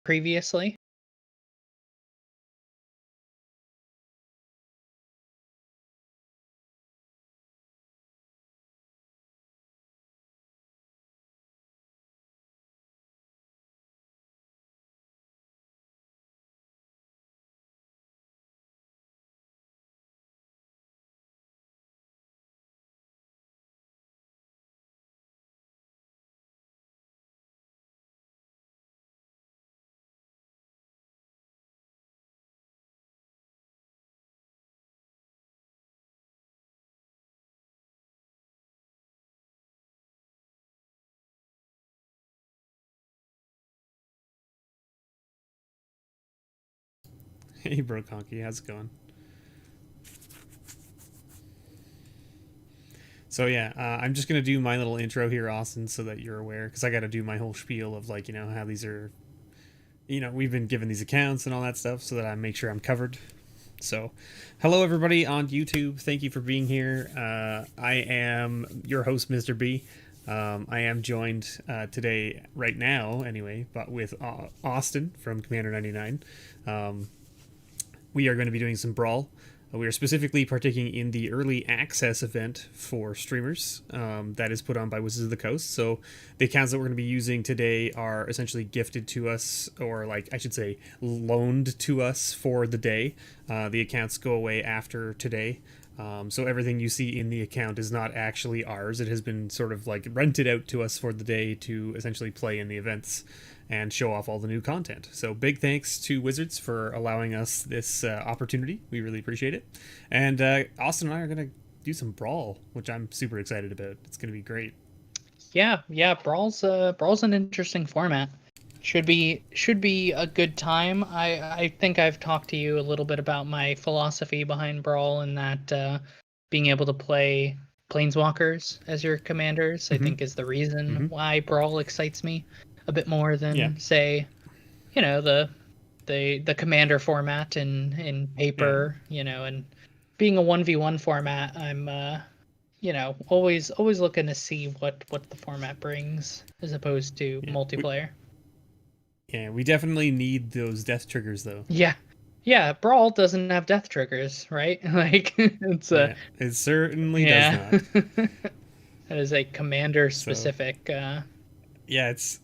previously. Hey, bro, Conky, how's it going? So yeah, I'm just gonna do my little intro here, Austin, so that you're aware, because I got to do my whole spiel of like how these are, we've been given these accounts and all that stuff, so that I make sure I'm covered. So, hello everybody on YouTube. Thank you for being here. I am your host, Mr. B. I am joined today, right now, anyway, but with Austin from Commander 99. We are going to be doing some Brawl. We are specifically partaking in the early access event for streamers that is put on by Wizards of the Coast. So the accounts that we're going to be using today are essentially gifted to us, or like I should say, loaned to us for the day. The accounts go away after today. So everything you see in the account is not actually ours. It has been sort of like rented out to us for the day to essentially play in the events and show off all the new content. So big thanks to Wizards for allowing us this opportunity. We really appreciate it. And Austin and I are going to do some Brawl, which I'm super excited about. It's going to be great. Yeah. Brawl's an interesting format. Should be a good time. I think I've talked to you a little bit about my philosophy behind Brawl, and that being able to play planeswalkers as your commanders, I think, is the reason why Brawl excites me a bit more than say, the commander format in paper, and being a 1v1 format, I'm always looking to see what the format brings as opposed to multiplayer. We definitely need those death triggers though. Yeah, Brawl doesn't have death triggers, right? Like it's it certainly does not. That is a commander specific it's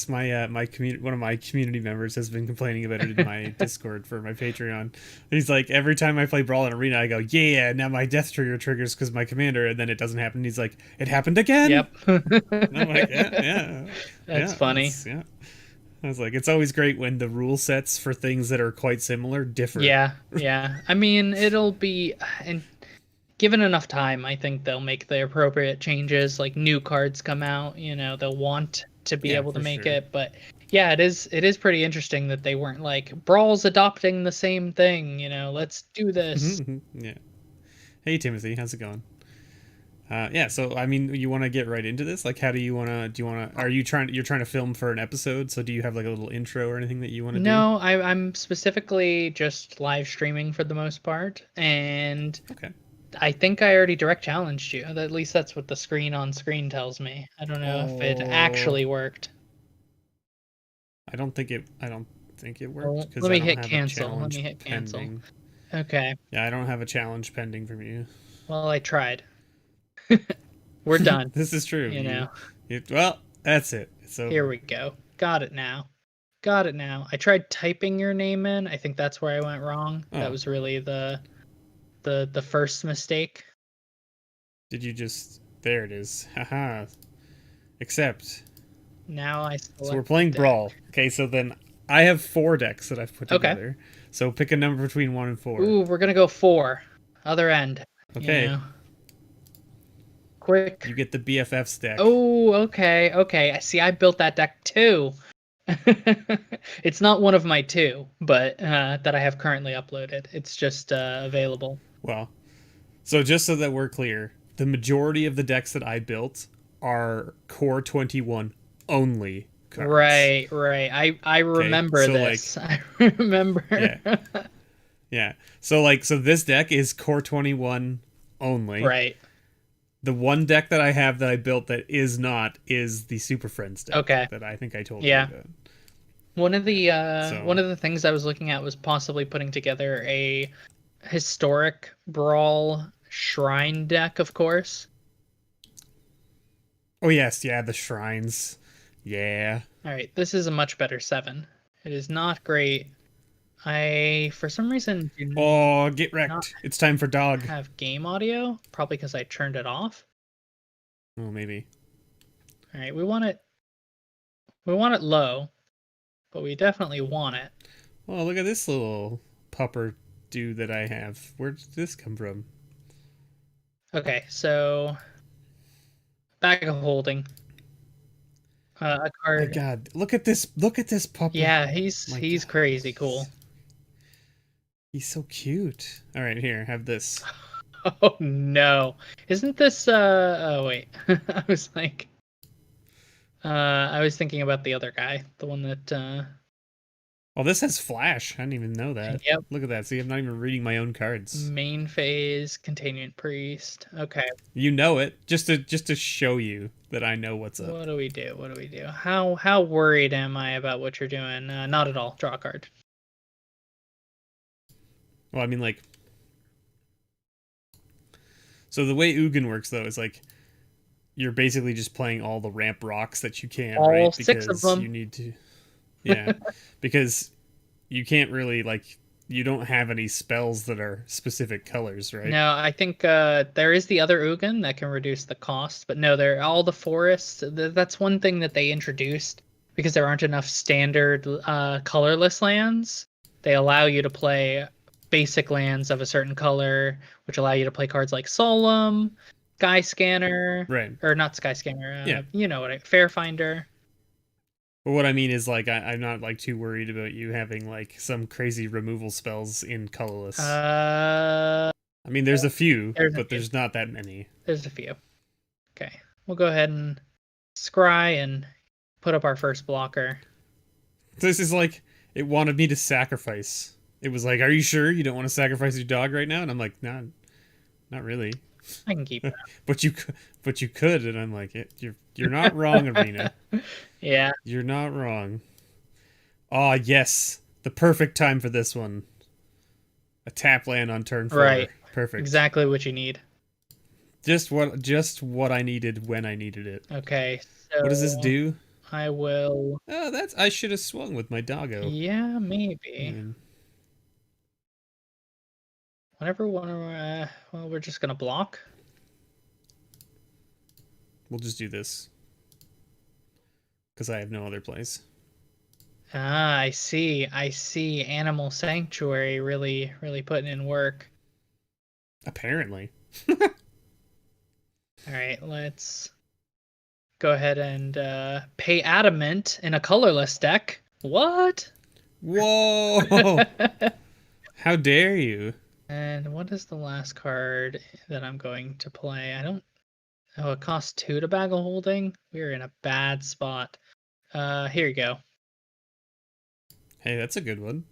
my community. One of my community members has been complaining about it in my Discord for my Patreon. He's like, every time I play Brawl in Arena, I go, yeah, now my death trigger triggers because my commander, and then it doesn't happen. He's like, it happened again. Yep. And I'm like, yeah. That's funny. I was like, it's always great when the rule sets for things that are quite similar differ. Yeah. I mean, it'll be, and given enough time, I think they'll make the appropriate changes. Like new cards come out, they'll want to be able to make it. But yeah, it is pretty interesting that they weren't like, Brawl's adopting the same thing, let's do this. Yeah. Hey Timothy, how's it going? So I mean, you want to get right into this? Like, how do you want to? Are you trying? You're trying to film for an episode, so do you have like a little intro or anything that you want to do? No, I'm specifically just live streaming for the most part, and okay. I think I already direct challenged you. At least that's what the screen on screen tells me. I don't know if it actually worked. I don't think it worked. Well, let me hit cancel. Pending. Okay. Yeah, I don't have a challenge pending from you. Well, I tried. We're done. This is true. Well, that's it. So here we go. Got it now. I tried typing your name in. I think that's where I went wrong. That was really the first mistake. Did you just? There it is. Haha. Except now I select. So we're playing Brawl. Okay, so then I have 4 decks that I've put together. So pick a number between 1 and 4. Ooh, we're gonna go 4. Other end. Okay. Quick. You get the BFFs deck. Oh, okay. I see. I built that deck too. It's not one of my 2, but that I have currently uploaded. It's just available. Well, so just so that we're clear, the majority of the decks that I built are Core 21 only cards. Right. I remember this. I remember. Yeah. So this deck is Core 21 only. Right. The one deck that I have that I built that is not is the Super Friends deck. Okay. That I think I told you about. One of the So, things I was looking at was possibly putting together a historic Brawl shrine deck, of course. oh yes, yeah, the shrines. Yeah. All right, this is a much better 7. It is not great. I, for some reason, do Oh, get not wrecked. It's time for dog. have game audio, probably because I turned it off. Oh, maybe. All right, we want it low, but we definitely want it. Oh, look at this little pupper dude that I have. Where did this come from? Okay, so bag of holding. A My card. God, look at this! Look at this pupper. Yeah, My he's God, crazy cool. he's so cute. All right, here, have this. Oh no. Isn't this oh wait. I was like I was thinking about the other guy, the one that Oh, this has flash. I didn't even know that. yep, Look at that. See, I'm not even reading my own cards. main phase, containment priest. Okay. You know it, just to show you that I know what's up. What do we do? What do we do? How worried am I about what you're doing? Not at all. Draw a card. Well, I mean, like, so the way Ugin works though is like you're basically just playing all the ramp rocks that you can, All right? 6 of Because them. you need to, yeah, because you can't really like you don't have any spells that are specific colors, right? No, I think there is the other Ugin that can reduce the cost, but no, they're all the forests. That's one thing that they introduced because there aren't enough standard colorless lands. They allow you to play basic lands of a certain color, which allow you to play cards like Solemn, Sky Scanner, Right. or not Sky Scanner. Yeah. You know what? Fairfinder. But what I mean is like I'm not like too worried about you having like some crazy removal spells in colorless. I mean, there's a few, there's a but few. there's not that many. There's a few. Okay, we'll go ahead and scry and put up our first blocker. This is like it wanted me to sacrifice. It was like, "Are you sure you don't want to sacrifice your dog right now?" And I'm like, "Nah, not really." I can keep that. But you could, and I'm like, You're not wrong, Arena. Yeah. You're not wrong." Ah, yes, the perfect time for this one. A tap land on turn 4. Right. Perfect. Exactly what you need. Just what I needed when I needed it. Okay. So What does this do? I will. Oh, that's I should have swung with my doggo. Yeah, maybe. Hmm. Whenever one. Well, we're just gonna block. We'll just do this because I have no other place. Ah, I see. I see. Animal Sanctuary really putting in work. Apparently. All right, let's go ahead and pay Adamant in a colorless deck. What? Whoa! How dare you? And what is the last card that I'm going to play? I don't. Oh, it costs 2 to bag a holding. We're in a bad spot. Here you go. Hey, that's a good one.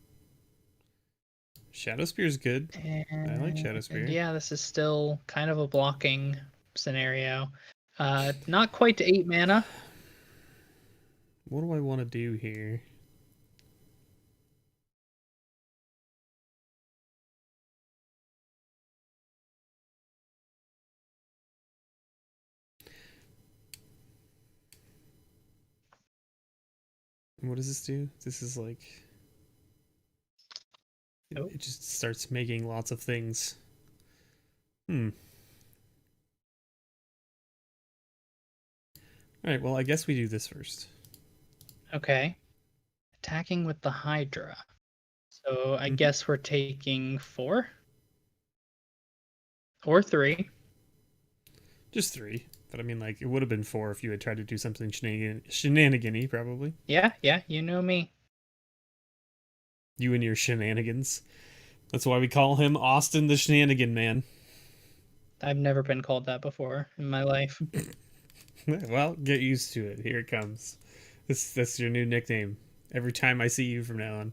Shadow Spear's good. I like Shadow Spear. And yeah, this is still kind of a blocking scenario. Not quite to 8 mana. What do I want to do here? What does this do? This is like... Oh. It just starts making lots of things. Alright, well, I guess we do this first. Okay. Attacking with the Hydra. So I guess we're taking 4? Or 3. Just 3. But I mean, like, it would have been 4 if you had tried to do something shenanigan-y, probably. Yeah, you know me. You and your shenanigans. That's why we call him Austin the Shenanigan Man. I've never been called that before in my life. Well, get used to it. Here it comes. That's your new nickname. Every time I see you from now on.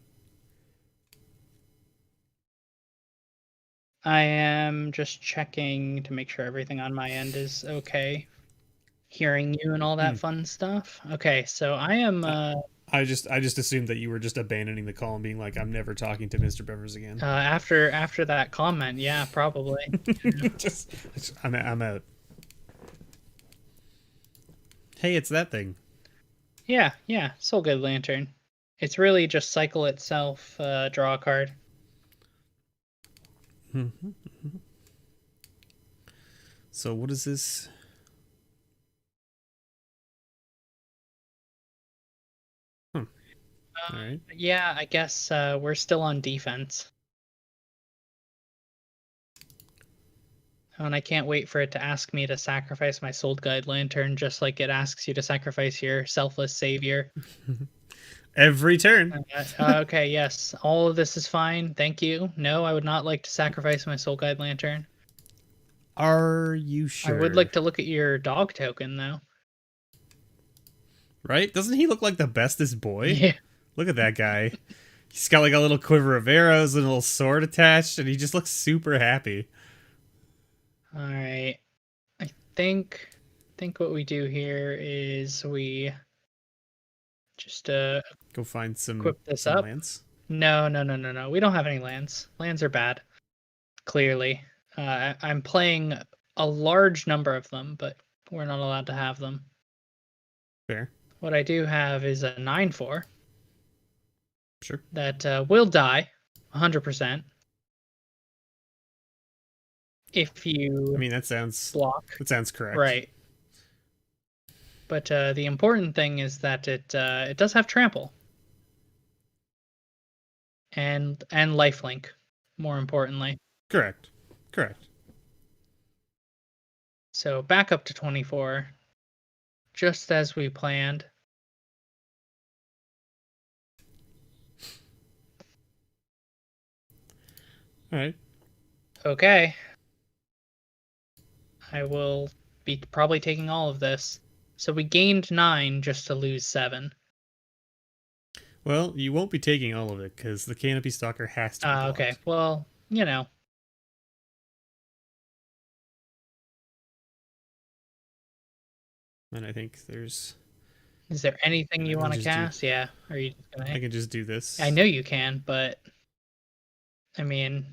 I am just checking to make sure everything on my end is okay. Hearing you and all that fun stuff. Okay, so I am I just assumed that you were just abandoning the call and being like, I'm never talking to MrBevers again. After that comment, yeah, probably. just I'm out. Hey, it's that thing. Yeah, Soul Guide Lantern. It's really just cycle itself, draw a card. So what is this? All right. Yeah, I guess we're still on defense. And I can't wait for it to ask me to sacrifice my Soul Guide Lantern, just like it asks you to sacrifice your selfless savior. Every turn. Okay, yes. All of this is fine. Thank you. No, I would not like to sacrifice my Soul Guide Lantern. Are you sure? I would like to look at your dog token, though. Right? Doesn't he look like the bestest boy? Yeah. Look at that guy. He's got like a little quiver of arrows and a little sword attached, and he just looks super happy. All right. I think what we do here is we just Go find some equip this some up. lands. No. We don't have any lands. Lands are bad. Clearly. I'm playing a large number of them, but we're not allowed to have them. Fair. What I do have is a 9/4. Sure. That will die 100%. If you I mean, that sounds correct. Right. But the important thing is that it does have trample. And lifelink, more importantly. Correct. So back up to 24, just as we planned. All right. Okay. I will be probably taking all of this. So we gained 9 just to lose 7. Well, you won't be taking all of it because the Canopy Stalker has to be blocked. Okay. Well, you know. And I think there's... Is there anything you want to cast? Yeah. Or are you just gonna... I can just do this. I know you can, but... I mean...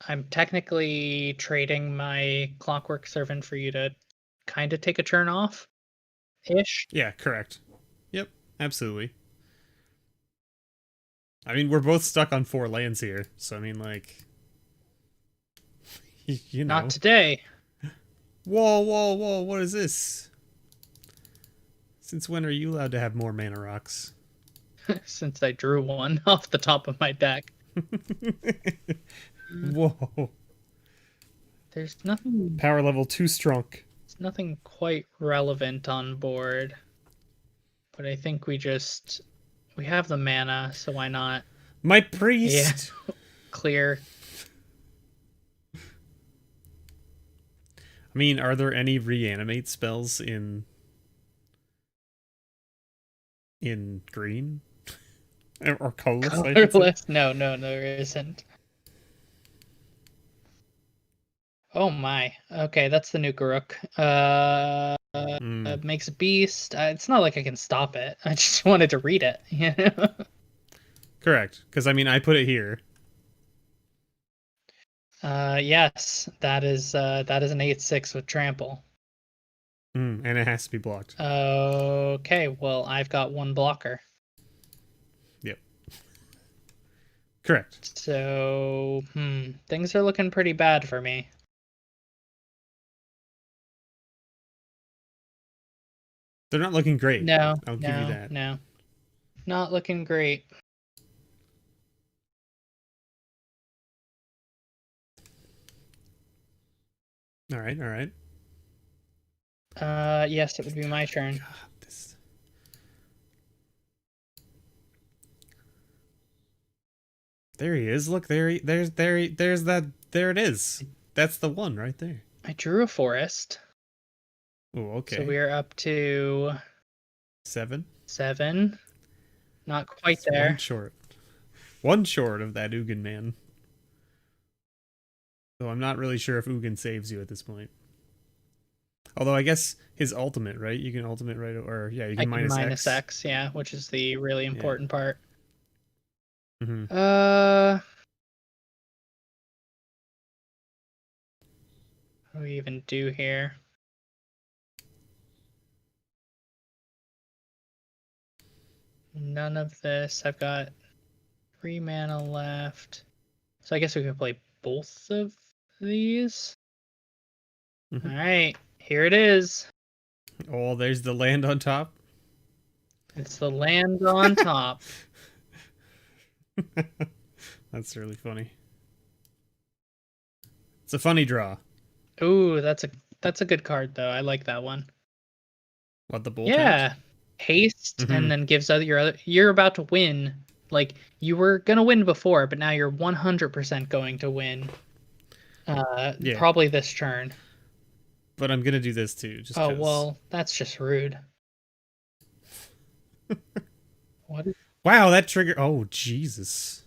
I'm technically trading my Clockwork Servant for you to kind of take a turn off. Ish. Yeah, correct. Yep, absolutely. I mean, we're both stuck on 4 lands here, so I mean, like... you know. Not today. Whoa, what is this? Since when are you allowed to have more mana rocks? Since I drew one off the top of my deck. Whoa. There's nothing... Power level too strong. There's nothing quite relevant on board. But I think we have the mana, so why not? My priest! Yeah. Clear. I mean, are there any reanimate spells in green? Or colorless? Colorless? No, there isn't. Oh my. Okay, that's the new Garuk. Makes a beast. It's not like I can stop it. I just wanted to read it. You know? Correct. Because, I mean, I put it here. Yes. That is an 8/6 with trample. And it has to be blocked. Okay, well, I've got 1 blocker. Yep. Correct. So, things are looking pretty bad for me. They're not looking great. No, I'll give you that. No. Not looking great. All right. Yes, it would be my turn. God, this... There he is. Look, there's that. There it is. That's the one right there. I drew a forest. Oh, okay. So we're up to 7. Not quite It's there. One short of that Ugin man. So I'm not really sure if Ugin saves you at this point. Although I guess his ultimate, right? You can ultimate right, or yeah, you I can can minus minus X. X, yeah, which is the really Yeah. important part. Mm-hmm. Uh, what do we even do here? None of this. I've got 3 mana left. So I guess we could play both of these. Mm-hmm. All right, here it is. Oh, there's the land on top. It's the land on top. That's really funny. It's a funny draw. Ooh, that's a good card though. I like that one. What, the bolt out? Yeah. Haste Mm-hmm. and then gives other you're about to win. Like you were gonna win before, but now you're 100% going to win. Yeah, Probably this turn. but I'm gonna do this too, just Oh cause. well, that's just rude. What? Wow, that trigger. Oh Jesus!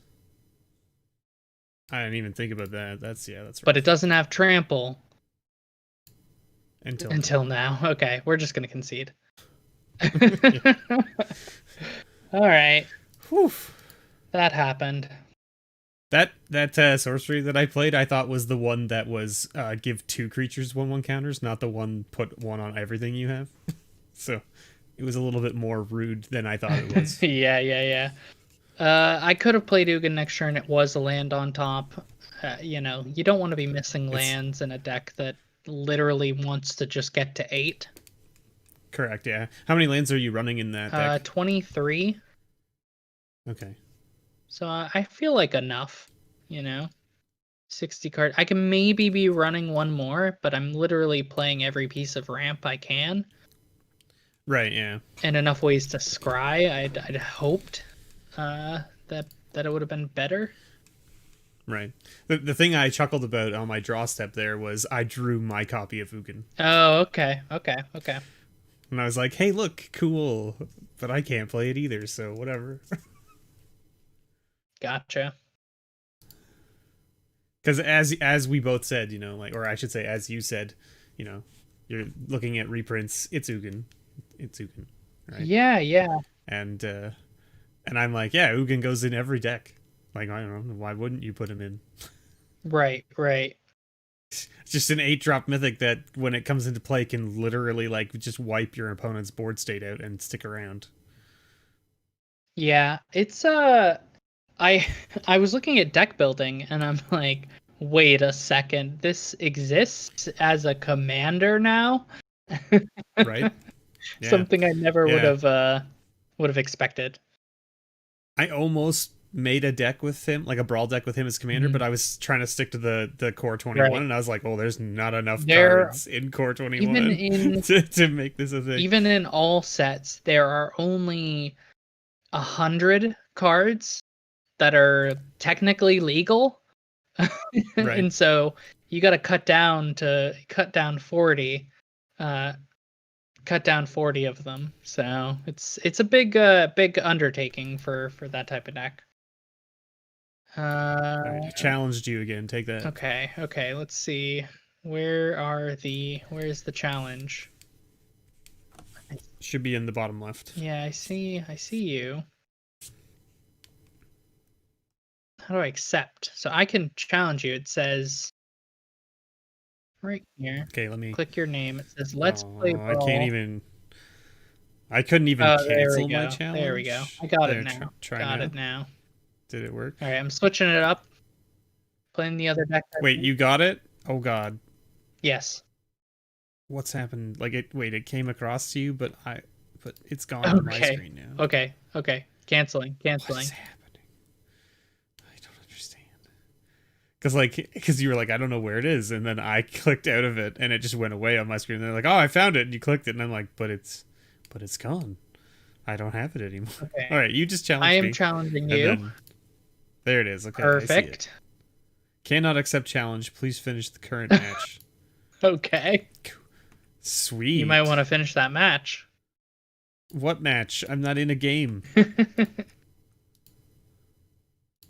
I didn't even think about that. That's that's But it rough. doesn't have trample Until now. until now. Okay, we're just gonna concede. Yeah. All right, Whew. that happened. That sorcery that I played, I thought was the one that was give 2 creatures 1/1 counters, not the one put 1 on everything you have. So it was a little bit more rude than I thought it was. Yeah, yeah, yeah. I could have played Ugin next turn. It was a land on top. You don't want to be missing It's lands in a deck that literally wants to just get to 8. correct, yeah. How many lands are you running in that deck? 23. Okay. So I feel like enough, 60 card. I can maybe be running one more, but I'm literally playing every piece of ramp I can. Right, yeah. And enough ways to scry. I'd hoped that it would have been better. Right. The thing I chuckled about on my draw step there was I drew my copy of Ugin. Oh, okay, okay, okay. And I was like, hey, look, cool. But I can't play it either, so whatever. Gotcha. Because as we both said, like, or I should say, as you said, you're looking at reprints. It's Ugin. It's Ugin, right? Yeah, yeah. And I'm like, yeah, Ugin goes in every deck. Like, I don't know, why wouldn't you put him in? Right, right. It's just an 8-drop mythic that, when it comes into play, can literally like just wipe your opponent's board state out and stick around. Yeah, it's I I was looking at deck building and I'm like, wait a second, this exists as a commander now? Right? Yeah. Something I never Yeah. would have expected. I almost made a deck with him, like a brawl deck with him as commander, Mhm. but I was trying to stick to the core 21, Right. and I was like, oh, there's not enough There cards in core even 21 in to make this a thing. even in all sets, there are only 100 cards that are technically legal. Right. And so you got to cut down 40 uh cut down 40 of them. So it's a big undertaking for that type of deck. All right, I challenged you again. Take that. Okay, let's see. Where's the challenge? Should be in the bottom left. Yeah, I see you. How do I accept? So I can challenge you. It says right here. Okay, let me. Click your name. It says let's play I Brawl. can't even. I couldn't even Oh, there we cancel my go. challenge. There we go. I got it There, now. try Got now. it now. Did it work? All right, I'm switching it up. Playing the other deck. Wait, you got it? Oh God. Yes. What's happened? Like it came across to you, but it's gone on my Okay. screen now. Okay. Canceling. What's happening? I don't understand. Because you were like, I don't know where it is, and then I clicked out of it, and it just went away on my screen. And they're like, oh, I found it, and you clicked it, and I'm like, but it's gone. I don't have it anymore. Okay. All right, you just challenged I me. am challenging and you. then- there it is. Okay, Perfect. I see it. Cannot accept challenge. Please finish the current match. Okay. Sweet. You might want to finish that match. What match? I'm not in a game.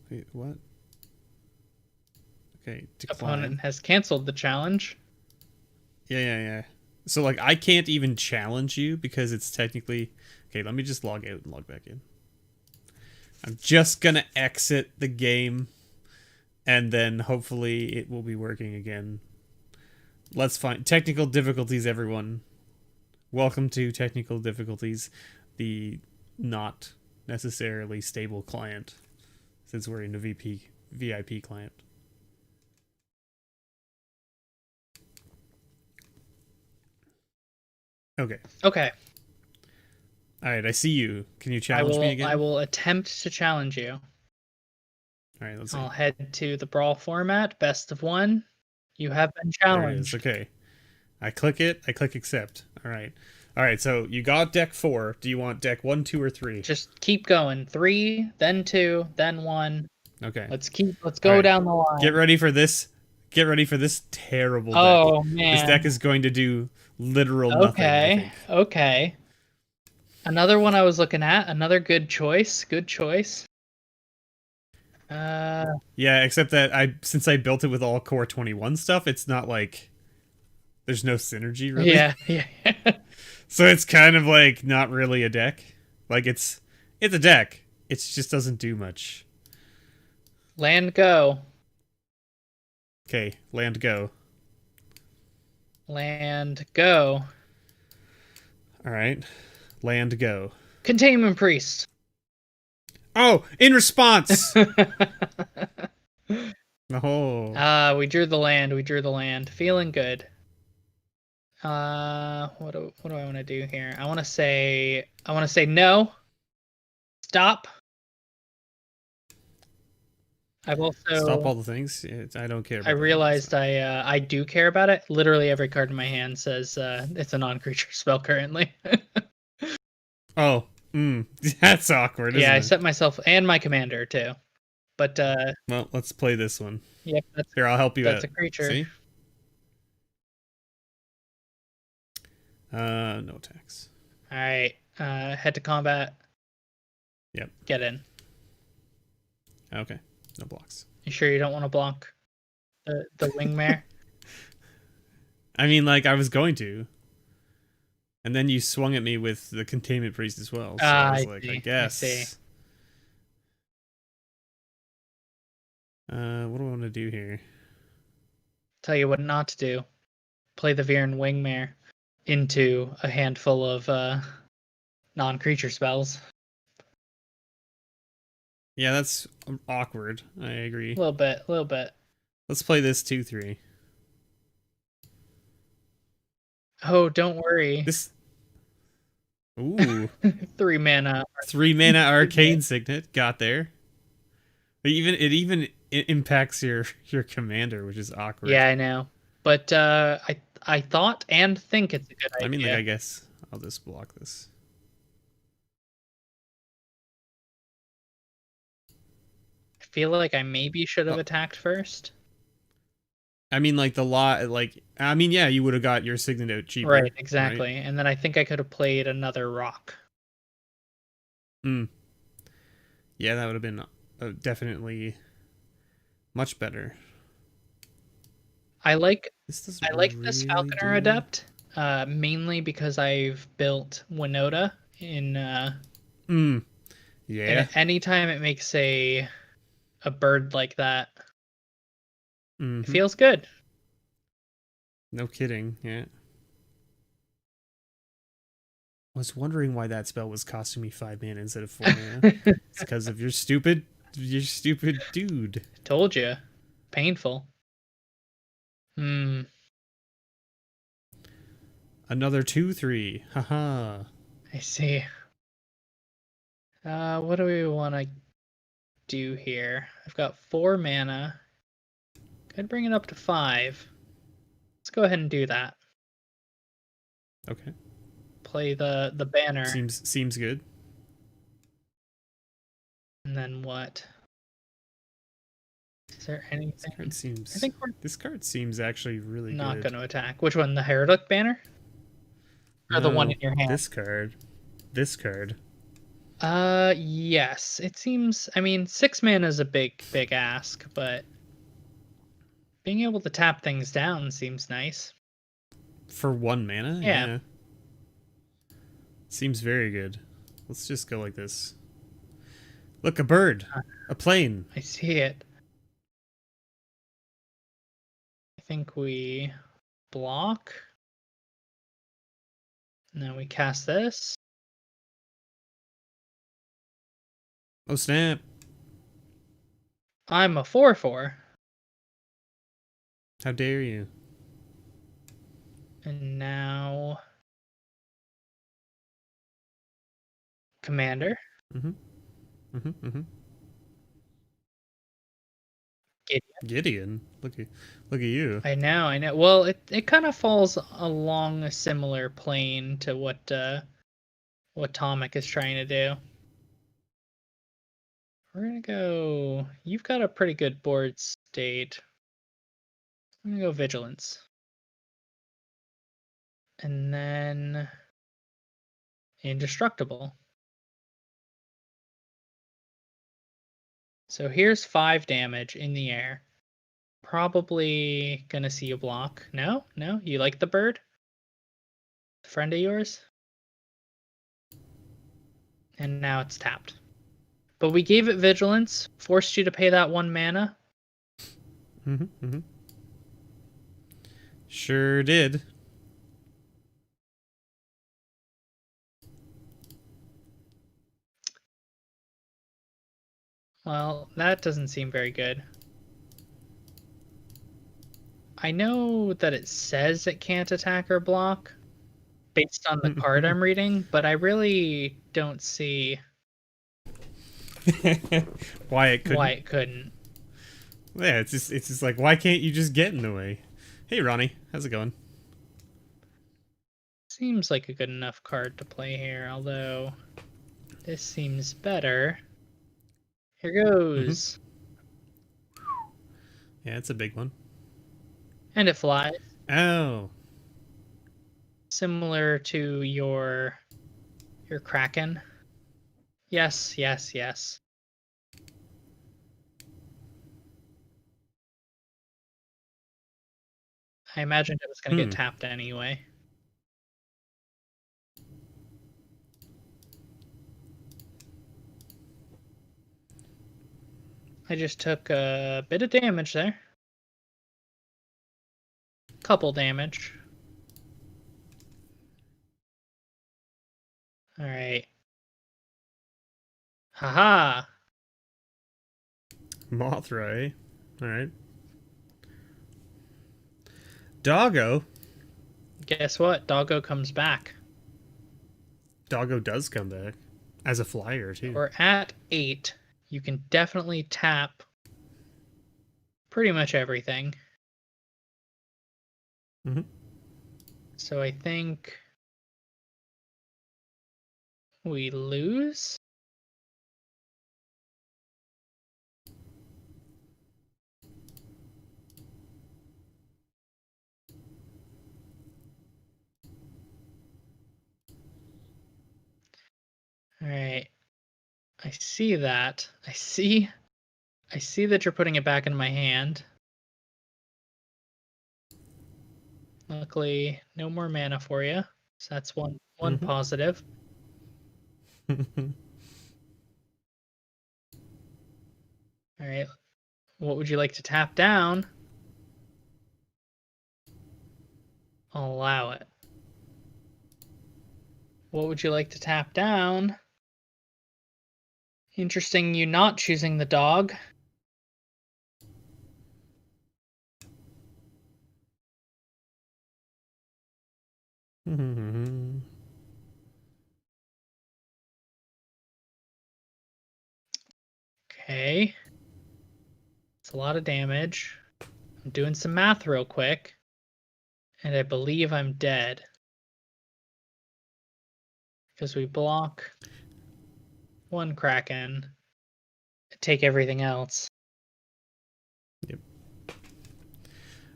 Wait, what? Okay, decline. Opponent has canceled the challenge. Yeah. So like I can't even challenge you because it's technically okay. Let me just log out and log back in. I'm just gonna exit the game, and then hopefully it will be working again. Let's find technical difficulties, everyone. Welcome to technical difficulties, the not necessarily stable client, since we're in a VIP client. Okay. Okay. All right, I see you. Can you challenge me again? I will attempt to challenge you. All right, let's see. I'll head to the Brawl format, best of one. You have been challenged. There it is. Okay. I click it. I click accept. All right. All right, so you got deck 4. Do you want deck 1, 2, or 3? Just keep going. 3, then 2, then 1. Okay. Let's go down the line. Get ready for this. Get ready for this terrible deck. Oh man. This deck is going to do literal nothing. Okay. Okay. Another one I was looking at. Another good choice. Good choice. Yeah, except that since I built it with all Core 21 stuff, it's not like there's no synergy really. Yeah. So it's kind of like not really a deck. Like it's a deck. It just doesn't do much. Land go. Okay, land go. Land go. All right. Land go. Containment Priest. Oh, in response. Oh. We drew the land. We drew the land. Feeling good. What do I want to do here? I want to say no. Stop. I've also Stop all the things. I don't care. I realized I do care about it. Literally every card in my hand says it's a non-creature spell currently. Oh, that's awkward. Yeah, I isn't it? set myself and my commander too. But well, let's play this one. Yep, Here, I'll help you out. That's a creature. See? No attacks. All right, head to combat. Yep. Get in. Okay, no blocks. You sure you don't want to block the wingmare? I mean, like I was going to, and then you swung at me with the containment priest as well. So I was like, I guess. I see. What do I want to do here? Tell you what not to do. Play the Viren wingmare into a handful of non-creature spells. Yeah, that's awkward. I agree. A little bit. Let's play this 2/3. Oh, don't worry. This. Ooh. 3 mana. 3 mana arcane signet got there. It even impacts your commander, which is awkward. Yeah, I know. But I thought and think it's a good idea. I mean, like, I guess I'll just block this. I feel like I maybe should have attacked first. I mean, like yeah, you would have got your signet out cheaper. Right, exactly. Right? And then I think I could have played another rock. Yeah, that would have been definitely much better. I like this Falconer Adept, mainly because I've built Winota in yeah. And anytime it makes a bird like that, it feels good. No kidding, yeah. I was wondering why that spell was costing me 5 mana instead of 4 mana. It's because of your stupid dude. Told you. Painful. Another 2/3. Haha. I see. What do we want to do here? I've got 4 mana. Could bring it up to 5. Let's go ahead and do that. Okay. Play the banner. Seems good. And then what? Is there anything? This card seems actually really not good. going to attack. Which one? The Heretic banner? Or the one in your hand? This card. Yes. It seems, I mean, 6 mana is a big ask, but being able to tap things down seems nice. For 1 mana? Yeah. Seems very good. Let's just go like this. Look, a bird. A plane. I see it. I think we block. And then we cast this. Oh, snap. I'm a 4/4. How dare you? And now Commander. Mm-hmm. Mm-hmm. Mm-hmm. Gideon. Gideon. Look at you. I know. Well, it kind of falls along a similar plane to what Tomic is trying to do. We're gonna go. You've got a pretty good board state. I'm gonna go Vigilance. And then Indestructible. So here's 5 damage in the air. Probably gonna see you block. No? You like the bird? Friend of yours? And now it's tapped. But we gave it Vigilance, forced you to pay that 1 mana. Mm-hmm. Mm-hmm. Sure did. Well, that doesn't seem very good. I know that it says it can't attack or block based on the card I'm reading, but I really don't see why it couldn't. Yeah, it's just like, why can't you just get in the way? Hey, Ronnie, how's it going? Seems like a good enough card to play here, although this seems better. Here goes. Yeah, it's a big one. And it flies. Oh. Similar to your Kraken. Yes. I imagined it was going to get tapped anyway. I just took a bit of damage there. Couple damage. Alright. Haha! Mothra, eh? Alright. Doggo? Guess what? Doggo comes back. Doggo does come back. As a flyer, too. We're at 8. You can definitely tap pretty much everything. Mm-hmm. So I think we lose. All right. I see that. I see that you're putting it back in my hand. Luckily, no more mana for you. So that's one positive. All right. What would you like to tap down? I'll allow it. What would you like to tap down? Interesting you not choosing the dog. Okay. It's a lot of damage. I'm doing some math real quick. And I believe I'm dead. Because we block 1 Kraken. Take everything else. Yep.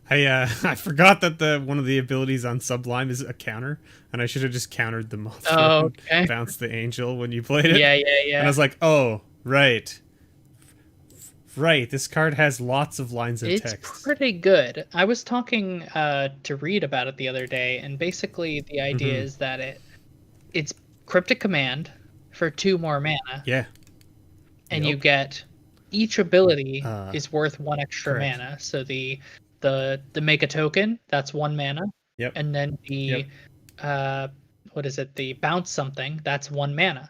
I forgot that one of the abilities on Sublime is a counter, and I should have just countered the Mothra. Oh, okay. And bounced the Angel when you played it. Yeah. And I was like, oh, right. Right. This card has lots of lines of It's text. pretty good. I was talking to Reed about it the other day, and basically the idea is that it's Cryptic Command for 2 more mana, Yeah. and you Yep. get each ability Uh, is worth 1 extra correct. mana. So the make a token, that's 1 mana, Yep. and then Yep. the uh what is it? The bounce something, that's 1 mana.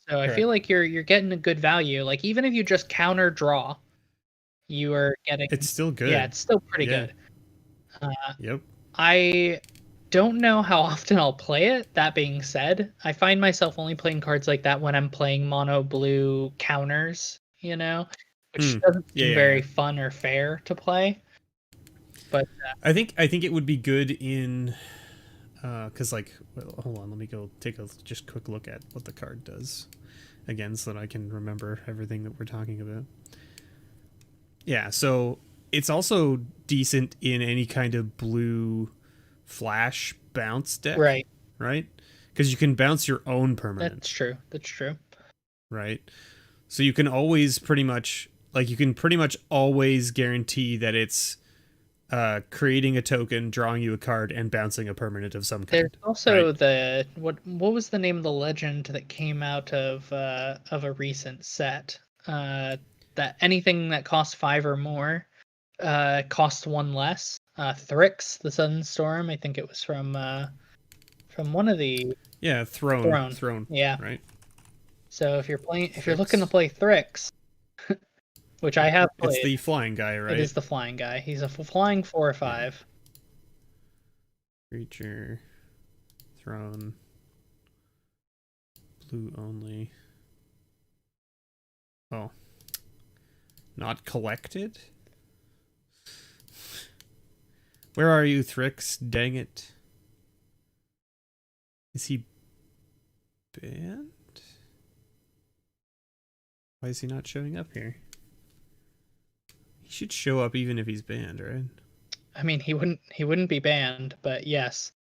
So I feel Correct. like you're getting a good value. Like even if you just counter draw, you are getting It's still yeah, good. it's still pretty Yeah. good. Uh, Yep. I don't know how often I'll play it. That being said, I find myself only playing cards like that when I'm playing mono blue counters, which doesn't Yeah, seem yeah, yeah. very fun or fair to play. But I think it would be good in because like well, hold on, let me go take a just quick look at what the card does again so that I can remember everything that we're talking about. Yeah, so it's also decent in any kind of blue flash bounce deck, right, right? Because you can bounce your own permanent, that's true. That's true. right? So you can always pretty much you can pretty much always guarantee that it's creating a token, drawing you a card, and bouncing a permanent of some There's kind, right? also the what was the name of the legend that came out of a recent set? That anything that costs 5 or more costs 1 less. Thrix, the Sudden Storm. I think it was from one of the Yeah, Throne. throne, Yeah. right? So if you're looking to Thrix. play Thrix, which I have It's played, the flying guy, it right? is the flying guy. He's a flying 4 or Yeah. 5. Creature, throne, blue only. Oh, not collected? Where are you, Thrix? Dang it. Is he banned? Why is he not showing up here? He should show up even if he's banned, right? I mean, he wouldn't be banned, but yes.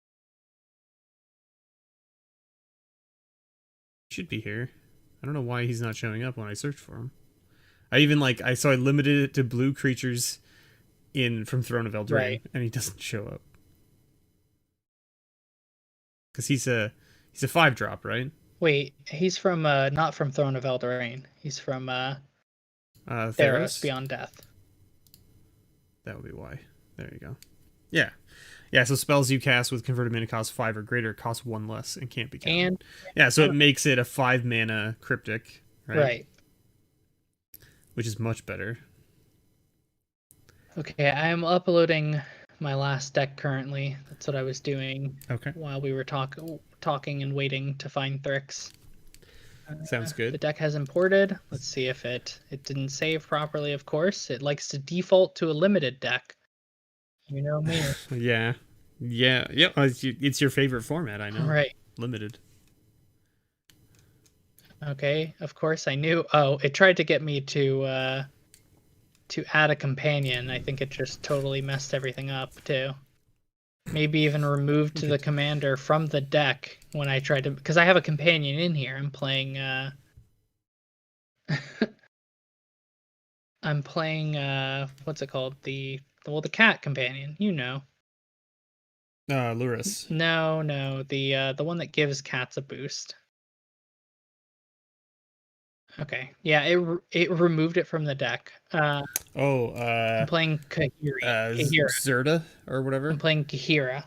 He should be here. I don't know why he's not showing up when I search for him. I even I limited it to blue creatures in from Throne of Eldraine, Right. and he doesn't show up. Because he's a 5-drop, right? Wait, he's from not from Throne of Eldraine. He's from Theros Theros? Beyond Death. That would be why. There you go. Yeah. Yeah, so spells you cast with converted mana cost 5 or greater cost 1 less and can't be countered. And Yeah, so it makes it a 5 mana cryptic, right? right. Which is much better. Okay, I am uploading my last deck currently. That's what I was doing Okay. while we were talking and waiting to find Thrix. Sounds The good. deck has imported. Let's see if it didn't save properly, of course. It likes to default to a limited deck. You know me. Yeah. Yeah. Yeah. It's your favorite format, I know. Right. Limited. Okay, of course I knew. Oh, it tried to get me to add a companion. I think it just totally messed everything up too. Maybe even removed the commander from the deck when I tried to, because I have a companion in here. I'm playing I'm playing what's it called? The cat companion, Luris. No, the one that gives cats a boost. Okay. Yeah, it removed it from the deck. I'm playing Kahira. Zerda or whatever. I'm playing Kahira.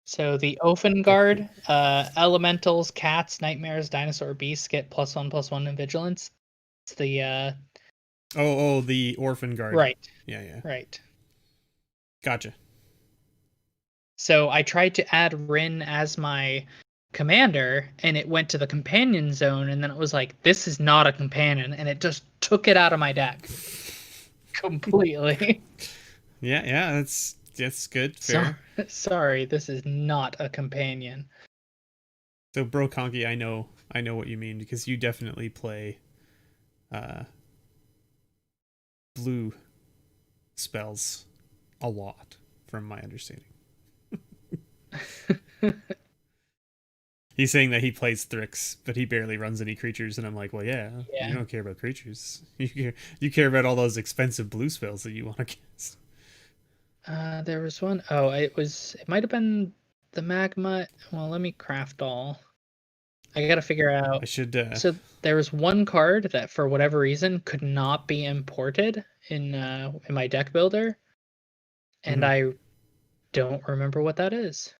So the Ophengard, elementals, cats, nightmares, dinosaur, beasts get +1/+1 in vigilance. It's the The Orphan Guard. right, Yeah. right. Gotcha. So I tried to add Rin as my commander, and it went to the companion zone, and then it was like, this is not a companion, and it just took it out of my deck completely. Yeah, that's good. Fair. Sorry, this is not a companion. So Bro Conky, I know what you mean because you definitely play blue spells a lot from my understanding. He's saying that he plays Thrix, but he barely runs any creatures, and I'm like, well, yeah, you Yeah. don't care about creatures. You care about all those expensive blue spells that you want to cast. There was one. Oh, it might have been the magma. Well, let me craft all. I gotta figure out. I should. So there was one card that for whatever reason could not be imported in my deck builder, and Mhm. I don't remember what that is.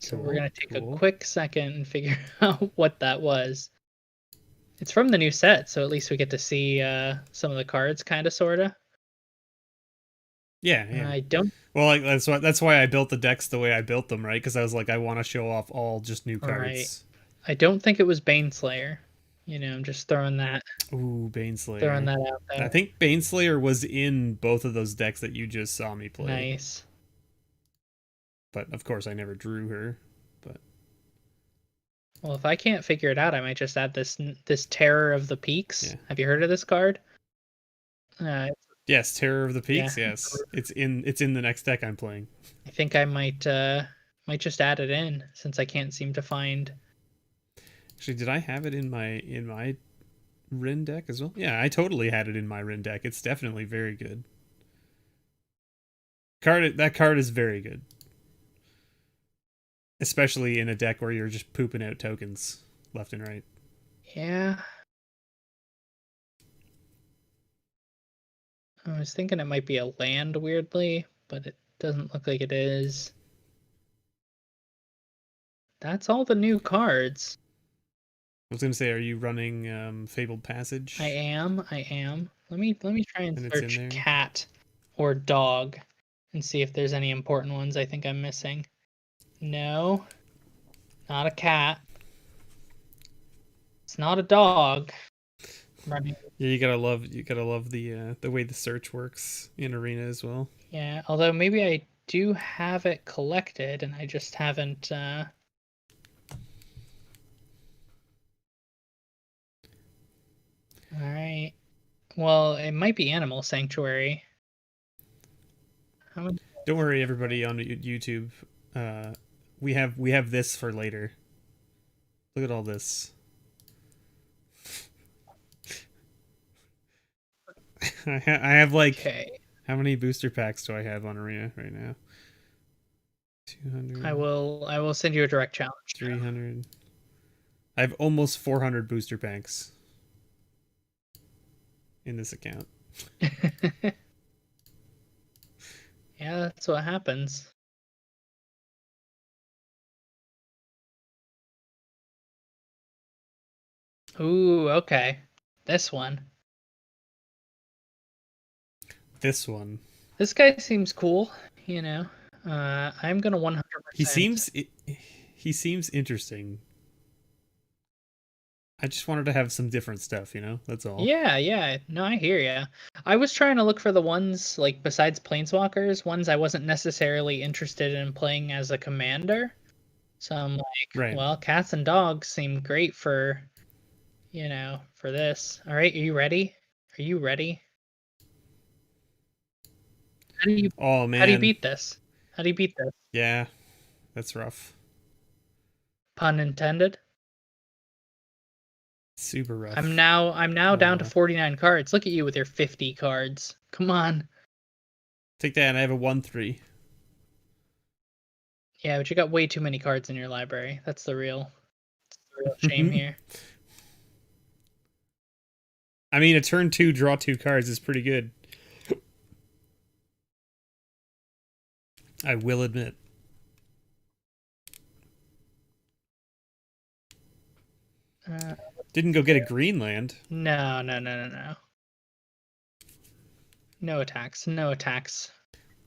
So we're Cool. gonna take a Cool. quick second and figure out what that was. It's from the new set, so at least we get to see some of the cards, kind of, sorta. Yeah, yeah. I don't. Well, like that's why I built the decks the way I built them, right? Because I was like, I want to show off all just new All right. cards. I don't think it was Baneslayer. I'm just Ooh, throwing Baneslayer. that out I there. think Baneslayer was in both of those decks that you just saw me play. Nice. But of course, I never drew her. But Well, if I can't figure it out, I might just add this Terror of the Peaks. yeah. Have you heard of this card? Yes, Terror of the Yeah. Peaks. Yes, it's in the next deck I'm playing. I think I might just add it in since I can't seem to find. Actually, did I have it in my Rin deck as well? Yeah, I totally had it in my Rin deck. It's definitely very good. That card is very good, especially in a deck where you're just pooping out tokens left and right. Yeah. I was thinking it might be a land weirdly, but it doesn't look like it is. That's all the new cards. I was gonna say, are you running Fabled Passage? I am. Let me try and And it's in search there. cat or dog and see if there's any important ones I think I'm missing. No, not a cat. It's not a dog. Running. Yeah, you gotta love the way the search works in Arena as well. Yeah, although maybe I do have it collected and I just haven't All right. Well, it might be Animal Sanctuary. How many? Don't worry, everybody on YouTube. We have this for later. Look at all this. I have like, Okay. how many booster packs do I have on Arena right now? 200. I will send you a direct challenge. 300. I have almost 400 booster packs in this account. Yeah, that's what happens. Ooh, okay. This one. This one. This guy seems cool, I'm gonna He 100%. seems he seems interesting. I just wanted to have some different stuff, That's all. Yeah, yeah. No, I hear ya. I was trying to look for the ones like besides Planeswalkers, ones I wasn't necessarily interested in playing as a commander. So I'm like, Right. well, cats and dogs seem great for this. All right, are you ready? Are you ready? How do you Oh how do you man. beat this? How do you beat this? Yeah, that's rough. Pun intended. Super rough. I'm now down to Oh. 49 cards. Look at you with your 50 cards. Come on. Take that, and I have a 1/3. Yeah, but you got way too many cards in your library. That's the real shame here. I mean, a turn 2, draw 2 cards is pretty good. I will admit. Didn't go get a green land. No, no, no, no, no. No attacks. No attacks.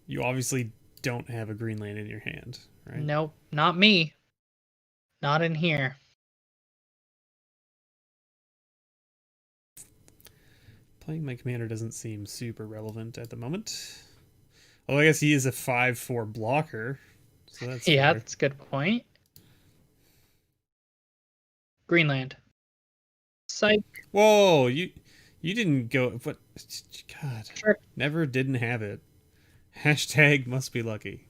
You obviously don't have a green land in your hand, right? Nope, not me. Not in here. Playing my commander doesn't seem super relevant at the moment. Oh, I guess he is a 5/4 blocker, so that's Yeah, fair. that's a good point. Greenland. Psych. Whoa, you didn't go. What? God, Sure. never didn't have it. Hashtag must be lucky.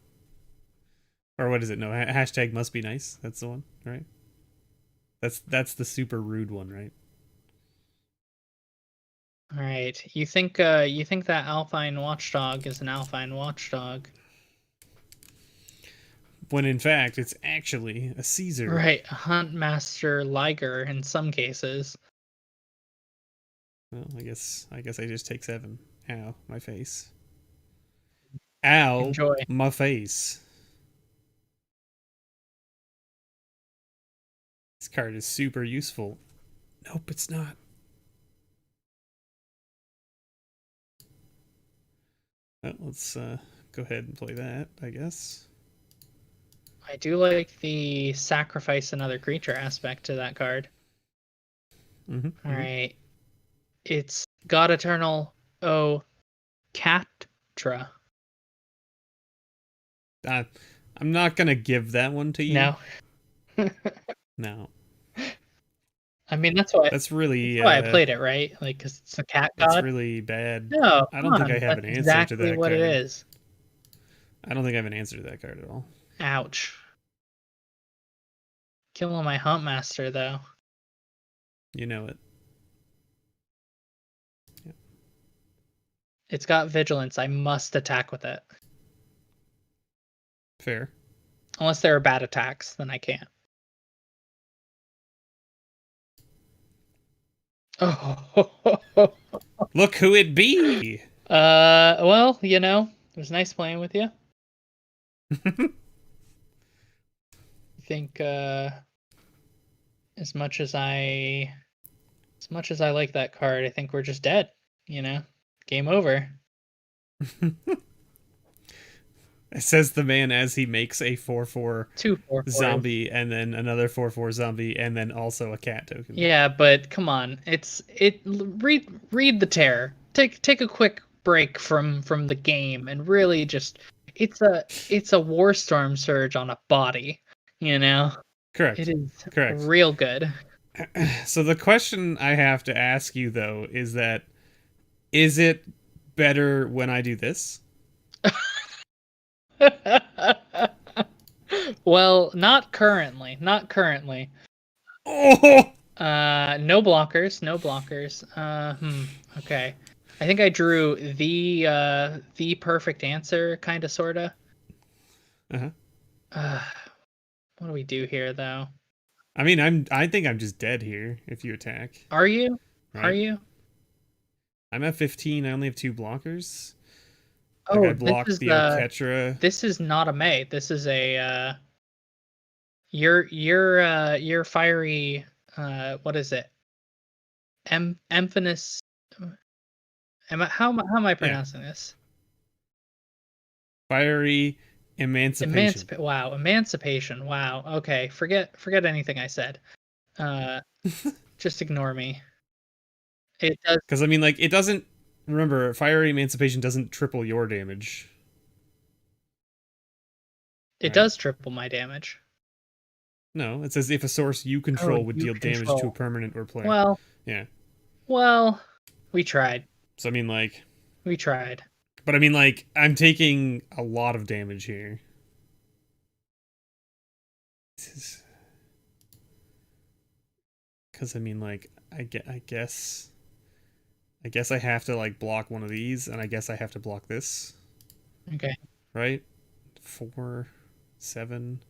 Or what is it? No, hashtag must be nice. That's the one, right? That's the super rude one, right? All right. You think that Alpine Watchdog is an Alpine Watchdog? When in fact it's actually a Caesar. Right, a Huntmaster Liger in some cases. Well, I guess I just take 7. Ow, my face. Ow, Enjoy. my face. This card is super useful. Nope, it's not. Well, let's go ahead and play that, I guess. I do like the sacrifice another creature aspect to that card. All right. It's God Eternal O Catra. I'm not gonna give that one to you. No. No. I mean, That's really that's why I played it, right? Like, because it's a cat god. That's really bad. No, I don't think I have an answer exactly to that what card. it is. I don't think I have an answer to that card at all. Ouch. Killing my Huntmaster, though. You know it. Yeah. It's got vigilance. I must attack with it. Fair. Unless there are bad attacks, then I can't. Oh. Look who it be! Well, it was nice playing with you. I think, as much as I like that card, I think we're just dead, Game over. It says the man as he makes a 4/4 2 4 zombie and then another 4/4 zombie and then also a cat token. Yeah, but come on. Read the terror. Take a quick break from the game and really just it's a war storm surge on a body, Correct. It is correct. Real good. So the question I have to ask you though is it better when I do this? Well, not currently. Oh! No blockers. Okay. I think I drew the perfect answer, kind of, sorta. Uh-huh. What do we do here, though? I mean, I think I'm just dead here if you attack. Are you? Right? Are you? I'm at 15. I only have 2 blockers. Oh, I blocked the Oketra. This is not a May. This is a your fiery what is it? Emphasis. How am I pronouncing this? Fiery Emancipation. Emancipation. Wow. Okay. Forget anything I said. Just ignore me. It does. Because I mean, like, it doesn't. Remember, Fiery Emancipation doesn't triple your damage. It does triple my damage. No, it says if a source you control would deal damage to a permanent or player. Well. Yeah. Well, we tried. So I mean, like. We tried. But I mean, like, I'm taking a lot of damage here. Because I mean, like, I guess I have to, like, block one of these, and I guess I have to block this. Okay. Right? 4, 7,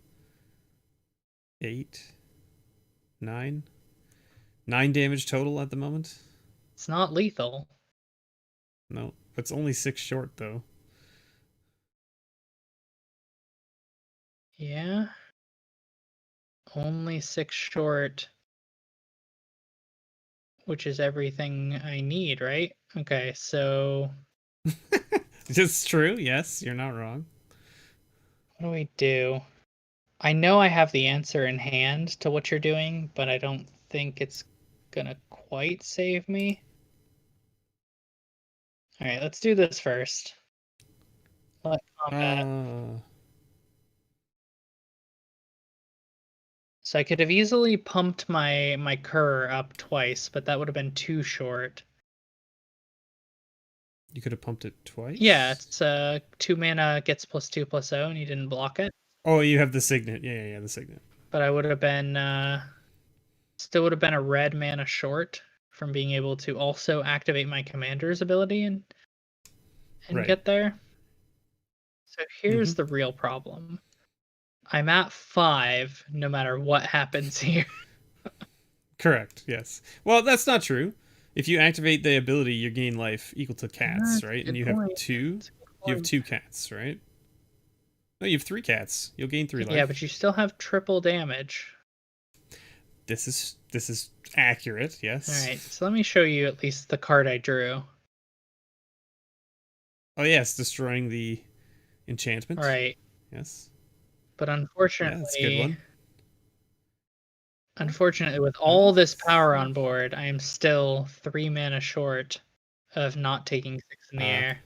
8, 9. 9 damage total at the moment. It's not lethal. No, it's only 6 short, though. Yeah. Only 6 short. Which is everything I need, right? Okay, so... It's true, yes, you're not wrong. What do we do? I know I have the answer in hand to what you're doing, but I don't think it's gonna quite save me. Alright, let's do this first. Combat. So I could have easily pumped my cur up twice, but that would have been too short. You could have pumped it twice? Yeah, it's 2 mana gets +2/+0, and you didn't block it. Oh, you have the signet. Yeah, the signet. But I would have been still would have been a red mana short from being able to also activate my commander's ability and Right. get there. So here's Mm-hmm. the real problem. I'm at 5 no matter what happens here. Correct. Yes. Well, that's not true. If you activate the ability, you gain life equal to cats, That's a right? And good you have point. two. That's a good You have point. 2 cats, right? No, you have 3 cats. You'll gain 3 Yeah, life. but you still have triple damage. This is accurate. All Yes. right, so let me show you at least the card I drew. Oh yes, destroying the All enchantment. right, Yes. but Yeah, that's a good unfortunately, one. with Well, all this power on board, I am still 3 mana short of not taking 6 in the uh, air.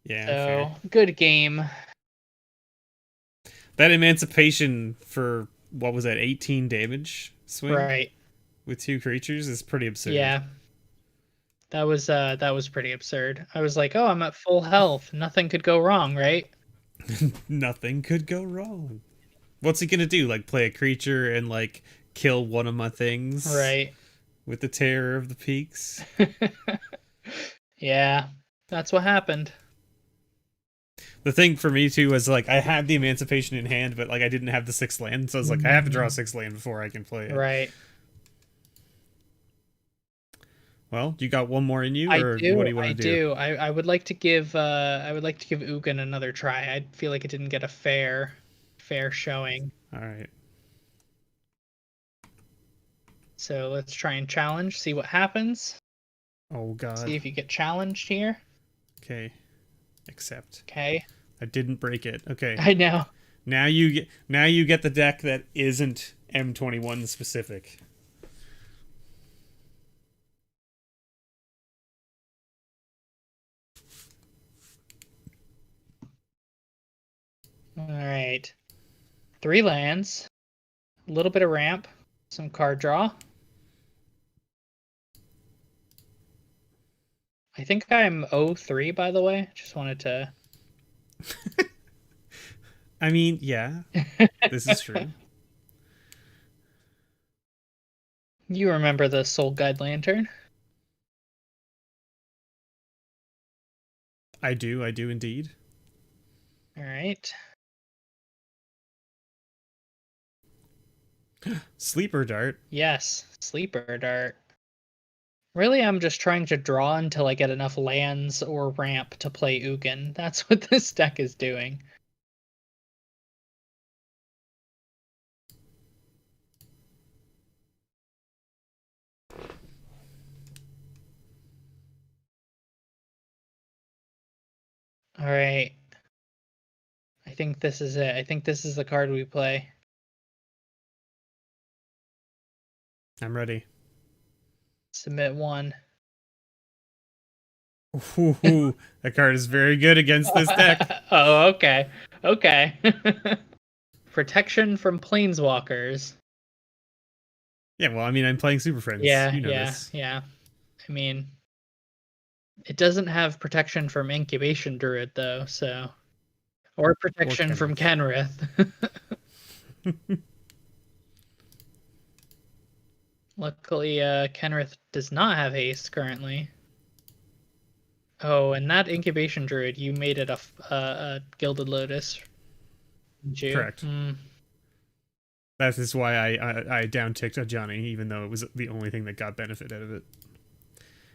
yeah, fair. So, good game. That emancipation for what was that, 18 damage swing Right. with 2 creatures is pretty absurd. Yeah. That was pretty absurd. I was like, "Oh, I'm at full health. Nothing could go wrong, right?" Nothing could go wrong. What's he gonna do? Like play a creature and like kill one of my things Right. with the terror of the peaks? Yeah. That's what happened. The thing for me too was like I had the emancipation in hand, but like I didn't have the 6 land, so I was like I have to draw 6 land before I can play it. Right. Well, you got one more in you, I or what do. do you want I to do? do. I would like to give Ugin another try. I feel like it didn't get a fair showing. All right. So let's try and challenge, see what happens. Oh See God. if you get challenged here. Okay. Accept. Okay. I didn't break it. Okay. I know. Now you get the deck that isn't M21 specific. All right. 3 lands, a little bit of ramp, some card draw. I think I'm 0-3, by the way. Just wanted to. I mean, yeah, this is true. You remember the Soul Guide Lantern? I do indeed. All right. Sleeper Dart. Yes, Sleeper Dart. Really, I'm just trying to draw until I get enough lands or ramp to play Ugin. That's what this deck is doing. All right. I think this is it. I think this is the card we play. I'm ready. Submit 1. Ooh, that card is very good against this deck. Oh, okay. Okay. Protection from planeswalkers. Yeah, well, I mean, I'm playing Super Friends. Yeah, You know yeah, this. yeah. I mean, it doesn't have protection from Incubation Druid though, so or Or protection from Kenrith. Kenrith. Luckily, Kenrith does not have haste currently. Oh, and that Incubation Druid, you made it a Gilded Lotus. Didn't you? Correct. That is why I downticked a Johnny, even though it was the only thing that got benefit out of it.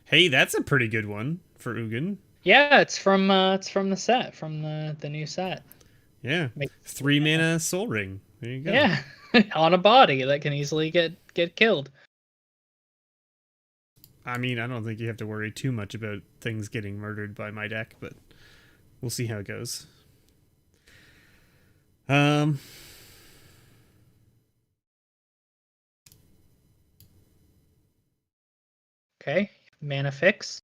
Hey, that's a pretty good one for Ugin. Yeah, it's from the set, from the new set. Yeah, Makes 3 mana Soul Ring. There you go. Yeah, on a body that can easily get killed. I mean, I don't think you have to worry too much about things getting murdered by my deck, but we'll see how it goes. Okay, mana fix.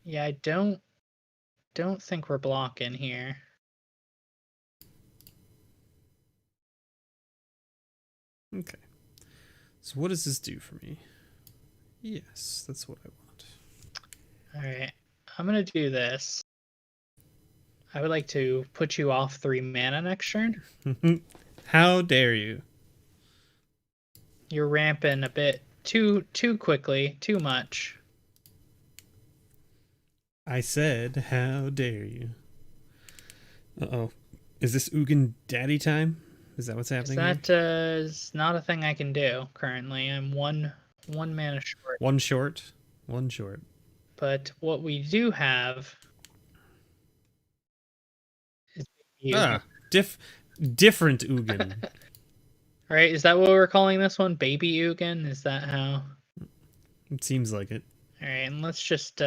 Yeah, I don't think we're blocking here. Okay. So what does this do for me? Yes, that's what I want. Alright. I'm gonna do this. I would like to put you off 3 mana next turn. How dare you? You're ramping a bit too quickly, too much. I said, how dare you? Uh-oh. Is this Ugin daddy time? Is that what's happening here? That is not a thing I can do currently. I'm one mana short. One short. One short. But what we do have is Different Ugin. Right? Is that what we're calling this one? Baby Ugin? Is that how? It seems like it. All right, and let's just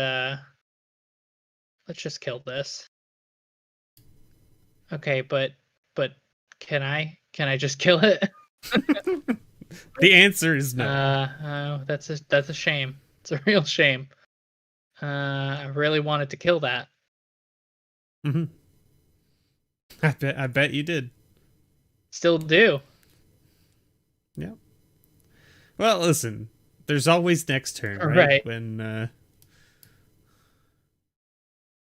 kill this. Okay, but can I just kill it? The answer is no. Oh, that's a shame. It's a real shame. I really wanted to kill that. Mm-hmm. I bet you did. Still do. Yeah. Well, listen. There's always next turn, right? When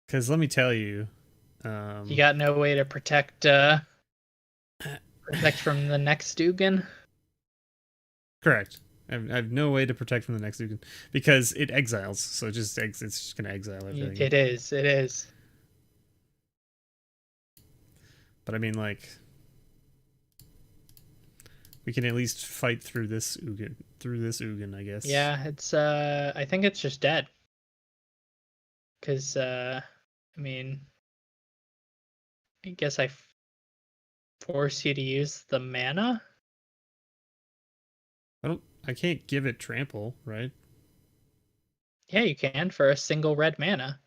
because let me tell you, you got no way to protect from the next Ugin. Correct. I have no way to protect from the next Ugin because it exiles. So it's just gonna exile everything. It is. But I mean, like, we can at least fight through this Ugin, I guess. Yeah, it's I think it's just dead. Cause I mean, I guess I force you to use the mana. I can't give it trample, right? Yeah, you can for a single red mana.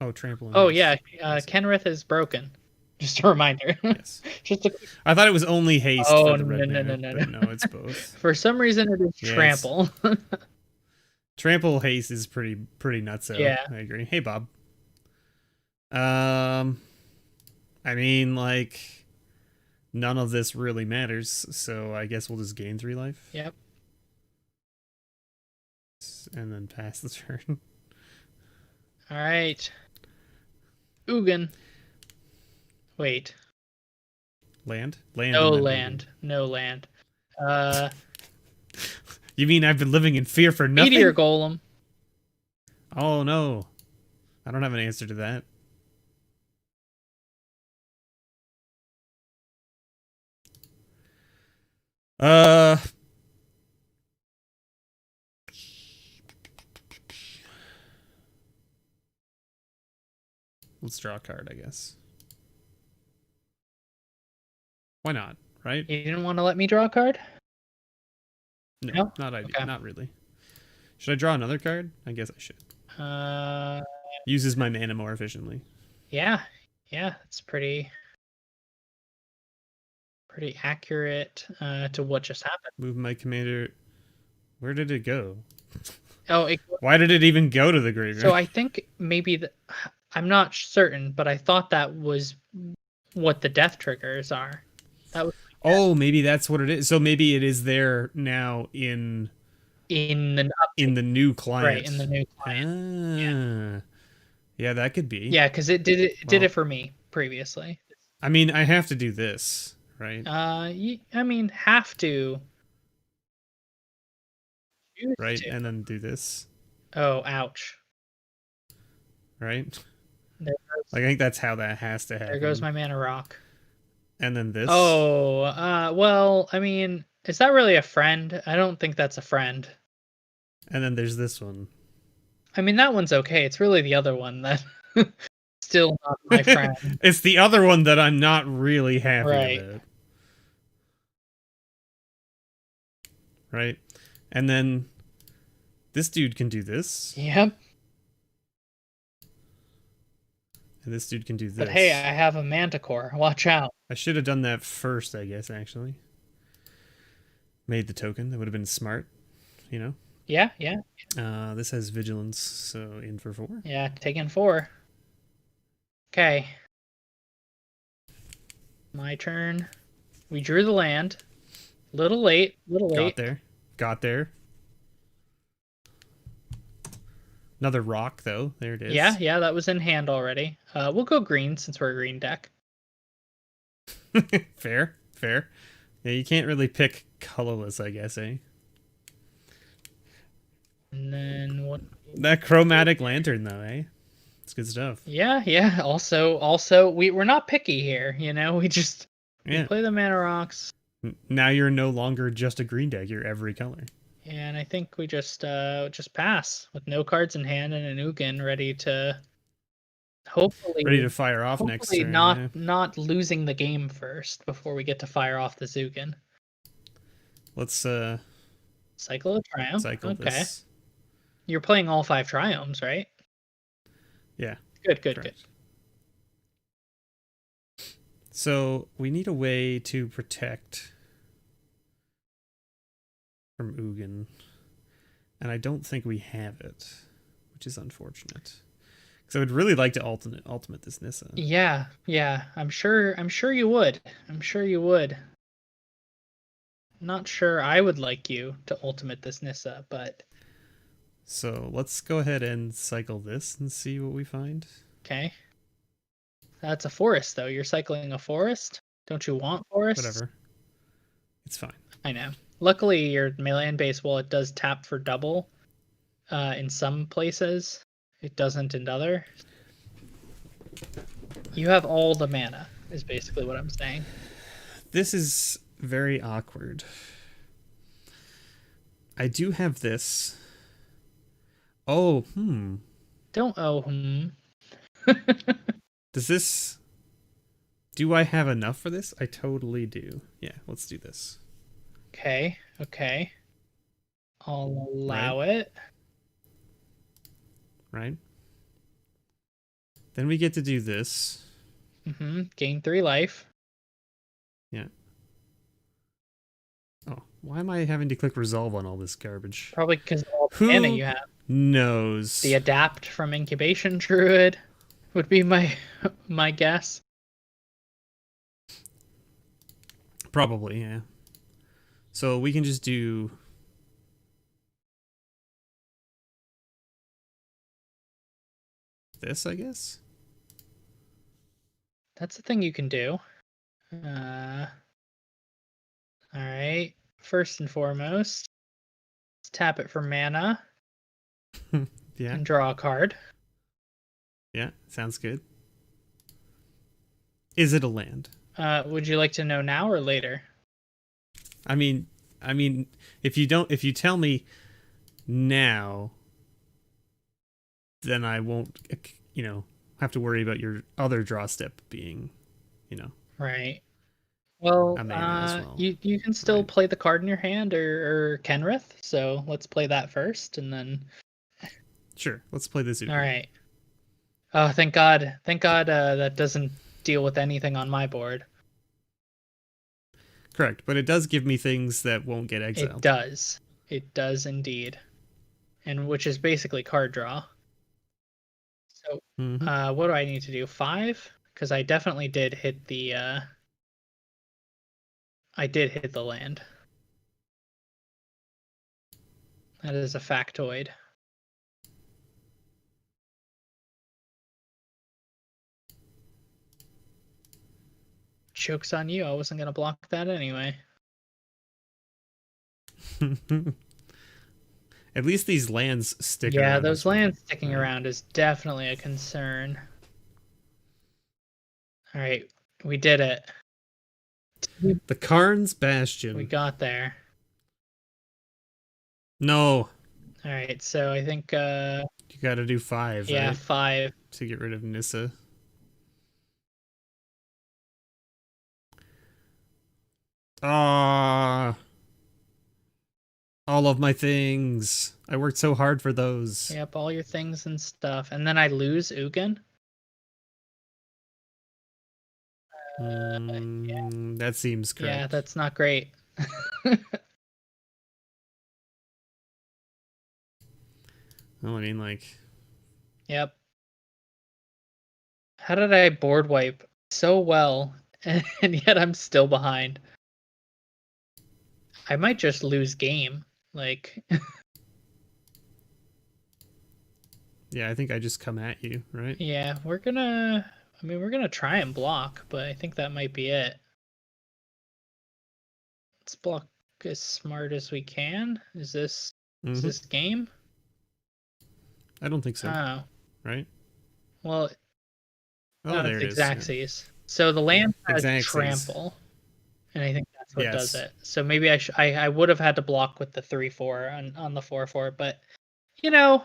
Oh, trample. Oh yeah, Kenrith is broken. Just a reminder. Yes. I thought it was only haste for the red mana, no. but no, it's both. For some reason, it is trample. Trample haste is pretty nutso. Yeah, I agree. Hey, Bob. I mean, like, none of this really matters, so I guess we'll just gain 3 life. Yep. And then pass the turn. All right. Ugin. Wait. Land? No land. No land. You mean I've been living in fear for nothing? Meteor Golem. Oh no. I don't have an answer to that. Let's draw a card, I guess. Why not, right? You didn't want to let me draw a card? No? Not really. Should I draw another card? I guess I should. Uses my mana more efficiently. Yeah, it's pretty accurate to what just happened. Move my commander. Where did it go? Oh, why did it even go to the graveyard? So I think maybe I'm not certain, but I thought that was what the death triggers are. That was. Oh, maybe that's what it is. So maybe it is there now in the new client. Right, in the new client. Yeah, that could be. Yeah, because it did it for me previously. I mean, I have to do this, right? I mean, have to. Right, and then do this. Oh, ouch. Right? Like, I think that's how that has to happen. There goes my mana rock. And then this. Oh, well, I mean, is that really a friend? I don't think that's a friend. And then there's this one. I mean, that one's okay. It's really the other one that still not my friend. It's the other one that I'm not really happy about. Right? And then this dude can do this. Yep. And this dude can do this. But hey, I have a Manticore. Watch out. I should have done that first, I guess, actually. Made the token. That would have been smart, you know? Yeah. This has vigilance, so in for 4. Yeah, taking 4. Okay. My turn. We drew the land. Little late. Got there. got there. Another rock, though. There it is. Yeah, that was in hand already. We'll go green since we're a green deck. Fair. Yeah, you can't really pick colorless, I guess, eh? And then what? That chromatic lantern, though, eh? It's good stuff. Yeah. Also, we're not picky here. We just we play the mana rocks. Now you're no longer just a green deck. You're every color. And I think we just pass with no cards in hand and an Ugin ready to ready to fire off next turn. Not losing the game first before we get to fire off the Ugin. Let's cycle a Triumph. Cycle okay. This. You're playing all 5 Triumphs, right? Yeah. Good. So we need a way to protect from Ugin, and I don't think we have it, which is unfortunate. Because I would really like to ultimate this Nissa. Yeah. I'm sure you would. Not sure I would like you to ultimate this Nissa, but... So let's go ahead and cycle this and see what we find. Okay. That's a forest, though. You're cycling a forest? Don't you want forest? Whatever. It's fine. I know. Luckily, your land base, while it does tap for double in some places, it doesn't in other. You have all the mana, is basically what I'm saying. This is very awkward. I do have this. Oh, Don't Does this... Do I have enough for this? I totally do. Yeah, let's do this. Okay. I'll allow it. Right. Then we get to do this. Gain 3 life. Yeah. Oh, why am I having to click resolve on all this garbage? Probably because of all the mana you have. Knows? The adapt from Incubation Druid would be my guess. Probably, yeah. So we can just do... this, I guess? That's the thing you can do. Alright. First and foremost, let's tap it for mana. Yeah. And draw a card. Yeah, sounds good. Is it a land? Would you like to know now or later? I mean, if you tell me now, then I won't, have to worry about your other draw step being, Right. Well, you can still play the card in your hand or Kenrith, so let's play that first and then... Sure, let's play this. All right. Oh, thank God. That doesn't deal with anything on my board. Correct, but it does give me things that won't get exiled. It does indeed. And which is basically card draw. So, what do I need to do? 5? Because I definitely did hit the land. That is a factoid. Joke's on you. I wasn't going to block that anyway. At least these lands stick around. Yeah, those lands sticking around is definitely a concern. All right, we did it. The Karn's Bastion. We got there. No. All right, so I think... you got to do 5, yeah, right? 5. To get rid of Nissa. All of my things. I worked so hard for those. Yep, all your things and stuff. And then I lose Ugin. Yeah. That seems correct. Yeah, that's not great. Well, I mean, like... Yep. How did I board wipe so well, and yet I'm still behind? I might just lose game. Like, Yeah, I think I just come at you, right? yeah, we're gonna. I mean, we're gonna try and block, but I think that might be it. Let's block as smart as we can. Is this game? I don't think so. Oh, Right? well, Oh, no, there it's it is. Yeah. Xaxes. So the land has Xaxes. trample, and I think that's what does Yes. it. So maybe I would have had to block with the 3/4 on the 4/4, but you know,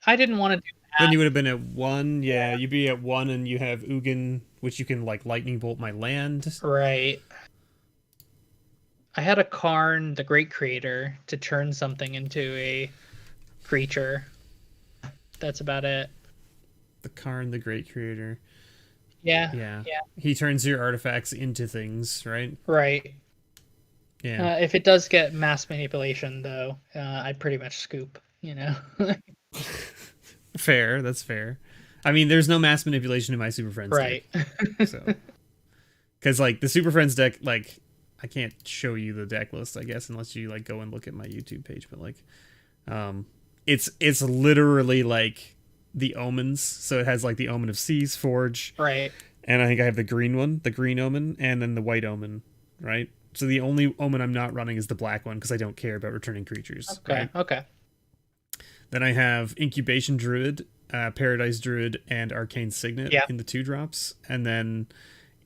I didn't want to do that. Then you would have been at 1. Yeah, you'd be at 1, and you have Ugin, which you can like lightning bolt my land. Right. I had a Karn, the Great Creator, to turn something into a creature. That's about it. The Karn, the Great Creator. Yeah. Yeah. Yeah. He turns your artifacts into things, right? Right. Yeah. If it does get mass manipulation, though, I pretty much scoop. You know. Fair. That's fair. I mean, there's no mass manipulation in my Super Friends right. deck. So, because like the Super Friends deck, like I can't show you the deck list, I guess, unless you like go and look at my YouTube page. But like, it's literally like the omens. So it has like the Omen of Seas, Forge, right, and I think I have the green one, the green omen, and then the white omen, right? So the only omen I'm not running is the black one because I don't care about returning creatures. Okay. Right? Okay. Then I have Incubation Druid, Paradise Druid, and Arcane Signet in the 2 drops, and then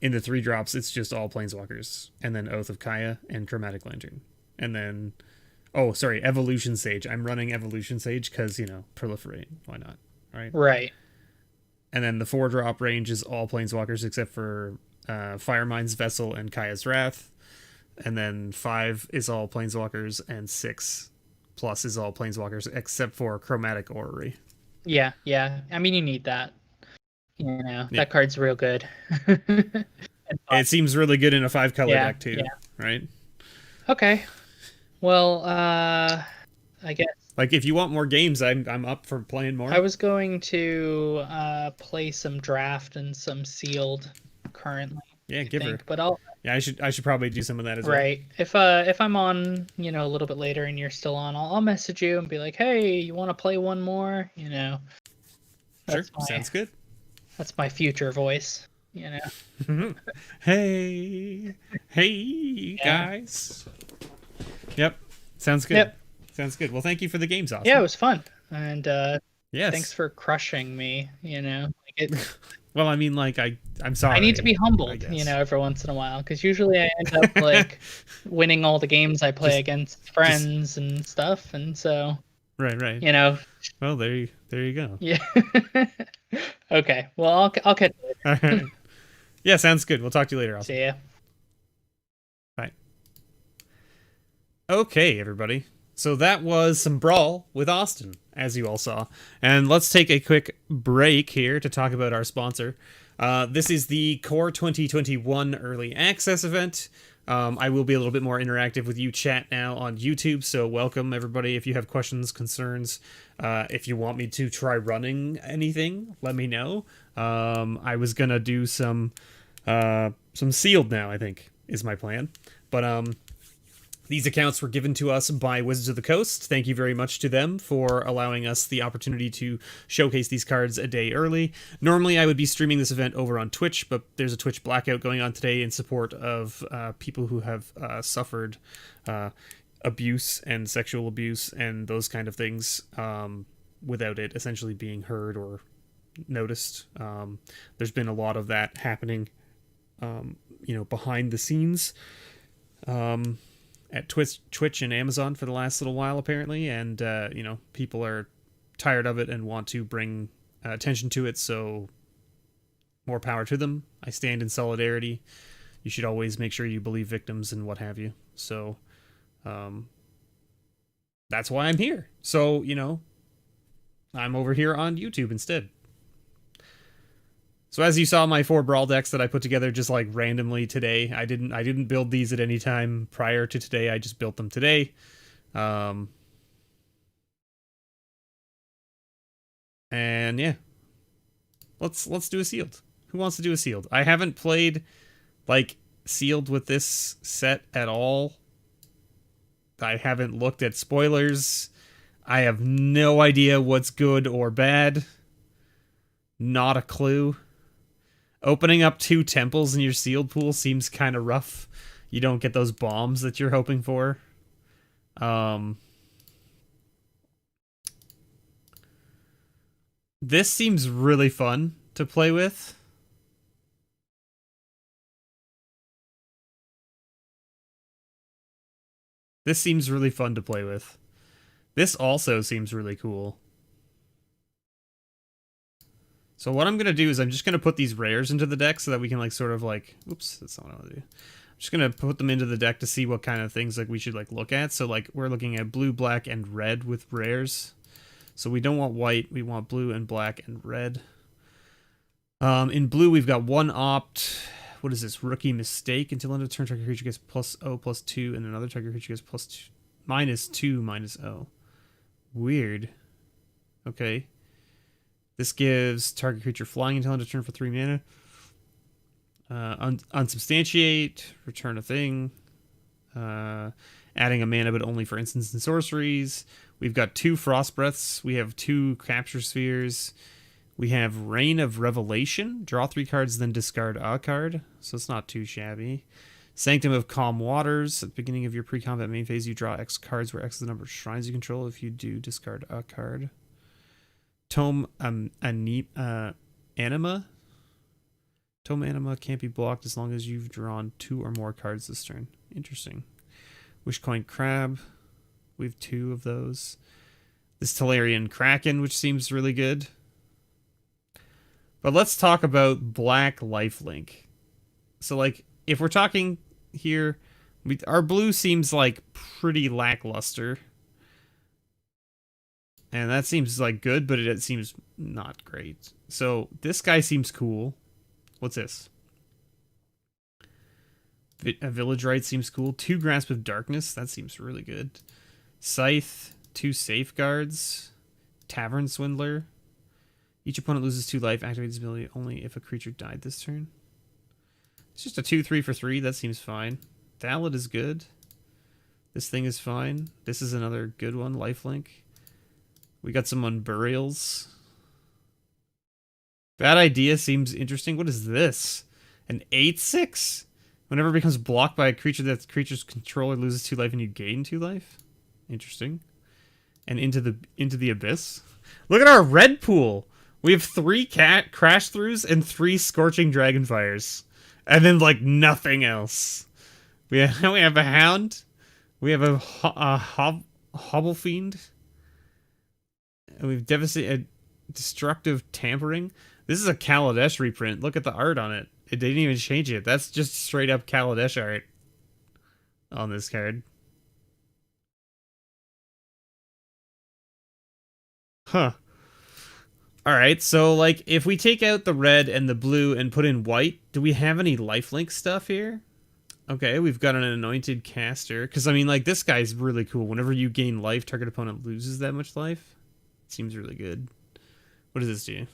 in the 3 drops it's just all Planeswalkers, and then Oath of Kaya and Chromatic Lantern, and then Evolution Sage. I'm running Evolution Sage because proliferate. Why not? Right. And then the 4 drop range is all Planeswalkers except for Firemind's Vessel and Kaya's Wrath, and then 5 is all Planeswalkers, and 6 plus is all Planeswalkers except for Chromatic Orrery. Yeah. I mean, you need that. That card's real good. It seems really good in a 5-color deck too, right? Okay. Well, I guess. Like, if you want more games, I'm up for playing more. I was going to play some draft and some sealed currently. Yeah, give her. But I should probably do some of that as well. Right. If I'm on, a little bit later and you're still on, I'll message you and be like, hey, you want to play one more? Sure. Sounds good. That's my future voice. Hey, guys. Yep. Sounds good. Yep. Sounds good. Well, thank you for the games, Austin. Yeah, it was fun. And yes. Thanks for crushing me, Well, I mean, like, I'm sorry. I need to be humbled, every once in a while, because usually I end up like winning all the games I play against friends and stuff, and so. Right. Well, there you go. Yeah. Okay. Well, I'll catch you later. All right. Yeah, sounds good. We'll talk to you later, Austin. See ya. Bye. Okay, everybody. So that was some Brawl with Austin, as you all saw. And let's take a quick break here to talk about our sponsor. This is the Core 2021 Early Access event. I will be a little bit more interactive with you chat now on YouTube, so welcome everybody. If you have questions, concerns, if you want me to try running anything, let me know. I was gonna do some sealed now, I think, is my plan. But these accounts were given to us by Wizards of the Coast. Thank you very much to them for allowing us the opportunity to showcase these cards a day early. Normally, I would be streaming this event over on Twitch, but there's a Twitch blackout going on today in support of people who have suffered abuse and sexual abuse and those kind of things without it essentially being heard or noticed. There's been a lot of that happening, behind the scenes. At Twitch and Amazon for the last little while, apparently, and people are tired of it and want to bring attention to it, so more power to them. I stand in solidarity. You should always make sure you believe victims and what have you. So that's why I'm here. So, I'm over here on YouTube instead. So as you saw, my 4 Brawl decks that I put together just like randomly today. I didn't build these at any time prior to today. I just built them today. And yeah. Let's do a sealed. Who wants to do a sealed? I haven't played like sealed with this set at all. I haven't looked at spoilers. I have no idea what's good or bad. Not a clue. Opening up 2 temples in your sealed pool seems kind of rough. You don't get those bombs that you're hoping for. This seems really fun to play with. This seems really fun to play with. This also seems really cool. So what I'm going to do is I'm just going to put these rares into the deck so that we can like sort of like, oops, that's not what I want to do. I'm just going to put them into the deck to see what kind of things like we should like look at. So like we're looking at blue, black, and red with rares. So we don't want white, we want blue and black and red. In blue we've got 1 opt. What is this? Rookie Mistake. Until end of turn, target creature gets +0/+2, and another target creature gets -2/-0. Weird. Okay. This gives target creature flying until end of turn for 3 mana. Unsubstantiate. Return a thing. Adding a mana, but only for instants and sorceries. We've got 2 Frost Breaths. We have 2 Capture Spheres. We have Reign of Revelation. Draw 3 cards, then discard a card. So it's not too shabby. Sanctum of Calm Waters. At the beginning of your pre-combat main phase, you draw X cards, where X is the number of shrines you control. If you do, discard a card. Tome Anima. Tome Anima can't be blocked as long as you've drawn 2 or more cards this turn. Interesting. Wishcoin Crab. We have 2 of those. This Tolarian Kraken, which seems really good. But let's talk about Black Lifelink. So, like, if we're talking here, our blue seems, like, pretty lackluster. And that seems, like, good, but it seems not great. So, this guy seems cool. What's this? A Village Rite seems cool. 2 Grasp of Darkness. That seems really good. Scythe. 2 Safeguards. Tavern Swindler. Each opponent loses 2 life. Activate this ability only if a creature died this turn. It's just a 2/3 for 3. That seems fine. Thallid is good. This thing is fine. This is another good one. Lifelink. We got some Unburials. Bad Idea seems interesting. What is this? An 8/6? Whenever it becomes blocked by a creature, that creature's controller loses 2 life and you gain 2 life. Interesting. And into the Abyss. Look at our red pool. We have 3 Crash Throughs and 3 Scorching Dragonfires. And then, like, nothing else. We have a Hound. We have a Hobble Fiend. And we've Destructive Tampering. This is a Kaladesh reprint. Look at the art on it. It didn't even change it. That's just straight up Kaladesh art on this card. Huh. Alright, so, like, if we take out the red and the blue and put in white, do we have any lifelink stuff here? Okay, we've got an Anointed Caster. Because, I mean, like, this guy's really cool. Whenever you gain life, target opponent loses that much life. Seems really good. What does this do?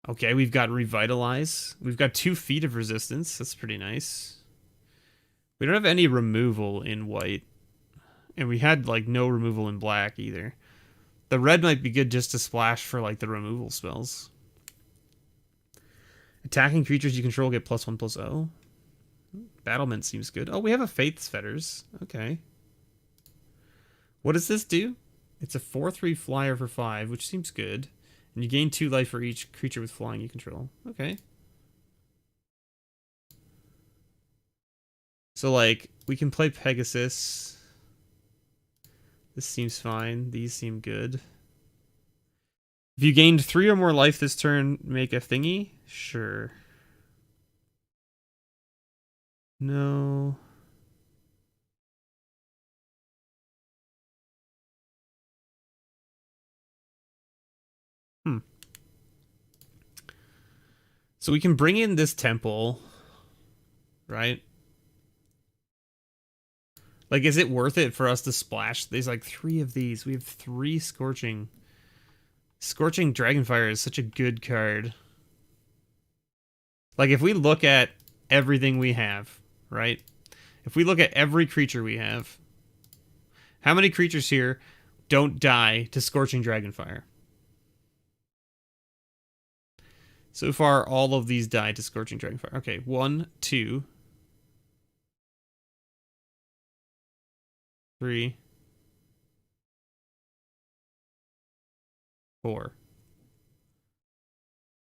Okay, we've got Revitalize. We've got 2 Feet of Resistance. That's pretty nice. We don't have any removal in white. And we had, like, no removal in black either. The red might be good just to splash for, like, the removal spells. Attacking creatures you control get +1/+0. Battlement seems good. Oh, we have a Faith's Fetters. Okay. What does this do? It's a 4/3 flyer for 5, which seems good. And you gain 2 life for each creature with flying you control. Okay. So, like, we can play Pegasus. This seems fine. These seem good. If you gained 3 or more life this turn, make a thingy? Sure. No. So we can bring in this temple, right? Like, is it worth it for us to splash? There's like 3 of these. We have 3 Scorching. Scorching Dragonfire is such a good card. Like, if we look at everything we have, right? If we look at every creature we have, how many creatures here don't die to Scorching Dragonfire? So far, all of these die to Scorching Dragonfire. Okay, 1, 2, 3, 4.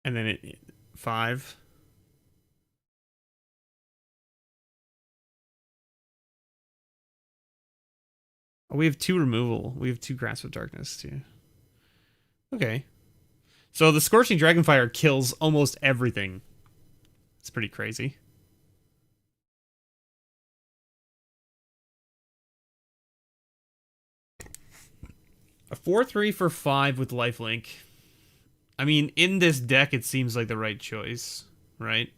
And then 5. Oh, we have 2 removal. We have 2 Grasp of Darkness, too. Okay. So the Scorching Dragonfire kills almost everything. It's pretty crazy. A 4/3 for 5 with lifelink. I mean, in this deck, it seems like the right choice, right?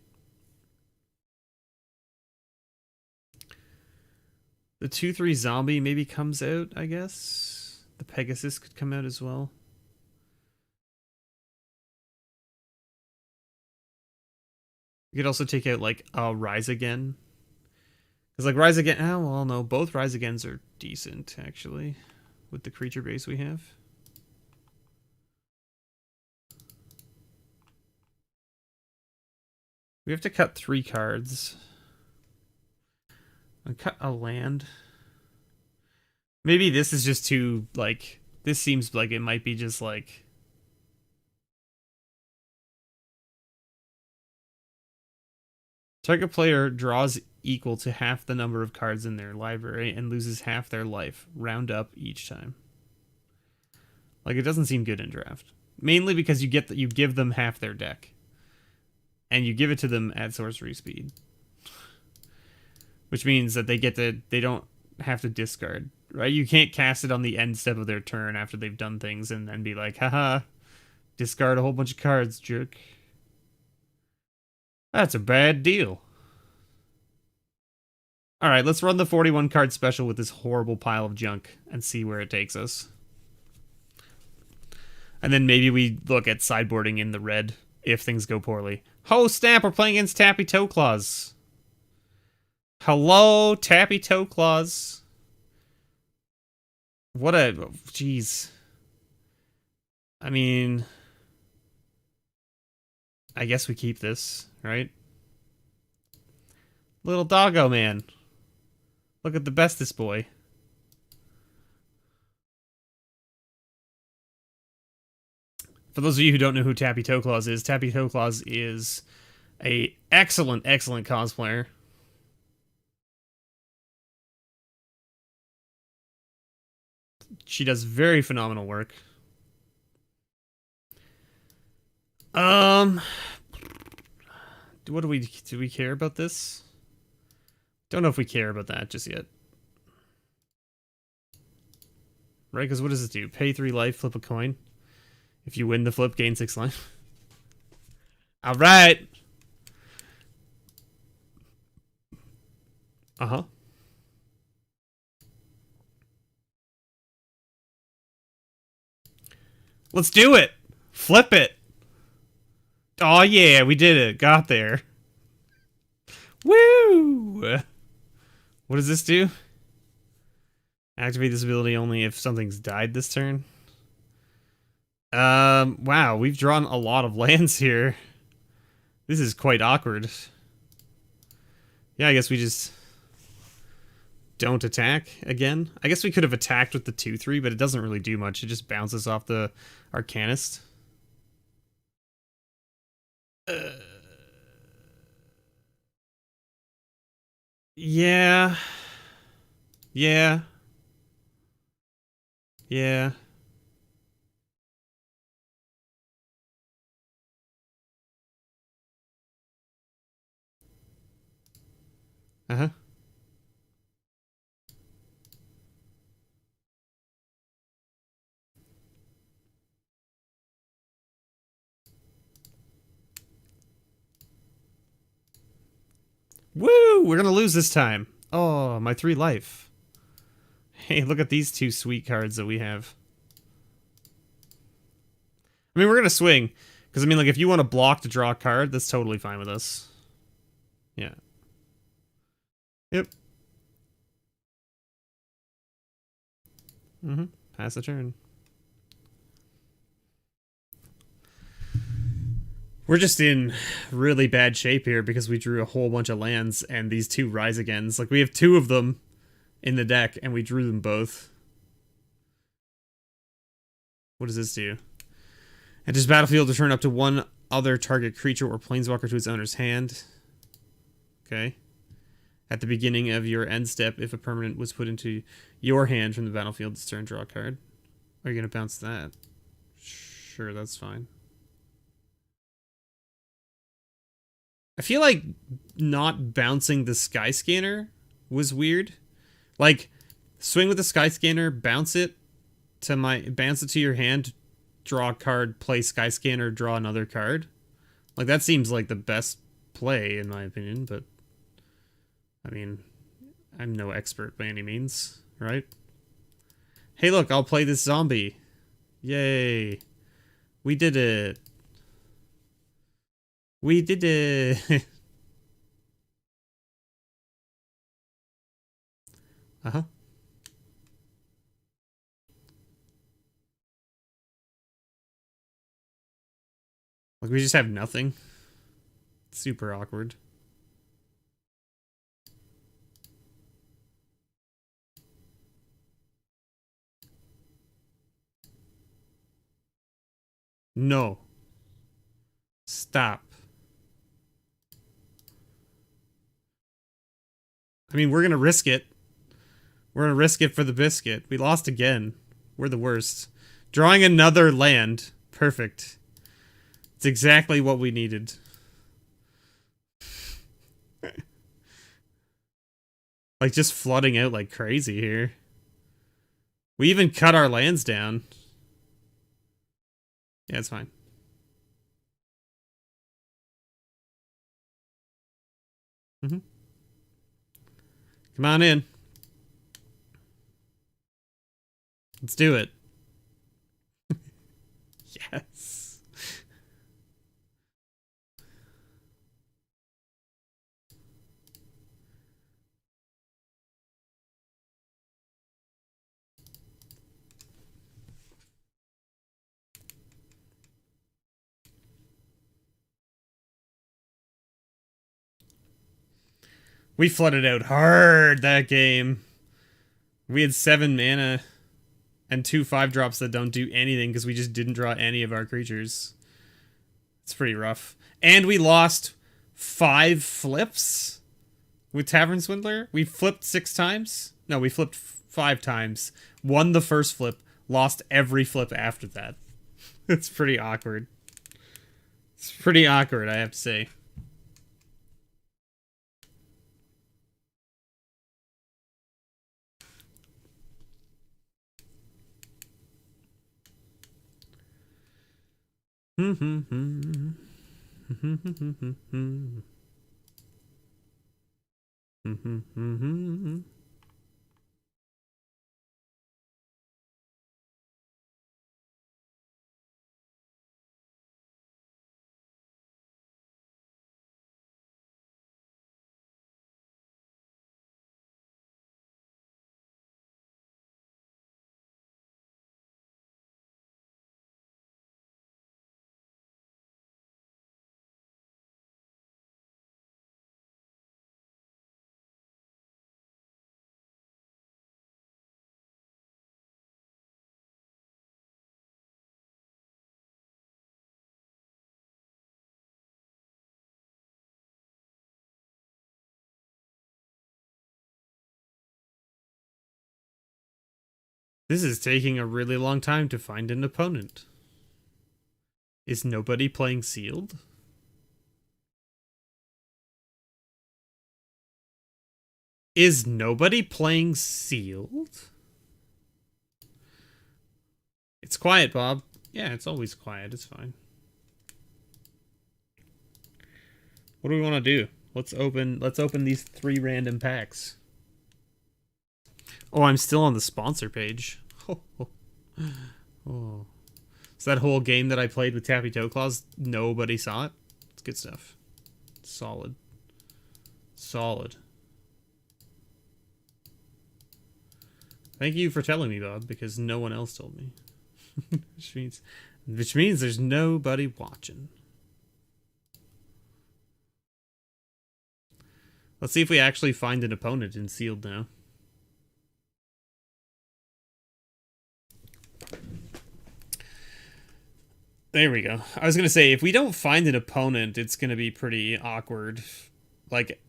The 2/3 zombie maybe comes out, I guess. The Pegasus could come out as well. You could also take out, like, Rise Again. Because, like, Rise Again... Oh, well, no. Both Rise Agains are decent, actually. With the creature base we have. We have to cut 3 cards. And cut a land. Maybe this is just too, like... This seems like it might be just, like... Target player draws equal to half the number of cards in their library and loses half their life. Round up each time. Like, it doesn't seem good in draft. Mainly because you give them half their deck. And you give it to them at sorcery speed. Which means that they don't have to discard. Right? You can't cast it on the end step of their turn after they've done things and then be like, haha, discard a whole bunch of cards, jerk. That's a bad deal. Alright, let's run the 41 card special with this horrible pile of junk and see where it takes us. And then maybe we look at sideboarding in the red if things go poorly. Oh, snap, we're playing against Tappy Toe Claws. Hello, Tappy Toe Claws. What a... Jeez. I mean... I guess we keep this, right? Little doggo man. Look at the bestest boy. For those of you who don't know who Tappy Toe Claws is, Tappy Toe Claws is a excellent cosplayer. She does very phenomenal work. What do we care about this? Don't know if we care about that just yet. Right, because what does it do? Pay 3 life, flip a coin. If you win the flip, gain 6 life. Alright! Uh-huh. Let's do it! Flip it! Oh yeah, we did it. Got there. Woo! What does this do? Activate this ability only if something's died this turn. Wow, we've drawn a lot of lands here. This is quite awkward. Yeah, I guess we just don't attack again. I guess we could have attacked with the 2/3, but it doesn't really do much. It just bounces off the Arcanist. Yeah. Yeah. Yeah. Uh-huh. Woo! We're gonna lose this time. Oh, my 3 life. Hey, look at these 2 sweet cards that we have. I mean, we're gonna swing. Because, I mean, like, if you want to block to draw a card, that's totally fine with us. Yeah. Yep. Pass the turn. We're just in really bad shape here because we drew a whole bunch of lands and these two Rise Agains. Like, we have two of them in the deck and we drew them both. What does this do? Enters battlefield to turn up to one other target creature or planeswalker to its owner's hand. Okay. At the beginning of your end step, if a permanent was put into your hand from the battlefield this turn, draw a card. Are you going to bounce that? Sure, that's fine. I feel like not bouncing the Sky Scanner was weird. Like, swing with the Sky Scanner, bounce it to your hand, draw a card, play Sky Scanner, draw another card. Like, that seems like the best play, in my opinion, but I mean, I'm no expert by any means, right? Hey, look, I'll play this zombie. Yay. We did it. We did it. Uh-huh. Like, we just have nothing. Super awkward. No. Stop. I mean, we're gonna risk it. We're gonna risk it for the biscuit. We lost again. We're the worst. Drawing another land. Perfect. It's exactly what we needed. Like, just flooding out like crazy here. We even cut our lands down. Yeah, it's fine. Come on in. Let's do it. Yes. We flooded out hard that game. We had 7 mana and 2 5-drops that don't do anything because we just didn't draw any of our creatures. It's pretty rough. And we lost 5 flips with Tavern Swindler. We flipped 6 times. No, we flipped 5 times. Won the first flip. Lost every flip after that. It's pretty awkward. It's pretty awkward, I have to say. This is taking a really long time to find an opponent. Is nobody playing sealed? Is nobody playing sealed? It's quiet, Bob. Yeah, it's always quiet. It's fine. What do we want to do? Let's open these 3 random packs. Oh, I'm still on the sponsor page. Oh. So that whole game that I played with Tappy Toe Claws, nobody saw it. It's good stuff. Solid. Solid. I Thank you for telling me, Bob, because no one else told me. which means there's nobody watching. Let's see if we actually find an opponent in sealed now. There we go. I was going to say, if we don't find an opponent, it's going to be pretty awkward. Like,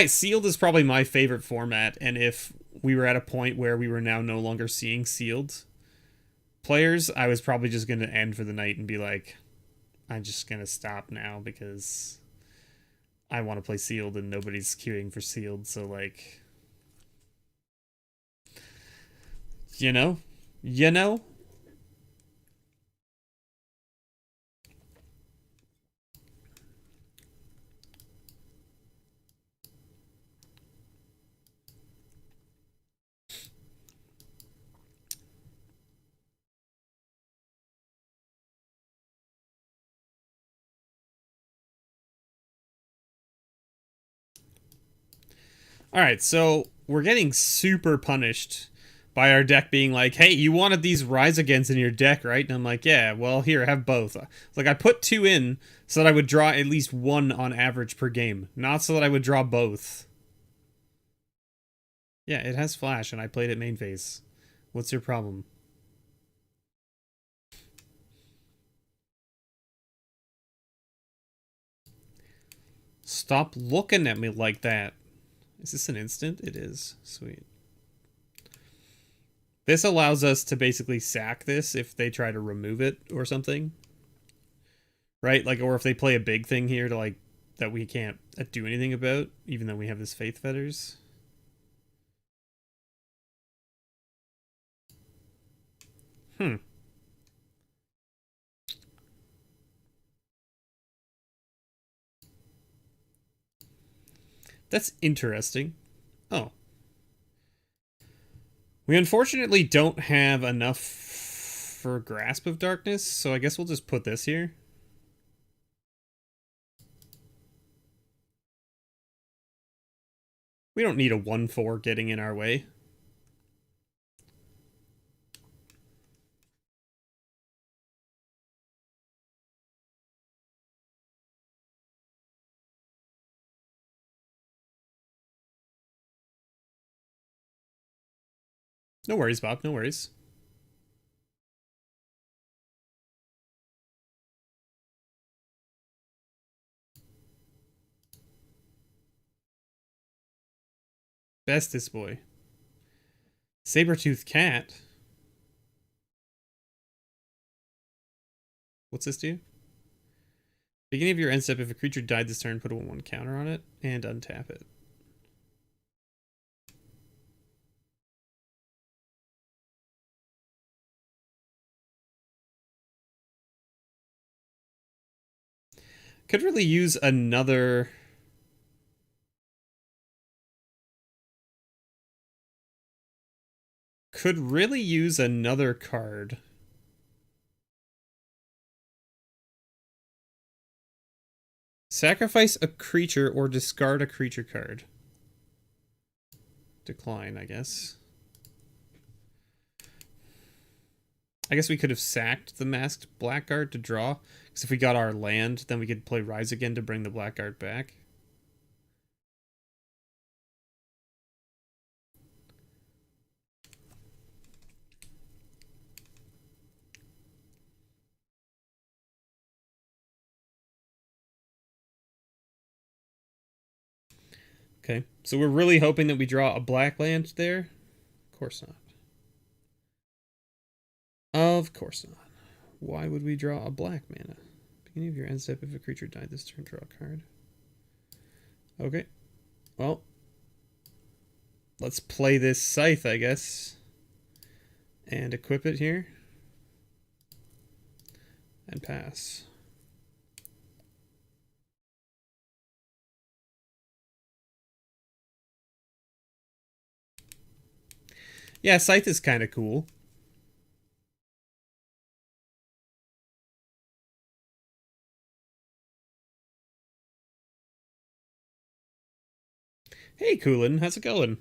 sealed is probably my favorite format, and if we were at a point where we were now no longer seeing sealed players, I was probably just going to end for the night and be like, I'm just going to stop now because I want to play sealed and nobody's queuing for sealed. So, like, you know? Alright, so we're getting super punished by our deck being like, hey, you wanted these Rise Against in your deck, right? And I'm like, yeah, well, here, have both. Like, I put 2 in so that I would draw at least 1 on average per game, not so that I would draw both. Yeah, it has flash, and I played it main phase. What's your problem? Stop looking at me like that. Is this an instant? It is. Sweet. This allows us to basically sack this if they try to remove it or something. Right? Like, or if they play a big thing here to, like, that we can't do anything about, even though we have this Faith Fetters. That's interesting. Oh. We unfortunately don't have enough for Grasp of Darkness, so I guess we'll just put this here. We don't need a 1/4 getting in our way. No worries, Bob. No worries. Bestest boy. Saber-toothed cat. What's this do? Beginning of your end step, if a creature died this turn, put a 1/1 counter on it and untap it. Could really use another... Could really use another card. Sacrifice a creature or discard a creature card. Decline, I guess. I guess we could have sacked the Masked Blackguard to draw. Because if we got our land, then we could play Rise Again to bring the Blackguard back. Okay, so we're really hoping that we draw a black land there? Of course not. Of course not. Why would we draw a black mana? Beginning of your end step, if a creature died this turn, draw a card. Okay. Well, let's play this Scythe, I guess. And equip it here. And pass. Yeah, Scythe is kind of cool. Hey, Coolin, how's it going?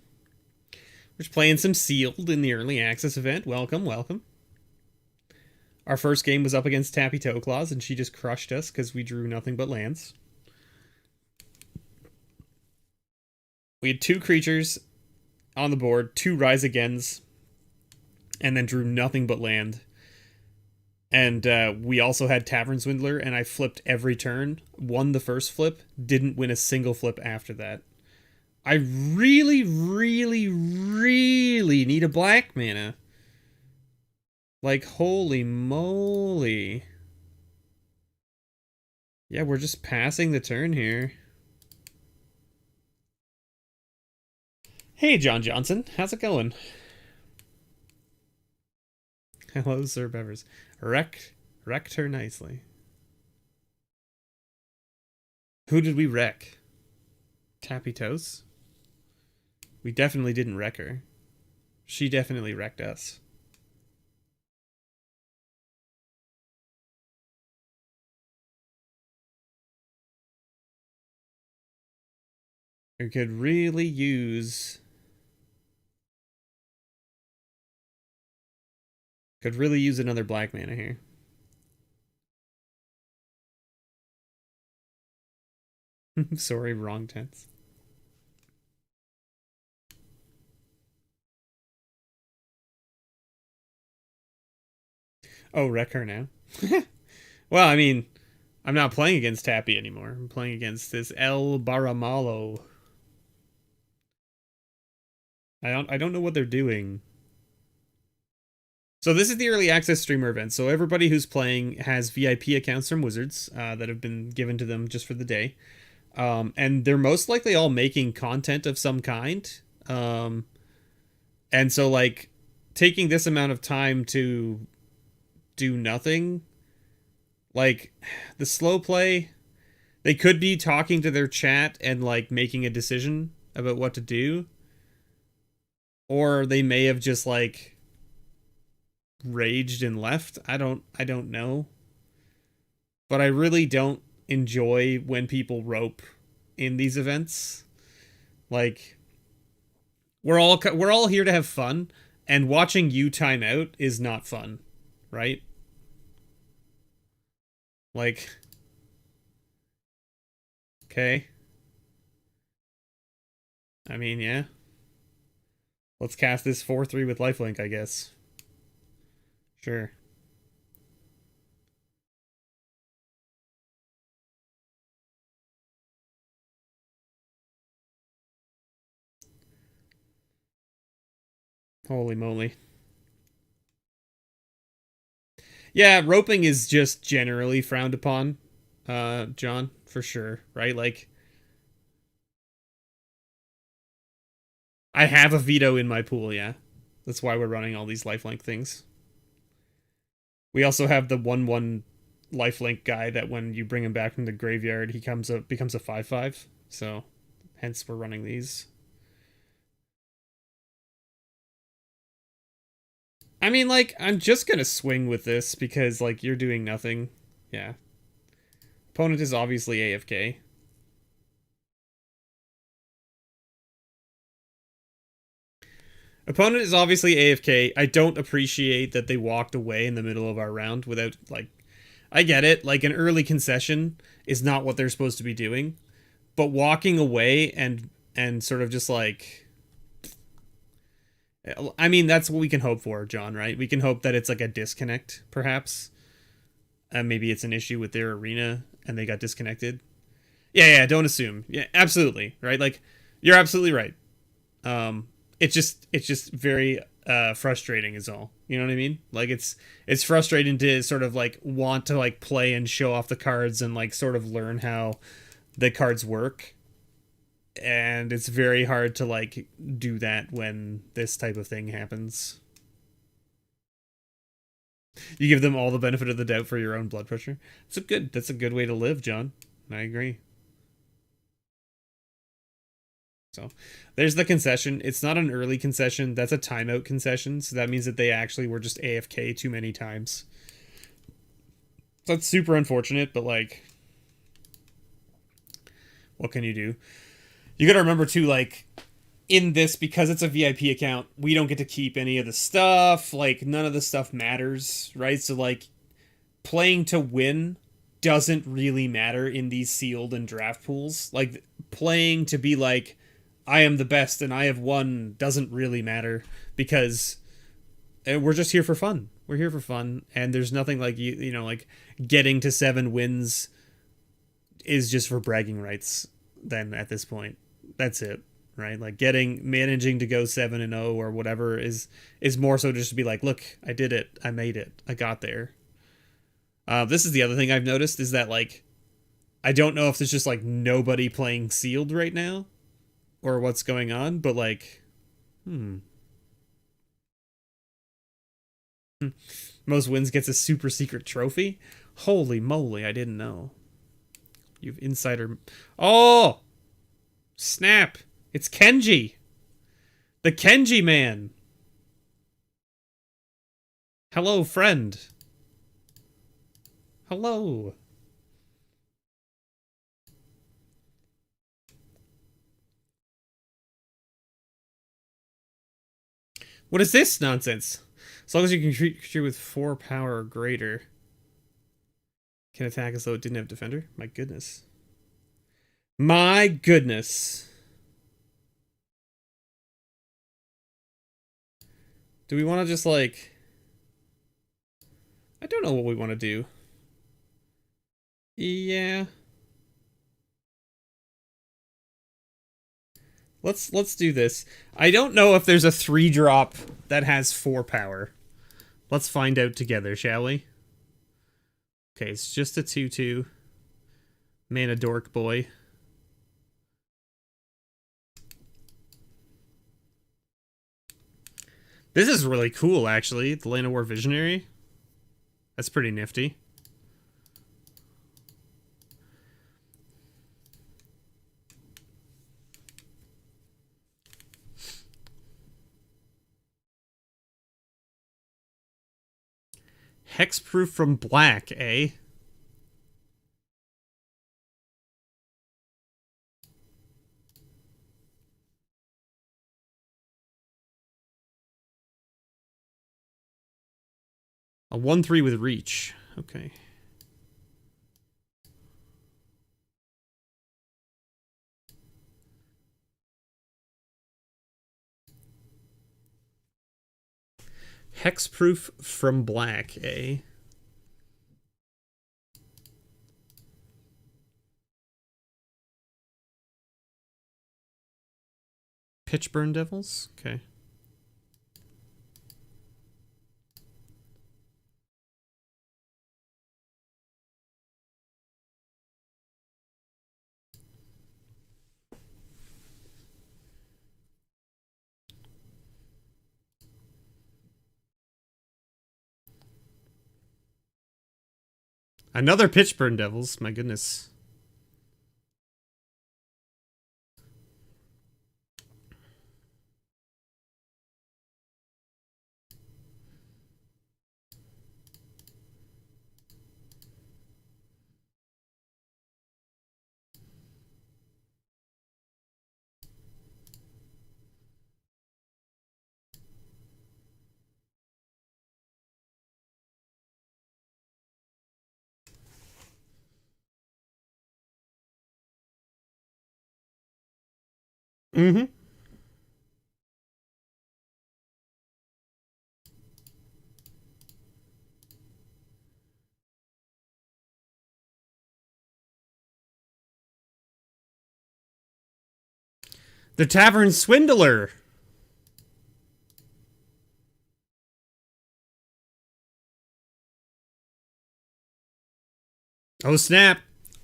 We're just playing some Sealed in the early access event. Welcome, welcome. Our first game was up against Tappy Toe Claws, and she just crushed us because we drew nothing but lands. We had 2 creatures on the board, 2 Rise Agains, and then drew nothing but land. And we also had Tavern Swindler, and I flipped every turn, won the first flip, didn't win a single flip after that. I really, really, really need a black mana. Like, holy moly. Yeah, we're just passing the turn here. Hey, John Johnson. How's it going? Hello, MrBevers. Wrecked her nicely. Who did we wreck? Tappy Toes? We definitely didn't wreck her. She definitely wrecked us. We could really use... Could really use another black mana here. Sorry, wrong tense. Oh, wreck her now. Well, I mean, I'm not playing against Tappy anymore. I'm playing against this El Baramalo. I don't know what they're doing. So this is the early access streamer event. So everybody who's playing has VIP accounts from Wizards that have been given to them just for the day. And they're most likely all making content of some kind. And so, like, taking this amount of time to do nothing, like, the slow play, they could be talking to their chat and, like, making a decision about what to do. Or they may have just, like, raged and left. I don't know. But I really don't enjoy when people rope in these events. Like, we're all here to have fun, and watching you time out is not fun, right? Like, okay. I mean, yeah. Let's cast this 4/3 with lifelink, I guess. Sure. Holy moly. Yeah, roping is just generally frowned upon, John, for sure, right? Like, I have a veto in my pool, yeah. That's why we're running all these lifelink things. We also have the 1/1 lifelink guy that when you bring him back from the graveyard, he becomes a 5/5. So, hence we're running these. I mean, like, I'm just gonna swing with this because, like, you're doing nothing. Yeah. Opponent is obviously AFK. Opponent is obviously AFK. I don't appreciate that they walked away in the middle of our round without, like... I get it. Like, an early concession is not what they're supposed to be doing. But walking away and sort of just, like... I mean, that's what we can hope for, John, right? We can hope that it's, like, a disconnect, perhaps. Maybe it's an issue with their arena and they got disconnected. Yeah, don't assume. Yeah, absolutely, right? Like, you're absolutely right. It's just very frustrating is all. You know what I mean? Like, it's frustrating to sort of, like, want to, like, play and show off the cards and, like, sort of learn how the cards work. And it's very hard to, like, do that when this type of thing happens. You give them all the benefit of the doubt for your own blood pressure. That's a good way to live, John. I agree. So there's the concession. It's not an early concession. That's a timeout concession. So that means that they actually were just AFK too many times. So that's super unfortunate, but, like, what can you do? You gotta remember too, like, in this, because it's a VIP account, we don't get to keep any of the stuff. Like, none of the stuff matters, right? So, like, playing to win doesn't really matter in these sealed and draft pools. Like, playing to be like, I am the best and I have won doesn't really matter, because we're just here for fun. We're here for fun, and there's nothing like, you know, like getting to 7 wins is just for bragging rights. Then at this point, that's it, right? Like managing to go 7-0 or whatever is more so just to be like, look, I did it, I made it, I got there. This is the other thing I've noticed, is that, like, I don't know if there's just like nobody playing sealed right now or what's going on, but like, most wins gets a super secret trophy. Holy moly, I didn't know. You've insider. Oh! Snap! It's Kenji! The Kenji man! Hello, friend. Hello. What is this nonsense? As long as you can creature with 4 power or greater, can attack as though it didn't have defender? My goodness. My goodness. Do we want to just, like... I don't know what we want to do. Yeah. Let's do this. I don't know if there's a 3-drop that has 4 power. Let's find out together, shall we? Okay, it's just a 2/2. Mana dork boy. This is really cool, actually. The Lane of War Visionary. That's pretty nifty. Hexproof from black, eh? A 1/3 with reach. Okay. Hexproof from black, eh? Pitchburn Devils? Okay. Another Pitchburn Devils, my goodness. Mm-hmm. The Tavern Swindler! Oh, snap.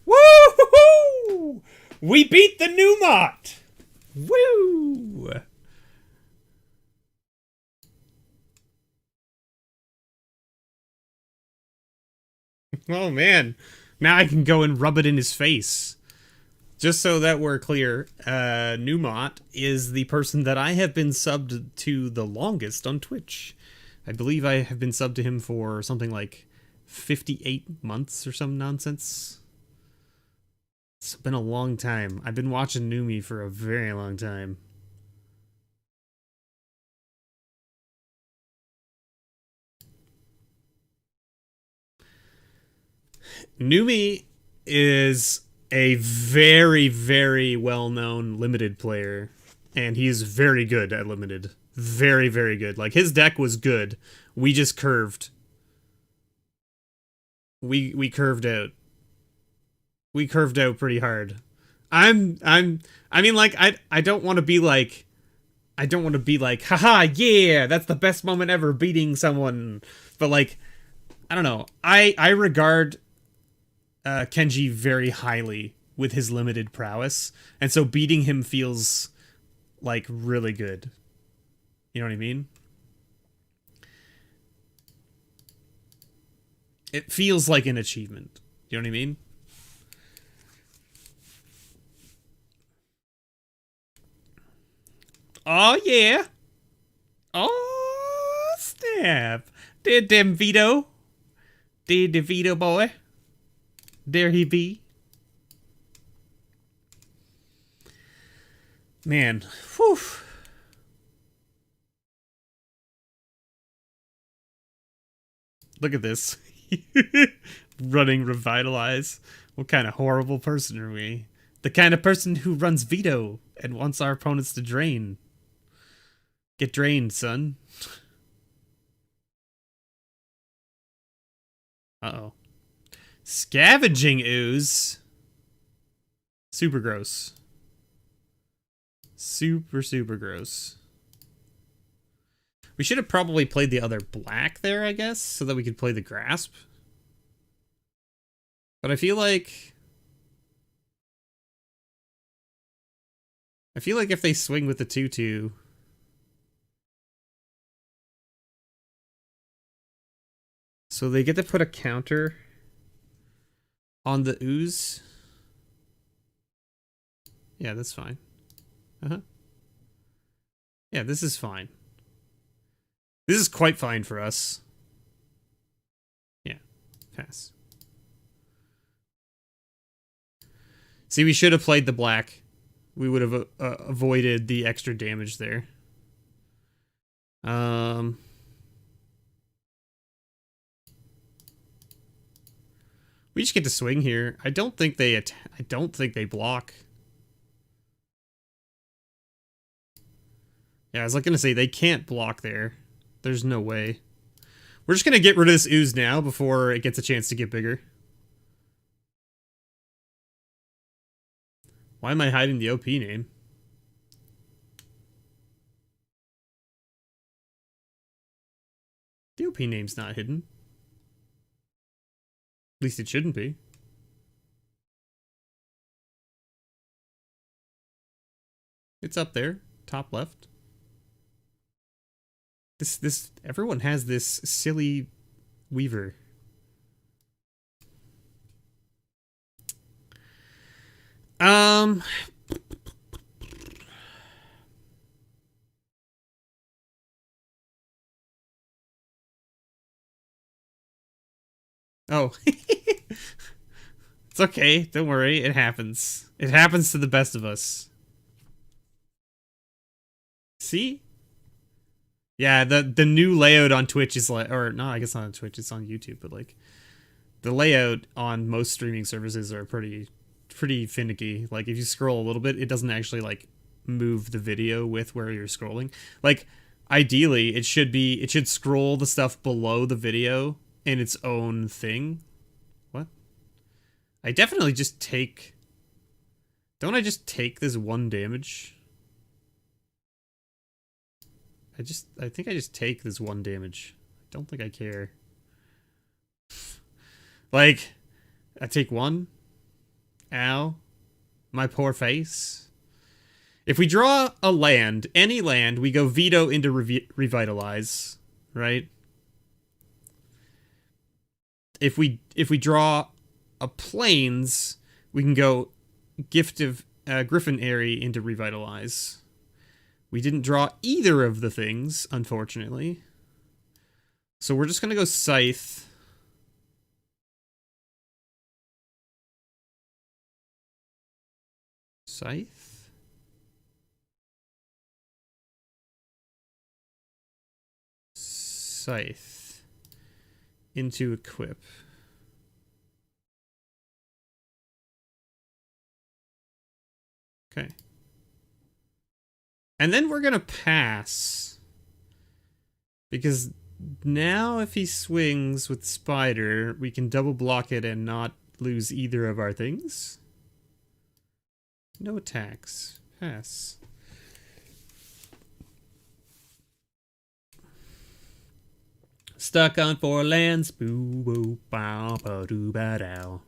Woo-hoo-hoo! We beat the Numot! Woo! Oh, man. Now I can go and rub it in his face. Just so that we're clear, Numot is the person that I have been subbed to the longest on Twitch. I believe I have been subbed to him for something like 58 months or some nonsense. It's been a long time. I've been watching Numi for a very long time. Numi is a very, very well-known limited player, and he's very good at limited. Very, very good. Like, his deck was good. We just curved. We curved out. We curved out pretty hard. I mean, like, I don't want to be like, haha, yeah, that's the best moment ever, beating someone. But, like, I don't know. I regard Kenji very highly with his limited prowess, and so beating him feels like really good. You know what I mean? It feels like an achievement. You know what I mean? Oh yeah. Oh snap. Did them Vito? Did the Vito boy? There he be. Man, whew. Look at this. Running Revitalize. What kind of horrible person are we? The kind of person who runs Veto and wants our opponents to drain. Get drained, son. Uh-oh. Scavenging ooze. Super gross. Super, super gross. We should have probably played the other black there, I guess, so that we could play the grasp. But I feel like if they swing with the 2/2, so they get to put a counter on the ooze. Yeah, that's fine. Yeah, this is fine. This is quite fine for us. Yeah, pass. See, we should have played the black. We would have avoided the extra damage there. We just get to swing here. I don't think they block. Yeah, I was like gonna say they can't block there. There's no way. We're just gonna get rid of this ooze now before it gets a chance to get bigger. Why am I hiding the OP name? The OP name's not hidden. At least it shouldn't be. It's up there, top left. Everyone has this silly Weaver. Oh. It's okay. Don't worry. It happens. It happens to the best of us. See? Yeah, the new layout on Twitch is like, or no, I guess not on Twitch, it's on YouTube, but like the layout on most streaming services are pretty finicky. Like if you scroll a little bit, it doesn't actually like move the video with where you're scrolling. Like ideally, it should scroll the stuff below the video in its own thing. What? I definitely just take... Don't I just take this 1 damage? I think I just take this 1 damage. I don't think I care. Like, I take 1. Ow. My poor face. If we draw a land, any land, we go veto into revitalize, right? If we draw a plains, we can go gift of Griffin Airy into revitalize. We didn't draw either of the things, unfortunately. So we're just going to go Scythe. Scythe? Scythe. Into equip. Okay. And then we're going to pass. Because now if he swings with Spider, we can double block it and not lose either of our things. No attacks. Pass. Stuck on 4 lands. Boo boo bow ba doo ba dow.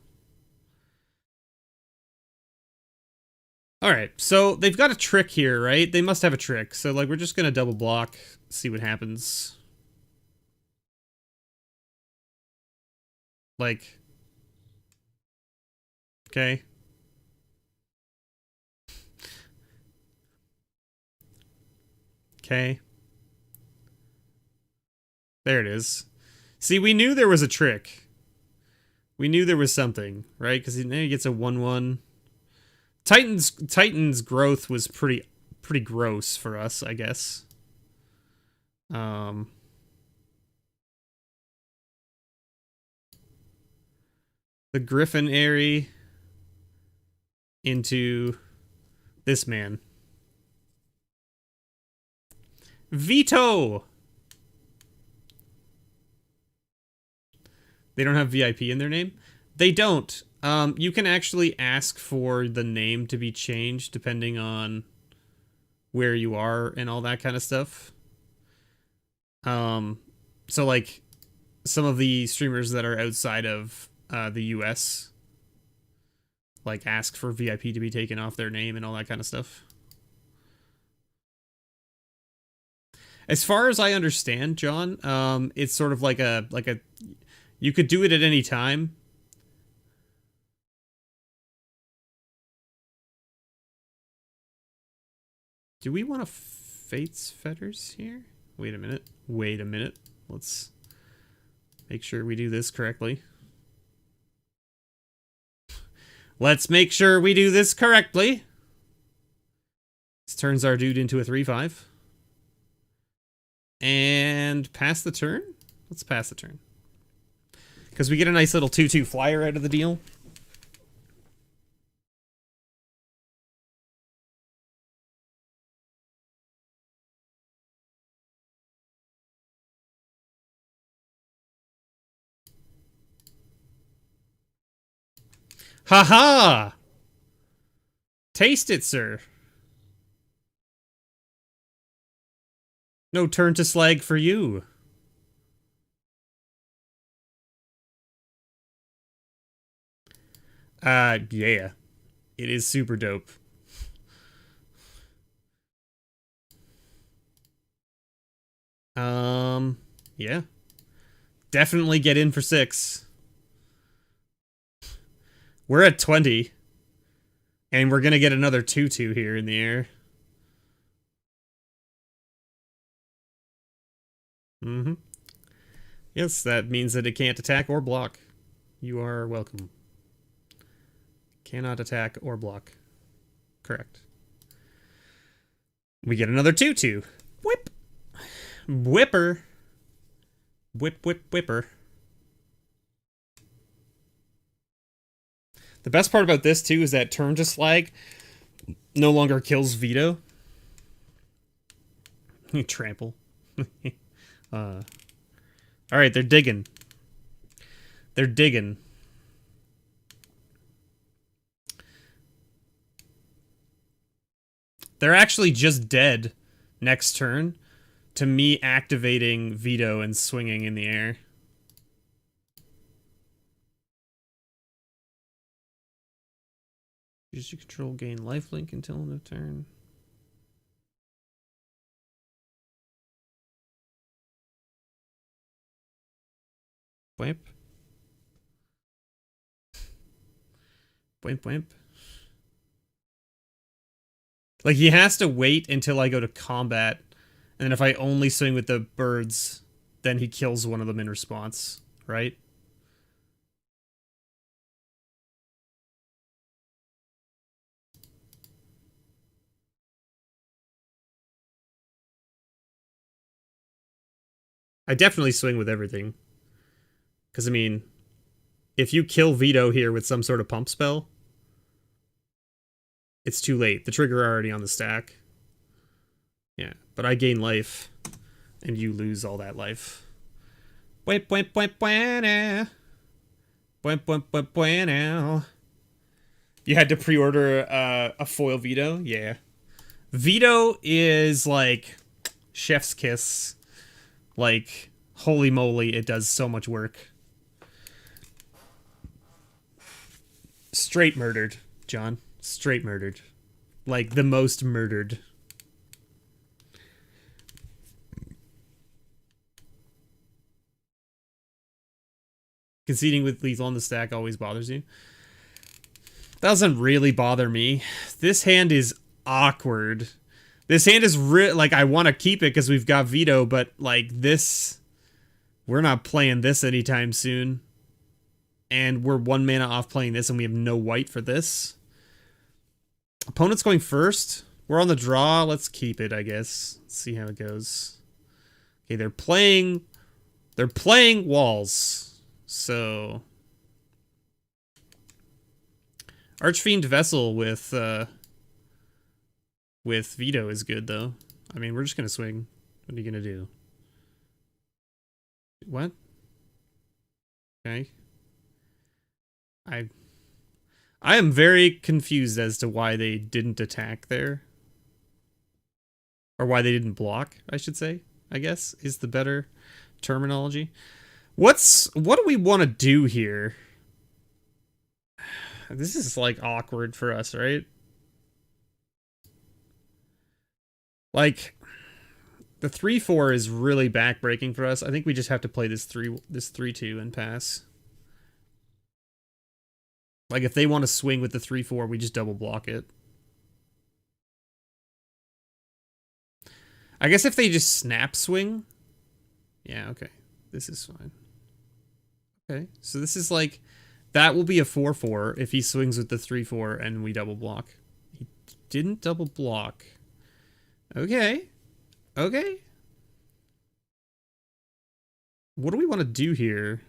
Alright, so they've got a trick here, right? They must have a trick. So, like, we're just gonna double block, see what happens. Like... Okay. Okay. There it is. See, we knew there was a trick. We knew there was something, right? Because now he gets a 1-1. Titan's growth was pretty gross for us, I guess. The Griffin Airy into this man. Veto! They don't have VIP in their name? They don't. You can actually ask for the name to be changed depending on where you are and all that kind of stuff. So like some of the streamers that are outside of the US like ask for VIP to be taken off their name and all that kind of stuff. As far as I understand, John, it's sort of like a you could do it at any time. Do we want a Fate's Fetters here? Wait a minute. Wait a minute. Let's make sure we do this correctly. Let's make sure we do this correctly. This turns our dude into a 3/5. And pass the turn? Let's pass the turn. Because we get a nice little 2/2 flyer out of the deal. Haha! Taste it, sir. No turn to slag for you. Yeah. It is super dope. Yeah. Definitely get in for 6. We're at 20. And we're gonna get another 2/2 here in the air. Mm-hmm. Yes, that means that it can't attack or block. You are welcome. Cannot attack or block. Correct. We get another 2/2. Whip! Whipper! Whip, whip, whipper. The best part about this, too, is that turn to slag no longer kills Veto. Trample. Alright, they're digging. They're digging. They're actually just dead next turn to me activating Veto and swinging in the air. Use your control, gain lifelink until end of turn. Wimp. Wimp, wimp. Like, he has to wait until I go to combat, and then if I only swing with the birds, then he kills one of them in response, right? I definitely swing with everything. Because, I mean, if you kill Veto here with some sort of pump spell, it's too late. The trigger already on the stack. Yeah, but I gain life, and you lose all that life. Buena. Buena. You had to pre-order a foil veto? Yeah. Veto is like chef's kiss. Like, holy moly, it does so much work. Straight murdered, John. Straight murdered. Like, the most murdered. Conceding with lethal on the stack always bothers you. Doesn't really bother me. This hand is awkward. This hand is like, I want to keep it because we've got veto, but like this, we're not playing this anytime soon. And we're 1 mana off playing this, and we have no white for this. Opponent's going first. We're on the draw. Let's keep it, I guess. Let's see how it goes. Okay, they're playing walls. So Archfiend Vessel with veto is good though. I mean, we're just gonna swing. What are you gonna do? What? Okay. I am very confused as to why they didn't attack there. Or why they didn't block, I should say, I guess, is the better terminology. What do we want to do here? This is like awkward for us, right? Like the 3/4 is really backbreaking for us. I think we just have to play this 3/2 and pass. Like if they want to swing with the 3/4, we just double block it. I guess if they just snap swing. Yeah, okay. This is fine. Okay, so this is like, that will be a 4/4 if he swings with the 3/4 and we double block. He didn't double block. Okay. Okay. What do we want to do here?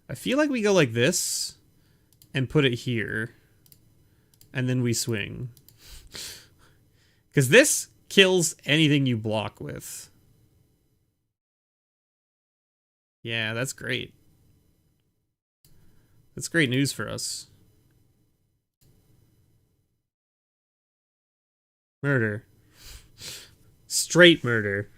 I feel like we go like this and put it here. And then we swing. Because this kills anything you block with. Yeah, that's great. That's great news for us. Murder. Straight murder.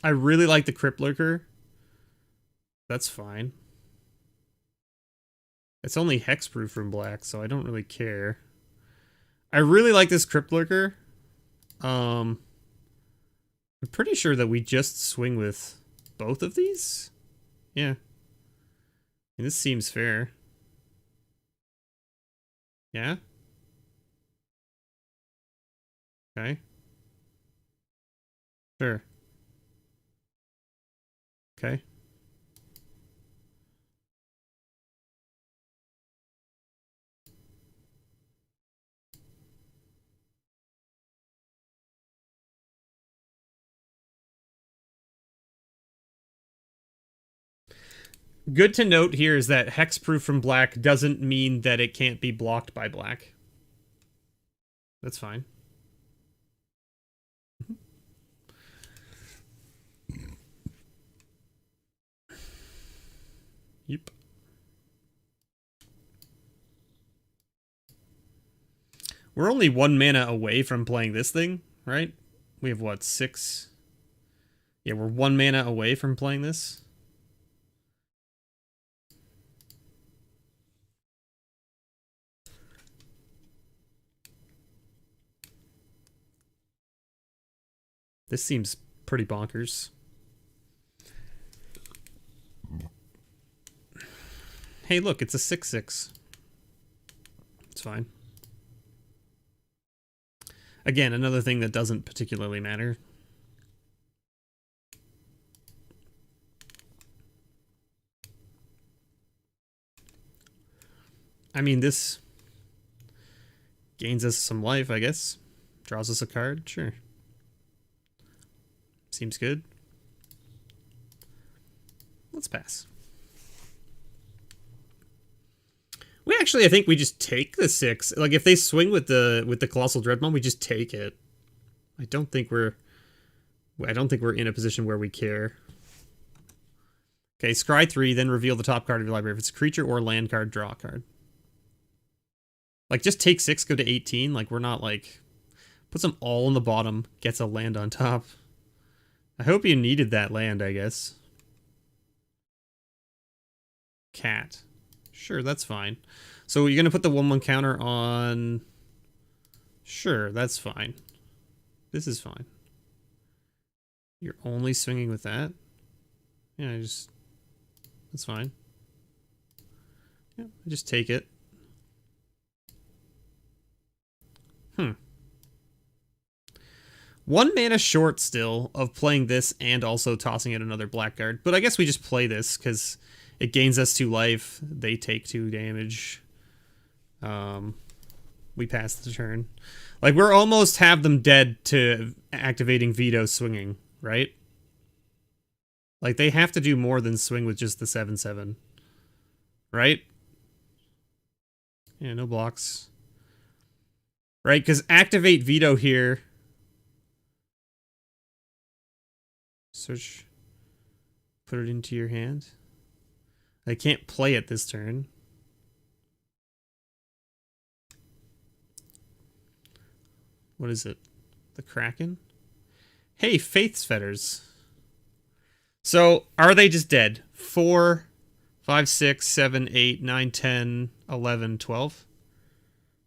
I really like the Crypt Lurker. That's fine. It's only hexproof from black, so I don't really care. I really like this Crypt Lurker. I'm pretty sure that we just swing with both of these. Yeah. I mean, this seems fair. Yeah? Okay. Sure. Okay. Good to note here is that hexproof from black doesn't mean that it can't be blocked by black. That's fine. Yep. We're only 1 mana away from playing this thing, right? We have what, 6? Yeah, we're 1 mana away from playing this. This seems pretty bonkers. Hey, look, it's a 6/6. It's fine. Again, another thing that doesn't particularly matter. I mean, this gains us some life, I guess. Draws us a card, sure. Seems good. Let's pass. We actually, I think we just take the 6. Like, if they swing with the Colossal Dreadmon, we just take it. I don't think we're in a position where we care. Okay, scry 3, then reveal the top card of your library. If it's a creature or land card, draw a card. Like, just take 6, go to 18. Like, we're not, like... Put some all on the bottom, gets a land on top. I hope you needed that land, I guess. Cat. Sure, that's fine. So you're going to put the 1/1 counter on... Sure, that's fine. This is fine. You're only swinging with that? Yeah, that's fine. Yeah, I just take it. Hmm. 1 mana short still of playing this and also tossing in another blackguard. But I guess we just play this because it gains us 2 life. They take 2 damage. We pass the turn. Like, we're almost have them dead to activating Veto swinging, right? Like, they have to do more than swing with just the 7/7. Right? Yeah, no blocks. Right, because activate Veto here... Search. Put it into your hand. I can't play it this turn. What is it? The Kraken? Hey, Faith's Fetters. So, are they just dead? 4, 5, 6, 7, 8, 9, 10, 11, 12?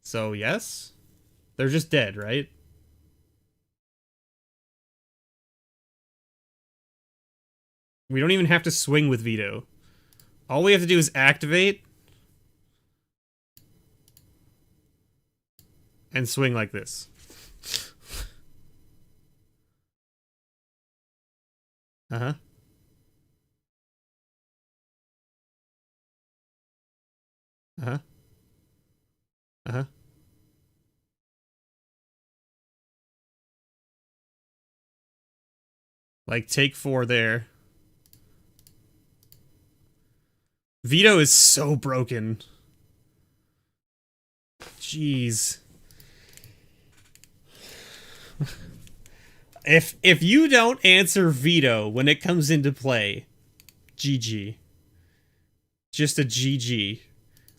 So, yes? They're just dead, right? We don't even have to swing with Veto. All we have to do is activate and swing like this. Uh-huh. Uh-huh. Uh-huh. Like, take 4 there. Veto is so broken. Jeez. If you don't answer Veto when it comes into play, GG. Just a GG.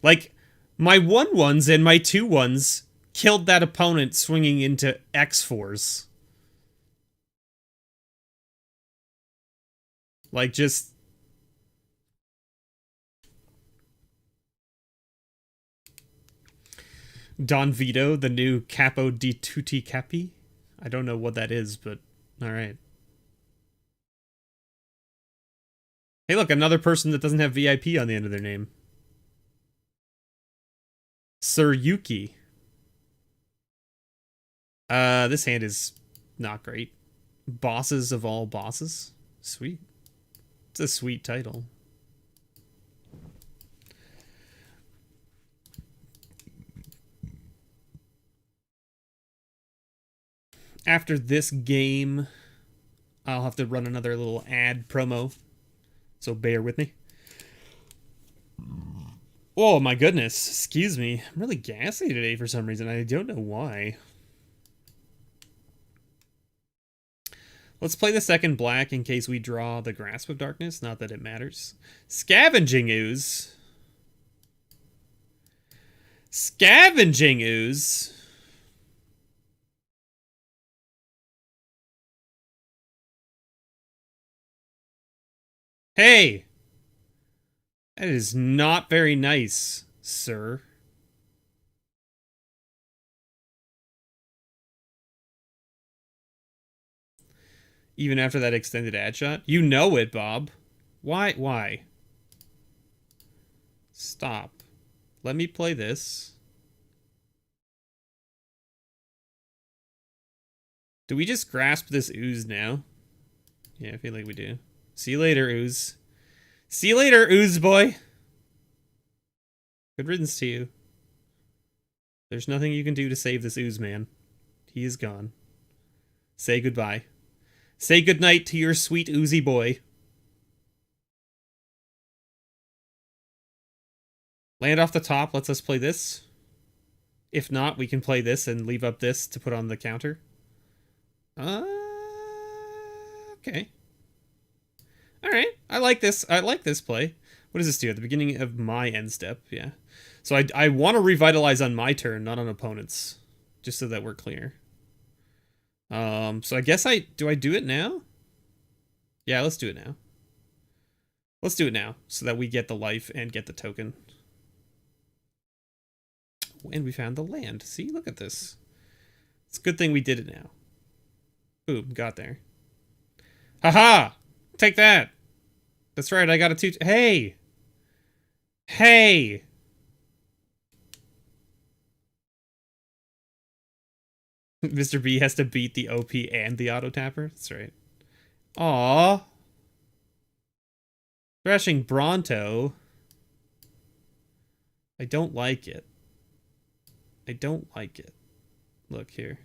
Like, my 1/1s and my 2/1s killed that opponent swinging into X4s. Like, just... Don Vito, the new Capo di Tutti Capi? I don't know what that is, but alright. Hey look, another person that doesn't have VIP on the end of their name. Sir Yuki. This hand is not great. Bosses of all bosses? Sweet. It's a sweet title. After this game, I'll have to run another little ad promo, so bear with me. Oh my goodness, excuse me. I'm really gassy today for some reason. I don't know why. Let's play the second black in case we draw the Grasp of Darkness. Not that it matters. Scavenging Ooze. Scavenging Ooze. Hey! That is not very nice, sir. Even after that extended ad shot? You know it, Bob. Why? Why? Stop. Let me play this. Do we just grasp this ooze now? Yeah, I feel like we do. See you later, ooze. See you later, ooze boy. Good riddance to you. There's nothing you can do to save this ooze man. He is gone. Say goodbye. Say goodnight to your sweet oozy boy. Land off the top lets us play this. If not, we can play this and leave up this to put on the counter. Okay. Alright, I like this. I like this play. What does this do? At the beginning of my end step, yeah. So I want to revitalize on my turn, not on opponent's. Just so that we're clear. So I guess do I do it now? Yeah, let's do it now. Let's do it now, so that we get the life and get the token. And we found the land. See, look at this. It's a good thing we did it now. Boom, got there. Haha! Take that! That's right, I got a 2... Hey! Hey! Mr. B has to beat the OP and the auto tapper? That's right. Aww. Thrashing Bronto. I don't like it. I don't like it. Look here.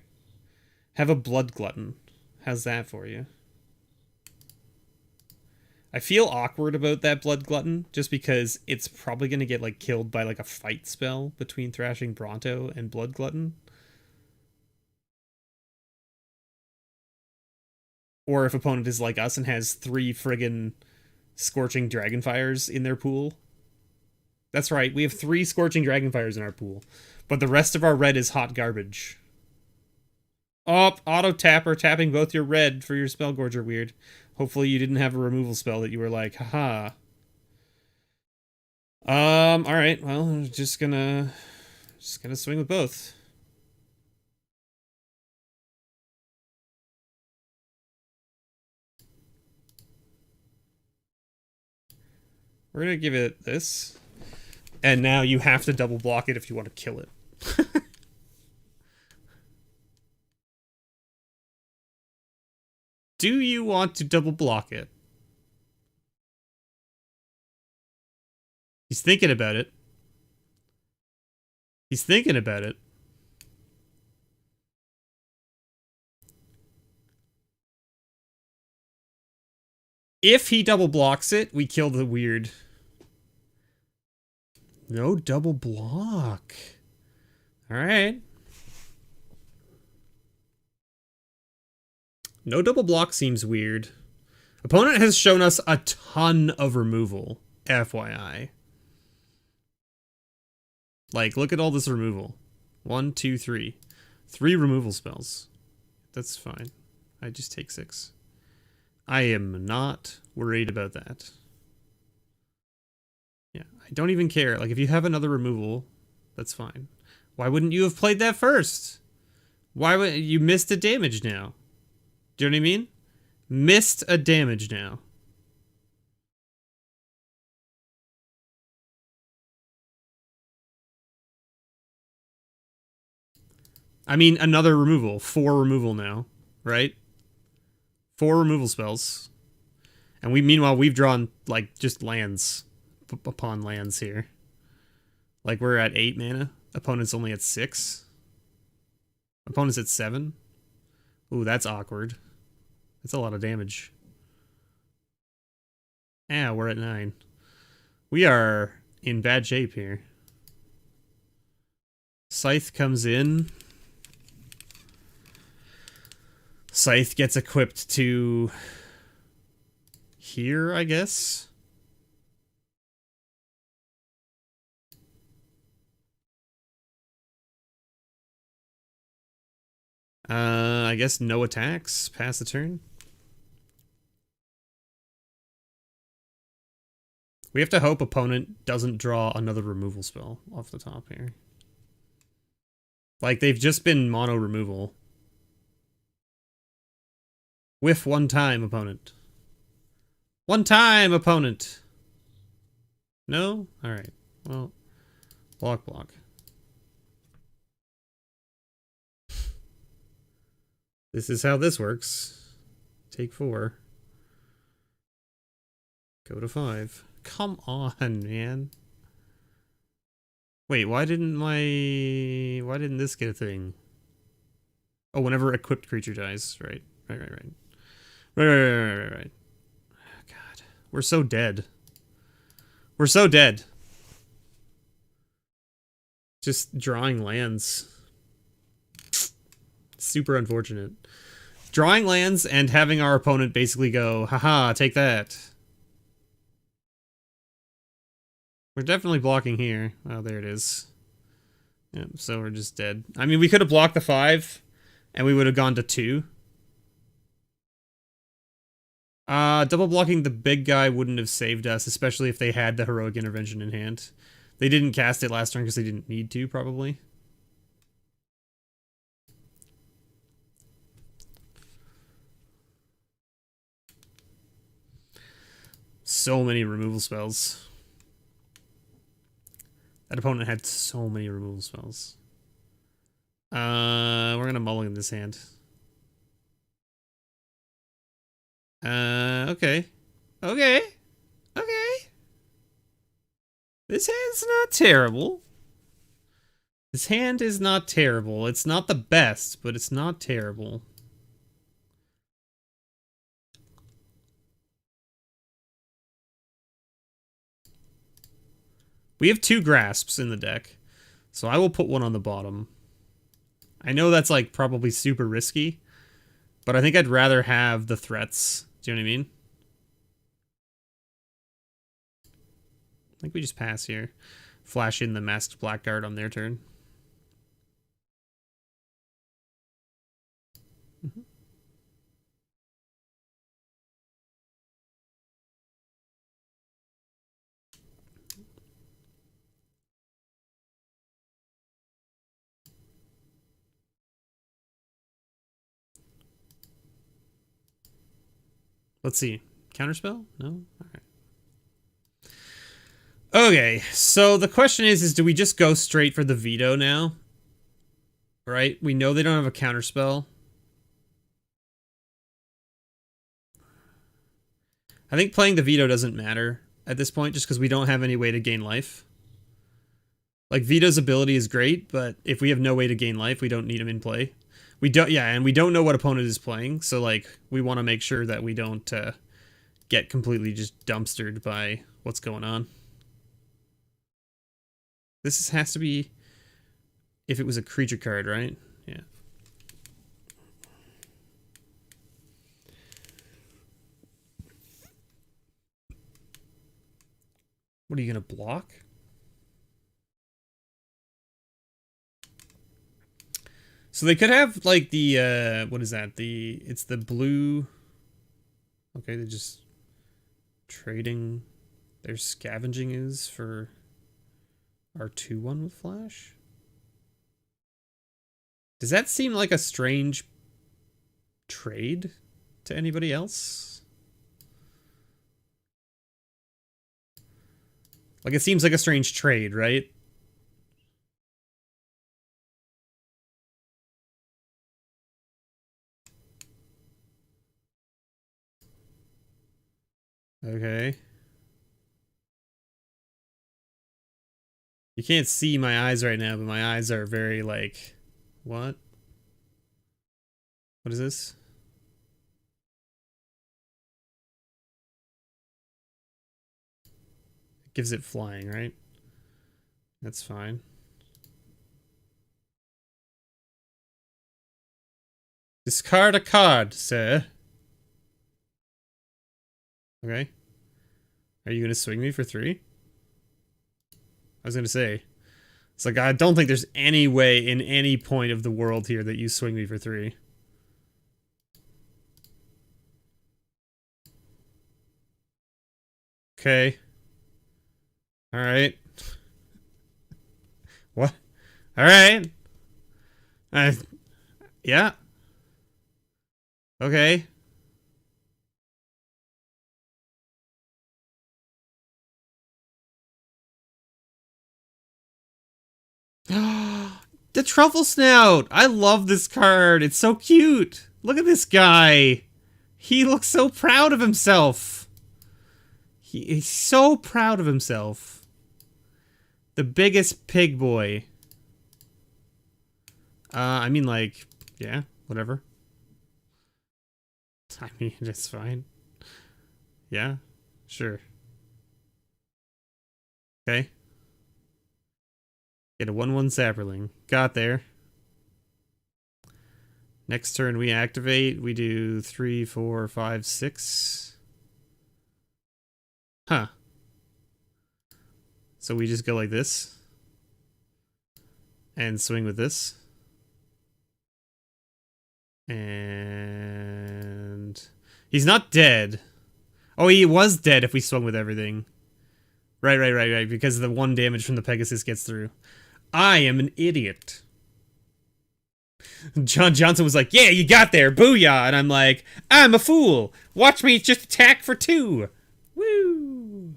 Have a Blood Glutton. How's that for you? I feel awkward about that Blood Glutton, just because it's probably going to get like killed by like a fight spell between Thrashing Bronto and Blood Glutton. Or if opponent is like us and has 3 friggin' Scorching Dragonfires in their pool. That's right, we have 3 Scorching Dragonfires in our pool. But the rest of our red is hot garbage. Oh, auto tapper, tapping both your red for your Spellgorger weird. Hopefully you didn't have a removal spell that you were like, haha. Alright, well, I'm just gonna swing with both. We're gonna give it this. And now you have to double block it if you want to kill it. Do you want to double block it? He's thinking about it. He's thinking about it. If he double blocks it, we kill the weird. No double block. Alright. No double block seems weird. Opponent has shown us a ton of removal, FYI. Like, look at all this removal. 1, 2, 3. 3 removal spells. That's fine. I just take 6. I am not worried about that. Yeah, I don't even care. Like, if you have another removal, that's fine. Why wouldn't you have played that first? Why would you missed a damage now? Do you know what I mean? Missed a damage now. I mean, another removal. 4 removal now, right? 4 removal spells. And meanwhile, we've drawn, like, just lands upon lands here. Like, we're at 8 mana. Opponent's only at 6. Opponent's at 7. Ooh, that's awkward. That's a lot of damage. Ah, we're at 9. We are in bad shape here. Scythe comes in. Scythe gets equipped to here, I guess. I guess no attacks. Pass the turn. We have to hope opponent doesn't draw another removal spell off the top here. Like, they've just been mono removal. Whiff 1 time, opponent. 1 time, opponent! No? Alright. Well, block. This is how this works. Take 4. Go to 5. Come on, man. Wait, why didn't this get a thing? Oh, whenever equipped creature dies. Right. Right. Oh, God. We're so dead. We're so dead. Just drawing lands. Super unfortunate. Drawing lands and having our opponent basically go, haha, take that. We're definitely blocking here. Oh, there it is. Yep, so we're just dead. I mean, we could have blocked the 5, and we would have gone to 2. Double blocking the big guy wouldn't have saved us, especially if they had the heroic intervention in hand. They didn't cast it last turn because they didn't need to, probably. So many removal spells. That opponent had so many removal spells. We're gonna mulligan this hand. Okay. Okay. Okay. This hand's not terrible. This hand is not terrible. It's not the best, but it's not terrible. We have 2 grasps in the deck, so I will put one on the bottom. I know that's like probably super risky, but I think I'd rather have the threats. Do you know what I mean? I think we just pass here. Flash in the masked blackguard on their turn. Let's see. Counterspell? No? Alright. Okay, so the question is do we just go straight for the veto now? Right? We know they don't have a counterspell. I think playing the veto doesn't matter at this point just because we don't have any way to gain life. Like, Veto's ability is great, but if we have no way to gain life, we don't need him in play. We don't, yeah, and we don't know what opponent is playing, so, like, we want to make sure that we don't get completely just dumpstered by what's going on. This has to be if it was a creature card, right? Yeah. What are you going to block? So they could have, like, the, what is that? It's the blue... Okay, they're just trading their scavenging is for our 2/1 with flash? Does that seem like a strange trade to anybody else? Like, it seems like a strange trade, right? Okay. You can't see my eyes right now, but my eyes are very, like... What? What is this? It gives it flying, right? That's fine. Discard a card, sir. Okay. Are you going to swing me for 3? I was going to say. It's like, I don't think there's any way in any point of the world here that you swing me for 3. Okay. Alright. What? Alright. Yeah. Okay. The Truffle Snout! I love this card. It's so cute. Look at this guy. He looks so proud of himself. He's so proud of himself. The biggest pig boy. I mean, like, yeah, whatever. I mean, it's fine. Yeah, sure. Okay. Get a 1/1 Saproling. Got there. Next turn we activate. We do 3, 4, 5, 6. Huh. So we just go like this. And swing with this. And he's not dead. Oh, he was dead if we swung with everything. Right. Because the 1 damage from the Pegasus gets through. I am an idiot. John Johnson was like, yeah, you got there, booyah. And I'm like, I'm a fool. Watch me just attack for 2. Woo.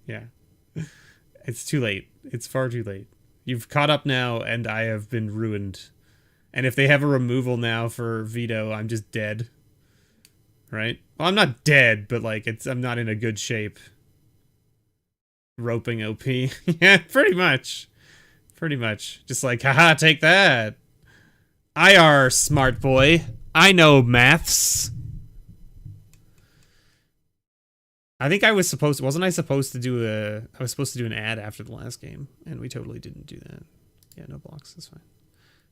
Yeah. It's too late. It's far too late. You've caught up now, and I have been ruined. And if they have a removal now for Veto, I'm just dead. Right? Well, I'm not dead, but like I'm not in a good shape. Roping OP. Yeah, pretty much. Pretty much. Just like, haha, take that. IR, smart boy. I know maths. I think I was supposed to, wasn't I supposed to do I was supposed to do an ad after the last game, and we totally didn't do that. Yeah, no blocks, that's fine.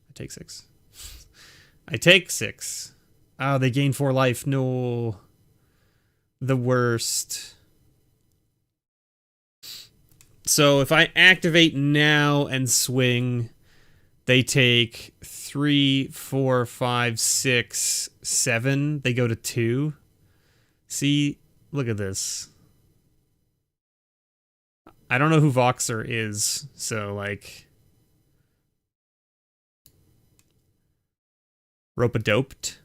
I take 6. I take 6. Oh, they gain 4 life. No. The worst. So if I activate now and swing, they take 3, 4, 5, 6, 7. They go to 2. See, look at this. I don't know who Voxer is, so like... Rope-a-doped.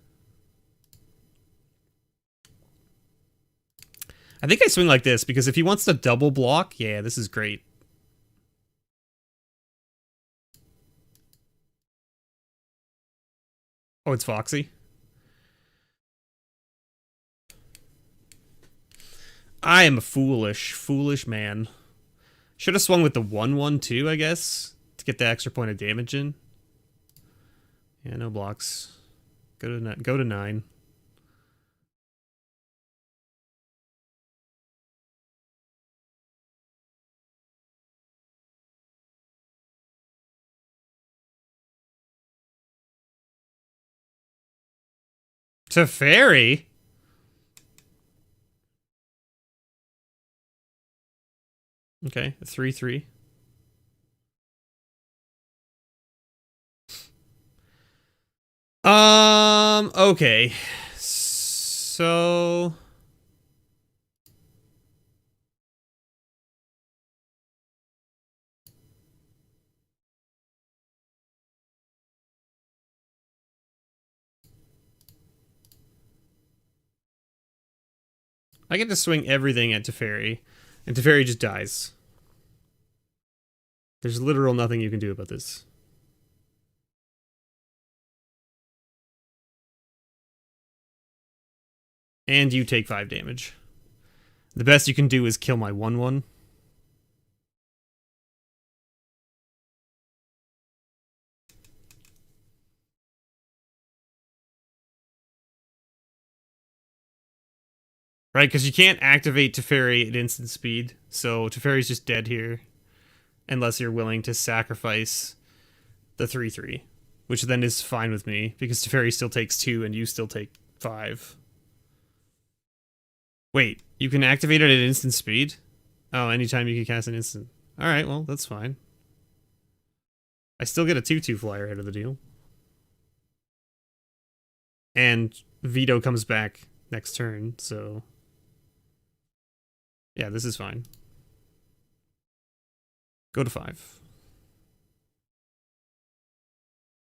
I think I swing like this, because if he wants to double block, yeah, this is great. Oh, it's Foxy. I am a foolish man. Should have swung with the 1/1 too, I guess, to get the extra point of damage in. Yeah, no blocks. Go to 9. Teferi? Okay, a 3/3. Okay. So I get to swing everything at Teferi, and Teferi just dies. There's literal nothing you can do about this. And you take 5 damage. The best you can do is kill my 1/1. Right, because you can't activate Teferi at instant speed, so Teferi's just dead here. Unless you're willing to sacrifice the 3/3. Which then is fine with me, because Teferi still takes 2 and you still take 5. Wait, you can activate it at instant speed? Oh, anytime you can cast an instant. Alright, well, that's fine. I still get a 2/2 flyer out of the deal. And Veto comes back next turn, so... yeah, this is fine. Go to 5.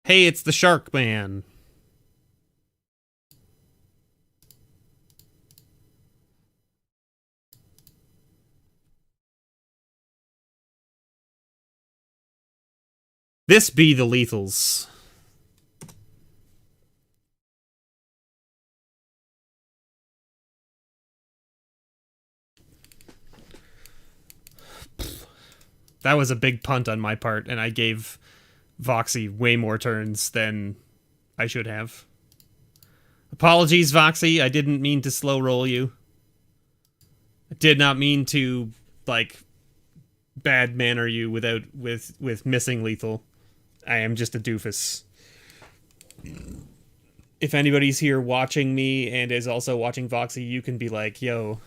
Hey, it's the Shark Man! This be the lethals. That was a big punt on my part, and I gave Voxy way more turns than I should have. Apologies, Voxy. I didn't mean to slow roll you. I did not mean to, like, bad man are you with missing lethal? I am just a doofus. If anybody's here watching me and is also watching Voxy, you can be like, yo.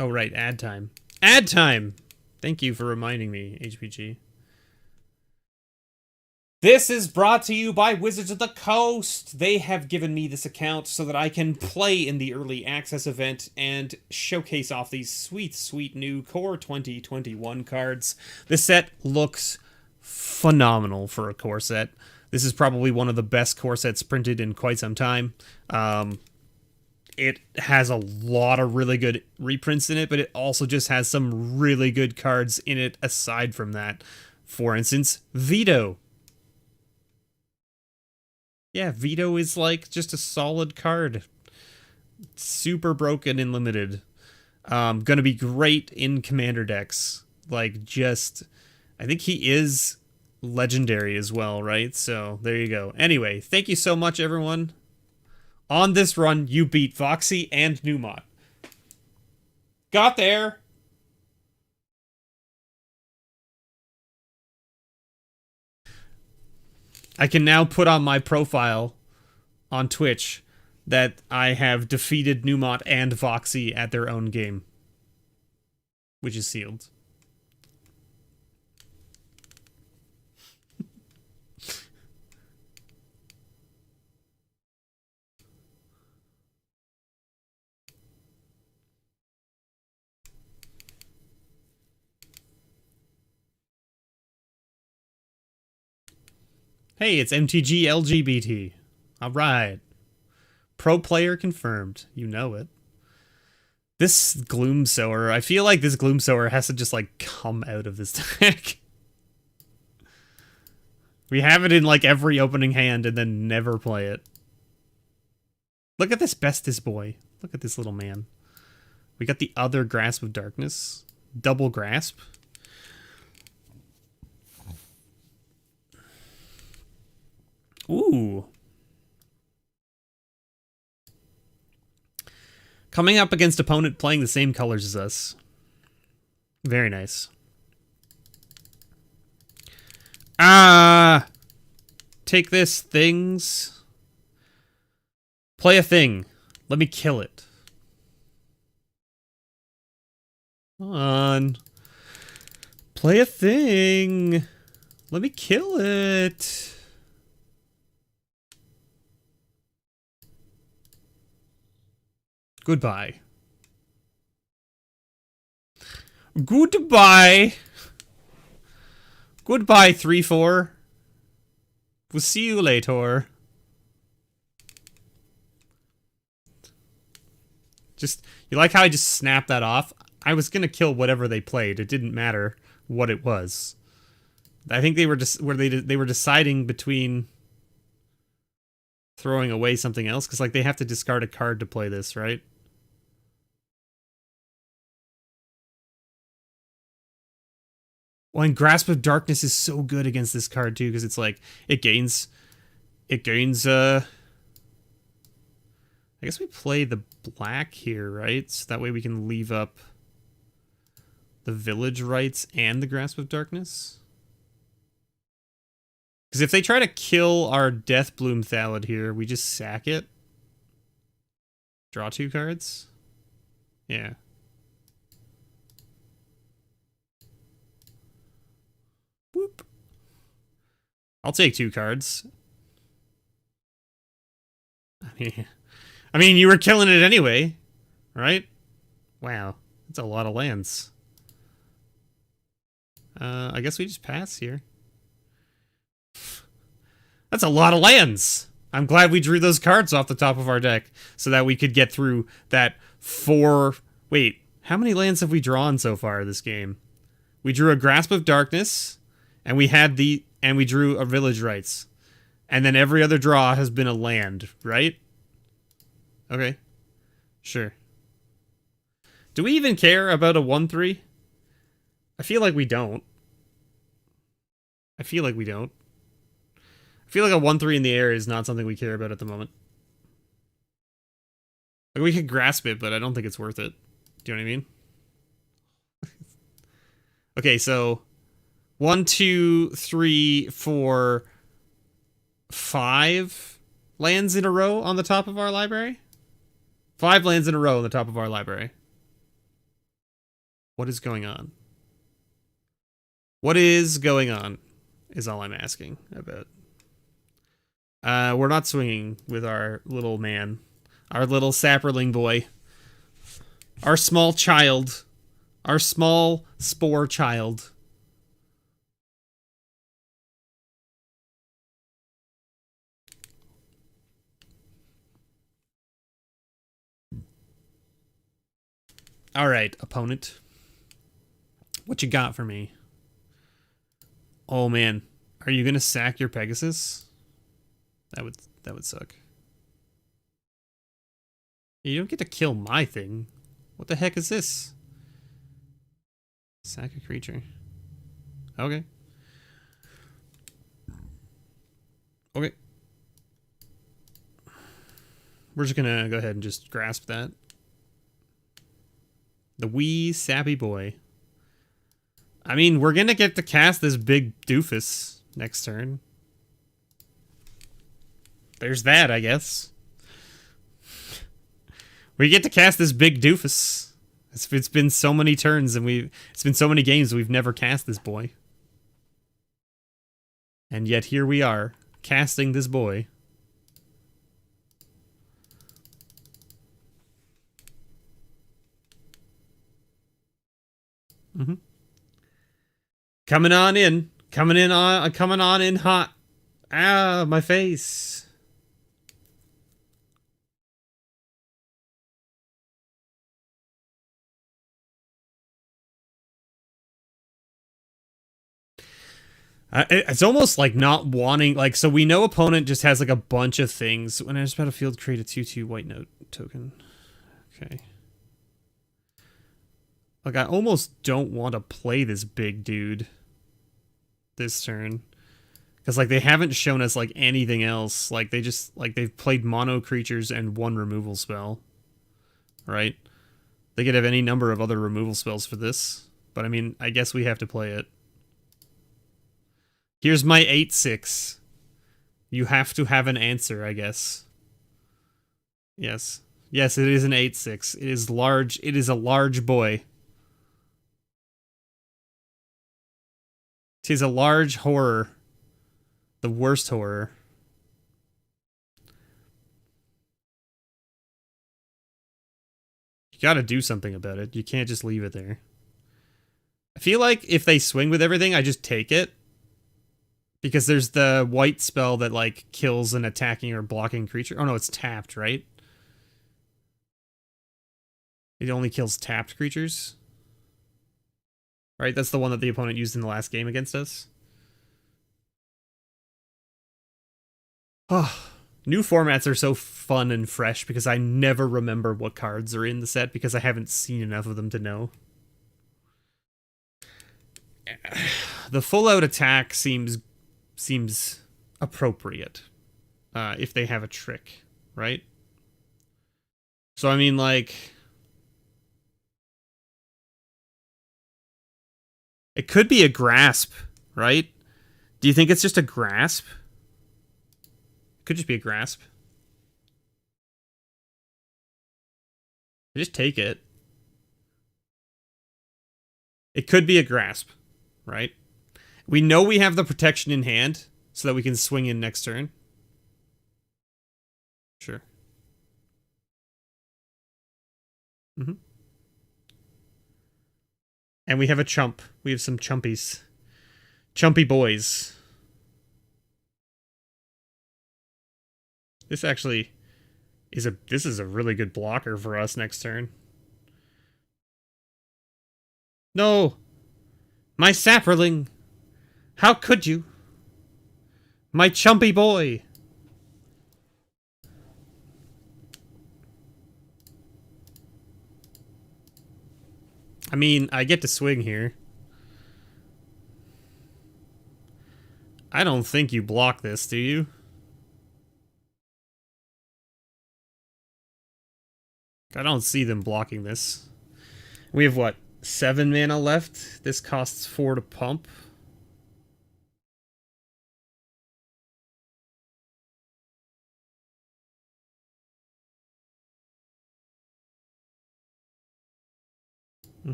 Oh, right, ad time. Ad time! Thank you for reminding me, HPG. This is brought to you by Wizards of the Coast. They have given me this account so that I can play in the early access event and showcase off these sweet, sweet new Core 2021 cards. This set looks phenomenal for a core set. This is probably one of the best core sets printed in quite some time. It has a lot of really good reprints in it, but it also just has some really good cards in it aside from that. For instance, Veto. Yeah, Veto is like just a solid card. Super broken and limited. Gonna be great in commander decks. Like, just... I think he is legendary as well, right? So, there you go. Anyway, thank you so much, everyone. On this run, you beat Voxy and Numot. Got there! I can now put on my profile on Twitch that I have defeated Numot and Voxy at their own game. Which is sealed. Hey, it's MTG LGBT. Alright. Pro player confirmed. You know it. This Gloomsower, I feel like this Gloomsower has to just, like, come out of this deck. We have it in, like, every opening hand and then never play it. Look at this Bestis boy. Look at this little man. We got the other Grasp of Darkness. Double Grasp. Ooh. Coming up against opponent playing the same colors as us. Very nice. Ah! Take this, things. Play a thing. Let me kill it. Come on. Play a thing. Let me kill it. Goodbye. Goodbye. Goodbye, 3-4. We'll see you later. Just, you like how I just snapped that off? I was gonna kill whatever they played. It didn't matter what it was. I think they were just they were deciding between throwing away something else, because like they have to discard a card to play this, right? Well, and Grasp of Darkness is so good against this card too, because it's like it gains I guess we play the black here, right? So that way we can leave up the Village Rites and the Grasp of Darkness. Because if they try to kill our Deathbloom Thallid here, we just sack it. Draw 2 cards. Yeah. Whoop. I'll take 2 cards. I mean, you were killing it anyway, right? Wow, that's a lot of lands. I guess we just pass here. That's a lot of lands. I'm glad we drew those cards off the top of our deck so that we could get through that 4... Wait, how many lands have we drawn so far this game? We drew a Grasp of Darkness, and we drew a Village Rites. And then every other draw has been a land, right? Okay. Sure. Do we even care about a 1-3? I feel like we don't. I feel like a 1-3 in the air is not something we care about at the moment. Like, we could grasp it, but I don't think it's worth it. Do you know what I mean? Okay, so 1, 2, 3, 4, 5 lands in a row on the top of our library. 5 lands in a row on the top of our library. What is going on? What is going on? Is all I'm asking about. We're not swinging with our little man. Our little sapperling boy. Our small child. Our small spore child. Alright, opponent. What you got for me? Oh man. Are you gonna sack your Pegasus? That would suck. You don't get to kill my thing. What the heck is this? Sack a creature. Okay. Okay. We're just gonna go ahead and just grasp that. The wee sappy boy. I mean, we're gonna get to cast this big doofus next turn. There's that, I guess. We get to cast this big doofus. It's been so many turns and it's been so many games we've never cast this boy. And yet here we are, casting this boy. Mm-hmm. Coming on in. Coming on in hot. Ah, my face. It's almost like not wanting, like, so we know opponent just has like a bunch of things. When enters battlefield, create a 2/2 white note token. Okay. Like, I almost don't want to play this big dude this turn. Because, like, they haven't shown us, like, anything else. Like, they just, like, they've played mono creatures and 1 removal spell. Right? They could have any number of other removal spells for this. But, I mean, I guess we have to play it. Here's my 8/6. You have to have an answer, I guess. Yes. Yes, it is an 8/6. It is large. It is a large boy. 'Tis a large horror. The worst horror. You gotta do something about it. You can't just leave it there. I feel like if they swing with everything, I just take it. Because there's the white spell that, like, kills an attacking or blocking creature. Oh no, it's tapped, right? It only kills tapped creatures. Right? That's the one that the opponent used in the last game against us. Oh, new formats are so fun and fresh because I never remember what cards are in the set because I haven't seen enough of them to know. The full-out attack seems appropriate if they have a trick, right? So, I mean, like, it could be a grasp, right? Do you think it's just a grasp? Could just be a grasp. Just take it. It could be a grasp, right? We know we have the protection in hand so that we can swing in next turn. Sure. Mm-hmm. And we have a chump. We have some chumpies. Chumpy boys. This actually is this is a really good blocker for us next turn. No! My sapperling! How could you? My chumpy boy! I mean, I get to swing here. I don't think you block this, do you? I don't see them blocking this. We have, what, 7 mana left? This costs 4 to pump.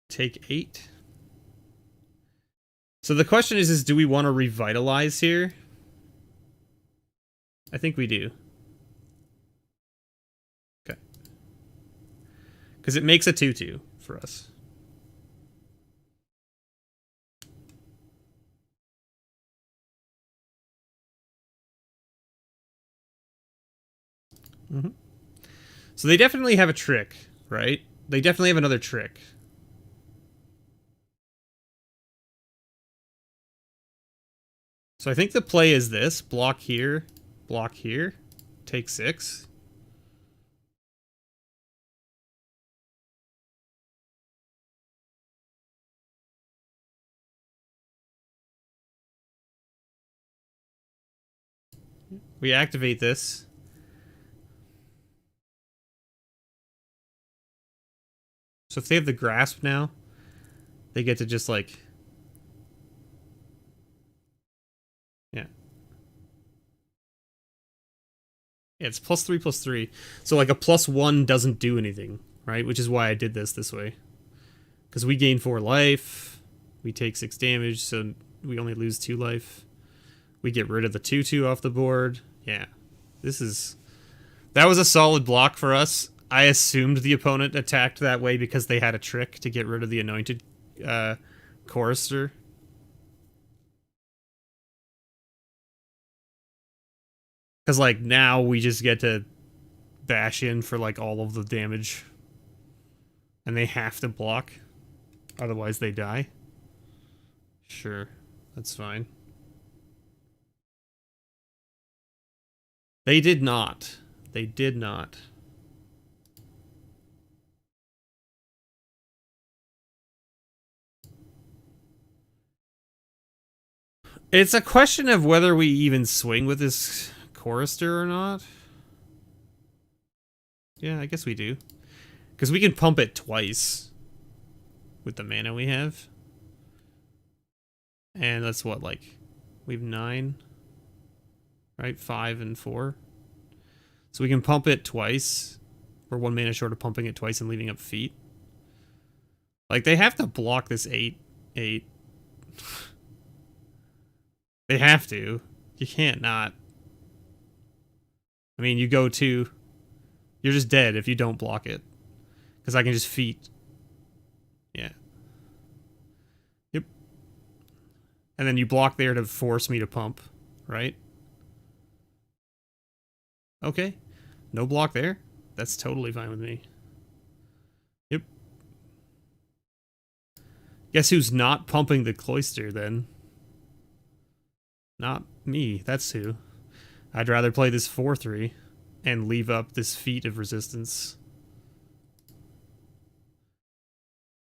Take 8. So the question is do we want to revitalize here? I think we do. Okay. Because it makes a 2/2 for us. So they definitely have a trick, right? They definitely have another trick. So I think the play is this. Block here, take 6. We activate this. So if they have the grasp now, they get to just like... Yeah. Yeah, it's +3/+3. So like a +1 doesn't do anything, right? Which is why I did this way. Because we gain 4 life. We take 6 damage, so we only lose 2 life. We get rid of the 2/2 off the board. Yeah. That was a solid block for us. I assumed the opponent attacked that way because they had a trick to get rid of the anointed chorister. Because, like, now we just get to bash in for, like, all of the damage. And they have to block. Otherwise they die. Sure. That's fine. They did not. They did not. It's a question of whether we even swing with this chorister or not. Yeah, I guess we do. Because we can pump it twice with the mana we have. And that's what, like, we have 9, right? 5 and 4. So we can pump it twice. We're 1 mana short of pumping it twice and leaving up feet. Like, they have to block this 8. They have to. You can't not. I mean, you go to... You're just dead if you don't block it. Because I can just feet. Yeah. Yep. And then you block there to force me to pump, right? Okay. No block there. That's totally fine with me. Yep. Guess who's not pumping the cloister then? Not me. That's who. I'd rather play this 4/3 and leave up this feat of resistance.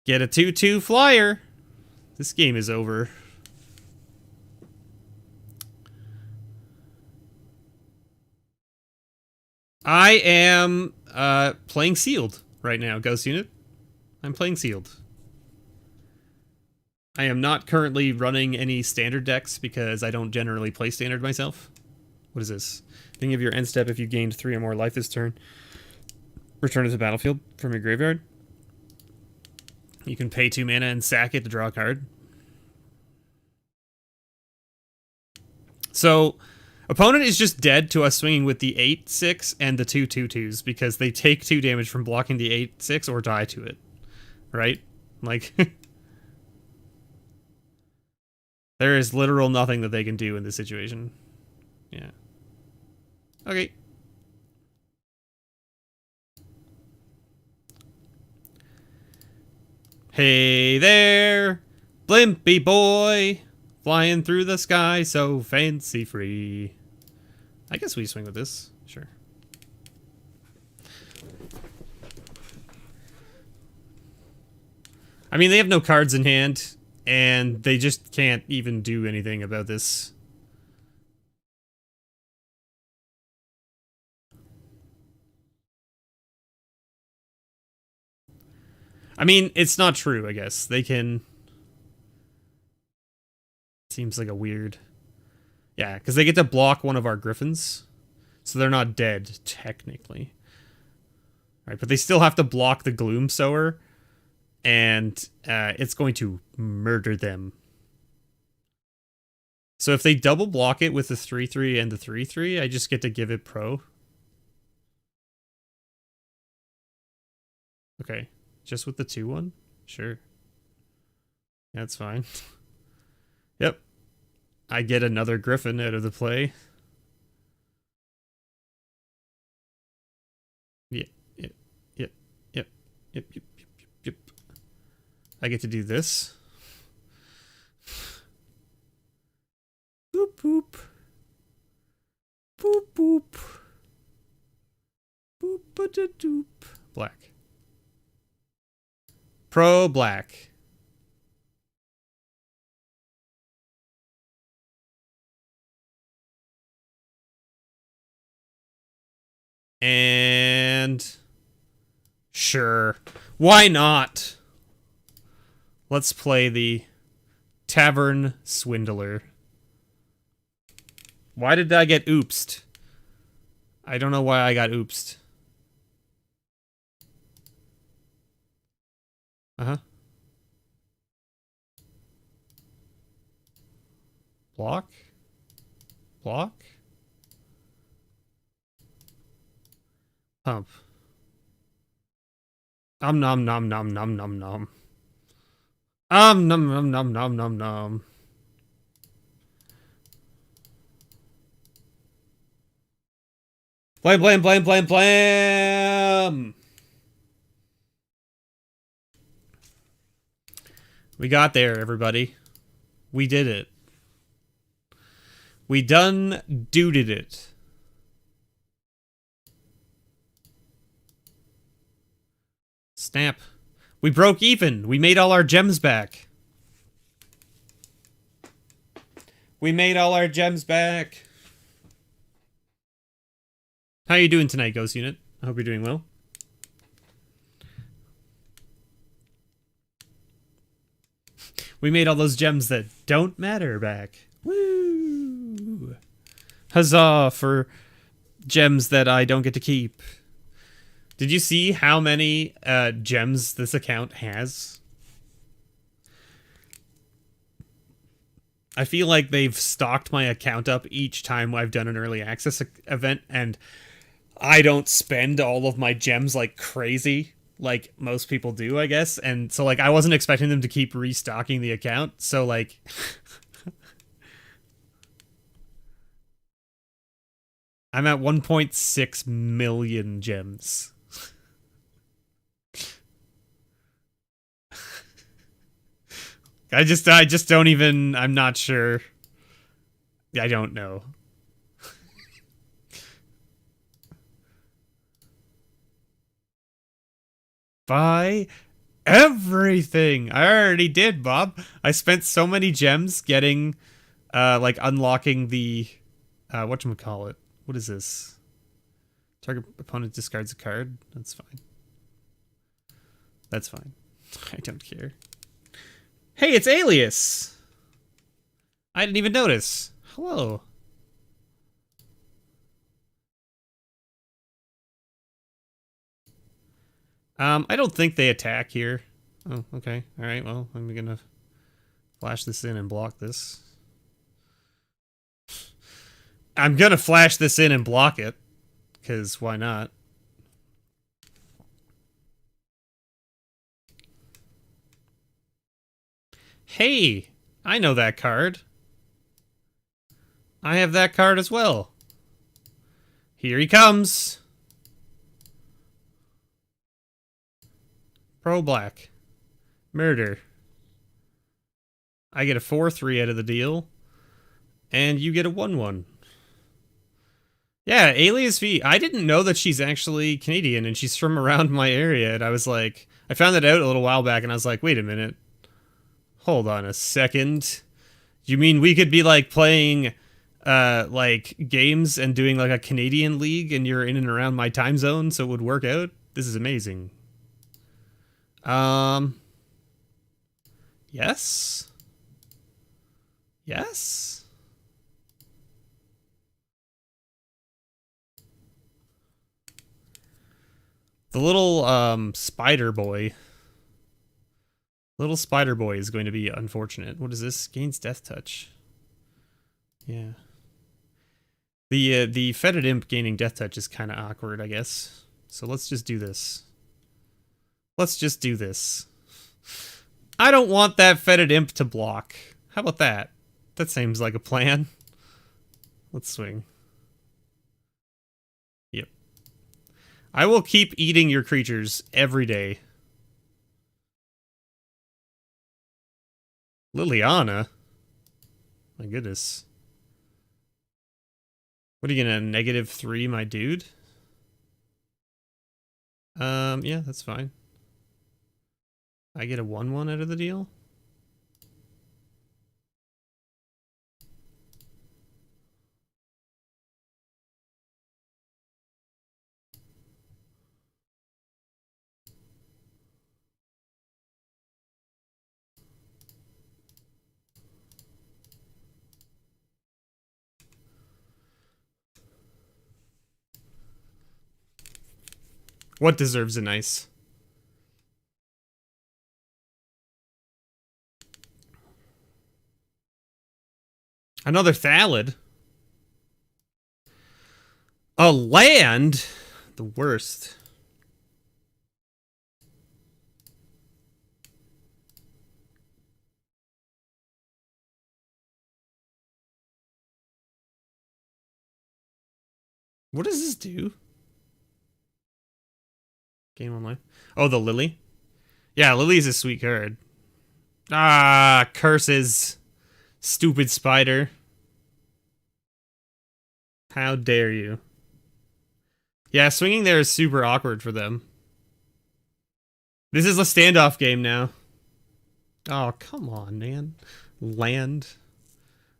Get a 2/2 flyer. This game is over. I am playing sealed right now, Ghost Unit. I'm playing sealed. I am not currently running any standard decks because I don't generally play standard myself. What is this? Think of your end step if you gained 3 or more life this turn. Return it to the battlefield from your graveyard. You can pay 2 mana and sack it to draw a card. So, opponent is just dead to us swinging with the 8/6 and the 2/2/2s because they take 2 damage from blocking the 8/6 or die to it. Right? Like... There is literal nothing that they can do in this situation. Yeah. Okay. Hey there, Blimpy boy, flying through the sky so fancy free. I guess we swing with this. Sure. I mean, they have no cards in hand. And they just can't even do anything about this. I mean, it's not true, I guess. They can... Seems like a weird... Yeah, because they get to block one of our griffins. So they're not dead, technically. Right, but they still have to block the Gloom Sower. And it's going to murder them. So if they double block it with the 3/3 and the 3/3, I just get to give it pro. Okay, just with the 2/1? Sure. That's fine. Yep. I get another Griffin out of the play. Yep, yep, yep, yep, yep, yep, yep, yep. I get to do this. Boop, boop. Boop, boop. Boop, ba-da-doop. Black. Pro black. And sure, why not? Let's play the Tavern Swindler. Why did I get oopsed? I don't know why I got oopsed. Uh-huh. Block? Block? Pump. Nom nom nom nom nom nom nom. Nom nom nom nom nom nom. Blam blam blam blam blam. We got there, everybody. We did it. We done duded it. Snap. We broke even. We made all our gems back. We made all our gems back. How you doing tonight, Ghost Unit? I hope you're doing well. We made all those gems that don't matter back. Woo! Huzzah for gems that I don't get to keep. Did you see how many gems this account has? I feel like they've stocked my account up each time I've done an early access event, and I don't spend all of my gems like crazy, like most people do, I guess. And so, like, I wasn't expecting them to keep restocking the account, so, like... I'm at 1.6 million gems. I just don't even, I'm not sure. I don't know. Buy everything. I already did, Bob. I spent so many gems getting, like, unlocking the, whatchamacallit. What is this? Target opponent discards a card? That's fine. That's fine. I don't care. Hey, it's Alias! I didn't even notice. Hello. I don't think they attack here. Oh, okay. Alright, well, I'm gonna flash this in and block this. I'm gonna flash this in and block it. Because why not? Hey! I know that card. I have that card as well. Here he comes. Pro black. Murder. I get a 4/3 out of the deal. And you get a 1/1. Yeah, Alias V. I didn't know that she's actually Canadian and she's from around my area. And I was like, I found that out a little while back and I was like, wait a minute. Hold on a second. You mean we could be like playing like games and doing like a Canadian league and you're in and around my time zone so it would work out? This is amazing. Yes. Yes. The little spider boy. Little spider boy is going to be unfortunate. What is this? Gains death touch. Yeah. The fetid imp gaining death touch is kind of awkward, I guess. So let's just do this. Let's just do this. I don't want that fetid imp to block. How about that? That seems like a plan. Let's swing. Yep. I will keep eating your creatures every day. Liliana? My goodness. What are you gonna -3, my dude? Yeah, that's fine. I get a 1/1 out of the deal? What deserves a nice? Another Thallid? A land? The worst. What does this do? Game online. Oh, the Lily? Yeah, Lily's a sweet card. Ah, curses. Stupid spider. How dare you? Yeah, swinging there is super awkward for them. This is a standoff game now. Oh, come on, man. Land.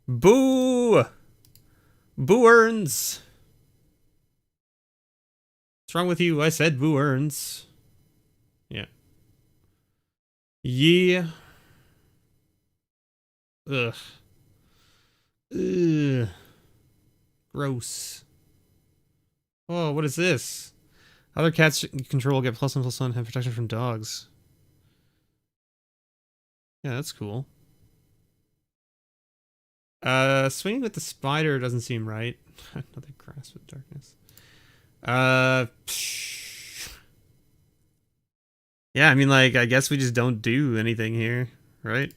Boo! Boo earns. What's wrong with you? I said boo earns. Yeah. Yeah. Ugh. Ugh. Gross. Oh, what is this? Other cats you control get +1/+1, have protection from dogs. Yeah, that's cool. Swinging with the spider doesn't seem right. Another grasp of darkness. Yeah, I mean, like, I guess we just don't do anything here, right?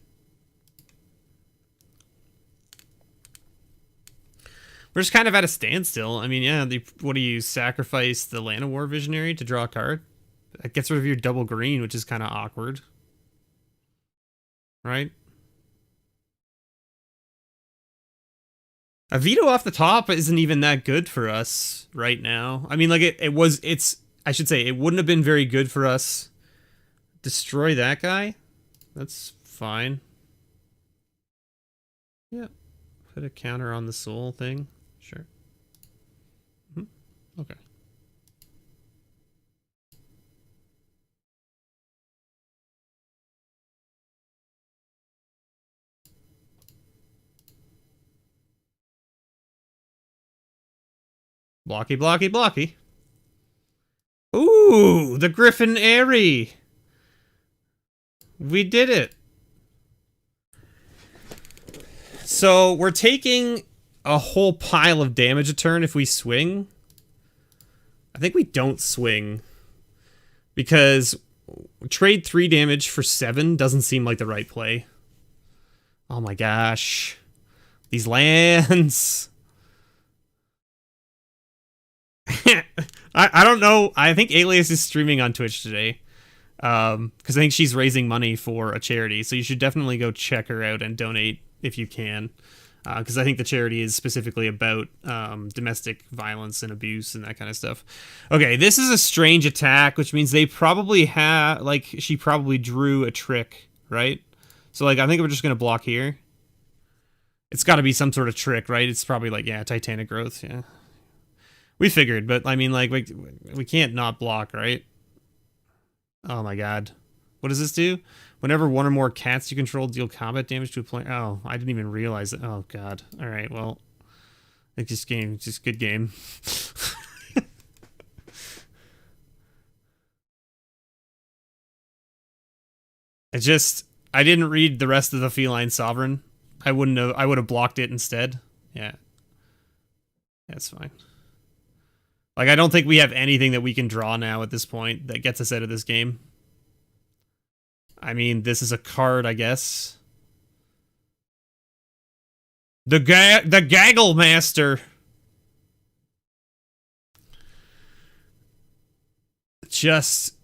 We're just kind of at a standstill. I mean, yeah, what do you sacrifice the Llanowar Visionary to draw a card? That gets rid of your double green, which is kind of awkward. Right? A veto off the top isn't even that good for us right now. I mean, like, I should say, it wouldn't have been very good for us. Destroy that guy? That's fine. Yeah. Put a counter on the soul thing. Sure. Okay. Blocky, blocky, blocky. Ooh, the Griffin Airy. We did it. So we're taking a whole pile of damage a turn if we swing. I think we don't swing. Because trade 3 damage for 7 doesn't seem like the right play. Oh my gosh. These lands. I don't know. I think Alias is streaming on Twitch today. Because I think she's raising money for a charity. So you should definitely go check her out and donate if you can. Because I think the charity is specifically about domestic violence and abuse and that kind of stuff. Okay, this is a strange attack, which means they probably have, like, she probably drew a trick, right? So, like, I think we're just going to block here. It's got to be some sort of trick, right? It's probably like, yeah, Titanic Growth, yeah. We figured, but, I mean, like, we can't not block, right? Oh my god. What does this do? Whenever one or more cats you control deal combat damage to a player. Oh, I didn't even realize it. Oh god. All right. Well, it's just good game. I didn't read the rest of the Feline Sovereign. I would have blocked it instead. Yeah. That's fine. Like, I don't think we have anything that we can draw now at this point that gets us out of this game. I mean, this is a card, I guess. The Gaggle Master. Just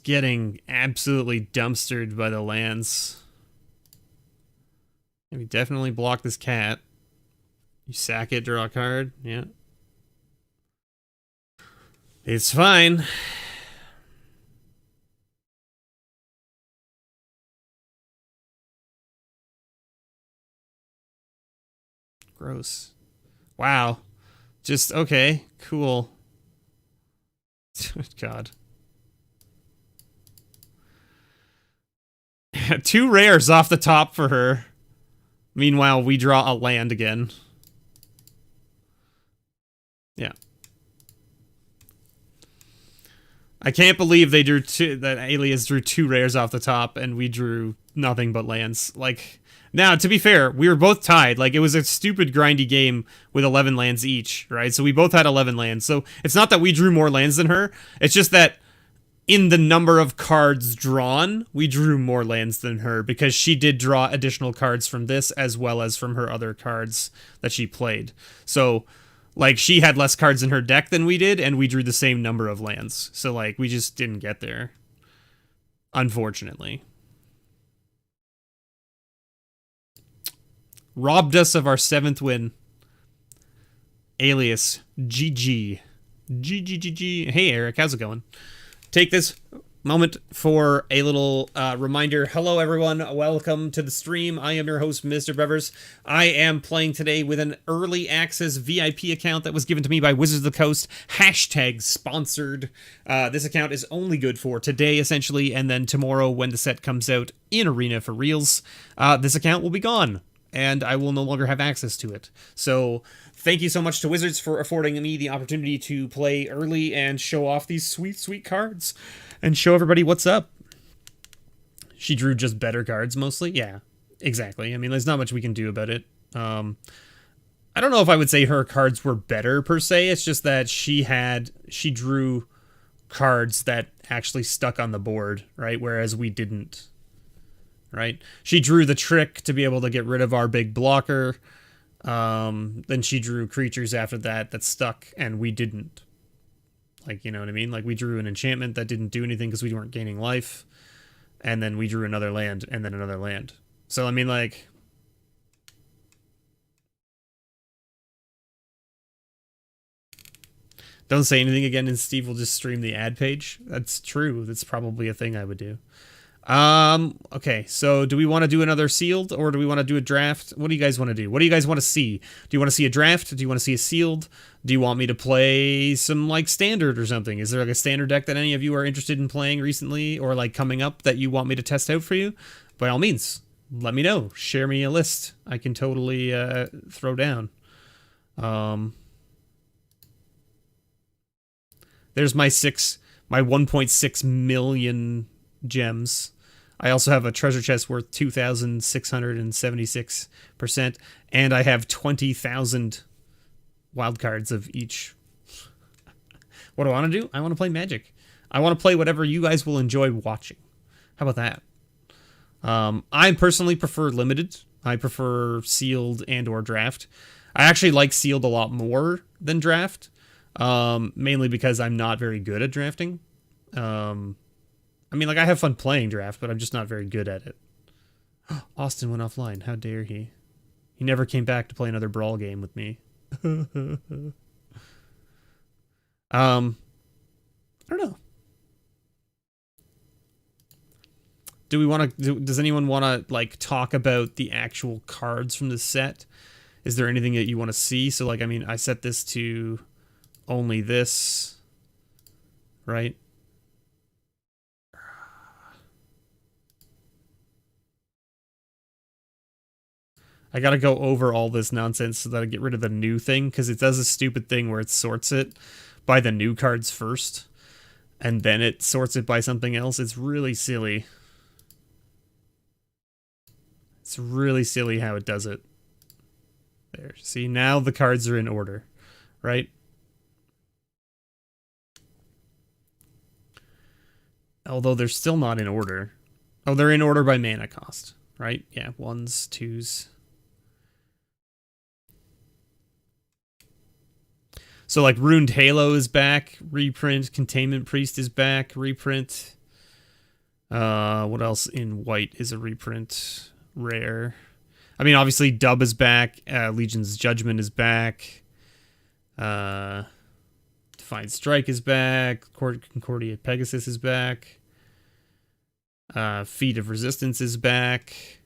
getting absolutely dumpstered by the lands. We definitely block this cat. You sack it, draw a card. Yeah. It's fine. Gross. Wow. Just, okay, cool. God. 2 rares off the top for her. Meanwhile, we draw a land again. Yeah. I can't believe they drew that Alias drew 2 rares off the top and we drew nothing but lands. Like, now, to be fair, we were both tied. Like, it was a stupid grindy game with 11 lands each, right? So we both had 11 lands. So it's not that we drew more lands than her. It's just that in the number of cards drawn, we drew more lands than her because she did draw additional cards from this as well as from her other cards that she played. So, like, she had less cards in her deck than we did, and we drew the same number of lands. So, like, we just didn't get there. Unfortunately. Robbed us of our 7th win. Alias. GG. GG. Hey, Eric, how's it going? Take this moment for a little reminder. Hello, everyone. Welcome to the stream. I am your host, MrBevers. I am playing today with an early access VIP account that was given to me by Wizards of the Coast. Hashtag sponsored. This account is only good for today, essentially, and then tomorrow when the set comes out in Arena for reals, this account will be gone, and I will no longer have access to it. So thank you so much to Wizards for affording me the opportunity to play early and show off these sweet, sweet cards and show everybody what's up. She drew just better cards mostly. Yeah, exactly. I mean, there's not much we can do about it. I don't know if I would say her cards were better per se. It's just that she drew cards that actually stuck on the board, right? Whereas we didn't, right? She drew the trick to be able to get rid of our big blocker. Then she drew creatures after that stuck, and we didn't. Like, you know what I mean? Like, we drew an enchantment that didn't do anything because we weren't gaining life, and then we drew another land, and then another land. So, I mean, like, don't say anything again, and Steve will just stream the ad page. That's true. That's probably a thing I would do. Okay, so do we want to do another sealed, or do we want to do a draft? What do you guys want to do? What do you guys want to see? Do you want to see a draft? Do you want to see a sealed? Do you want me to play some, like, standard or something? Is there, like, a standard deck that any of you are interested in playing recently, or, like, coming up that you want me to test out for you? By all means, let me know. Share me a list. I can totally, throw down. There's my 1.6 million gems. I also have a treasure chest worth 2,676%, and I have 20,000 wildcards of each. What do I want to do? I want to play Magic. I want to play whatever you guys will enjoy watching. How about that? I personally prefer limited. I prefer sealed and or draft. I actually like sealed a lot more than draft, mainly because I'm not very good at drafting. I mean, like, I have fun playing draft, but I'm just not very good at it. Austin went offline. How dare he? He never came back to play another Brawl game with me. I don't know. Do we want to... Does anyone want to, like, talk about the actual cards from the set? Is there anything that you want to see? So, like, I mean, I set this to only this, right? I gotta go over all this nonsense so that I get rid of the new thing, because it does a stupid thing where it sorts it by the new cards first, and then it sorts it by something else. It's really silly. It's really silly how it does it. There. See, now the cards are in order, right? Although they're still not in order. Oh, they're in order by mana cost, right? Yeah, 1s, 2s. So, like, Ruined Halo is back, reprint. Containment Priest is back, reprint. What else in white is a reprint? Rare. I mean, obviously, Dub is back. Legion's Judgment is back. Defiant Strike is back. Concordia Pegasus is back. Feet of Resistance is back.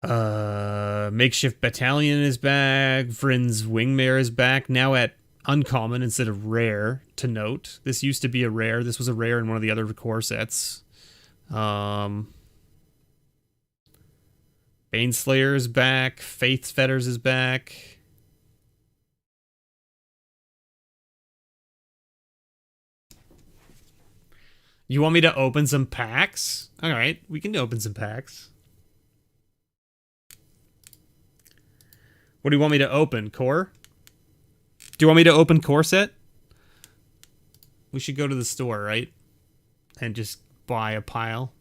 Makeshift Battalion is back. Vryn's Wingmare is back. Now at uncommon instead of rare, to note. This used to be a rare. This was a rare in one of the other core sets. Baneslayer is back. Faith Fetters is back. You want me to open some packs? Alright, we can open some packs. What do you want me to open? Core? Do you want me to open core set? We should go to the store, right? And just buy a pile.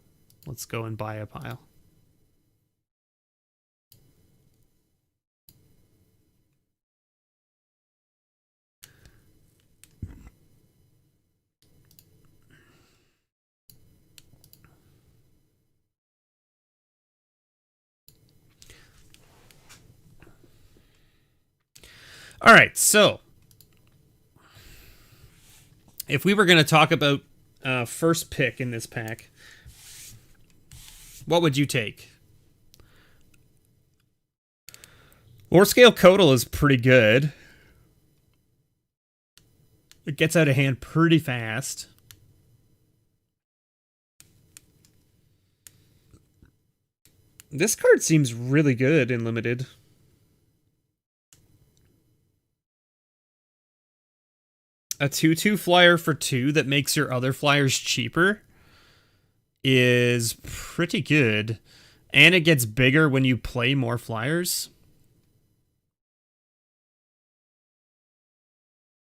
Let's go and buy a pile. All right, so if we were going to talk about first pick in this pack, what would you take? Lore Scale Codal is pretty good. It gets out of hand pretty fast. This card seems really good in Limited. A 2/2 flyer for 2 that makes your other flyers cheaper is pretty good. And it gets bigger when you play more flyers.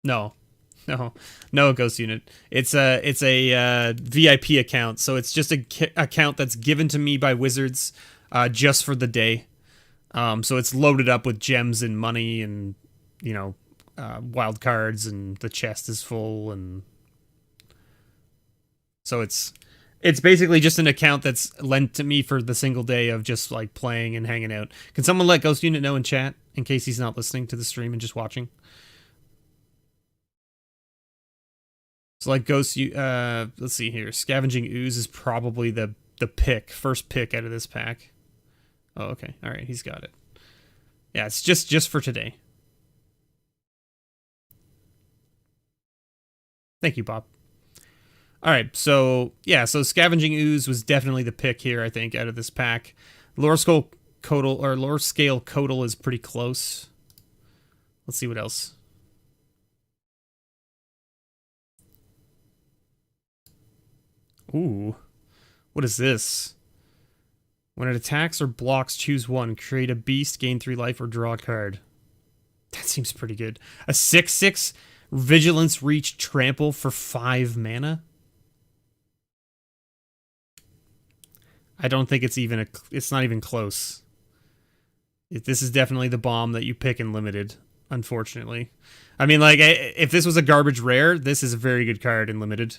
No, Ghost Unit. It's a VIP account, so it's just a account that's given to me by Wizards just for the day. So it's loaded up with gems and money and, you know, wild cards, and the chest is full, and so it's basically just an account that's lent to me for the single day of just like playing and hanging out. Can someone let Ghost Unit know in chat in case he's not listening to the stream and just watching? So like let's see here. Scavenging Ooze is probably the first pick out of this pack. Oh, okay. All right, he's got it. Yeah, it's just for today. Thank you, Bob. All right, so yeah, so Scavenging Ooze was definitely the pick here, I think, out of this pack. Lore Scale Codal is pretty close. Let's see what else. Ooh, what is this? When it attacks or blocks, choose one. Create a beast, gain 3 life, or draw a card. That seems pretty good. A 6/6 Vigilance, Reach, Trample for 5 mana? I don't think it's even it's not even close. This is definitely the bomb that you pick in Limited, unfortunately. I mean, like, if this was a garbage rare, this is a very good card in Limited.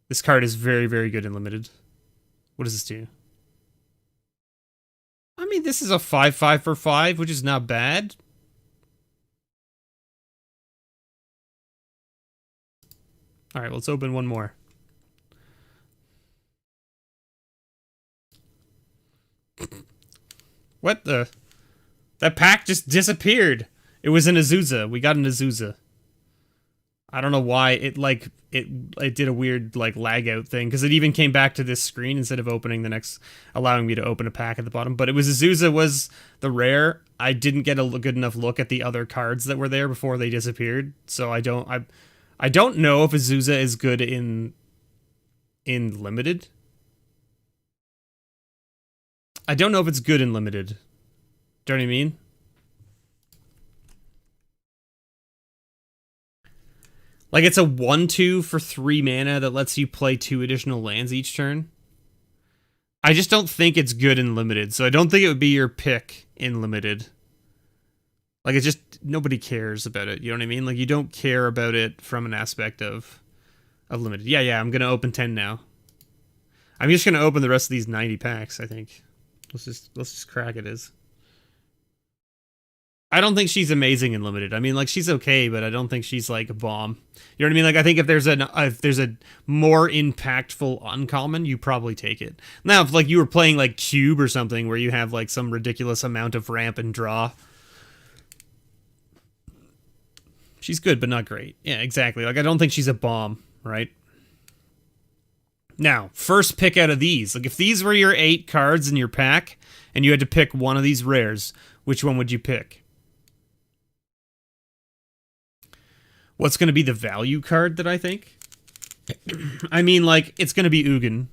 This card is very, very good in Limited. What does this do? I mean, this is a 5/5 for 5, which is not bad. All right, let's open one more. What the? That pack just disappeared. It was an Azusa. We got an Azusa. I don't know why it did a weird like lag out thing, because it even came back to this screen instead of opening the next, allowing me to open a pack at the bottom. But it was Azusa was the rare. I didn't get a good enough look at the other cards that were there before they disappeared, so I don't know if Azusa is good in limited. I don't know if it's good in limited. Do you know what I mean? Like, it's a 1/2 for 3 mana that lets you play 2 additional lands each turn. I just don't think it's good in limited, so I don't think it would be your pick in limited. Like, it's just, nobody cares about it, you know what I mean? Like, you don't care about it from an aspect of limited. Yeah, I'm gonna open 10 now. I'm just gonna open the rest of these 90 packs, I think. Let's just crack it is. I don't think she's amazing in limited. I mean, like, she's okay, but I don't think she's like a bomb. You know what I mean? Like, I think if there's a more impactful uncommon, you probably take it. Now, if like you were playing like Cube or something where you have like some ridiculous amount of ramp and draw, she's good, but not great. Yeah, exactly. Like, I don't think she's a bomb, right? Now, first pick out of these. Like, if these were your 8 cards in your pack and you had to pick one of these rares, which one would you pick? What's going to be the value card that I think? I mean, like, it's going to be Ugin.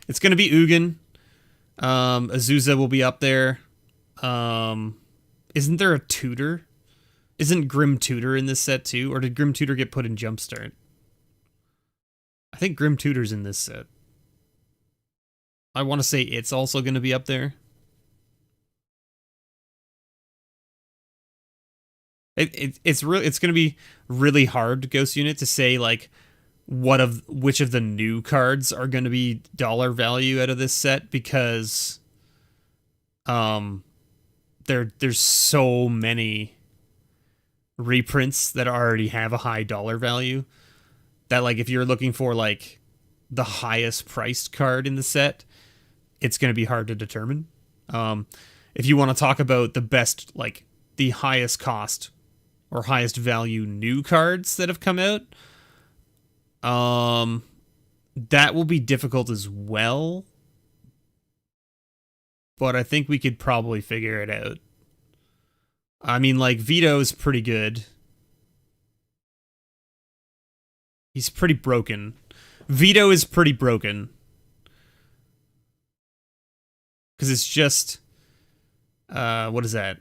It's going to be Ugin. Azusa will be up there. Isn't there a tutor? Isn't Grim Tutor in this set too? Or did Grim Tutor get put in Jumpstart? I think Grim Tutor's in this set. I want to say it's also going to be up there. It's going to be really hard, Ghost Unit, to say like which of the new cards are going to be dollar value out of this set, because there's so many reprints that already have a high dollar value that, like, if you're looking for like the highest priced card in the set, it's going to be hard to determine. If you want to talk about the best, like the highest cost or highest value new cards that have come out, that will be difficult as well. But I think we could probably figure it out. I mean, like, Vito is pretty good. He's pretty broken. Vito is pretty broken. Because it's just... what is that?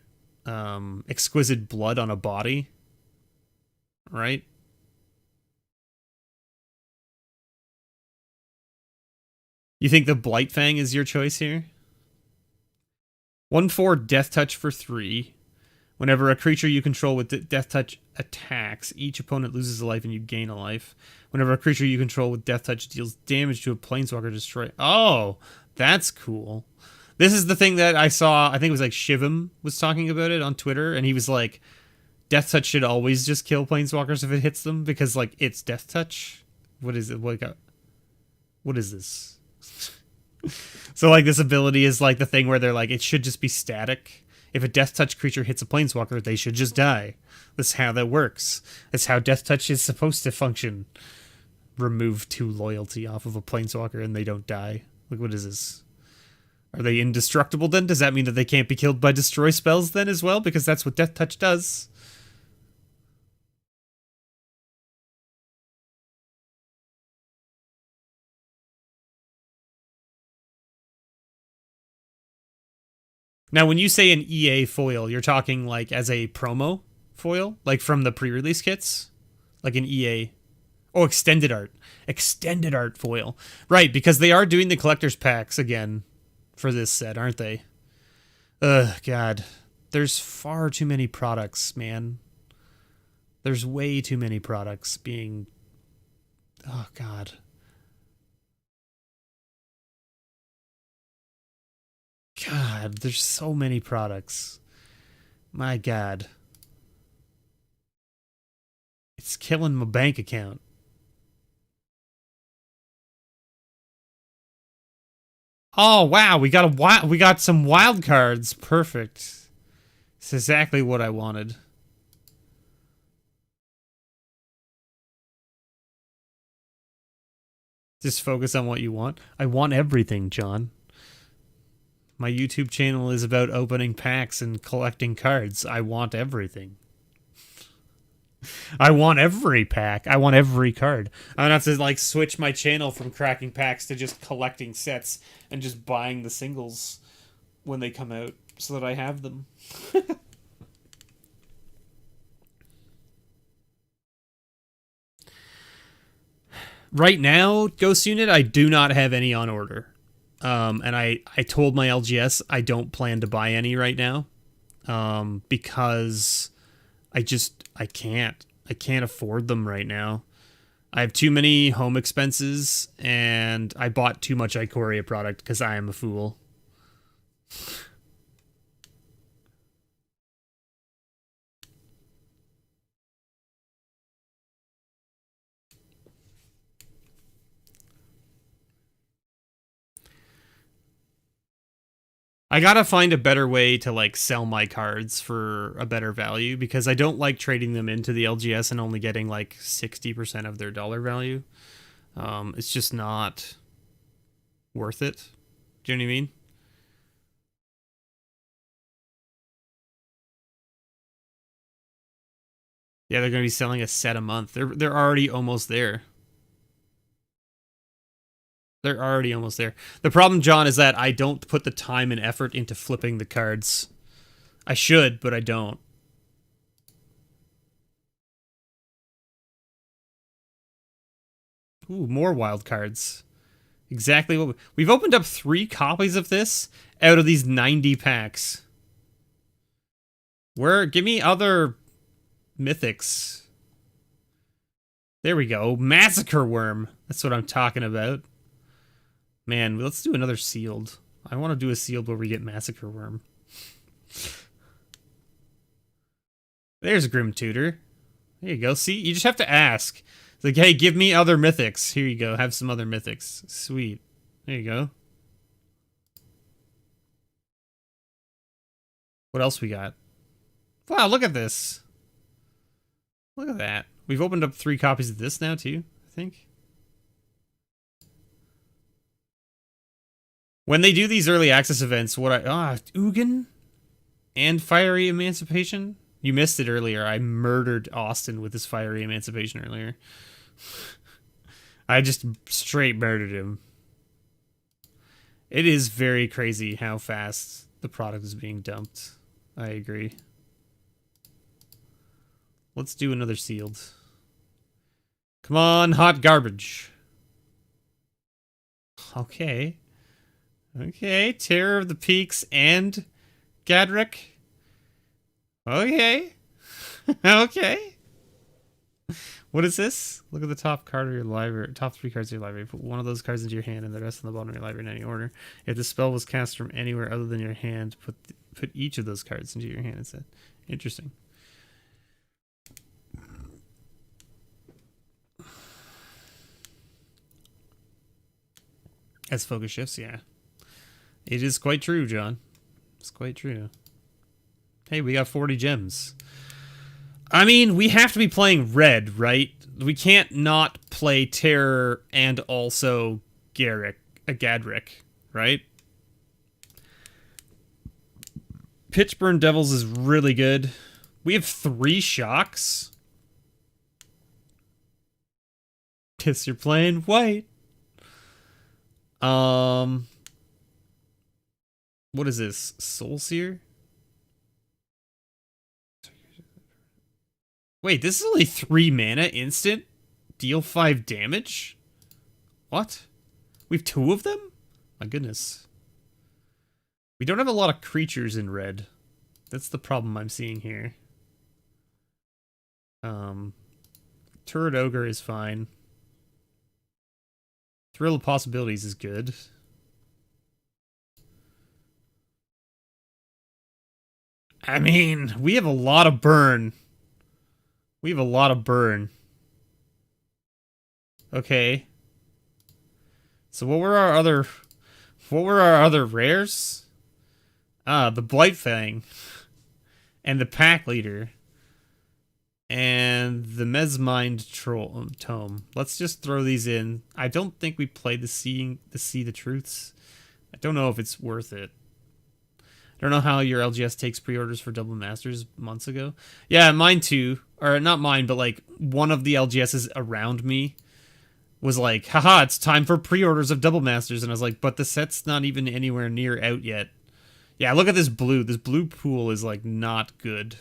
Exquisite blood on a body, right? You think the Blightfang is your choice here? 1/4 Death Touch for 3. Whenever a creature you control with Death Touch attacks, each opponent loses a life and you gain a life. Whenever a creature you control with Death Touch deals damage to a Planeswalker, destroy. Oh, that's cool. This is the thing that I saw, I think it was like Shivam was talking about it on Twitter, and he was like, Death Touch should always just kill Planeswalkers if it hits them, because, like, it's Death Touch. What is it? What is this? So, like, this ability is like the thing where they're like, it should just be static. If a Death Touch creature hits a Planeswalker, they should just die. That's how that works. That's how Death Touch is supposed to function. Remove 2 loyalty off of a Planeswalker and they don't die. Like, what is this? Are they indestructible then? Does that mean that they can't be killed by destroy spells then as well? Because that's what Death Touch does. Now, when you say an EA foil, you're talking like as a promo foil? Like from the pre-release kits? Like an EA... Oh, extended art. Extended art foil. Right, because they are doing the collector's packs again for this set, aren't they? Ugh, God. There's far too many products, man. There's way too many products being... Oh, God. God, there's so many products. My God. It's killing my bank account. Oh, wow, we got some wild cards. Perfect. It's exactly what I wanted. Just focus on what you want. I want everything, John. My YouTube channel is about opening packs and collecting cards. I want everything. I want every pack. I want every card. I'm gonna have to like switch my channel from cracking packs to just collecting sets and just buying the singles when they come out so that I have them. Right now, Ghost Unit, I do not have any on order. And I told my LGS I don't plan to buy any right now. Because I can't afford them right now. I have too many home expenses, and I bought too much Ikoria product because I am a fool. I gotta find a better way to like sell my cards for a better value because I don't like trading them into the LGS and only getting like 60% of their dollar value. It's just not worth it. Do you know what I mean? Yeah, they're gonna be selling a set a month. They're already almost there. They're already almost there. The problem, John, is that I don't put the time and effort into flipping the cards. I should, but I don't. Ooh, more wild cards. Exactly what we've opened up 3 copies of this out of these 90 packs. Give me other mythics. There we go. Massacre Worm. That's what I'm talking about. Man, let's do another sealed. I want to do a sealed where we get Massacre Worm. There's Grim Tutor. There you go. See, you just have to ask. It's like, hey, give me other mythics. Here you go. Have some other mythics. Sweet. There you go. What else we got? Wow, look at this. Look at that. We've opened up 3 copies of this now, too, I think. When they do these early access events, Ugin and Fiery Emancipation? You missed it earlier. I murdered Austin with his Fiery Emancipation earlier. I just straight murdered him. It is very crazy how fast the product is being dumped. I agree. Let's do another sealed. Come on, hot garbage. Okay. Okay, Terror of the Peaks and Gadrick. Okay. Okay. What is this? Look at the top card of your library. Top 3 cards of your library. Put one of those cards into your hand and the rest on the bottom of your library in any order. If the spell was cast from anywhere other than your hand, put each of those cards into your hand instead. Interesting. As focus shifts, yeah. It is quite true, John. It's quite true. Hey, we got 40 gems. I mean, we have to be playing red, right? We can't not play Terror and also Gadrick, right? Pitchburn Devils is really good. We have 3 shocks. Guess you're playing white. What is this? Soul Seer? Wait, this is only 3 mana instant? Deal 5 damage? What? We have 2 of them? My goodness. We don't have a lot of creatures in red. That's the problem I'm seeing here. Turret Ogre is fine. Thrill of Possibilities is good. I mean, we have a lot of burn. We have a lot of burn. Okay. So what were our other rares? Ah, the Blightfang. And the Pack Leader. and the Mesmind Tome. Let's just throw these in. I don't think we played the See the Truths. I don't know if it's worth it. I don't know how your LGS takes pre-orders for Double Masters months ago. Yeah, mine too. Or not mine, but like one of the LGSs around me was like, haha, it's time for pre-orders of Double Masters. And I was like, but the set's not even anywhere near out yet. Yeah, look at this blue. This blue pool is like not good.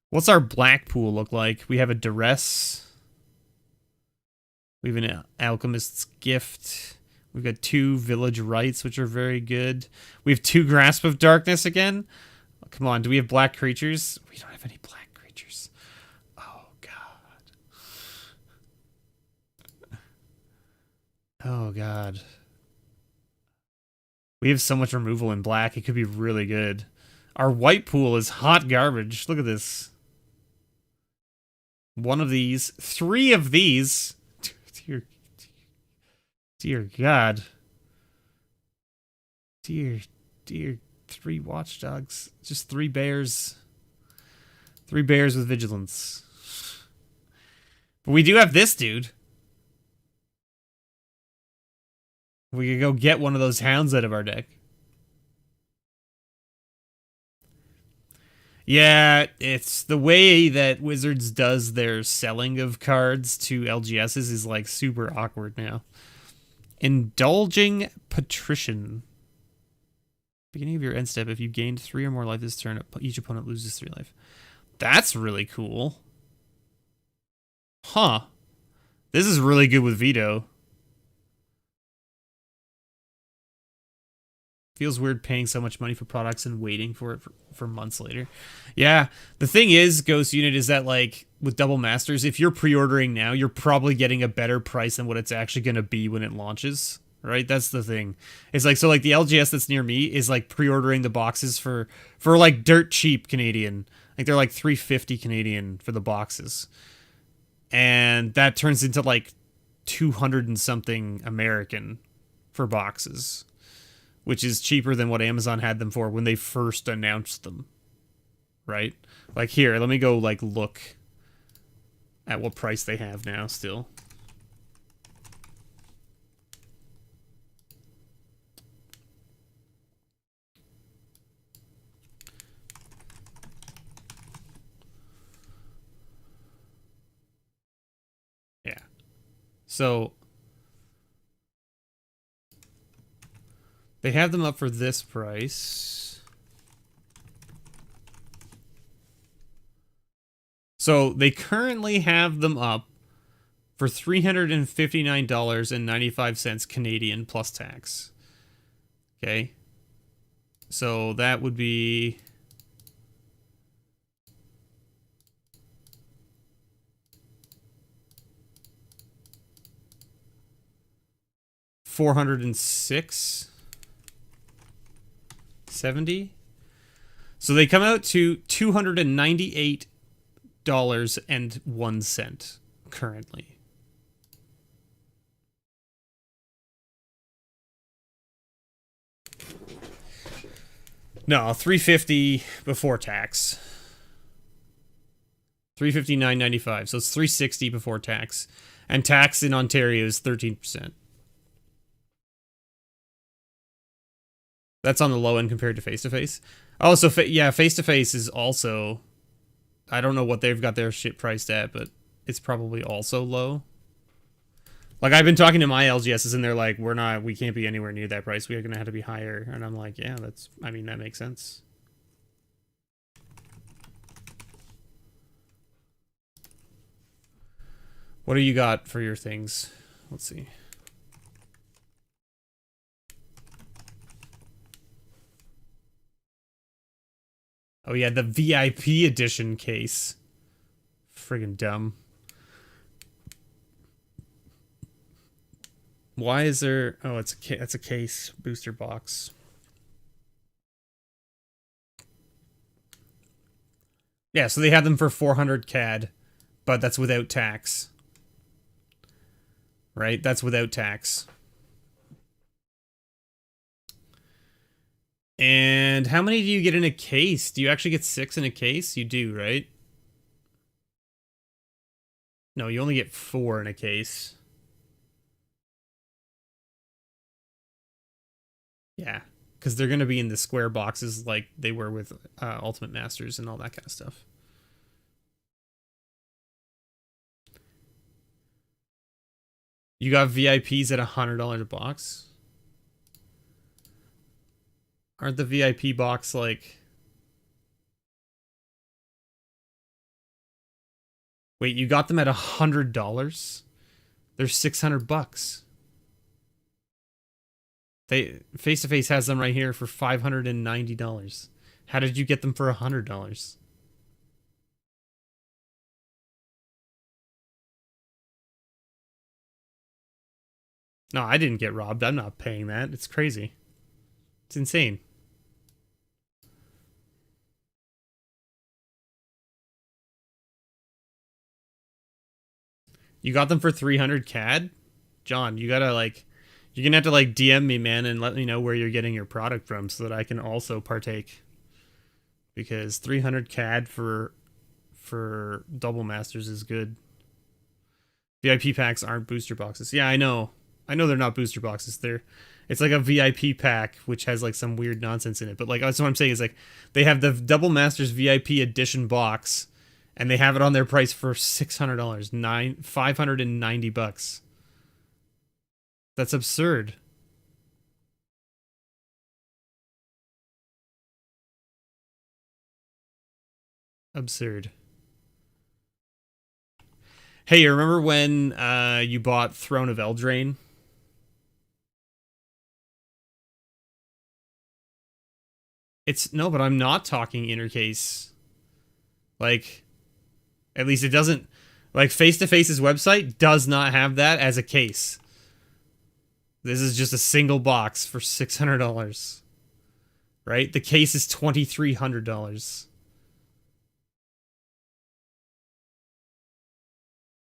What's our black pool look like? We have a Duress. We have an Alchemist's Gift. We've got 2 Village Rites, which are very good. We have 2 Grasp of Darkness again. Oh, come on, do we have black creatures? We don't have any black creatures. Oh, God. Oh, God. We have so much removal in black, it could be really good. Our white pool is hot garbage. Look at this. 1 of these. 3 of these. Dear God. Dear 3 watchdogs. Just 3 bears. 3 bears with vigilance. But we do have this dude. We could go get one of those hounds out of our deck. Yeah, it's the way that Wizards does their selling of cards to LGSs is like super awkward now. Indulging Patrician. Beginning of your end step, if you gained 3 or more life this turn, each opponent loses 3 life. That's really cool. Huh. This is really good with Veto. Feels weird paying so much money for products and waiting for it for months later. Yeah, the thing is, Ghost Unit, is that like with Double Masters, if you're pre-ordering now, you're probably getting a better price than what it's actually going to be when it launches, right? That's the thing. It's like, so like the LGS that's near me is like pre-ordering the boxes for like dirt cheap Canadian. Like they're like $3.50 Canadian for the boxes. And that turns into like 200 and something American for boxes, which is cheaper than what Amazon had them for when they first announced them, right? Like here, let me go like look at what price they have now still. Yeah. So they have them up for this price. So they currently have them up for $359.95 Canadian plus tax. Okay. So that would be $406.70. So they come out to $298.01 currently. No, $350 before tax. $359.95. So it's $360 before tax. And tax in Ontario is 13%. That's on the low end compared to face-to-face. Oh, so yeah, face-to-face is also... I don't know what they've got their shit priced at, but it's probably also low. Like, I've been talking to my LGSs, and they're like, we can't be anywhere near that price. We're going to have to be higher. And I'm like, yeah, I mean, that makes sense. What do you got for your things? Let's see. Oh yeah, the VIP edition case. Friggin' dumb. Why is there... Oh, it's a case booster box. Yeah, so they have them for 400 CAD, but that's without tax. Right? That's without tax. And how many do you get in a case? Do you actually get 6 in a case? You do, right? No, you only get 4 in a case. Yeah, because they're going to be in the square boxes like they were with Ultimate Masters and all that kind of stuff. You got VIPs at $100 a box? Aren't the VIP box like... Wait, you got them at $100? They're $600. They Face to Face has them right here for $590. How did you get them for $100? No, I didn't get robbed. I'm not paying that. It's crazy. It's insane. You got them for 300 CAD? John, you gotta like... You're gonna have to like DM me, man, and let me know where you're getting your product from so that I can also partake. Because 300 CAD for double masters is good. VIP packs aren't booster boxes. Yeah, I know. I know they're not booster boxes. It's like a VIP pack which has like some weird nonsense in it. But like that's what I'm saying is like they have the double masters VIP edition box and they have it on their price for $600. $590. That's absurd. Absurd. Hey, you remember when you bought Throne of Eldraine? No, but I'm not talking inner case. Like, at least it doesn't... Like, Face to Face's website does not have that as a case. This is just a single box for $600. Right? The case is $2,300.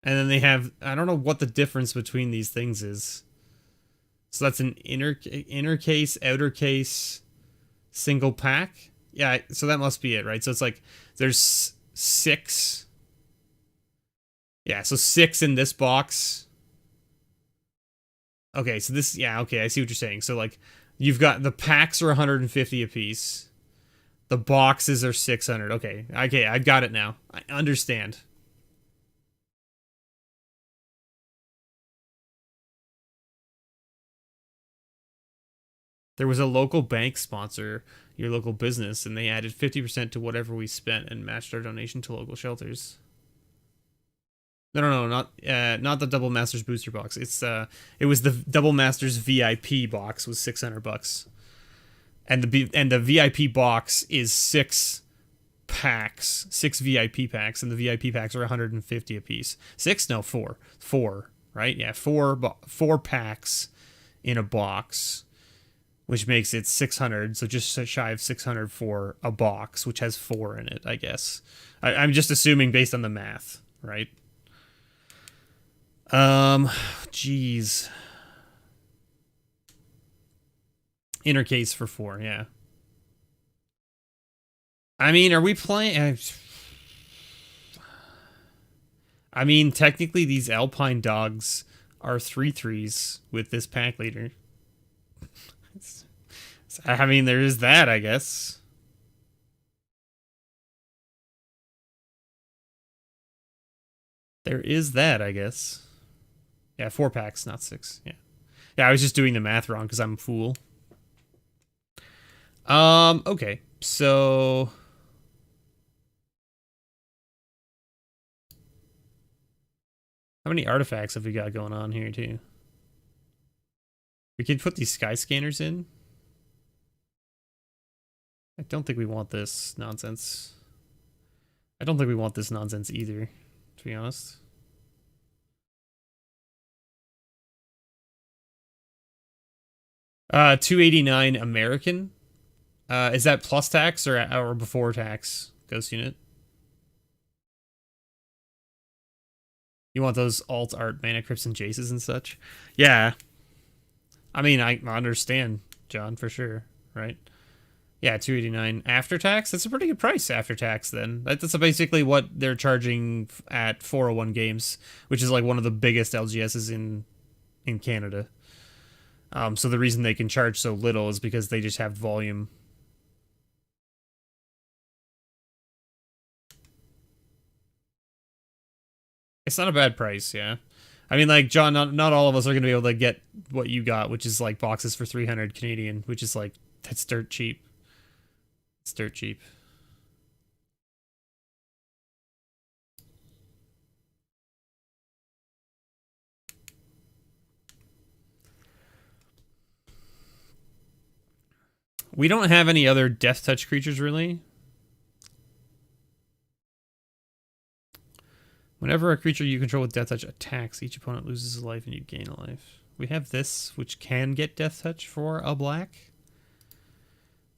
And then they have... I don't know what the difference between these things is. So that's an inner case, outer case, single pack? Yeah, so that must be it, right? So it's like... There's 6... Yeah, so 6 in this box. Okay, so this... Yeah, okay, I see what you're saying. So, like, you've got... The packs are 150 apiece. The boxes are 600. Okay, I've got it now. I understand. There was a local bank sponsor your local business, and they added 50% to whatever we spent and matched our donation to local shelters. No, not the Double Masters booster box. It was the Double Masters VIP box was $600, and the VIP box is 6 packs, 6 VIP packs, and the VIP packs are 150 apiece. 6? No, 4, right? Yeah, 4 packs in a box, which makes it 600. So just shy of 600 for a box, which has 4 in it, I guess. I'm just assuming based on the math, right? Jeez. Inner case for 4, yeah. I mean, are we playing... I mean, technically these Alpine dogs are 3/3s with this pack leader. I mean, there is that, I guess. There is that, I guess. Yeah, 4 packs, not 6. Yeah. Yeah, I was just doing the math wrong because I'm a fool. Okay. So... How many artifacts have we got going on here, too? We could put these sky scanners in. I don't think we want this nonsense. I don't think we want this nonsense either, to be honest. $289 American. Is that plus tax or before tax, Ghost Unit? You want those alt art mana crypts and jaces and such? Yeah. I mean, I understand, John, for sure, right? Yeah, 289 after tax. That's a pretty good price after tax. Then that's basically what they're charging at 401 Games, which is like one of the biggest LGSs in Canada. So the reason they can charge so little is because they just have volume. It's not a bad price, yeah. I mean, like, John, not all of us are going to be able to get what you got, which is like boxes for 300 Canadian, which is like, that's dirt cheap. It's dirt cheap. We don't have any other death touch creatures, really. Whenever a creature you control with death touch attacks, each opponent loses a life and you gain a life. We have this, which can get death touch for a black.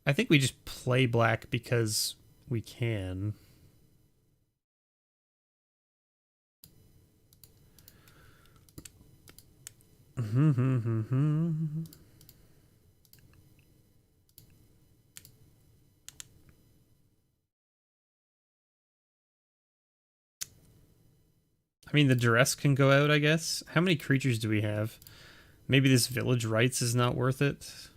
I think we just play black because we can. I mean, the duress can go out, I guess. How many creatures do we have? Maybe this village rights is not worth it.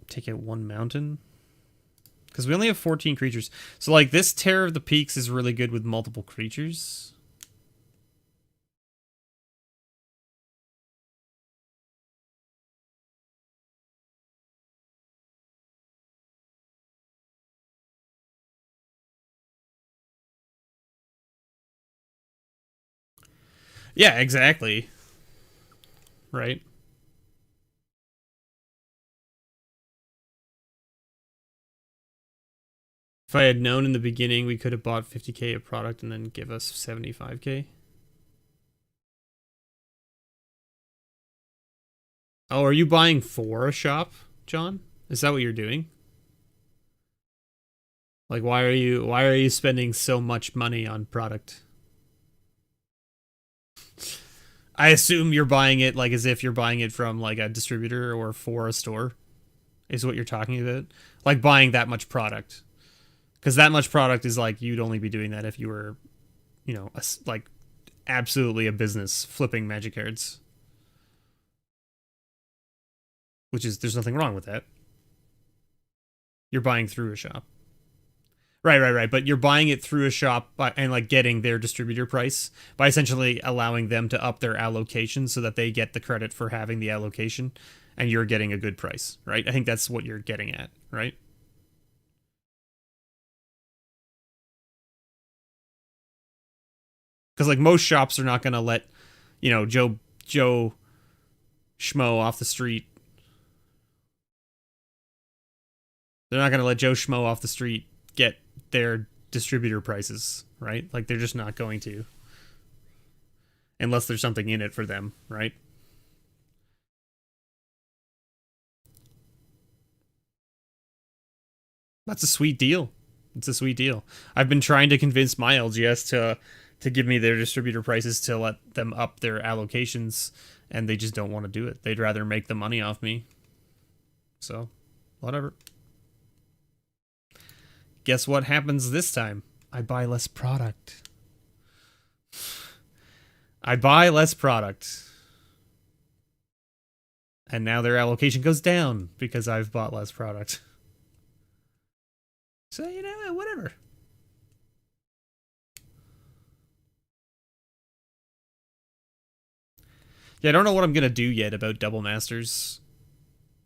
Take out one mountain. Because we only have 14 creatures. So, like, this Terror of the Peaks is really good with multiple creatures. Yeah, exactly. Right. If I had known in the beginning, we could have bought 50k of product and then give us 75k. Oh, are you buying for a shop, John? Is that what you're doing? Like, why are you spending so much money on product? I assume you're buying it like as if you're buying it from like a distributor or for a store, is what you're talking about. Like buying that much product. Because that much product is like, you'd only be doing that if you were, you know, like absolutely a business flipping magic cards. Which is, there's nothing wrong with that. You're buying through a shop. Right. But you're buying it through a shop and like getting their distributor price by essentially allowing them to up their allocation so that they get the credit for having the allocation and you're getting a good price, right? I think that's what you're getting at, right? Because like most shops are not going to let, you know, Joe Schmo off the street. They're not going to let Joe Schmo off the street get their distributor prices, right? Like they're just not going to. Unless there's something in it for them, right? That's a sweet deal. It's a sweet deal. I've been trying to convince my LGS to give me their distributor prices to let them up their allocations, and they just don't want to do it. They'd rather make the money off me. So, whatever. Guess what happens this time? I buy less product. I buy less product. And now their allocation goes down because I've bought less product. So, you know, whatever. Yeah, I don't know what I'm going to do yet about Double Masters.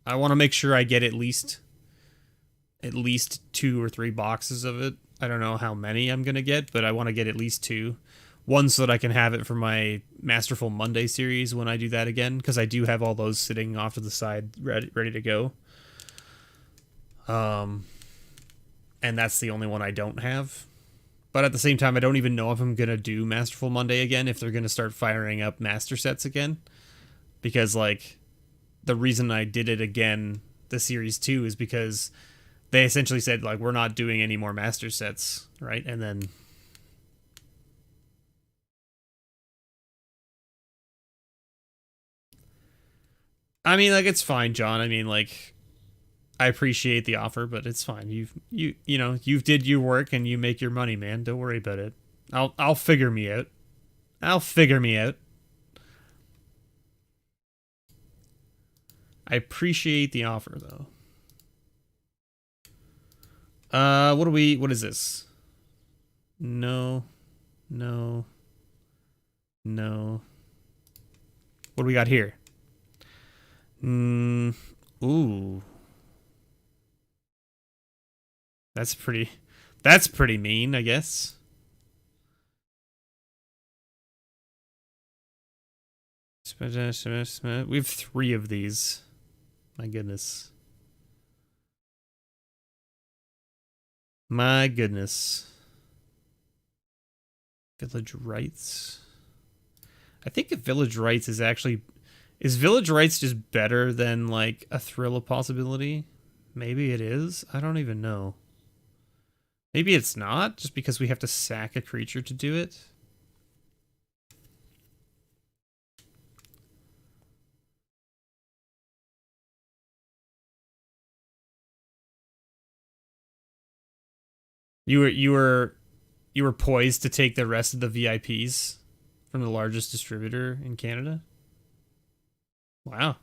I want to make sure I get at least 2 or 3 boxes of it. I don't know how many I'm going to get, but I want to get at least 2. One so that I can have it for my Masterful Monday series when I do that again, because I do have all those sitting off to the side ready to go. And that's the only one I don't have. But at the same time, I don't even know if I'm going to do Masterful Monday again, if they're going to start firing up master sets again. Because, like, the reason I did it again, the Series 2, is because they essentially said, like, we're not doing any more master sets, right? And then... I mean, like, it's fine, John. I mean, like, I appreciate the offer, but it's fine. You know, you've did your work and you make your money, man. Don't worry about it. I'll figure me out. I'll figure me out. I appreciate the offer though. What is this? No. No. No. What do we got here? Ooh. That's pretty mean, I guess. We have 3 of these. My goodness. My goodness. Village Rights. I think if Village Rights is actually... Is Village Rights just better than, like, a Thrill of Possibility? Maybe it is? I don't even know. Maybe it's not, just because we have to sack a creature to do it? You were poised to take the rest of the VIPs from the largest distributor in Canada? Wow.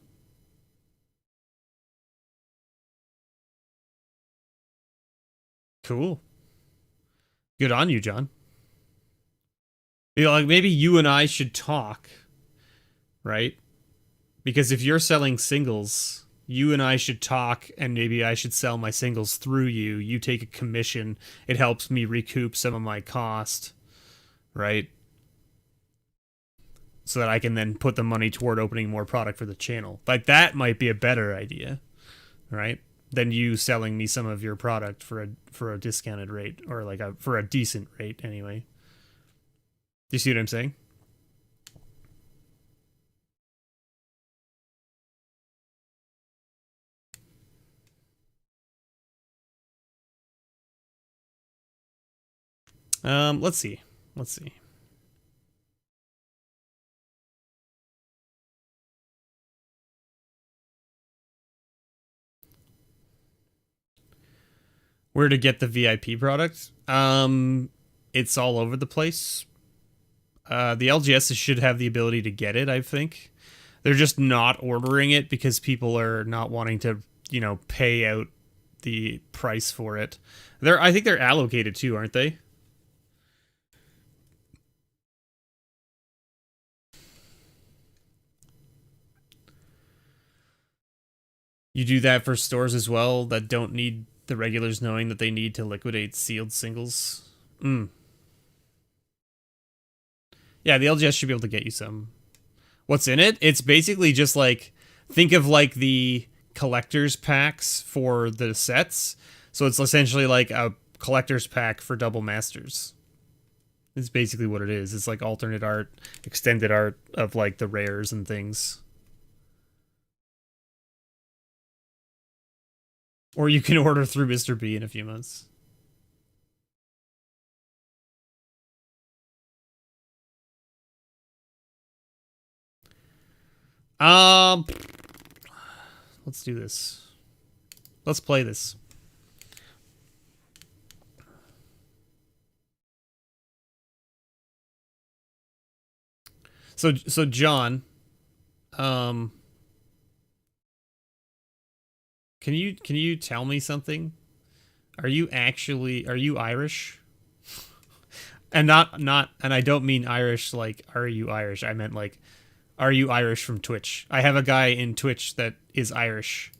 Cool. Good on you, John. You know, like, maybe you and I should talk, right? Because if you're selling singles, you and I should talk, and maybe I should sell my singles through you. You take a commission. It helps me recoup some of my cost, right? So that I can then put the money toward opening more product for the channel. Like, that might be a better idea, right? Than you selling me some of your product for a discounted rate, or like for a decent rate anyway. Do you see what I'm saying? Let's see. Let's see. Where to get the VIP product? It's all over the place. The LGS should have the ability to get it, I think. They're just not ordering it because people are not wanting to, you know, pay out the price for it. I think they're allocated too, aren't they? You do that for stores as well that don't need the regulars knowing that they need to liquidate sealed singles. Yeah, the LGS should be able to get you some. What's in it? It's basically just like, think of like the collector's packs for the sets. So it's essentially like a collector's pack for double masters. It's basically what it is. It's like alternate art, extended art of like the rares and things. Or you can order through Mr. B in a few months. Let's do this. Let's play this. So John, can you tell me something? Are you Irish? And not and I don't mean Irish like, are you Irish? I meant like, are you Irish from Twitch? I have a guy in Twitch that is Irish.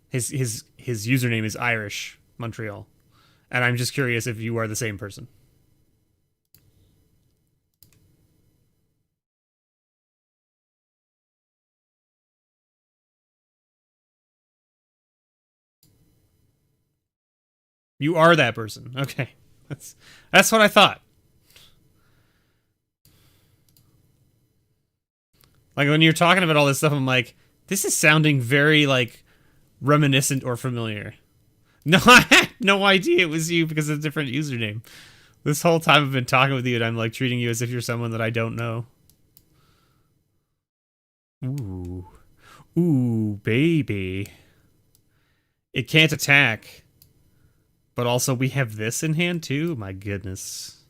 His username is Irish Montreal. And I'm just curious if you are the same person. You are that person. Okay. That's what I thought. Like, when you're talking about all this stuff, I'm like, this is sounding very, like, reminiscent or familiar. No, I had no idea it was you because of a different username. This whole time I've been talking with you, and I'm, like, treating you as if you're someone that I don't know. Ooh. Ooh, baby. It can't attack. But also we have this in hand too? My goodness.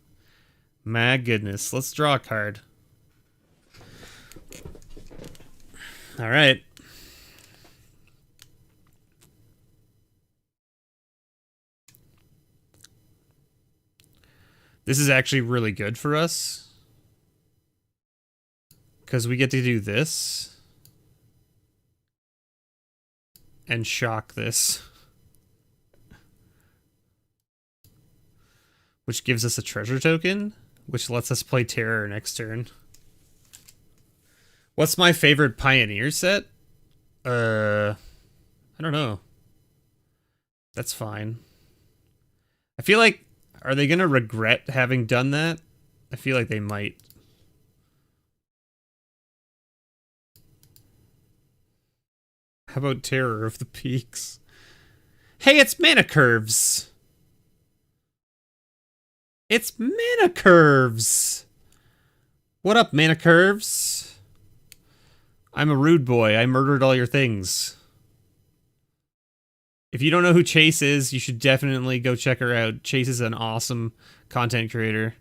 My goodness. Let's draw a card. Alright. This is actually really good for us. Because we get to do this. And shock this. Which gives us a treasure token. Which lets us play Terror next turn. What's my favorite Pioneer set? I don't know. That's fine. I feel like... Are they gonna regret having done that? I feel like they might. How about Terror of the Peaks? Hey, it's Mana Curves! It's Mana Curves! What up, Mana Curves? I'm a rude boy. I murdered all your things. If you don't know who Chase is, you should definitely go check her out. Chase is an awesome content creator.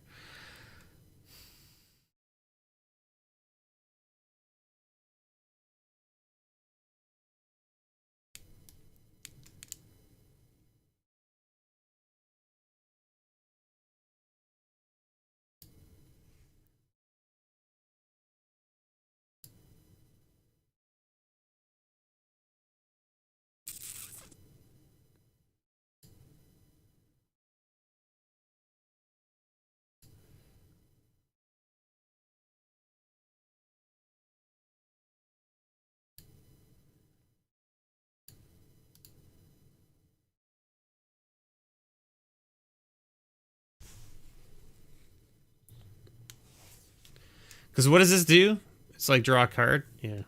Because what does this do? It's like draw a card. Yeah.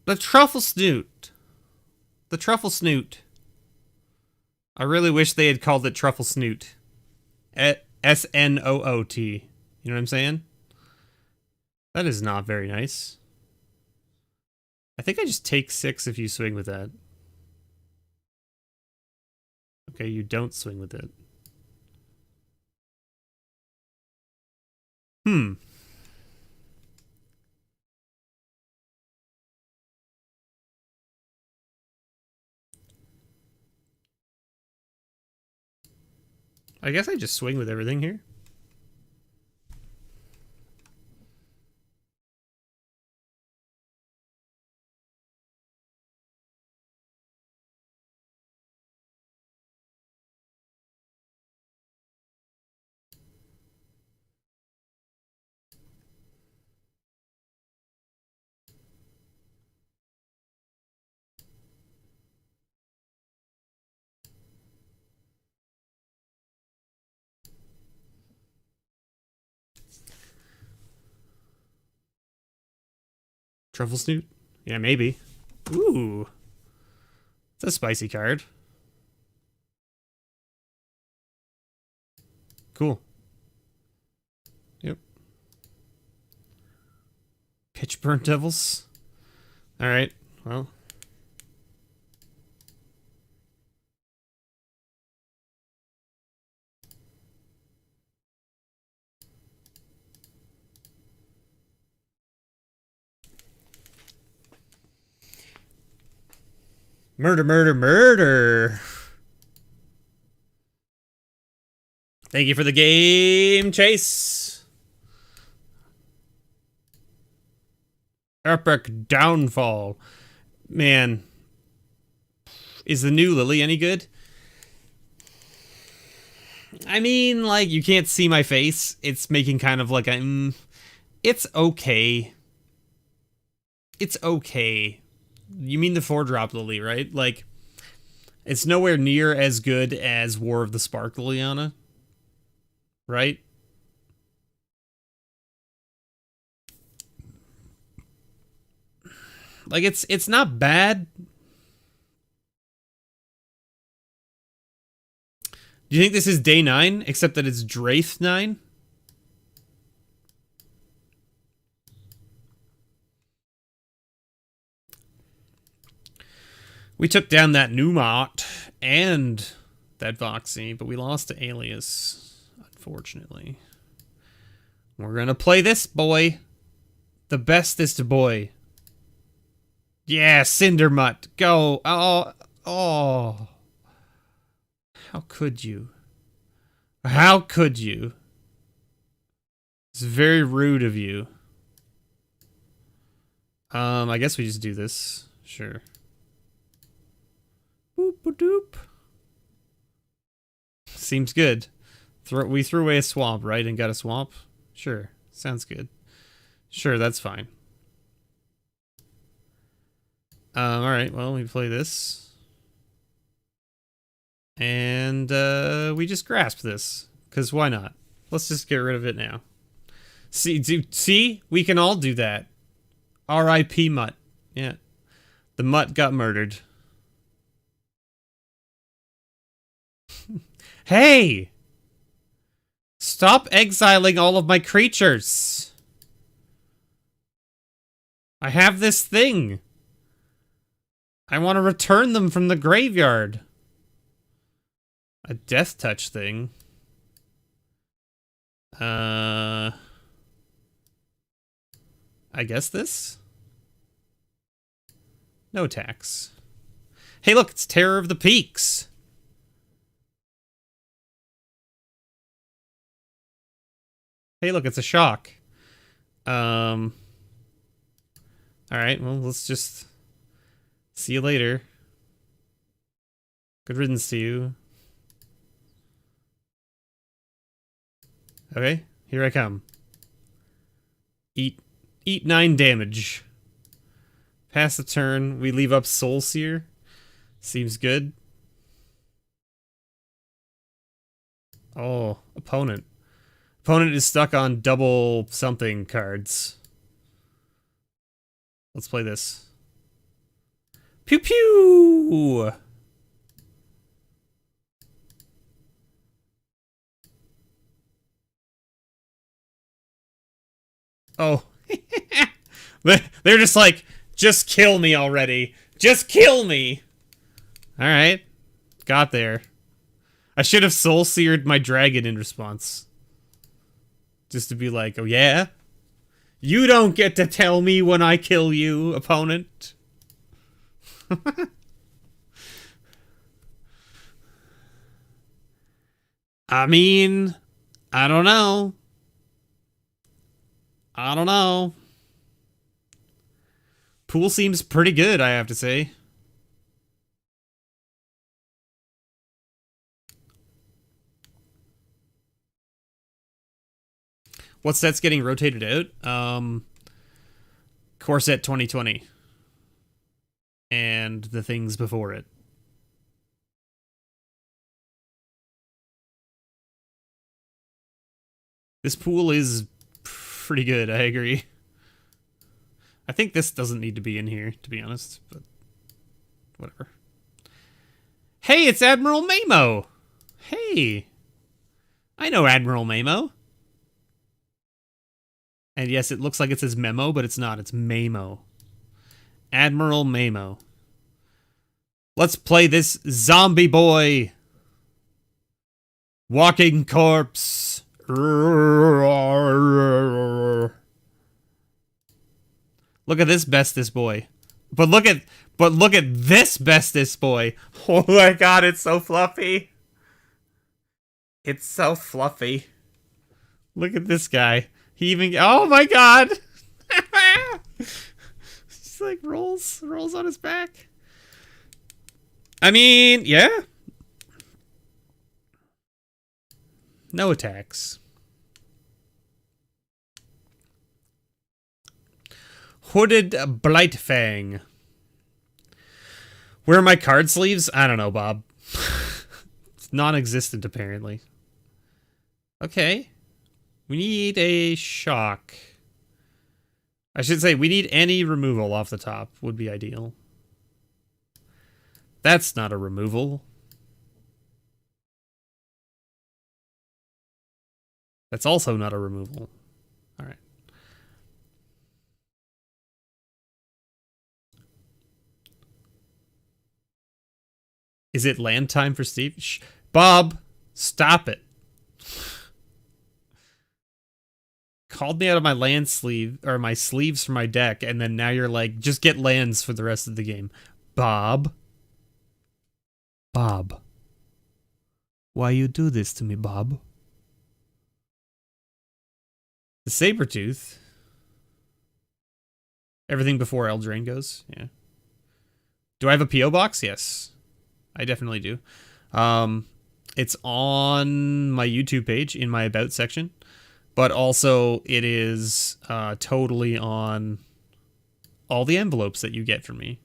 The Truffle Snoot. The Truffle Snoot. I really wish they had called it Truffle Snoot. S-N-O-O-T. You know what I'm saying? That is not very nice. I think I just take 6 if you swing with that. Okay, you don't swing with it. Hmm. I guess I just swing with everything here. Truffle Snoot? Yeah, maybe. Ooh. It's a spicy card. Cool. Yep. Pitchburn Devils? Alright, well. Murder, murder, murder! Thank you for the game, Chase! Epic Downfall. Man. Is the new Lily any good? I mean, like, you can't see my face. It's making kind of like a... it's okay. It's okay. You mean the 4-drop Lily, right? Like, it's nowhere near as good as War of the Spark Liliana. Right? Like, it's not bad. Do you think this is day 9, except that it's Draith 9? We took down that Numot and that Voxy, but we lost to Alias, unfortunately. We're gonna play this boy. The bestest boy. Yeah, Cindermutt. Go. Oh. Oh. How could you? How could you? It's very rude of you. I guess we just do this. Sure. Boop-a-doop. Seems good. We threw away a swamp, right? And got a swamp? Sure. Sounds good. Sure, that's fine. Alright, well, we play this. And, we just grasp this. Because why not? Let's just get rid of it now. See? We can all do that. R.I.P. Mutt. Yeah. The Mutt got murdered. Hey! Stop exiling all of my creatures! I have this thing! I want to return them from the graveyard. A death touch thing. I guess this? No tax. Hey look, it's Terror of the Peaks! Hey look, it's a shock. Alright, well, let's just... see you later. Good riddance to you. Okay, here I come. Eat 9 damage. Pass the turn. We leave up Soul Seer. Seems good. Oh, opponent. Opponent is stuck on double something cards. Let's play this. Pew pew! Oh. They're just like, just kill me already. Just kill me! Alright. Got there. I should have soul seared my dragon in response. Just to be like, oh yeah? You don't get to tell me when I kill you, opponent. I mean, I don't know. I don't know. Pool seems pretty good, I have to say. What set's getting rotated out? Core set 2020. And the things before it. This pool is pretty good, I agree. I think this doesn't need to be in here, to be honest, but whatever. Hey, it's Admiral Mamo! Hey! I know Admiral Mamo. And yes, it looks like it says Memo, but it's not. It's Mamo. Admiral Mamo. Let's play this zombie boy. Walking corpse. Look at this bestest boy. But look at this bestest boy. Oh my god, it's so fluffy. It's so fluffy. Look at this guy. He even, oh my god. Just like rolls on his back. I mean, yeah. No attacks. Hooded Blightfang. Where are my card sleeves? I don't know, Bob. It's non-existent, apparently. Okay. We need a shock. I should say, we need any removal off the top. Would be ideal. That's not a removal. That's also not a removal. Alright. Is it land time for Steve? Shh. Bob, stop it. Called me out of my land sleeve, or my sleeves for my deck, and then now you're like, just get lands for the rest of the game. Bob. Bob. Why you do this to me, Bob? The Sabertooth. Everything before Eldraine goes, yeah. Do I have a P.O. box? Yes. I definitely do. It's on my YouTube page in my About section. But also, it is totally on all the envelopes that you get from me.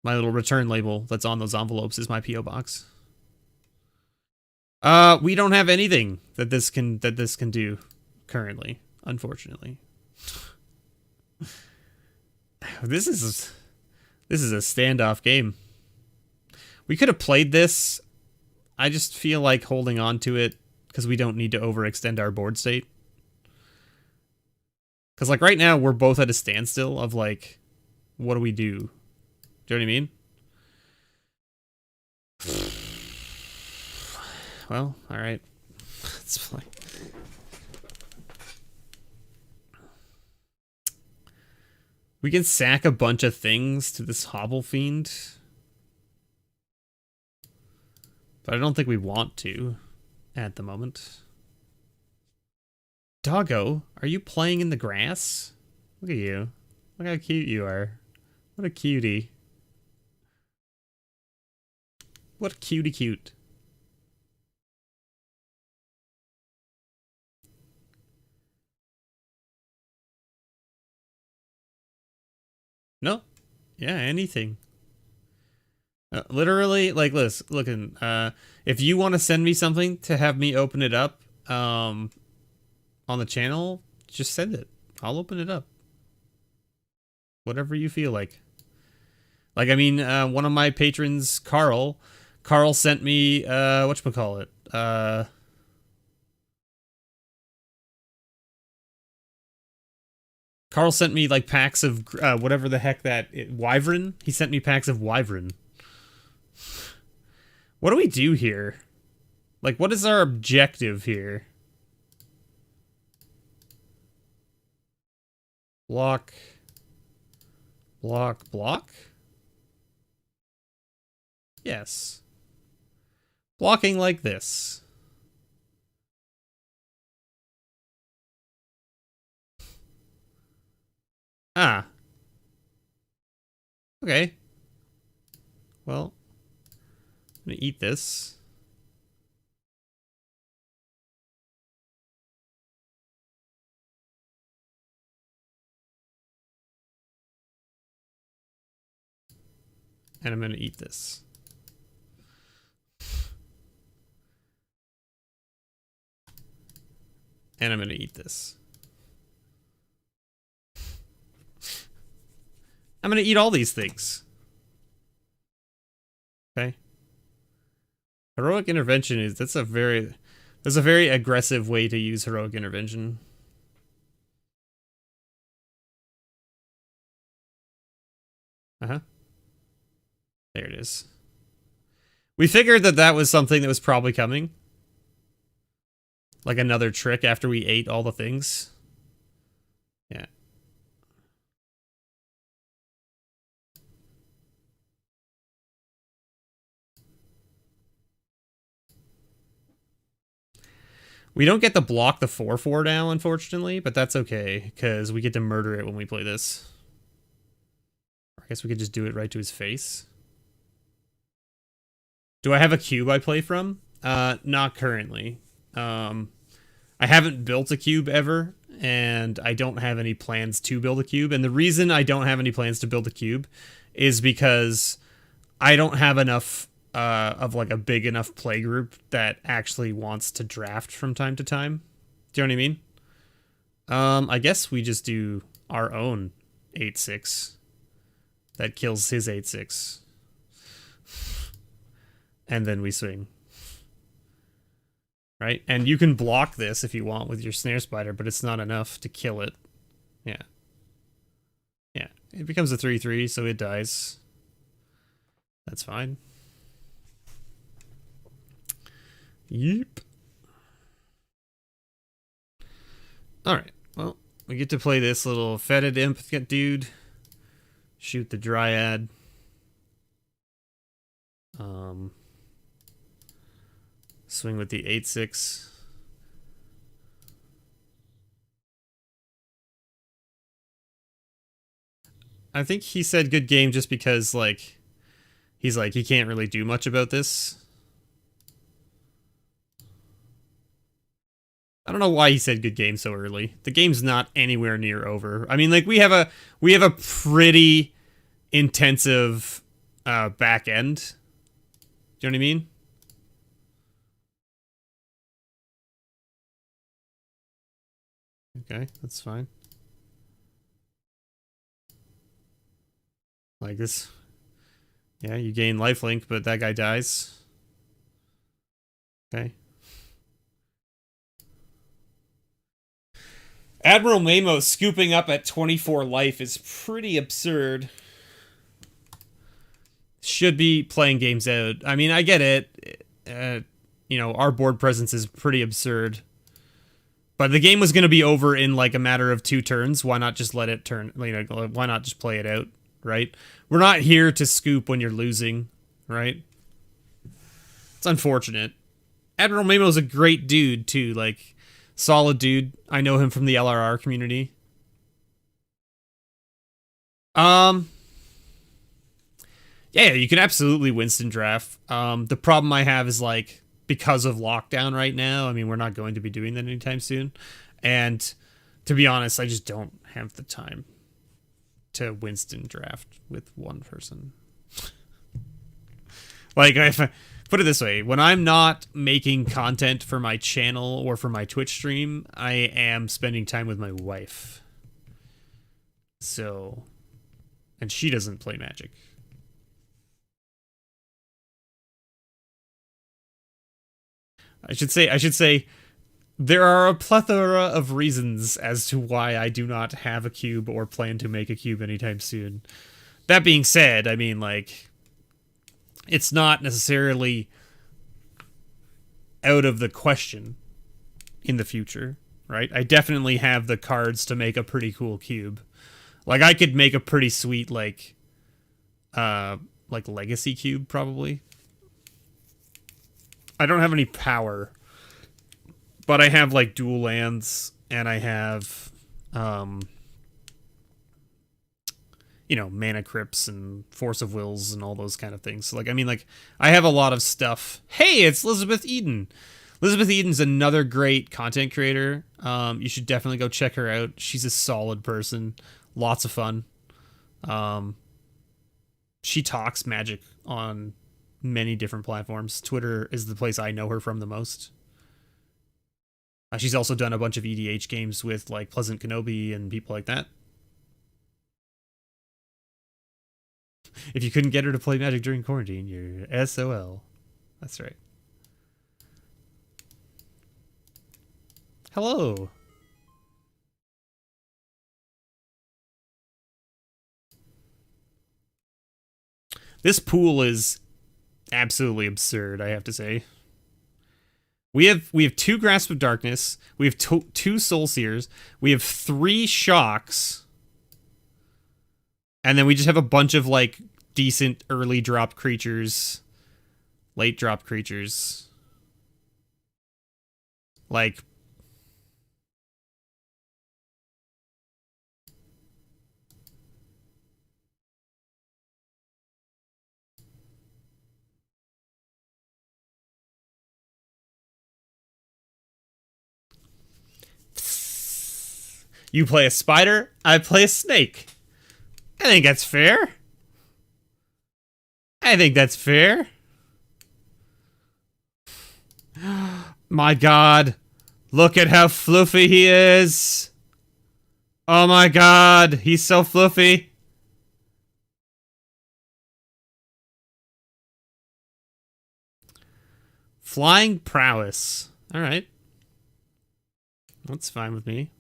My little return label that's on those envelopes is my P.O. box. We don't have anything that this can do currently, unfortunately. This is a standoff game. We could have played this. I just feel like holding on to it because we don't need to overextend our board state. Because, like, right now, we're both at a standstill of, like, what do we do? Do you know what I mean? Well, alright. It's fine. We can sack a bunch of things to this Hobble Fiend. But I don't think we want to at the moment. Doggo, are you playing in the grass? Look at you. Look how cute you are. What a cutie. What a cutie cute. No. Yeah, anything. Literally, like, looking. If you want to send me something to have me open it up, on the channel, just send it. I'll open it up. Whatever you feel like. Like, I mean, one of my patrons, Carl sent me, whatchamacallit? Carl sent me, like, packs of, whatever the heck Wyvern? He sent me packs of Wyvern. What do we do here? Like, what is our objective here? Block. Block, block? Yes. Blocking like this. Ah. Okay. Well, I'm gonna eat this. And I'm gonna eat this. And I'm gonna eat this. I'm gonna eat all these things. Okay. Heroic intervention is that's a very aggressive way to use heroic intervention. Uh-huh. There it is. We figured that was something that was probably coming. Like another trick after we ate all the things. Yeah. We don't get to block the 4/4 now, unfortunately, but that's okay, because we get to murder it when we play this. I guess we could just do it right to his face. Do I have a cube I play from? Not currently. I haven't built a cube ever, and I don't have any plans to build a cube. And the reason I don't have any plans to build a cube is because I don't have enough of like a big enough play group that actually wants to draft from time to time. Do you know what I mean? I guess we just do our own 8/6 that kills his 8/6. And then we swing. Right? And you can block this if you want with your Snare Spider, but it's not enough to kill it. Yeah. Yeah. It becomes a 3/3, so it dies. That's fine. Yeep. Alright, well, we get to play this little fetid imp dude. Shoot the dryad. Swing with the 8/6. I think he said good game just because, like, he's like, he can't really do much about this. I don't know why he said good game so early. The game's not anywhere near over. I mean, like, we have a pretty intensive back end. Do you know what I mean? Okay, that's fine. Like this. Yeah, you gain lifelink, but that guy dies. Okay. Admiral Mamo scooping up at 24 life is pretty absurd. Should be playing games out. I mean, I get it. You know, our board presence is pretty absurd. But the game was going to be over in like a matter of 2 turns. Why not just let it turn? You know, why not just play it out, right? We're not here to scoop when you're losing, right? It's unfortunate. Admiral Mamo's a great dude, too. Like, solid dude. I know him from the LRR community. Yeah, you can absolutely Winston draft. The problem I have is, like, because of lockdown right now, I mean, we're not going to be doing that anytime soon. And to be honest, I just don't have the time to Winston draft with one person. Like, if I put it this way, when I'm not making content for my channel or for my Twitch stream, I am spending time with my wife. So, and she doesn't play Magic. I should say there are a plethora of reasons as to why I do not have a cube or plan to make a cube anytime soon. That being said, I mean, like, it's not necessarily out of the question in the future, right? I definitely have the cards to make a pretty cool cube. Like, I could make a pretty sweet, like legacy cube, probably. I don't have any power, but I have, like, dual lands, and I have, you know, mana crypts and force of wills and all those kind of things. So, like, I mean, like, I have a lot of stuff. Hey, it's Elizabeth Eden. Elizabeth Eden's another great content creator. You should definitely go check her out. She's a solid person. Lots of fun. She talks Magic on many different platforms. Twitter is the place I know her from the most. She's also done a bunch of EDH games with, like, Pleasant Kenobi and people like that. If you couldn't get her to play Magic during quarantine, you're SOL. That's right. Hello. This pool is absolutely absurd, I have to say. We have 2 Grasp of Darkness. We have 2 Soul Seers. We have 3 Shocks. And then we just have a bunch of, like, decent early drop creatures. Late drop creatures. Like, you play a spider, I play a snake. I think that's fair. I think that's fair. My god. Look at how fluffy he is. Oh my god. He's so fluffy. Flying prowess. Alright. That's fine with me.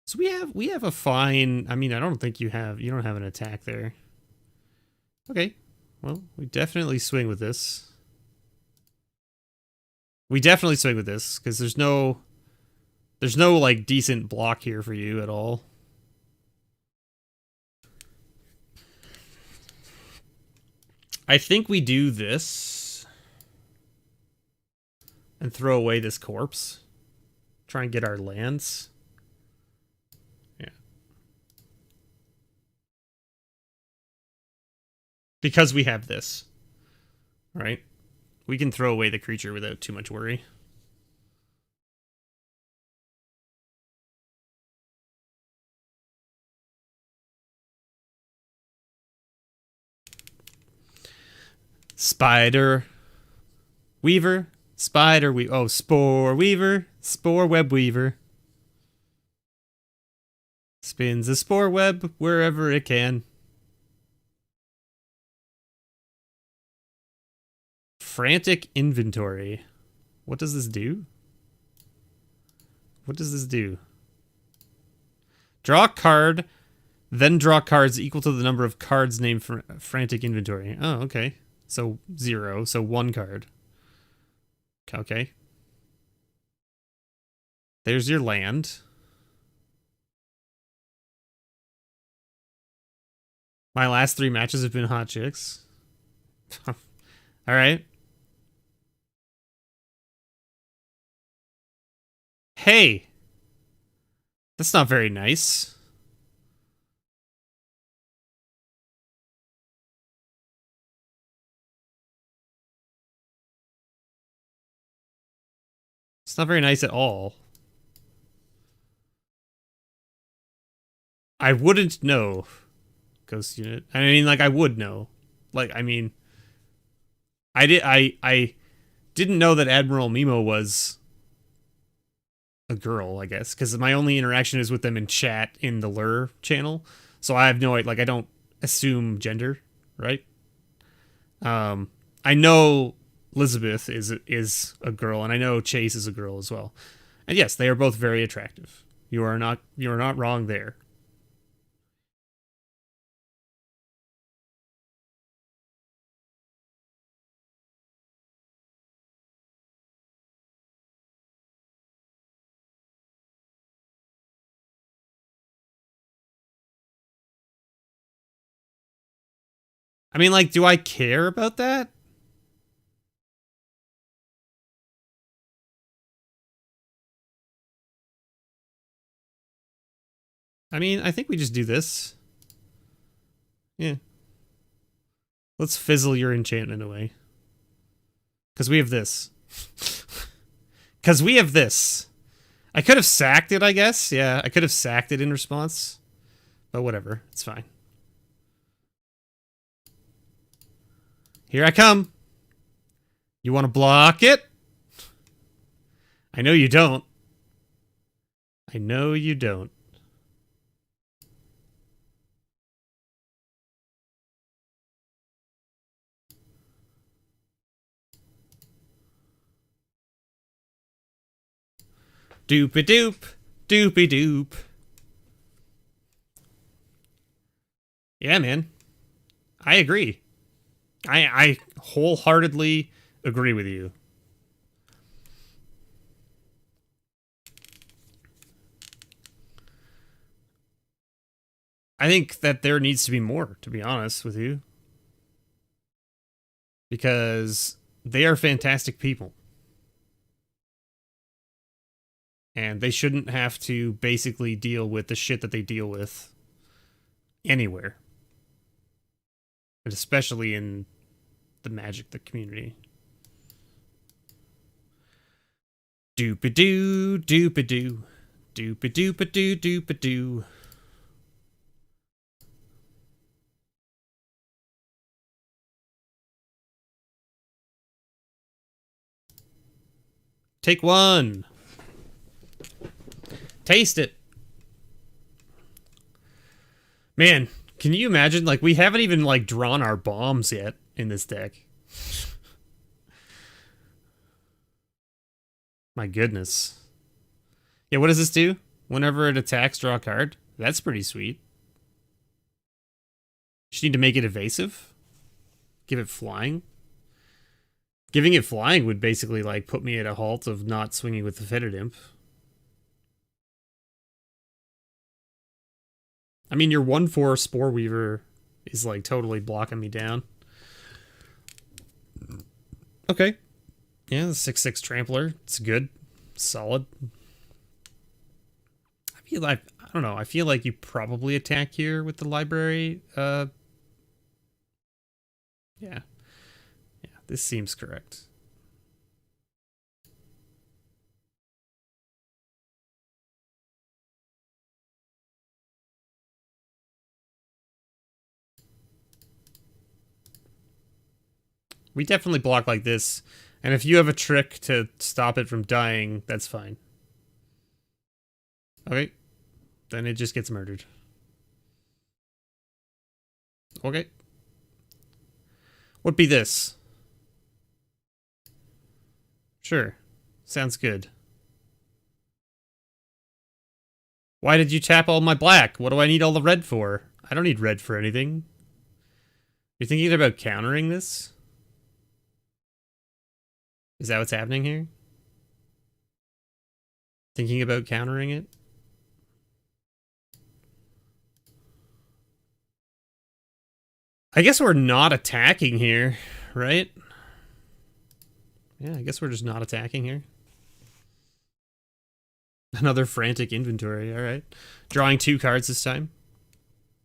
So we have a fine. I mean, I don't think you don't have an attack there. Okay. Well, we definitely swing with this. We definitely swing with this, because there's no like decent block here for you at all. I think we do this and throw away this corpse. Try and get our lands. Yeah. Because we have this. Right? We can throw away the creature without too much worry. Spider Weaver. Spider Weaver. Oh, Spore Weaver. Spore Web Weaver. Spins a spore web wherever it can. Frantic Inventory. What does this do? What does this do? Draw a card, then draw cards equal to the number of cards named Frantic Inventory. Oh, okay. So 0, so 1 card. Okay. There's your land. My last 3 matches have been hot chicks. All right. Hey. That's not very nice. It's not very nice at all. I wouldn't know. Ghost unit. I mean, like, I would know. Like, I mean, I didn't know that Admiral Mimo was a girl, I guess, because my only interaction is with them in chat in the Lure channel. So I have no, like, I don't assume gender, right? I know Elizabeth is a girl, and I know Chase is a girl as well. And yes, they are both very attractive. You are not wrong there. I mean, like, do I care about that? I mean, I think we just do this. Yeah. Let's fizzle your enchantment away. Because we have this. Because we have this. I could have sacked it, I guess. Yeah, I could have sacked it in response. But whatever. It's fine. Here I come. You want to block it? I know you don't. I know you don't. Doop-a-doop. Doop-a-doop. Yeah, man. I agree. I wholeheartedly agree with you. I think that there needs to be more, to be honest with you. Because they are fantastic people. And they shouldn't have to basically deal with the shit that they deal with anywhere. And especially in the Magic, the community. Doop-a-doo, doop-a-doo. Doop-a-doop-a-doo, doop-a-doo. Take 1. Taste it. Man, can you imagine? Like, we haven't even, like, drawn our bombs yet in this deck. My goodness. Yeah, what does this do? Whenever it attacks, draw a card. That's pretty sweet. Just need to make it evasive. Give it flying. Giving it flying would basically, like, put me at a halt of not swinging with the Fetid Imp. I mean, your 1/4 Spore Weaver is, like, totally blocking me down. Okay. Yeah, the 6/6 Trampler. It's good. Solid. I feel like, I don't know, I feel like you probably attack here with the library. Yeah. Yeah, this seems correct. We definitely block like this. And if you have a trick to stop it from dying, that's fine. Okay. Then it just gets murdered. Okay. What be this? Sure. Sounds good. Why did you tap all my black? What do I need all the red for? I don't need red for anything. You're thinking about countering this? Is that what's happening here? Thinking about countering it? I guess we're not attacking here, right? Yeah, I guess we're just not attacking here. Another frantic inventory, alright. Drawing 2 cards this time.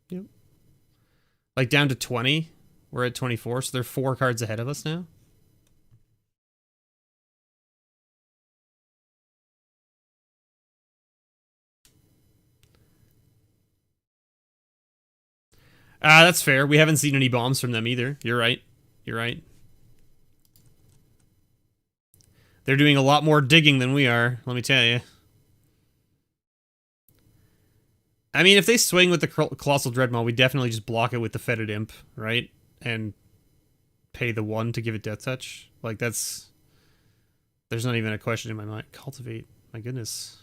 Yep. Like down to 20. We're at 24, so they're 4 cards ahead of us now. That's fair. We haven't seen any bombs from them either. You're right. You're right. They're doing a lot more digging than we are, let me tell you. I mean, if they swing with the Colossal Dreadmaw, we definitely just block it with the Fetid Imp, right? And pay the 1 to give it Death Touch. Like, that's... There's not even a question in my mind. Cultivate. My goodness.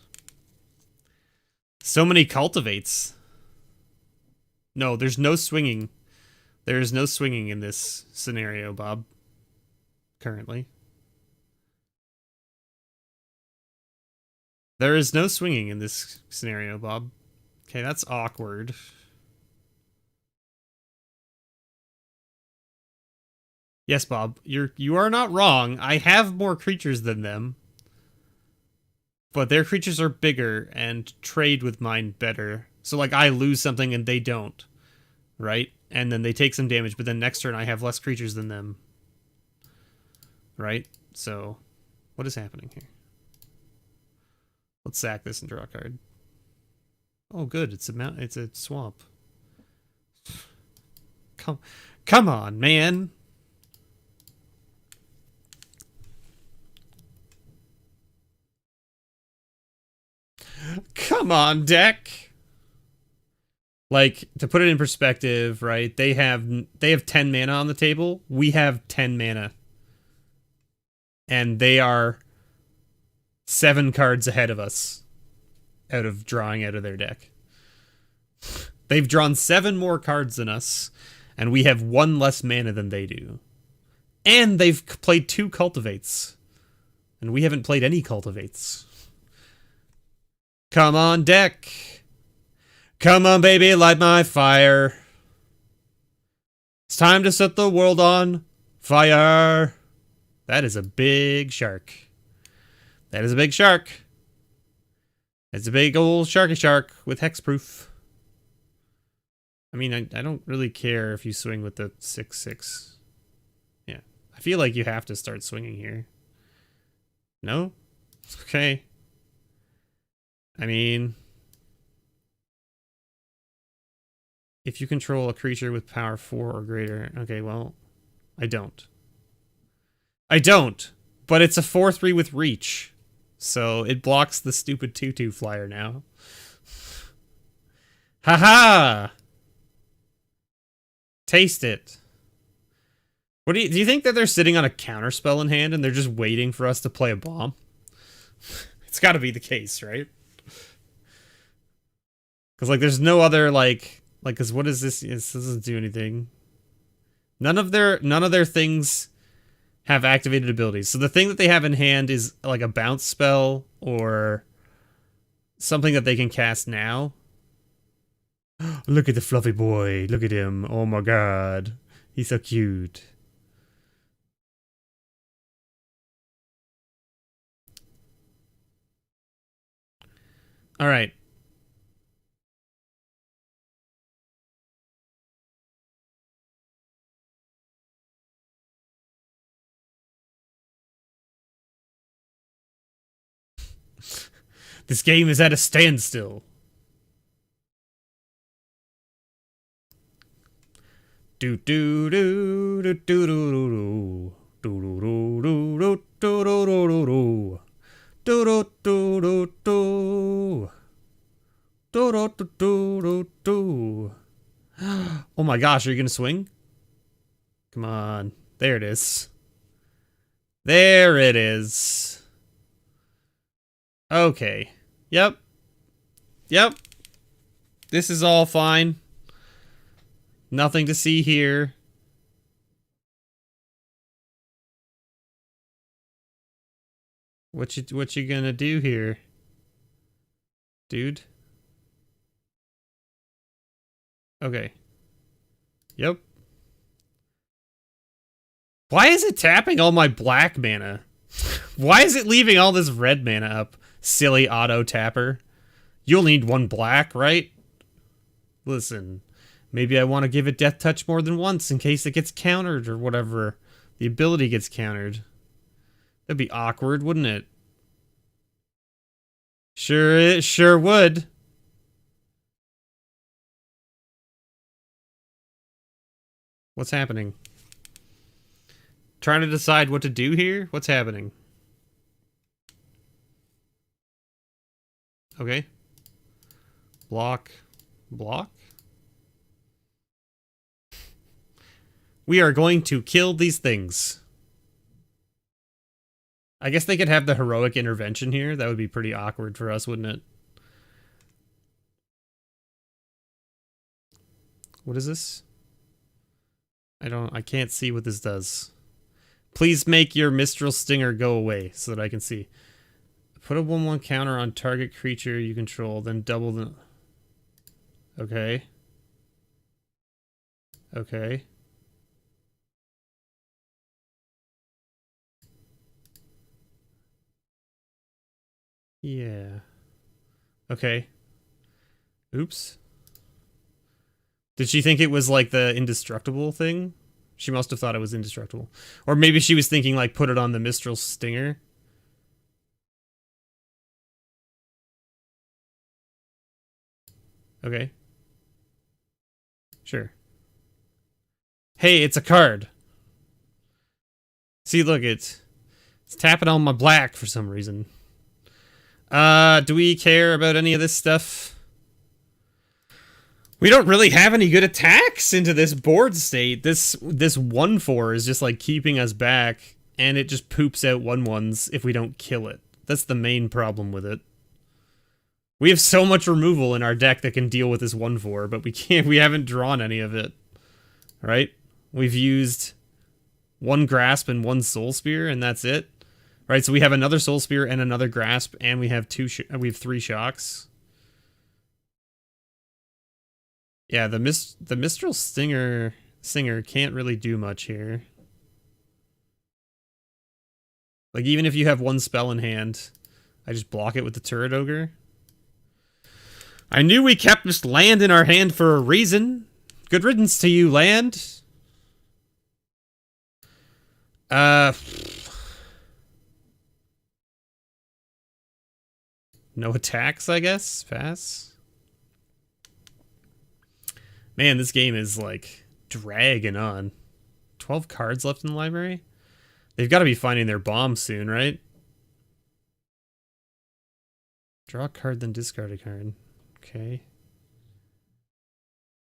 So many cultivates. No, there's no swinging. There is no swinging in this scenario, Bob. Currently. There is no swinging in this scenario, Bob. Okay, that's awkward. Yes, Bob, you are not wrong. I have more creatures than them. But their creatures are bigger and trade with mine better. So, like, I lose something and they don't. Right? And then they take some damage, but then next turn I have less creatures than them. Right? So, what is happening here? Let's sack this and draw a card. Oh, good. It's a swamp. Come on, man. Come on, deck. Like, to put it in perspective, right? They have 10 mana on the table. We have 10 mana. And they are 7 cards ahead of us out of drawing out of their deck. They've drawn 7 more cards than us, and we have 1 less mana than they do. And they've played 2 cultivates. And we haven't played any cultivates. Come on, deck. Come on, baby, light my fire. It's time to set the world on fire. That is a big shark. That is a big shark. It's a big old sharky shark with hexproof. I mean, I don't really care if you swing with the 6/6. Yeah. I feel like you have to start swinging here. No? Okay. I mean, if you control a creature with power 4 or greater. Okay, well, I don't. I don't. But it's a 4/3 with reach. So it blocks the stupid 2/2 flyer now. Haha! Taste it. What do you think that they're sitting on a counterspell in hand and they're just waiting for us to play a bomb? It's got to be the case, right? Because, like, there's no other, like, because what is this? This doesn't do anything. None of their things have activated abilities. So the thing that they have in hand is like a bounce spell or something that they can cast now. Look at the fluffy boy. Look at him. Oh my god. He's so cute. All right. This game is at a standstill. Do do do do do do do do do do do do do do do do. Oh my gosh, are you gonna swing? Come on. There it is. There it is. Okay. Yep. Yep. This is all fine. Nothing to see here. What you gonna do here, dude? Okay. Yep. Why is it tapping all my black mana? Why is it leaving all this red mana up? Silly auto tapper. You'll need one black, right? Listen, maybe I want to give it death touch more than once in case it gets countered or whatever. The ability gets countered. That'd be awkward, wouldn't it? Sure, it sure would. What's happening? Trying to decide what to do here? What's happening? Okay. Block. Block? We are going to kill these things. I guess they could have the heroic intervention here. That would be pretty awkward for us, wouldn't it? What is this? I can't see what this does. Please make your Mistral Stinger go away so that I can see. Put a 1/1 counter on target creature you control, then double the... Okay. Okay. Yeah. Okay. Oops. Did she think it was like the indestructible thing? She must have thought it was indestructible. Or maybe she was thinking like put it on the Mistral Stinger. Okay. Sure. Hey, it's a card. See, look, it's tapping on my black for some reason. Do we care about any of this stuff? We don't really have any good attacks into this board state. This 1/4 is just like keeping us back, and it just poops out 1/1s if we don't kill it. That's the main problem with it. We have so much removal in our deck that can deal with this 1/4, but we haven't drawn any of it. Right? We've used one Grasp and one Soul Spear, and that's it. Right, so we have another Soul Spear and another Grasp, and we have 3 Shocks. Yeah, the Mistral Singer can't really do much here. Like, even if you have one spell in hand, I just block it with the Turret Ogre. I knew we kept this land in our hand for a reason. Good riddance to you, land. No attacks, I guess. Pass. Man, this game is, like, dragging on. 12 cards left in the library? They've got to be finding their bomb soon, right? Draw a card, then discard a card. Okay.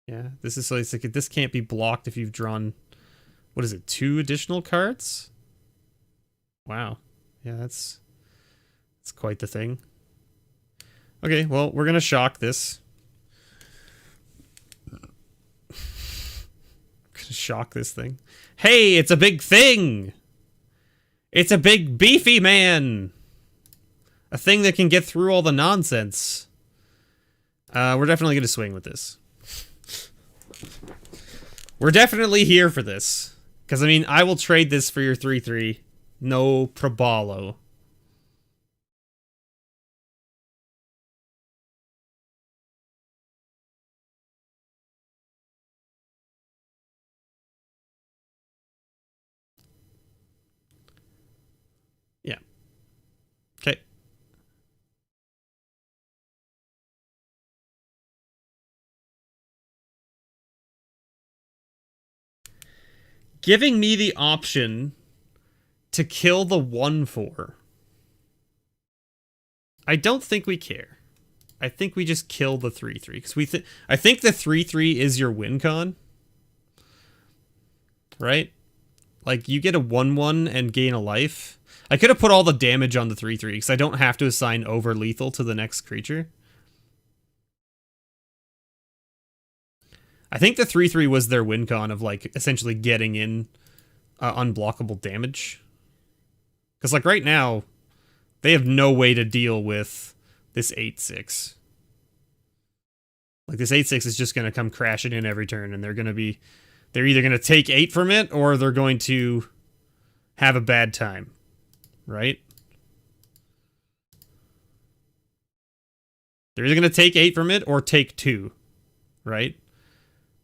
Yeah, this is so it's like this can't be blocked if you've drawn, what is it, 2 additional cards? Wow. Yeah, that's quite the thing. Okay, well, we're gonna shock this. Shock this thing. Hey, it's a big thing! It's a big beefy man. A thing that can get through all the nonsense. We're definitely going to swing with this. We're definitely here for this. Because, I mean, I will trade this for your 3-3. No probalo. Yeah. Okay. Giving me the option to kill the 1/4. I don't think we care. I think we just kill the 3-3 because I think the 3-3 is your win con, right? Like you get a 1/1 and gain a life. I could have put all the damage on the 3-3 because I don't have to assign over lethal to the next creature. I think the 3-3 was their win con of like essentially getting in unblockable damage. Because like right now, they have no way to deal with this 8-6. Like this 8-6 is just going to come crashing in every turn, and they're either going to take 8 from it, or they're going to have a bad time, right? They're either going to take 8 from it, or take 2, right?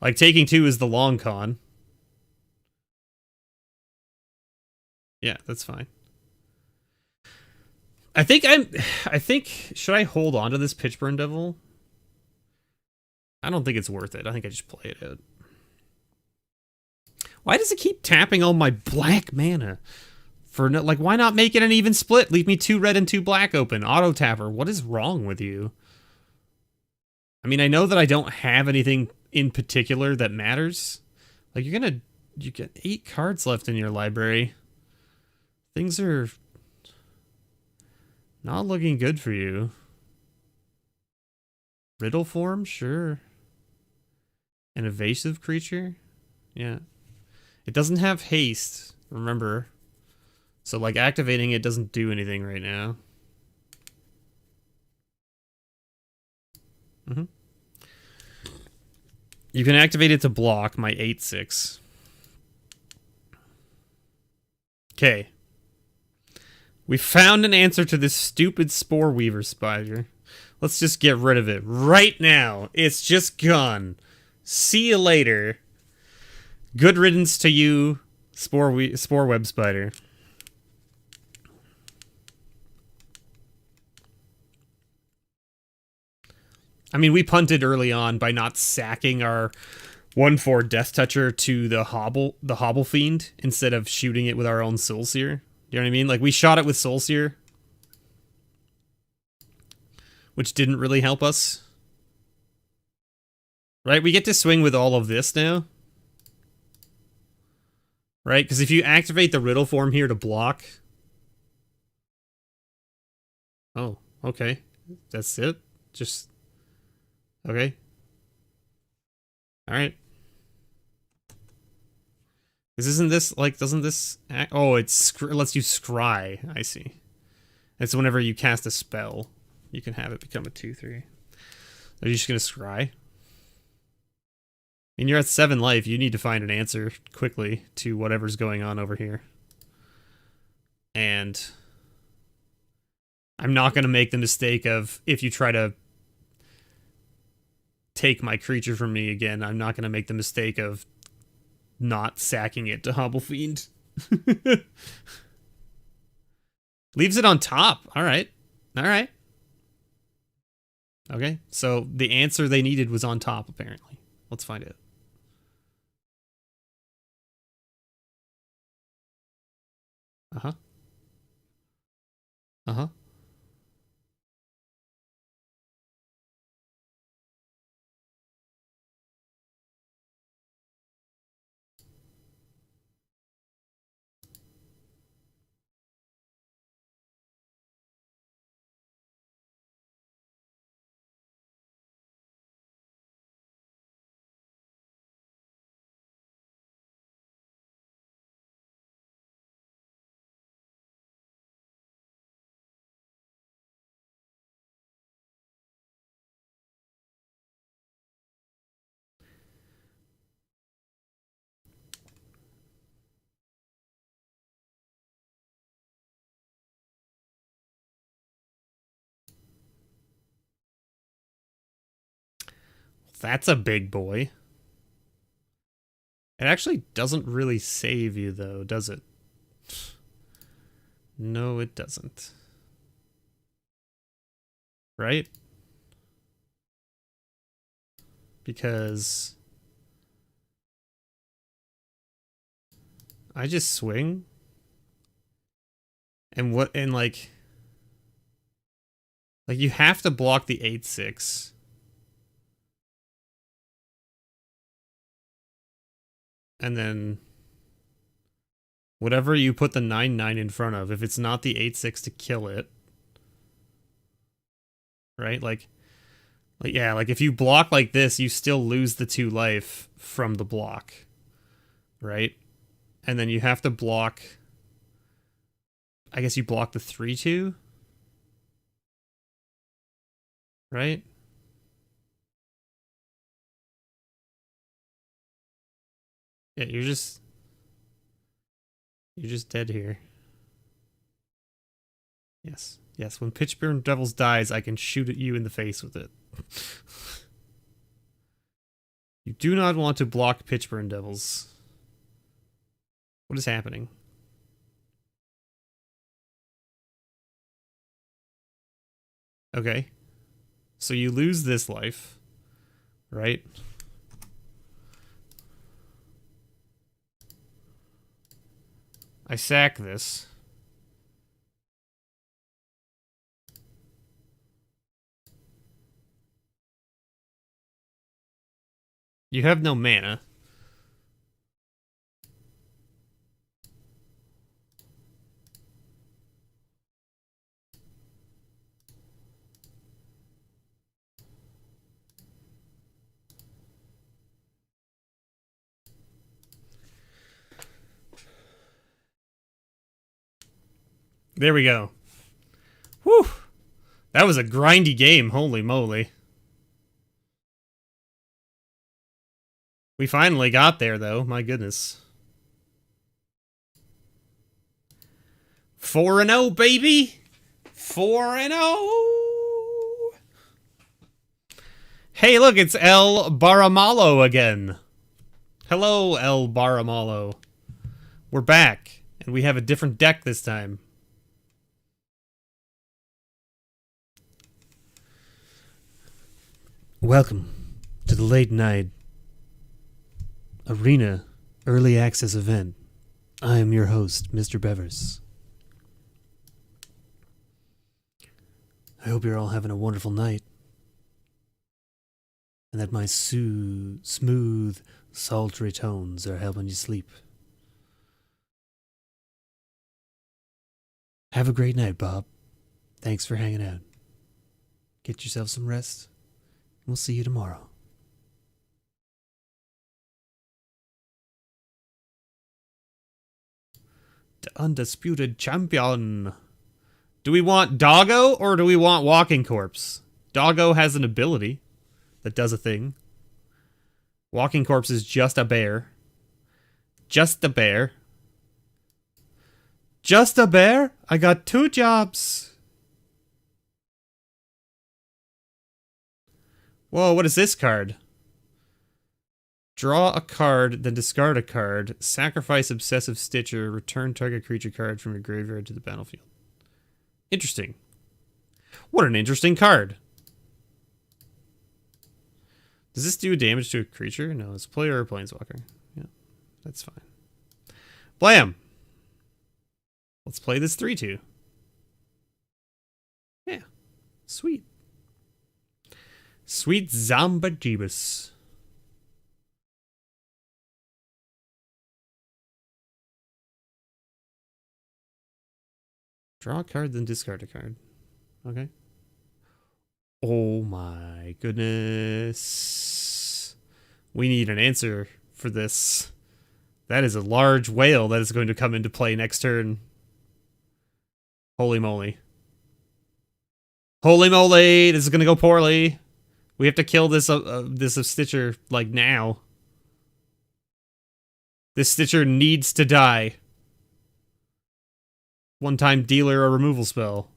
Like taking 2 is the long con. Yeah, that's fine. I think, should I hold on to this Pitchburn Devil? I don't think it's worth it. I think I just play it out. Why does it keep tapping all my black mana? For no, like, why not make it an even split? Leave me 2 red and 2 black open. Auto tapper. What is wrong with you? I mean, I know that I don't have anything in particular that matters. Like, you get 8 cards left in your library. Things are not looking good for you. Riddle form? Sure. An evasive creature? Yeah. It doesn't have haste, remember. So, like, activating it doesn't do anything right now. You can activate it to block my 8-6. Okay. We found an answer to this stupid Spore Weaver spider. Let's just get rid of it right now. It's just gone. See you later. Good riddance to you, Spore Web Spider. I mean, we punted early on by not sacking our 1/4 Death Toucher to the Hobble Fiend instead of shooting it with our own Soul Seer. You know what I mean? Like, we shot it with Soul Seer, which didn't really help us. Right? We get to swing with all of this now. Right? Because if you activate the Riddle form here to block... Oh, okay. That's it? Just... Okay. Alright. Isn't this, like, doesn't this... Oh, it lets you scry. I see. It's whenever you cast a spell, you can have it become a 2/3. Are you just gonna scry? I mean, you're at 7 life. You need to find an answer quickly to whatever's going on over here. And I'm not gonna make the mistake of, if you try to take my creature from me again, I'm not gonna make the mistake of not sacking it to Hobble Fiend. Leaves it on top. Alright. Alright. Okay, so the answer they needed was on top, apparently. Let's find it. Uh-huh. Uh-huh. That's a big boy. It actually doesn't really save you, though, does it? No, it doesn't. Right? Because I just swing. And like you have to block the 8/6. And then whatever you put the 9/9 in front of, if it's not the 8/6 to kill it. Right? Like yeah, like if you block like this, you still lose the 2 life from the block. Right? And then you have to block, I guess you block the 3/2. Right? Yeah, you're just dead here. Yes. Yes, when Pitchburn Devils dies, I can shoot at you in the face with it. You do not want to block Pitchburn Devils. What is happening? Okay. So you lose this life, right? I sack this. You have no mana. There we go. Whew. That was a grindy game, holy moly. We finally got there, though. My goodness. 4-0, baby! 4-0! Hey, look, it's El Baramalo again. Hello, El Baramalo. We're back, and we have a different deck this time. Welcome to the late night Arena Early Access event. I am your host, MrBevers. I hope you're all having a wonderful night. And that my smooth, sultry tones are helping you sleep. Have a great night, Bob. Thanks for hanging out. Get yourself some rest. We'll see you tomorrow. The undisputed champion. Do we want Doggo or do we want Walking Corpse? Doggo has an ability that does a thing. Walking Corpse is just a bear. Just a bear. Just a bear? I got 2 jobs. Whoa, what is this card? Draw a card, then discard a card. Sacrifice Obsessive Stitcher. Return target creature card from your graveyard to the battlefield. Interesting. What an interesting card. Does this do damage to a creature? No, it's a player or a planeswalker. Yeah, that's fine. Blam! Let's play this 3/2. Yeah, sweet. Sweet Zamba Jeebus. Draw a card, then discard a card. Okay. Oh my goodness. We need an answer for this. That is a large whale that is going to come into play next turn. Holy moly. Holy moly! This is going to go poorly. We have to kill this Stitcher, like, now. This Stitcher needs to die. One-time dealer or removal spell.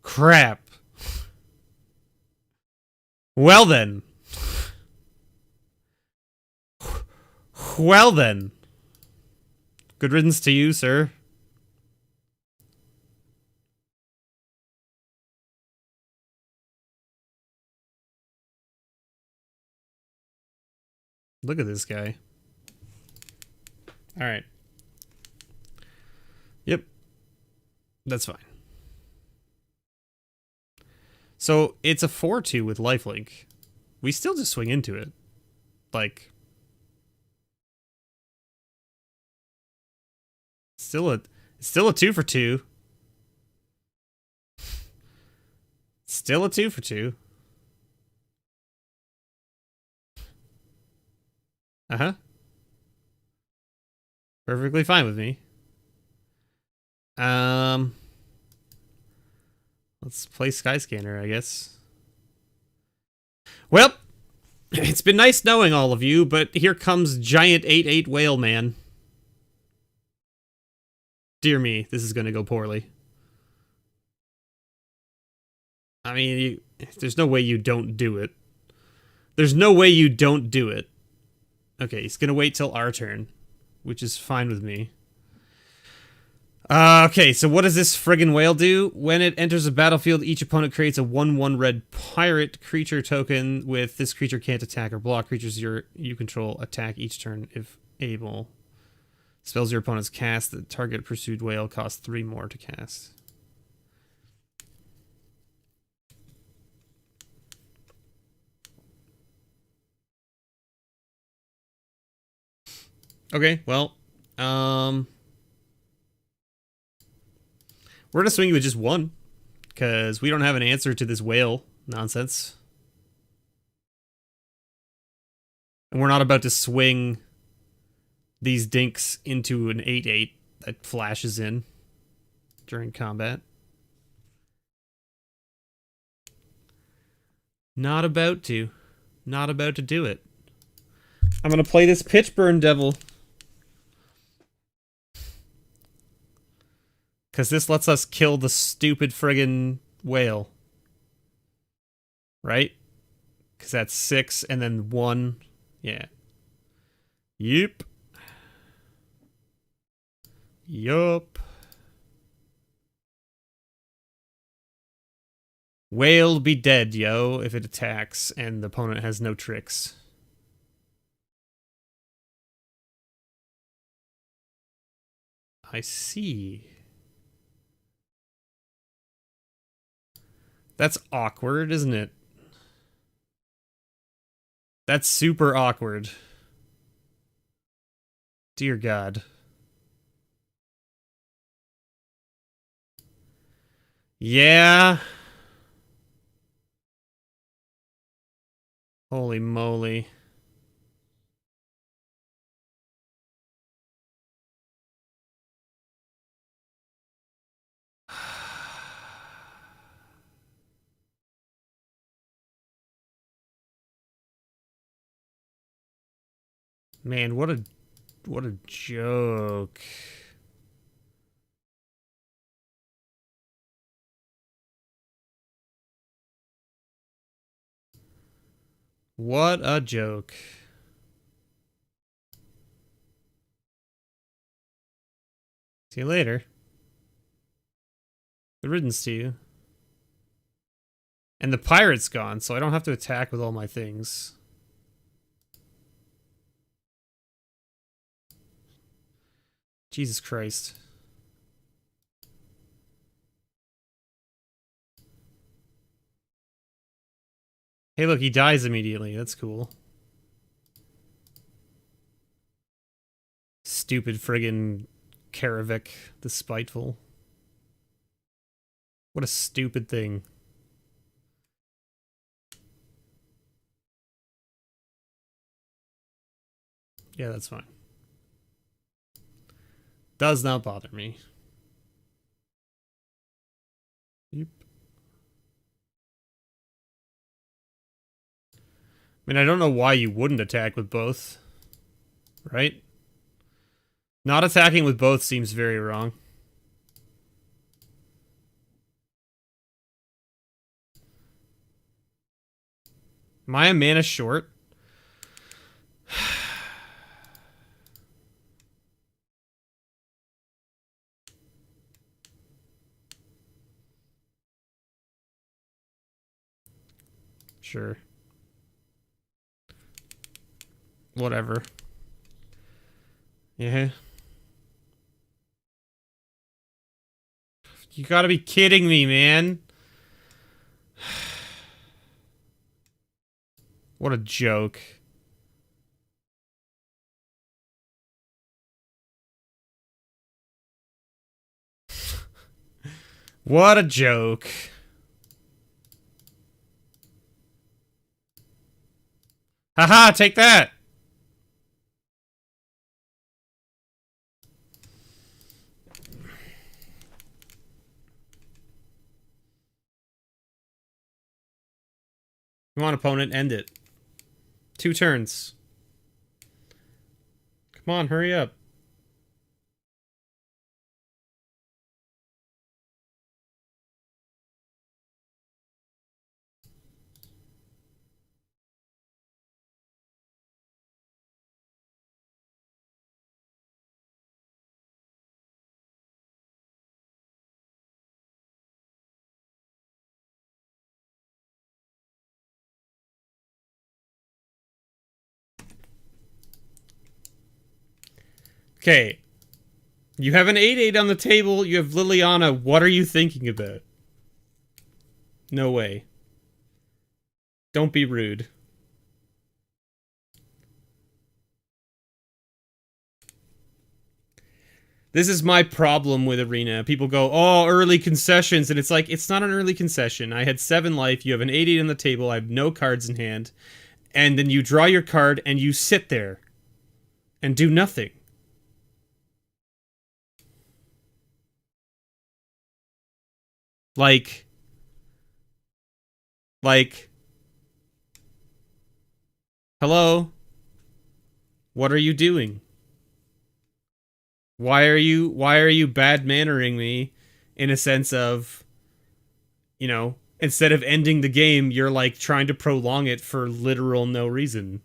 Crap. Well then. Well then. Good riddance to you, sir. Look at this guy. Alright. Yep. That's fine. So, it's a 4-2 with lifelink. We still just swing into it. Like... Still a 2 for 2. Still a 2 for 2. Uh-huh. Perfectly fine with me. Let's play Skyscanner, I guess. Well, it's been nice knowing all of you, but here comes giant 8-8 whale man. Dear me, this is gonna go poorly. I mean, there's no way you don't do it. There's no way you don't do it. Okay, he's gonna wait till our turn, which is fine with me. Okay, so what does this friggin' whale do? When it enters a battlefield, each opponent creates a 1/1 red pirate creature token with this creature can't attack or block. Creatures you control attack each turn if able. Spells your opponents cast. The target pursued whale costs 3 more to cast. Okay, well, we're gonna swing you with just 1, because we don't have an answer to this whale nonsense. And we're not about to swing these dinks into an 8-8 that flashes in during combat. Not about to. Not about to do it. I'm gonna play this Pitchburn Devil. Because this lets us kill the stupid friggin' whale. Right? Because that's 6 and then 1. Yeah. Yep. Yup. Whale'll be dead, yo, if it attacks and the opponent has no tricks. I see. That's awkward, isn't it? That's super awkward. Dear God. Yeah. Holy moly. Man, what a joke. What a joke. See you later. The riddance to you. And the pirate's gone, so I don't have to attack with all my things. Jesus Christ. Hey, look, he dies immediately. That's cool. Stupid friggin' Karavik the Spiteful. What a stupid thing. Yeah, that's fine. Does not bother me. Yep. I mean, I don't know why you wouldn't attack with both. Right? Not attacking with both seems very wrong. Am I a mana short? Sure. Whatever. Yeah. You gotta be kidding me, man. What a joke. What a joke. Haha, take that! Come on, opponent, end it. 2 turns. Come on, hurry up. Okay. You have an 8-8 on the table. You have Liliana. What are you thinking about? No way. Don't be rude. This is my problem with Arena. People go, oh, early concessions. And it's like, it's not an early concession. I had 7 life. You have an 8-8 on the table. I have no cards in hand. And then you draw your card and you sit there and do nothing. Like, hello? What are you doing? Why are you bad-mannering me in a sense of, you know, instead of ending the game, you're like trying to prolong it for literal no reason.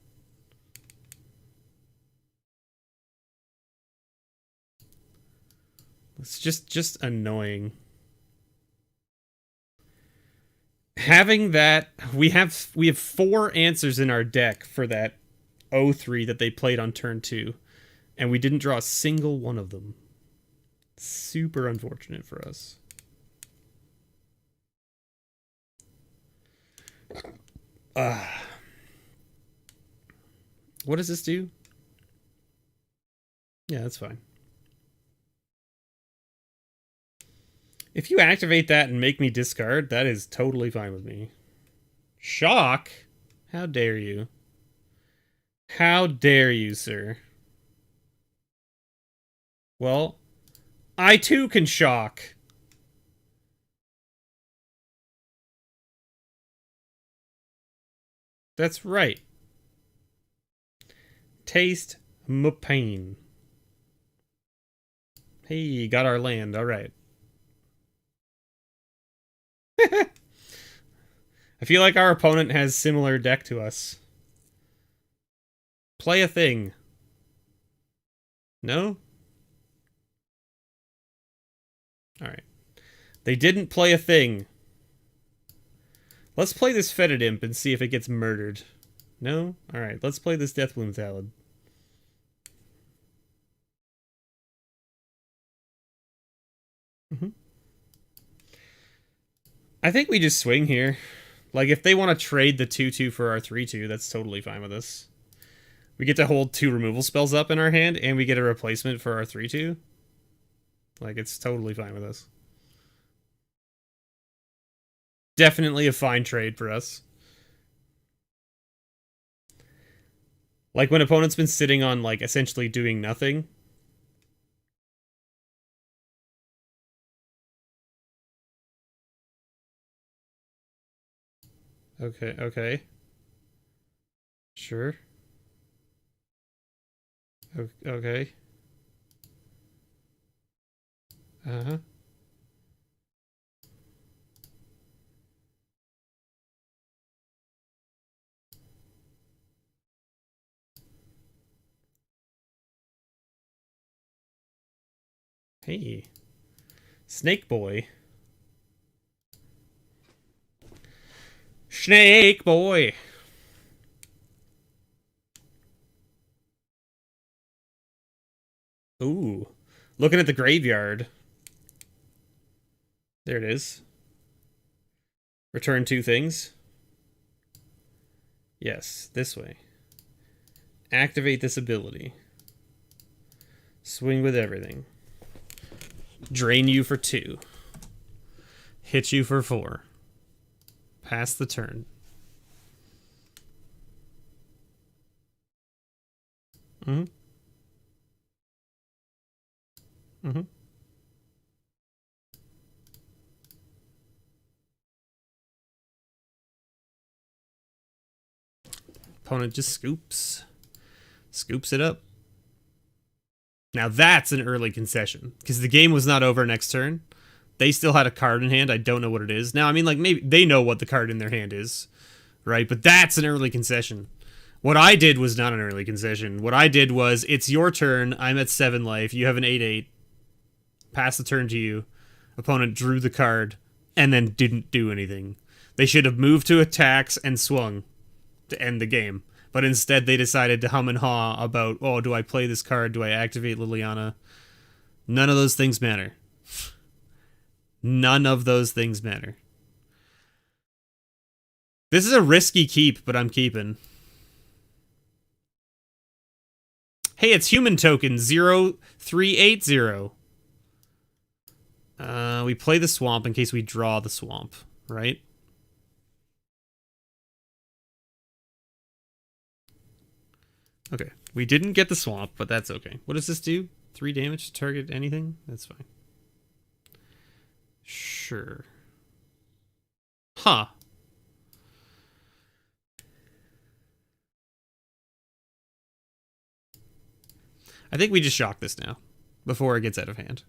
It's just annoying. Having that, we have 4 answers in our deck for that 0-3 that they played on turn 2, and we didn't draw a single one of them. Super unfortunate for us. What does this do? Yeah, that's fine. If you activate that and make me discard, that is totally fine with me. Shock? How dare you? How dare you, sir? Well, I too can shock. That's right. Taste my pain. Hey, got our land. All right. I feel like our opponent has similar deck to us. Play a thing. No? Alright. They didn't play a thing. Let's play this Fetid Imp and see if it gets murdered. No? Alright, let's play this Deathbloom Salad. I think we just swing here. Like, if they want to trade the 2-2 for our 3-2, that's totally fine with us. We get to hold 2 removal spells up in our hand, and we get a replacement for our 3-2. Like, it's totally fine with us. Definitely a fine trade for us. Like, when opponent's been sitting on, like, essentially doing nothing. Okay, okay. Sure. Okay. Uh-huh. Hey. Snake Boy. Snake boy. Ooh. Looking at the graveyard. There it is. Return 2 things. Yes, this way. Activate this ability. Swing with everything. Drain you for 2. Hit you for 4. Pass the turn. Mm-hmm. Mm-hmm. Opponent just scoops it up. Now that's an early concession, because the game was not over next turn. They still had a card in hand. I don't know what it is. Now, I mean, like, maybe they know what the card in their hand is, right? But that's an early concession. What I did was not an early concession. What I did was, it's your turn. I'm at 7 life. You have an 8/8. Pass the turn to you. Opponent drew the card and then didn't do anything. They should have moved to attacks and swung to end the game. But instead, they decided to hum and haw about, oh, do I play this card? Do I activate Liliana? None of those things matter. None of those things matter. This is a risky keep, but I'm keeping. Hey, it's human token 0380. We play the swamp in case we draw the swamp, right? Okay, we didn't get the swamp, but that's okay. What does this do? 3 damage to target anything? That's fine. Sure. Huh. I think we just shock this now, before it gets out of hand.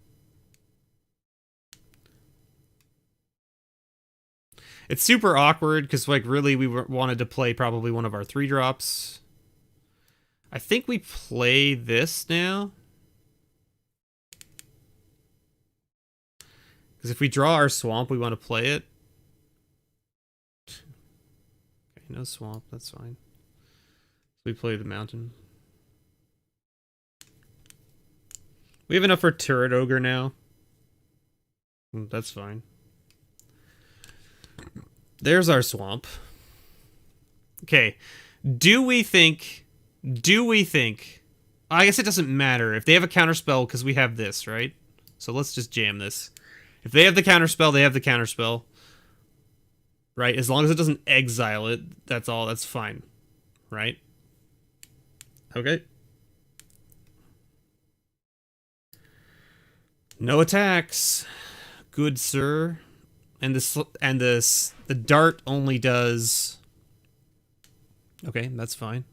It's super awkward, because, like, really we wanted to play probably one of our 3-drops. I think we play this now. Because if we draw our swamp, we want to play it. Okay, no swamp, that's fine. We play the mountain. We have enough for Turret Ogre now. That's fine. There's our swamp. Okay. Do we think... I guess it doesn't matter. If they have a counterspell, because we have this, right? So let's just jam this. If they have the counterspell, they have the counterspell. Right? As long as it doesn't exile it, that's all. That's fine. Right? Okay. No attacks. Good sir. And the dart only does... Okay, that's fine.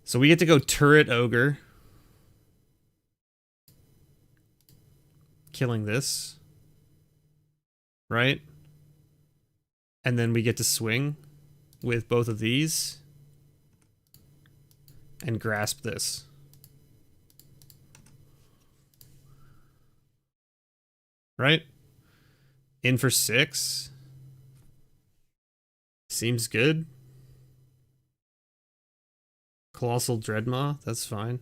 So we get to go Turret Ogre. Killing this. Right? And then we get to swing with both of these. And grasp this. Right? In for 6. Seems good. Colossal Dreadmaw, that's fine.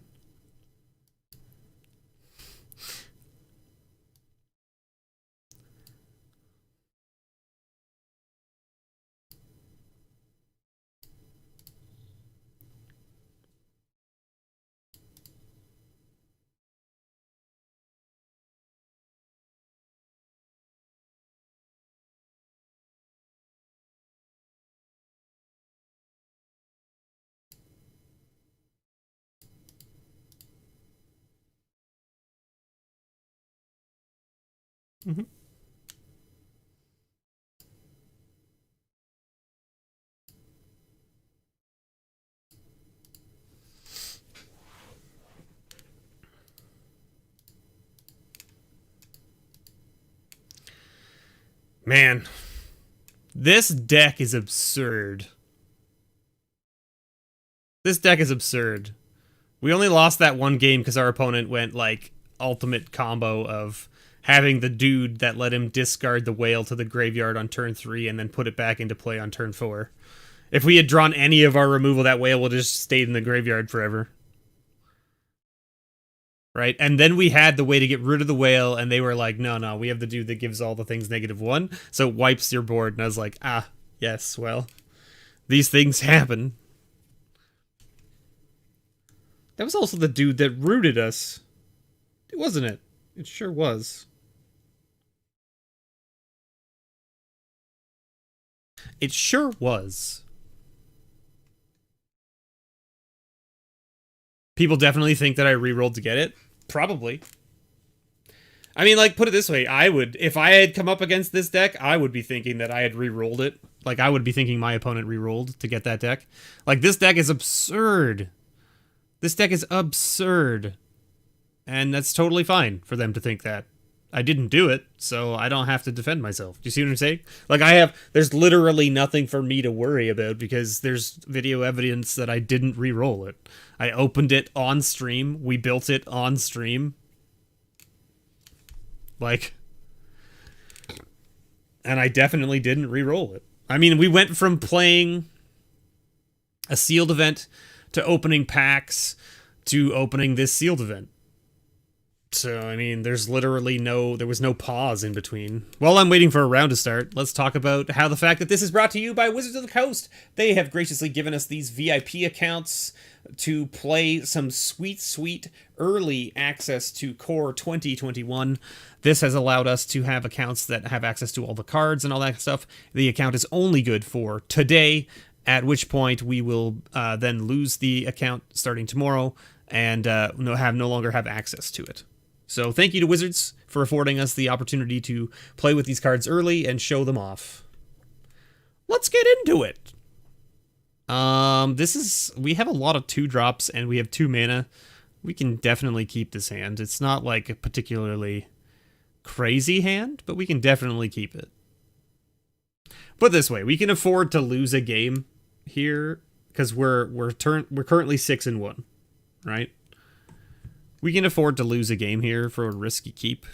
Mm-hmm. Man, this deck is absurd. This deck is absurd. We only lost that one game because our opponent went, like, ultimate combo of having the dude that let him discard the whale to the graveyard on turn 3 and then put it back into play on turn 4. If we had drawn any of our removal, that whale would have just stayed in the graveyard forever. Right? And then we had the way to get rid of the whale, and they were like, no, we have the dude that gives all the things -1, so it wipes your board. And I was like, yes, well, these things happen. That was also the dude that rooted us. Wasn't it? It sure was. It sure was. People definitely think that I rerolled to get it. Probably. I mean, like, put it this way. I would, if I had come up against this deck, I would be thinking that I had rerolled it. Like, I would be thinking my opponent rerolled to get that deck. Like, this deck is absurd. This deck is absurd. And that's totally fine for them to think that. I didn't do it, so I don't have to defend myself. Do you see what I'm saying? Like, there's literally nothing for me to worry about because there's video evidence that I didn't re-roll it. I opened it on stream. We built it on stream. Like, and I definitely didn't re-roll it. I mean, we went from playing a sealed event to opening packs to opening this sealed event. So, I mean, there was no pause in between. While I'm waiting for a round to start, let's talk about how the fact that this is brought to you by Wizards of the Coast. They have graciously given us these VIP accounts to play some sweet, sweet early access to Core 2021. This has allowed us to have accounts that have access to all the cards and all that stuff. The account is only good for today, at which point we will then lose the account starting tomorrow and no longer have access to it. So thank you to Wizards for affording us the opportunity to play with these cards early and show them off. Let's get into it. We have a lot of 2-drops and we have 2 mana. We can definitely keep this hand. It's not like a particularly crazy hand, but we can definitely keep it. Put it this way, we can afford to lose a game here because we're currently 6-1, right? We can afford to lose a game here for a risky keep.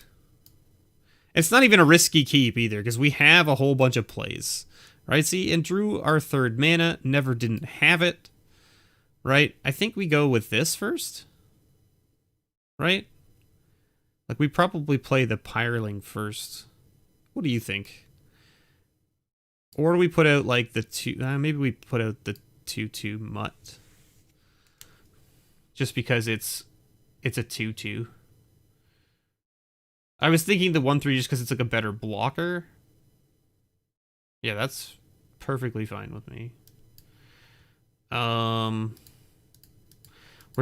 It's not even a risky keep either, because we have a whole bunch of plays. Right, see, and drew our 3rd mana, never didn't have it. Right, I think we go with this first. Right? Like, we probably play the Pyreling first. What do you think? Or do we put out, like, the 2... maybe we put out the 2/2 Mutt. Just because it's a 2/2. I was thinking the 1/3 just because it's like a better blocker. Yeah, that's perfectly fine with me. We're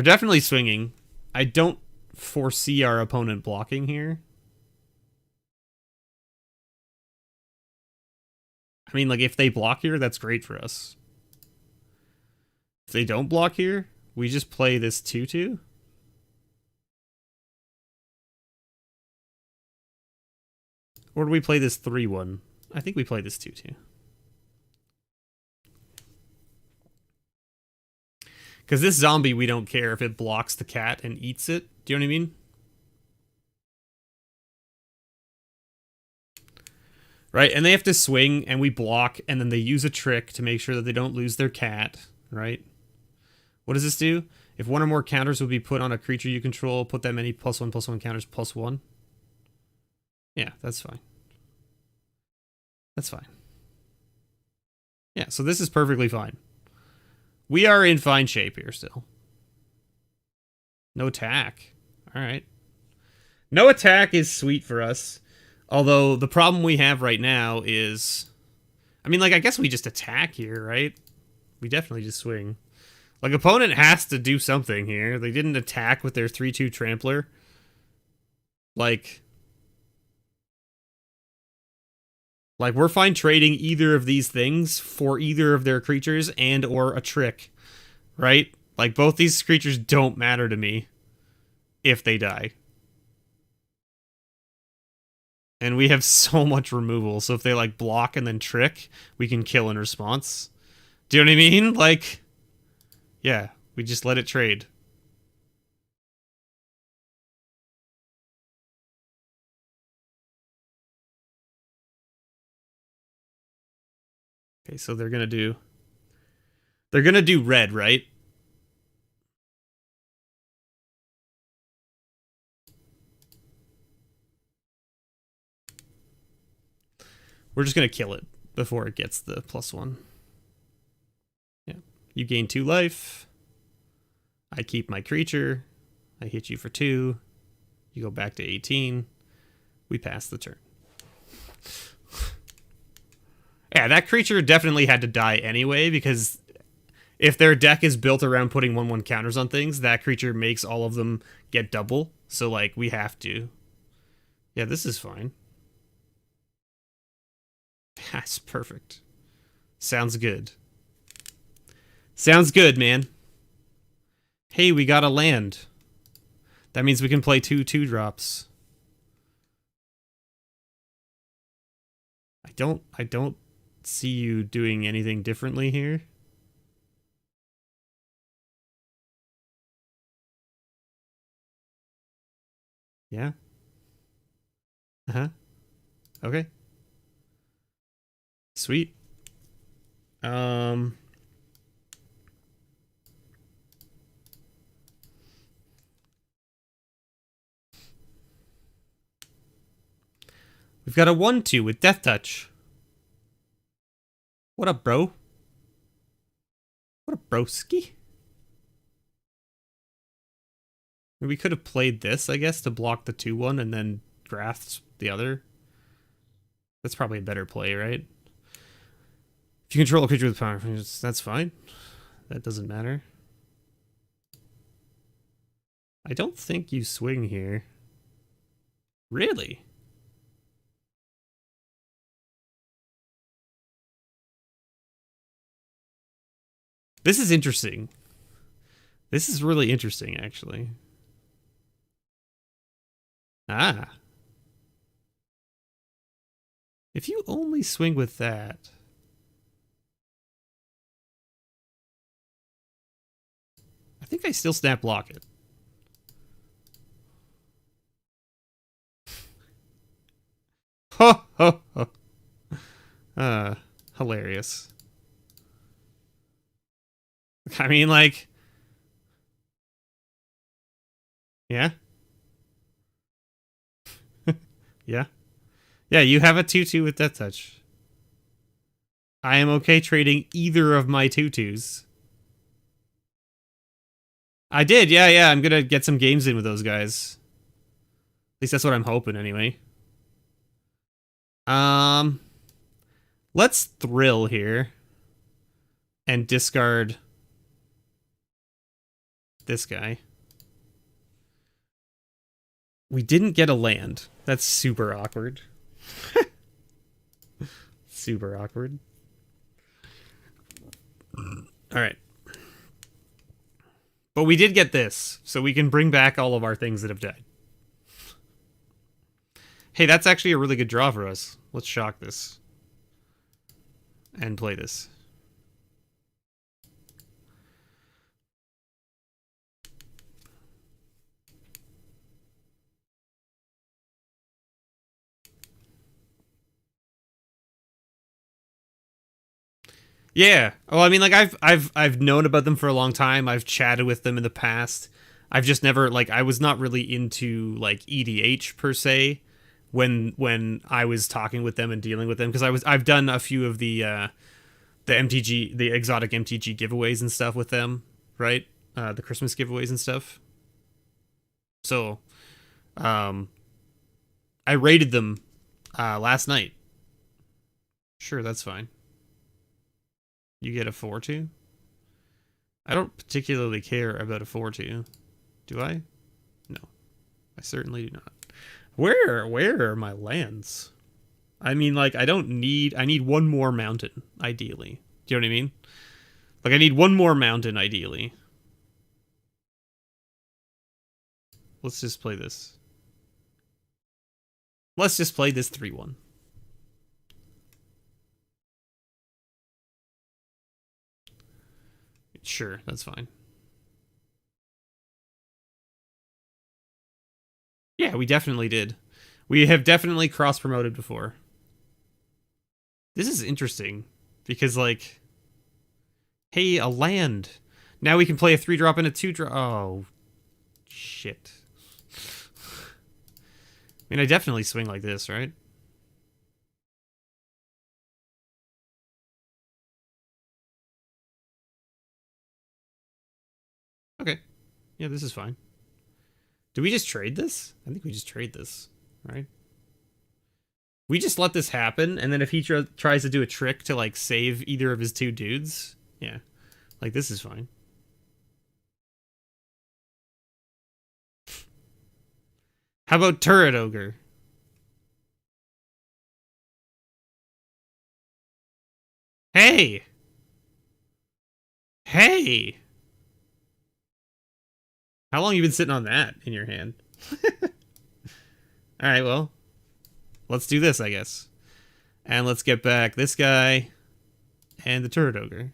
definitely swinging. I don't foresee our opponent blocking here. I mean, like, if they block here, that's great for us. If they don't block here, we just play this 2/2. Or do we play this 3/1? I think we play this 2/2. Because this zombie, we don't care if it blocks the cat and eats it. Do you know what I mean? Right, and they have to swing, and we block, and then they use a trick to make sure that they don't lose their cat, right? What does this do? If one or more counters will be put on a creature you control, put that many +1/+1 counters +1. Yeah, that's fine. That's fine. Yeah, so this is perfectly fine. We are in fine shape here still. No attack. All right. No attack is sweet for us. Although the problem we have right now is... I mean, like, I guess we just attack here, right? We definitely just swing. Like, opponent has to do something here. They didn't attack with their 3/2 Trampler. Like, we're fine trading either of these things for either of their creatures and or a trick, right? Like, both these creatures don't matter to me if they die. And we have so much removal, so if they, like, block and then trick, we can kill in response. Do you know what I mean? Like, yeah, we just let it trade. Okay, so they're gonna do red, right? We're just gonna kill it before it gets the +1. Yeah. You gain 2 life. I keep my creature. I hit you for 2. You go back to 18. We pass the turn. Yeah, that creature definitely had to die anyway, because if their deck is built around putting 1/1 counters on things, that creature makes all of them get double. So, like, we have to. Yeah, this is fine. That's perfect. Sounds good. Sounds good, man. Hey, we got a land. That means we can play 2 2-drops. I don't see you doing anything differently here. Yeah. Uh-huh. Okay. Sweet. We've got a 1/2 with Death Touch. What up, bro? What up, broski? We could have played this, I guess, to block the 2/1 and then grasp the other. That's probably a better play, right? If you control a creature with power, that's fine. That doesn't matter. I don't think you swing here. Really? This is interesting. This is really interesting, actually. Ah. If you only swing with that... I think I still snap block it. Ho ho ho. Hilarious. I mean, like... Yeah? Yeah? Yeah, you have a 2/2 with Death Touch. I am okay trading either of my 2/2s. I did, yeah. I'm gonna get some games in with those guys. At least that's what I'm hoping, anyway. Let's thrill here. And discard this guy. We didn't get a land. That's super awkward. Super awkward. Alright. But we did get this, so we can bring back all of our things that have died. Hey, that's actually a really good draw for us. Let's shock this. And play this. Yeah. Oh, I mean, like I've known about them for a long time. I've chatted with them in the past. I've just never like I was not really into like EDH per se when I was talking with them and dealing with them because I've done a few of the MTG, the exotic MTG giveaways and stuff with them, right? The Christmas giveaways and stuff. So, I rated them last night. Sure, that's fine. You get a 4/2? I don't particularly care about a 4/2. Do I? No. I certainly do not. Where are my lands? I mean, like, I need one more mountain, ideally. Do you know what I mean? Like, I need one more mountain, ideally. Let's just play this. Let's just play this 3/1. Sure, that's fine. Yeah, we definitely did. We have definitely cross-promoted before. This is interesting. Because, like... Hey, a land. Now we can play a 3-drop and a 2-drop. Oh, shit. I mean, I definitely swing like this, right? Okay. Yeah, this is fine. Do we just trade this? I think we just trade this, right? We just let this happen, and then if he tries to do a trick to, like, save either of his 2 dudes, yeah. Like, this is fine. How about Turret Ogre? Hey! Hey! How long you been sitting on that in your hand? Alright, well. Let's do this, I guess. And let's get back this guy and the Turret Ogre.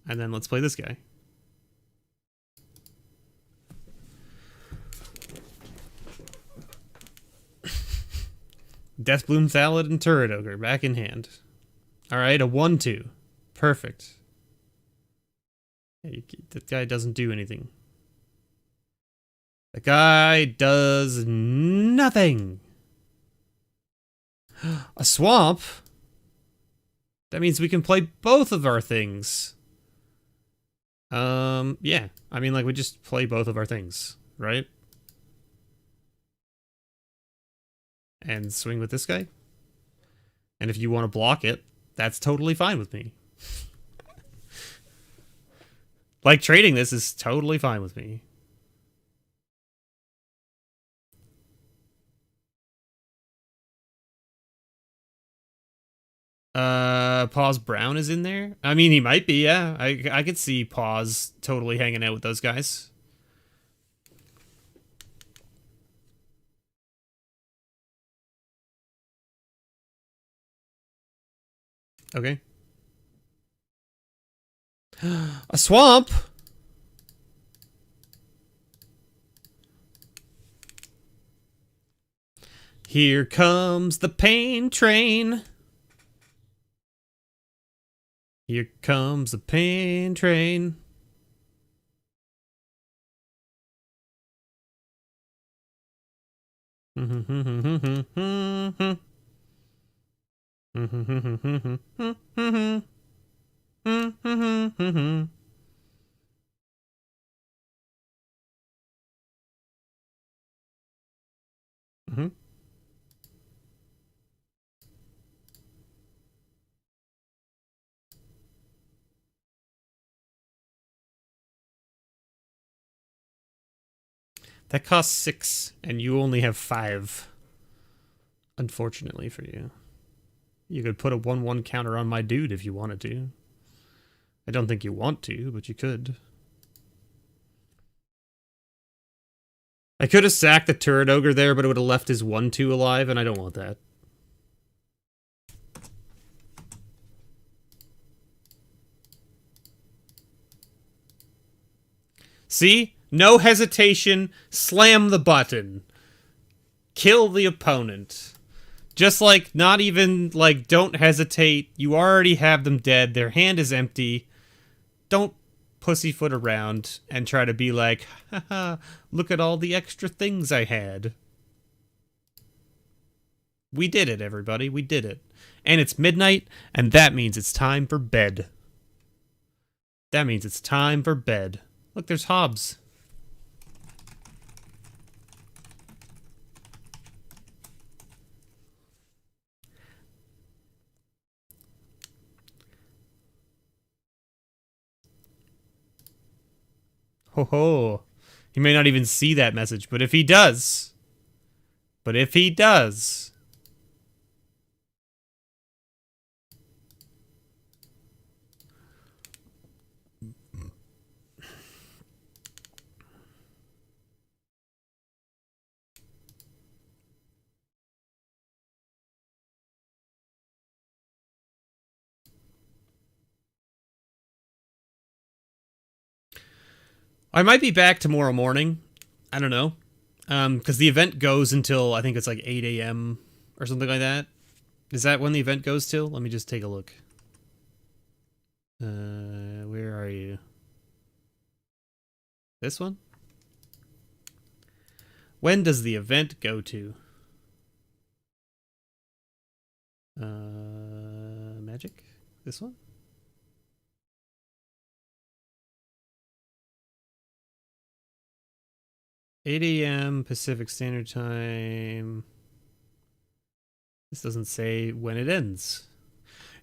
And then let's play this guy. Deathbloom Salad and Turret Ogre back in hand. Alright, a 1-2. Perfect. That guy doesn't do anything. The guy does nothing. A swamp? That means we can play both of our things. Yeah. I mean, like, we just play both of our things, right? And swing with this guy. And if you want to block it, that's totally fine with me. Like, trading this is totally fine with me. Pause Brown is in there? I mean, he might be, yeah. I could see Pause totally hanging out with those guys. Okay. A swamp? Here comes the pain train. Here comes the pain train. That costs 6, and you only have 5. Unfortunately for you. You could put a 1/1 counter on my dude if you wanted to. I don't think you want to, but you could. I could have sacked the Turret Ogre there, but it would have left his 1/2 alive, and I don't want that. See? No hesitation. Slam the button. Kill the opponent. Just like, not even, like, don't hesitate. You already have them dead. Their hand is empty. Don't pussyfoot around and try to be like, haha, look at all the extra things I had. We did it, everybody. We did it. And it's midnight, and that means it's time for bed. That means it's time for bed. Look, there's Hobbs. Ho ho. He may not even see that message, but if he does... But if he does... I might be back tomorrow morning. I don't know. Because the event goes until, I think it's like 8 a.m. or something like that. Is that when the event goes till? Let me just take a look. Where are you? This one? When does the event go to? Magic? This one? (8 a.m. Pacific Standard Time). This doesn't say when it ends.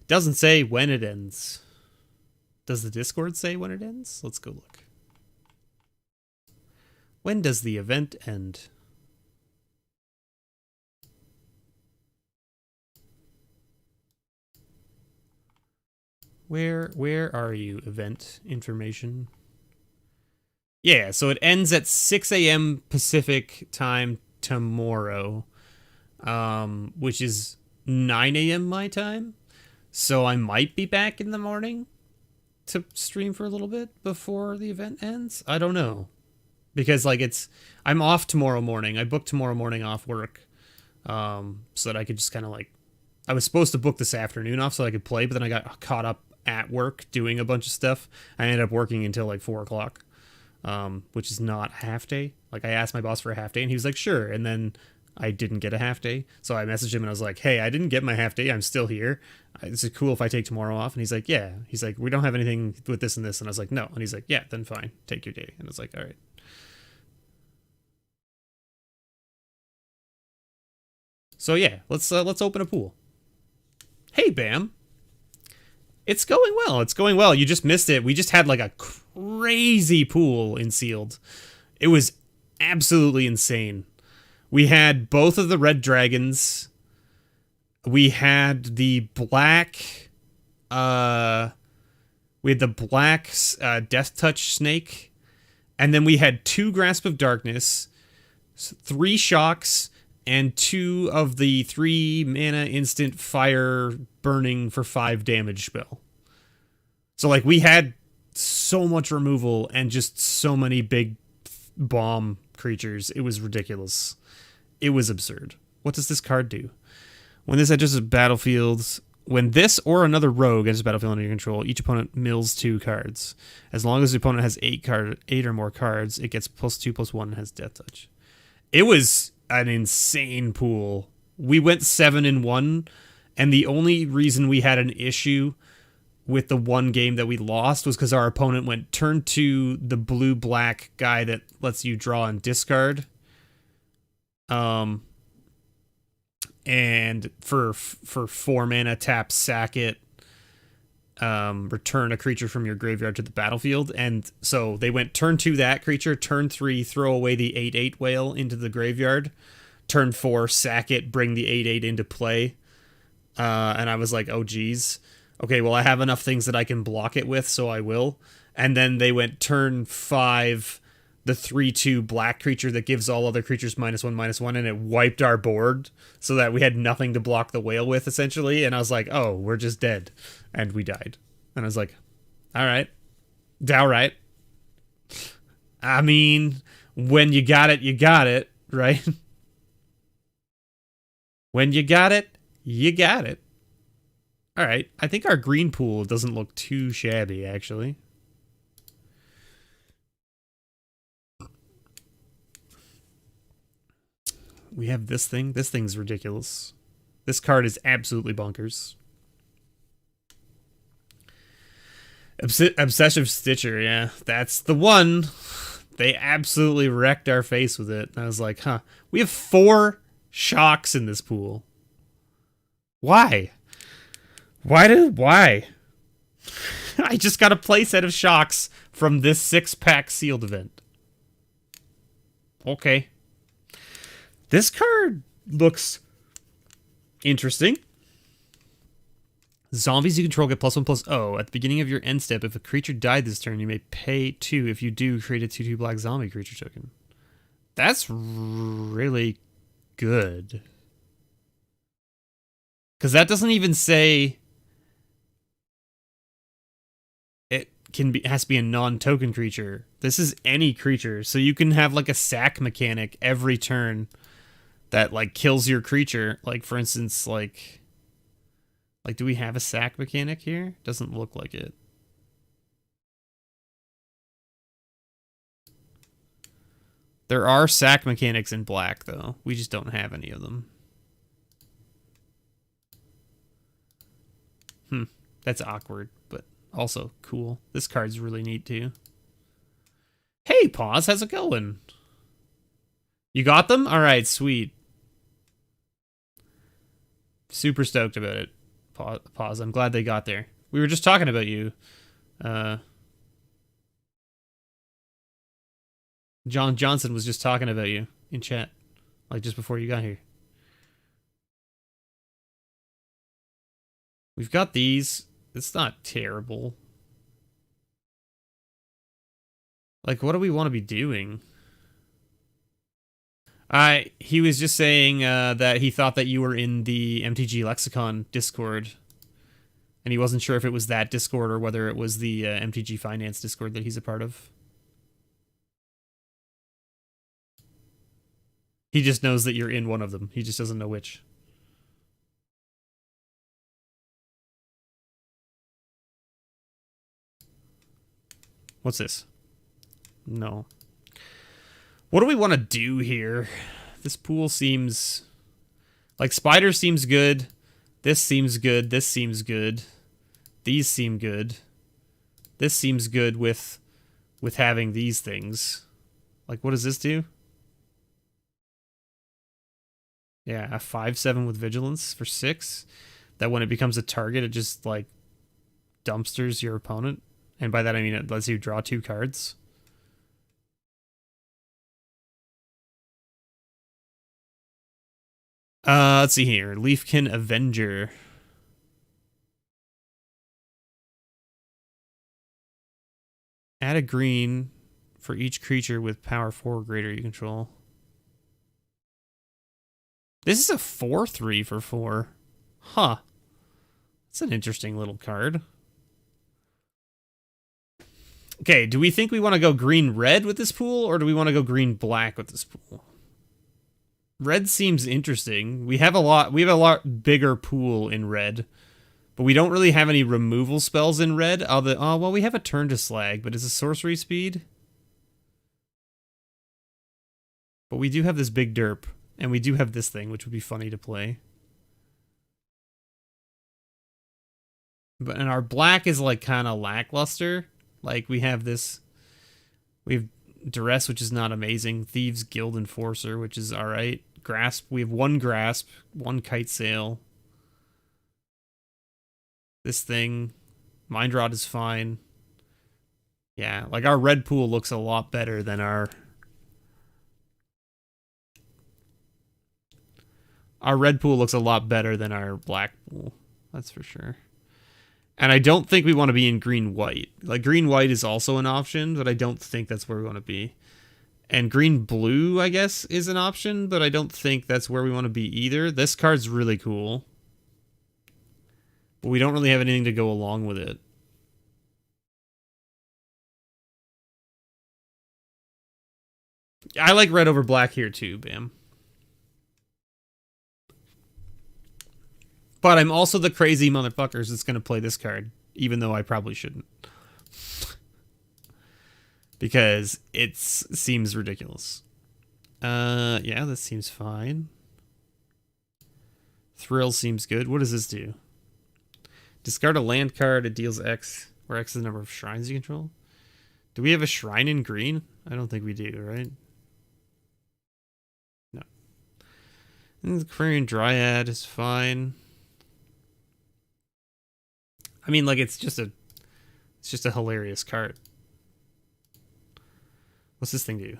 It doesn't say when it ends. Does the Discord say when it ends? Let's go look. When does the event end? Where are you, event information? Yeah, so it ends at 6 a.m. Pacific time tomorrow, which is 9 a.m. my time. So I might be back in the morning to stream for a little bit before the event ends. I don't know. Because like I'm off tomorrow morning. I booked tomorrow morning off work, so that I could just kind of like, I was supposed to book this afternoon off so I could play, but then I got caught up at work doing a bunch of stuff. I ended up working until like 4 o'clock, which is not half day. Like I asked my boss for a half day and he was like, sure. And then I didn't get a half day. So I messaged him and I was like, hey, I didn't get my half day. I'm still here. Is it cool if I take tomorrow off? And he's like, yeah. He's like, we don't have anything with this and this. And I was like, no. And he's like, yeah, then fine. Take your day. And I was like, all right. So yeah, let's open a pool. Hey, Bam. It's going well. It's going well. You just missed it. We just had like a crazy pool in Sealed. It was absolutely insane. We had both of the red dragons. We had the black Death Touch snake. And then we had 2 Grasp of Darkness, 3 shocks, and 2 of the 3 mana instant fire burning for 5 damage spell. So like we had so much removal and just so many big bomb creatures. It was ridiculous. It was absurd. What does this card do? When this enters a battlefield, when this or another rogue enters a battlefield under your control, each opponent mills 2 cards. As long as the opponent has 8 or more cards, it gets +2/+1 and has Death Touch. It was an insane pool. We went 7-1, and the only reason we had an issue with the one game that we lost was because our opponent went turn 2, the blue-black guy that lets you draw and discard. And for 4 mana, tap, sack it, return a creature from your graveyard to the battlefield. And so they went turn 2 that creature, turn 3 throw away the 8/8 whale into the graveyard, turn 4 sack it, bring the 8/8 into play. And I was like, oh geez, okay, well I have enough things that I can block it with, so I will. And then they went turn 5 the 3/2 black creature that gives all other creatures -1/-1, and it wiped our board so that we had nothing to block the whale with, essentially. And I was like, oh, we're just dead. And we died. And I was like, all right. I mean, when you got it, right? When you got it, you got it. All right. I think our green pool doesn't look too shabby, actually. We have this thing. This thing's ridiculous. This card is absolutely bonkers. Obsessive Stitcher, yeah. That's the one. They absolutely wrecked our face with it. And I was like, huh. We have 4 shocks in this pool. Why? Why? I just got a playset of shocks from this 6-pack sealed event. Okay. This card looks interesting. Zombies you control get +1/+0. At the beginning of your end step, if a creature died this turn, you may pay 2. If you do, create a 2/2 black zombie creature token. That's really good. Because that doesn't even say it has to be a non-token creature. This is any creature. So you can have like a sack mechanic every turn that like kills your creature. Like for instance, like Like, do we have a sack mechanic here? Doesn't look like it. There are sack mechanics in black, though. We just don't have any of them. That's awkward, but also cool. This card's really neat, too. Hey, Pause, how's it going? You got them? All right, sweet. Super stoked about it. Pause. I'm glad they got there. We were just talking about you. John Johnson was just talking about you in chat, like just before you got here. We've got these. It's not terrible. Like, what do we want to be doing? He was just saying that he thought that you were in the MTG Lexicon Discord, and he wasn't sure if it was that Discord or whether it was the MTG Finance Discord that he's a part of. He just knows that you're in one of them. He just doesn't know which. What's this? No. What do we want to do here? This pool seems... Like, Spider seems good. This seems good. This seems good. These seem good. This seems good with having these things. Like, what does this do? Yeah, a 5/7 with Vigilance for 6. That when it becomes a target, it just, like, dumpsters your opponent. And by that I mean it lets you draw 2 cards. Let's see here. Leafkin Avenger. Add a green for each creature with power 4 or greater you control. This is a 4/3 for 4. Huh. That's an interesting little card. Okay, do we think we want to go green-red with this pool, or do we want to go green-black with this pool? Red seems interesting. We have a lot bigger pool in red, but we don't really have any removal spells in red. Well, we have a turn to slag, but it's a sorcery speed. But we do have this big derp, and we do have this thing, which would be funny to play. And our black is like kind of lackluster. Like we have this, we have Duress, which is not amazing. Thieves Guild Enforcer, which is all right. Grasp, we have 1 Grasp, 1 Kite Sail. This thing, Mind Rod is fine. Yeah, like our red pool looks a lot better than our red pool looks a lot better than our black pool. That's for sure. And I don't think we want to be in green-white. Like, green-white is also an option, but I don't think that's where we want to be. And green-blue, I guess, is an option, but I don't think that's where we want to be either. This card's really cool. But we don't really have anything to go along with it. I like red over black here, too, Bam. But I'm also the crazy motherfuckers that's going to play this card, even though I probably shouldn't. Because it seems ridiculous. Yeah, this seems fine. Thrill seems good. What does this do? Discard a land card, it deals X, where X is the number of shrines you control. Do we have a shrine in green? I don't think we do, right? No. And the Quarian Dryad is fine. I mean, like, it's just a hilarious card. What's this thing do?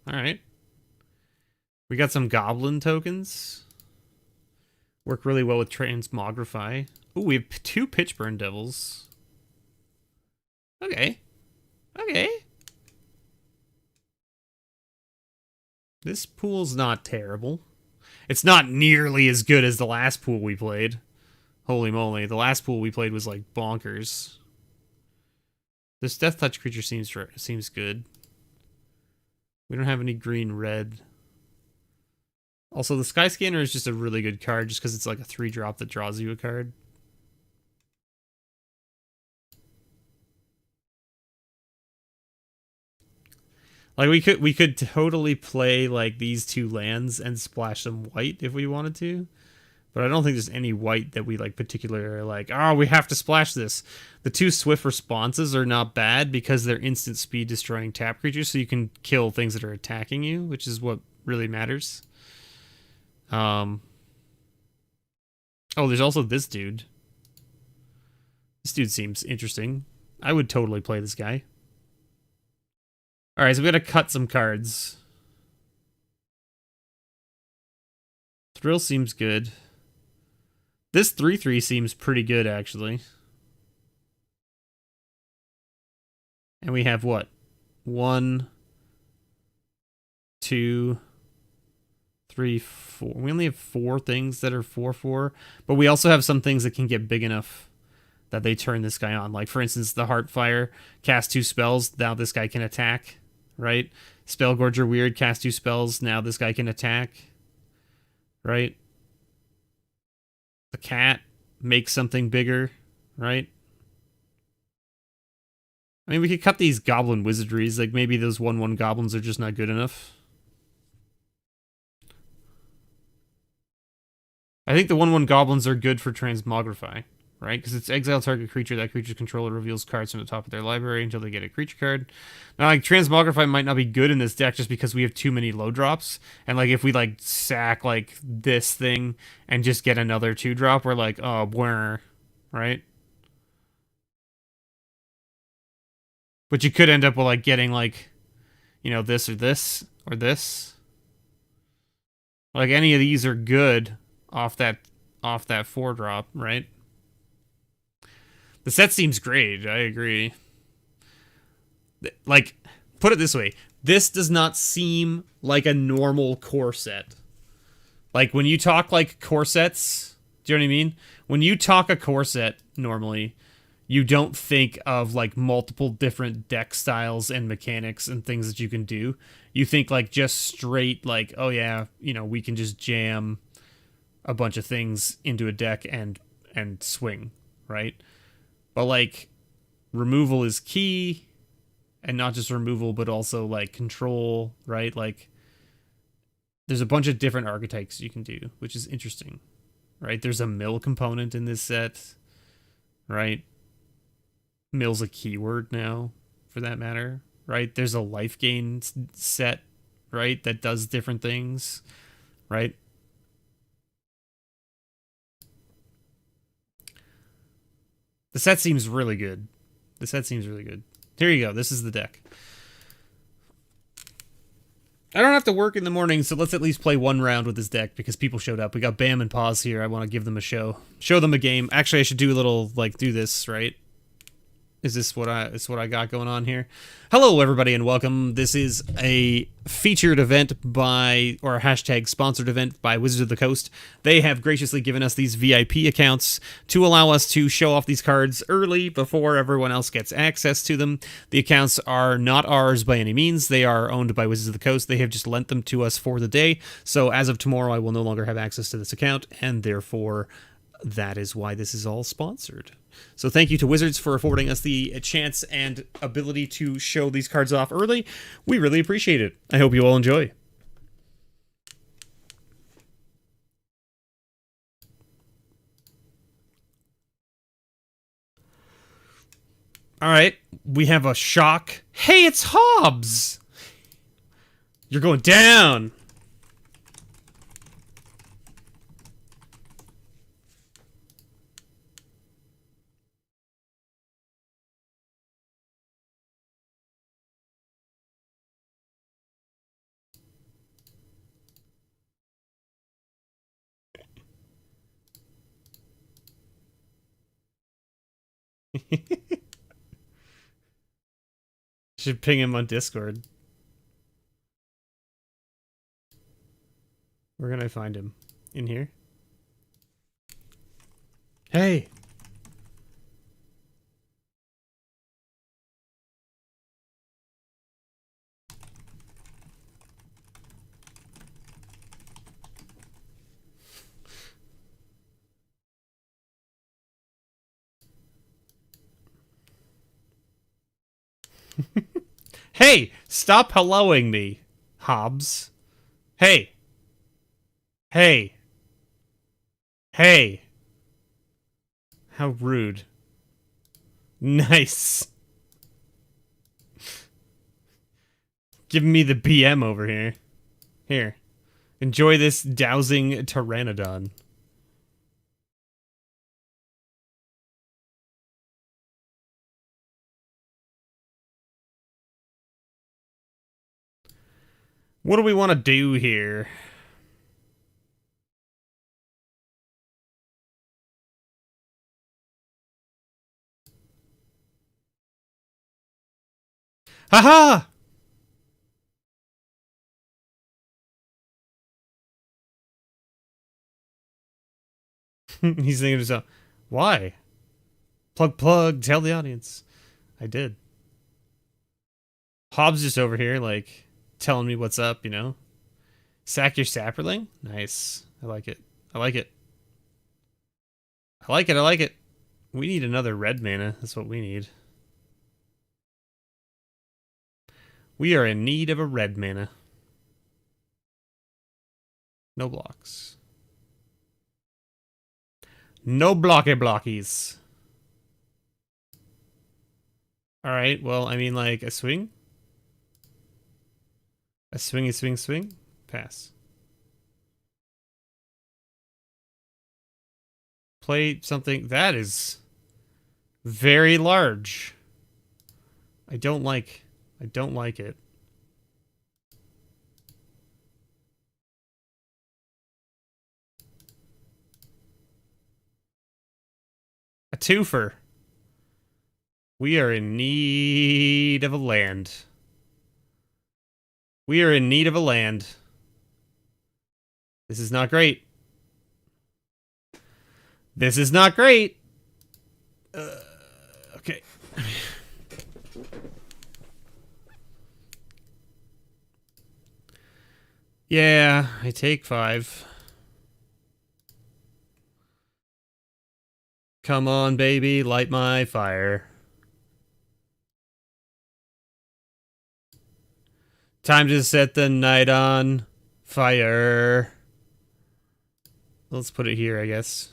All right. We got some goblin tokens. Work really well with Transmogrify. Ooh, we have 2 Pitchburn Devils. Okay. Okay. This pool's not terrible. It's not nearly as good as the last pool we played. Holy moly, the last pool we played was like bonkers. This Death Touch creature seems good. We don't have any green red. Also, the Sky Scanner is just a really good card just because it's like a 3-drop that draws you a card. Like we could totally play like these 2 lands and splash them white if we wanted to. But I don't think there's any white that we like particularly are like, oh, we have to splash this. The 2 swift responses are not bad because they're instant speed destroying tap creatures, so you can kill things that are attacking you, which is what really matters. Oh, there's also this dude. This dude seems interesting. I would totally play this guy. Alright, so we gotta cut some cards. Thrill seems good. This 3/3 seems pretty good, actually. And we have what? 1, 2, 3, 4. We only have 4 things that are 4/4, but we also have some things that can get big enough that they turn this guy on. Like, for instance, the Heartfire, cast 2 spells, now this guy can attack, right? Spellgorger Weird, cast 2 spells, now this guy can attack, right? The cat makes something bigger, right? I mean, we could cut these goblin wizardries. Like, maybe those 1/1 goblins are just not good enough. I think the 1/1 goblins are good for Transmogrify, right? Because it's exile target creature. That creature's controller reveals cards from the top of their library until they get a creature card. Now, like, Transmogrify might not be good in this deck just because we have too many low drops. And, like, if we, like, sack, like, this thing and just get another 2-drop, we're like, oh, where, right? But you could end up with, like, getting, like, you know, this or this or this. Like, any of these are good off that 4-drop, right? The set seems great. I agree. Like, put it this way. This does not seem like a normal core set. Like, when you talk, like, core sets, do you know what I mean? When you talk a core set, normally, you don't think of, like, multiple different deck styles and mechanics and things that you can do. You think, like, just straight, like, oh, yeah, you know, we can just jam a bunch of things into a deck and swing, right? But, like, removal is key, and not just removal, but also, like, control, right? Like, there's a bunch of different archetypes you can do, which is interesting, right? There's a mill component in this set, right? Mill's a keyword now, for that matter, right? There's a life gain set, right, that does different things, right? The set seems really good. The set seems really good. Here you go. This is the deck. I don't have to work in the morning, so let's at least play 1 round with this deck because people showed up. We got Bam and Pause here. I want to give them a show. Show them a game. Actually, I should do a little, like, do this, right? Is this what I got going on here? Hello, everybody, and welcome. This is a featured event by, or a hashtag sponsored event by Wizards of the Coast. They have graciously given us these VIP accounts to allow us to show off these cards early before everyone else gets access to them. The accounts are not ours by any means. They are owned by Wizards of the Coast. They have just lent them to us for the day. So as of tomorrow, I will no longer have access to this account, and therefore that is why this is all sponsored. So thank you to Wizards for affording us the chance and ability to show these cards off early. We really appreciate it. I hope you all enjoy. All right, we have a shock. Hey, it's Hobbs! You're going down! Should ping him on Discord. Where can I find him? In here? Hey! Hey, stop helloing me, Hobbs. Hey. Hey. Hey. How rude. Nice. Give me the BM over here. Here. Enjoy this dowsing pteranodon. What do we want to do here? Haha! He's thinking to himself, why? Plug, tell the audience. I did. Hobbs just over here, like, telling me what's up, you know? Sack your sapperling? Nice. I like it. I like it. I like it, I like it. We need another red mana. That's what we need. We are in need of a red mana. No blocks. No blockies. Alright, well, I mean, like, a swing? A swing? Pass. Play something that is very large. I don't like it. A twofer. We are in need of a land. We are in need of a land. This is not great. This is not great. Okay. Yeah, I take 5. Come on, baby, light my fire. Time to set the night on fire. Let's put it here, I guess.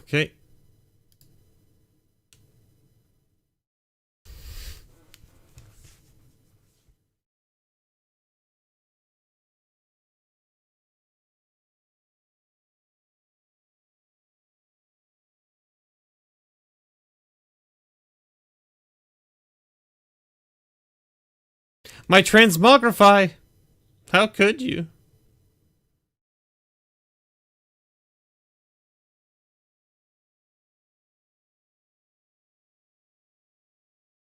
Okay. My transmogrify! How could you?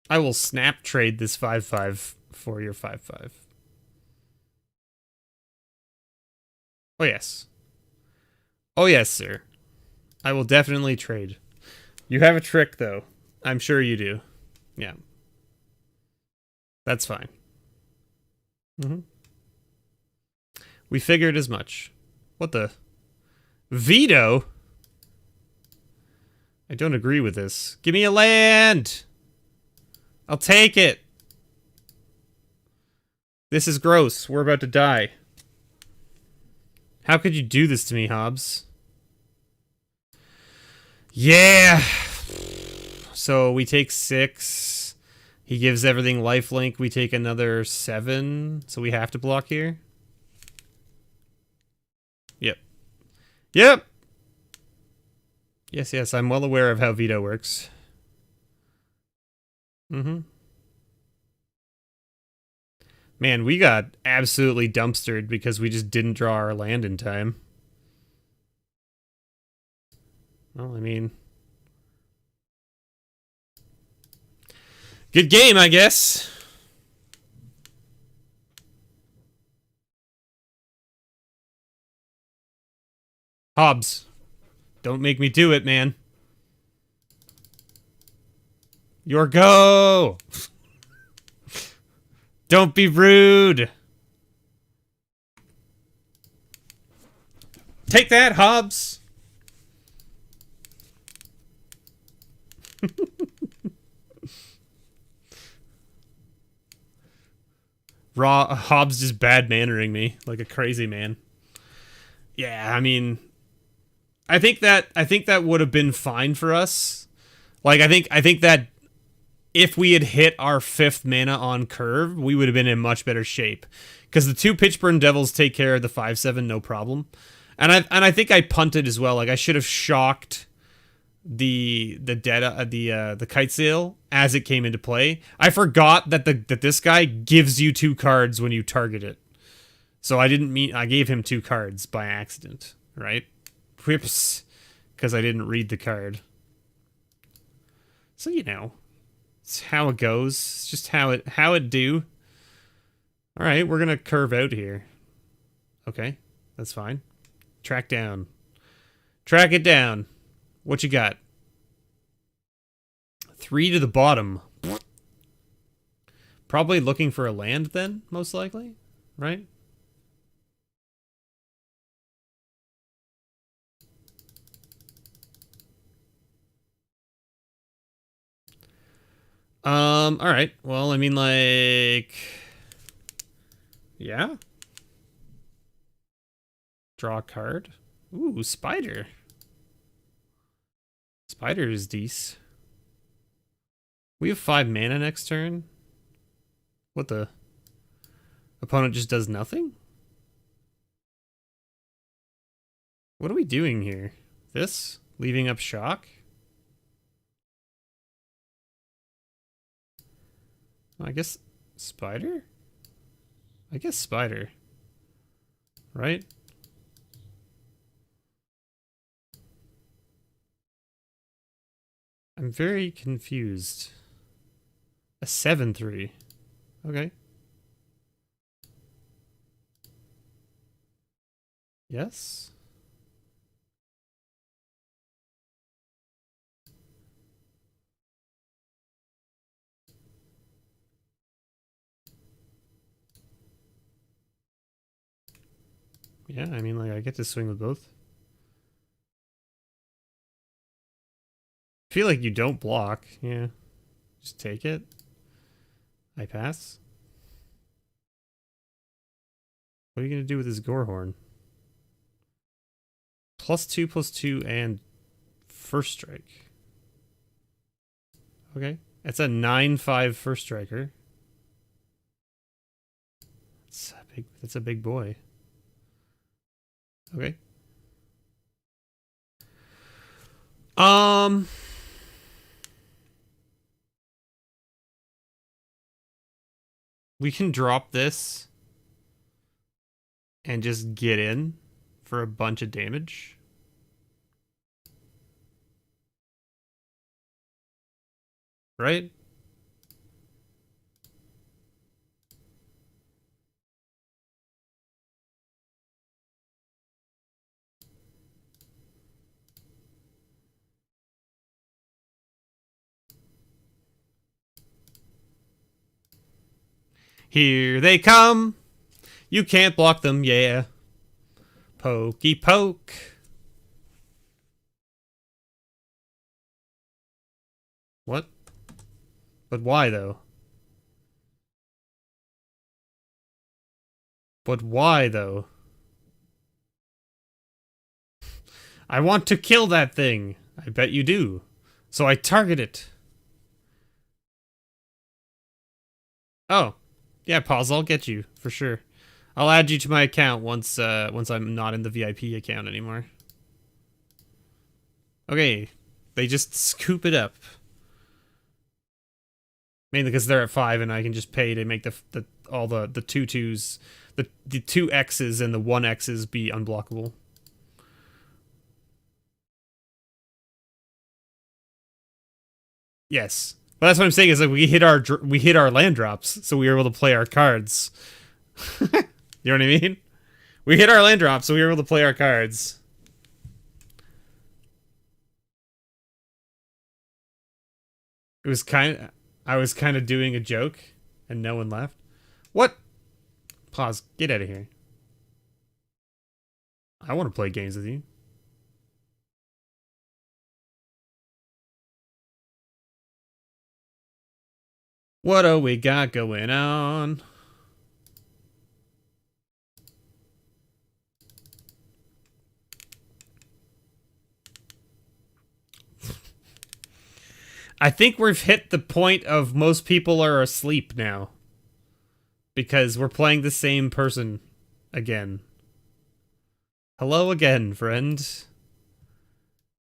I will snap trade this 5/5 for your 5/5. Oh, yes. Oh, yes, sir. I will definitely trade. You have a trick, though. I'm sure you do. Yeah. That's fine. We figured as much. What the? Veto? I don't agree with this. Give me a land! I'll take it! This is gross. We're about to die. How could you do this to me, Hobbs? Yeah! So we take 6. He gives everything lifelink. We take another 7. So we have to block here. Yep. Yep! Yes, I'm well aware of how veto works. Man, we got absolutely dumpstered because we just didn't draw our land in time. Well, I mean... good game, I guess. Hobbs. Don't make me do it, man. Your go! Don't be rude! Take that, Hobbs! Hobbs just bad mannering me like a crazy man. Yeah, I mean, I think that would have been fine for us. Like, I think that if we had hit our 5th mana on curve, we would have been in much better shape. Because the 2 Pitchburn Devils take care of the 5/7, no problem. And I think I punted as well. Like, I should have shocked the kite sail as it came into play. I forgot that this guy gives you 2 cards when you target it. So I gave him 2 cards by accident, right? Whoops, because I didn't read the card. So, you know, it's how it goes. It's just how it do. All right, we're gonna curve out here. Okay, that's fine. Track down. Track it down. What you got? 3 to the bottom. Probably looking for a land then, most likely, right? All right. Well, I mean, like, yeah. Draw a card. Ooh, spider. Spider is decent. We have 5 mana next turn. What the? Opponent just does nothing? What are we doing here? This? Leaving up shock? I guess spider? I guess spider. Right? I'm very confused. A 7/3. Okay. Yes? Yeah, I mean, like, I get to swing with both. I feel like you don't block. Yeah. Just take it. I pass. What are you going to do with this Gorehorn? +2/+2 and first strike. Okay. It's a 9/5 first striker. That's a big boy. Okay. We can drop this and just get in for a bunch of damage. Right? Here they come. You can't block them, yeah. Pokey poke. What? But why, though? But why, though? I want to kill that thing. I bet you do. So I target it. Oh. Yeah, pause. I'll get you, for sure. I'll add you to my account once I'm not in the VIP account anymore. Okay. They just scoop it up. Mainly because they're at 5 and I can just pay to make all the 2/2s, the 2 X's and the 1 X's be unblockable. Yes. But that's what I'm saying is like we hit our land drops, so we were able to play our cards. You know what I mean? We hit our land drops, so we were able to play our cards. I was kind of doing a joke, and no one laughed. What? Pause. Get out of here. I want to play games with you. What do we got going on? I think we've hit the point of most people are asleep now. Because we're playing the same person again. Hello again, friend.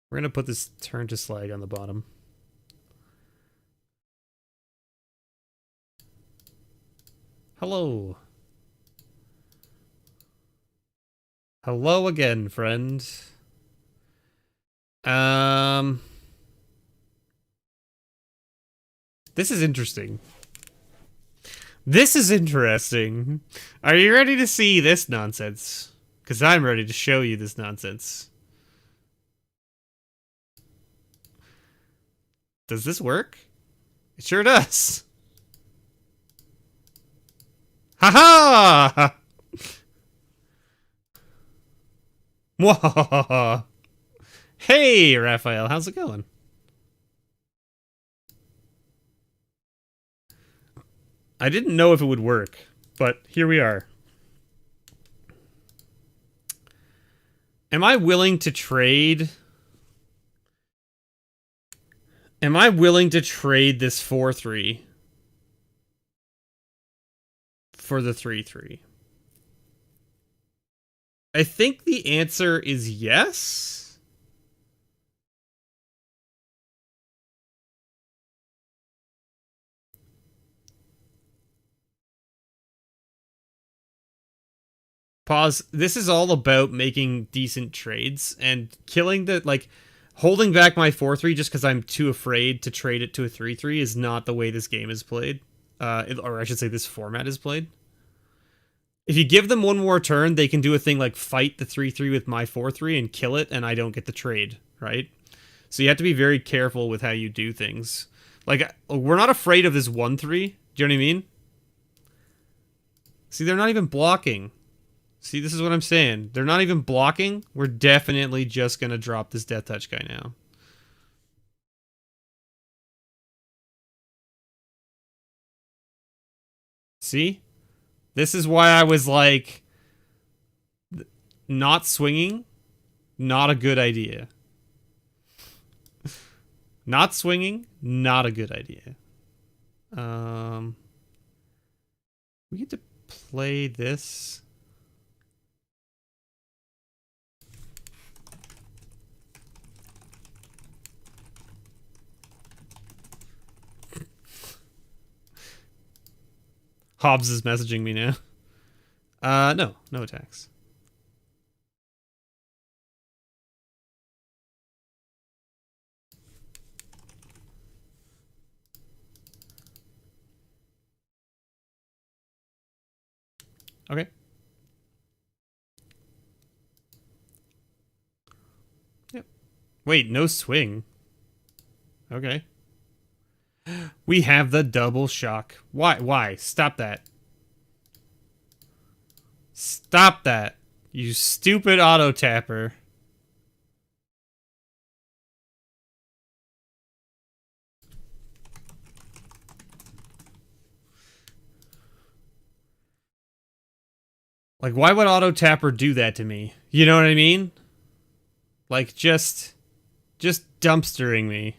We're gonna put this turn to slag on the bottom. Hello. Hello again, friend. This is interesting. This is interesting. Are you ready to see this nonsense? Because I'm ready to show you this nonsense. Does this work? It sure does. Ha ha! Hey, Raphael, how's it going? I didn't know if it would work, but here we are. Am I willing to trade? Am I willing to trade this 4-3 for the 3-3? I think the answer is yes. Pause. This is all about making decent trades and killing the, like, holding back my 4-3 just because I'm too afraid to trade it to a 3-3 is not the way this game is played. Or I should say this format is played. If you give them one more turn, they can do a thing like fight the 3-3 with my 4-3 and kill it, and I don't get the trade, right? So you have to be very careful with how you do things. Like, we're not afraid of this 1-3. Do you know what I mean? See, they're not even blocking. See, this is what I'm saying. They're not even blocking. We're definitely just going to drop this Death Touch guy now. See? This is why I was like, not swinging, not a good idea. Not swinging, not a good idea. We get to play this. Hobbs is messaging me now. No attacks. Okay. Yep. Wait, no swing. Okay. We have the double shock. Why? Stop that. Stop that. You stupid auto tapper. Like, why would auto tapper do that to me? You know what I mean? Like, just dumpstering me.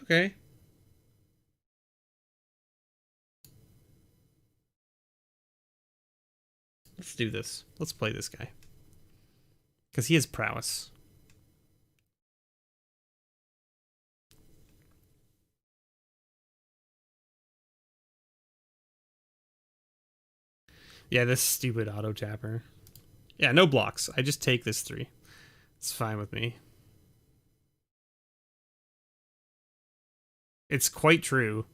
Okay. Let's do this. Let's play this guy. Because he has prowess. Yeah, this stupid auto tapper. Yeah, no blocks. I just take this 3. It's fine with me. It's quite true.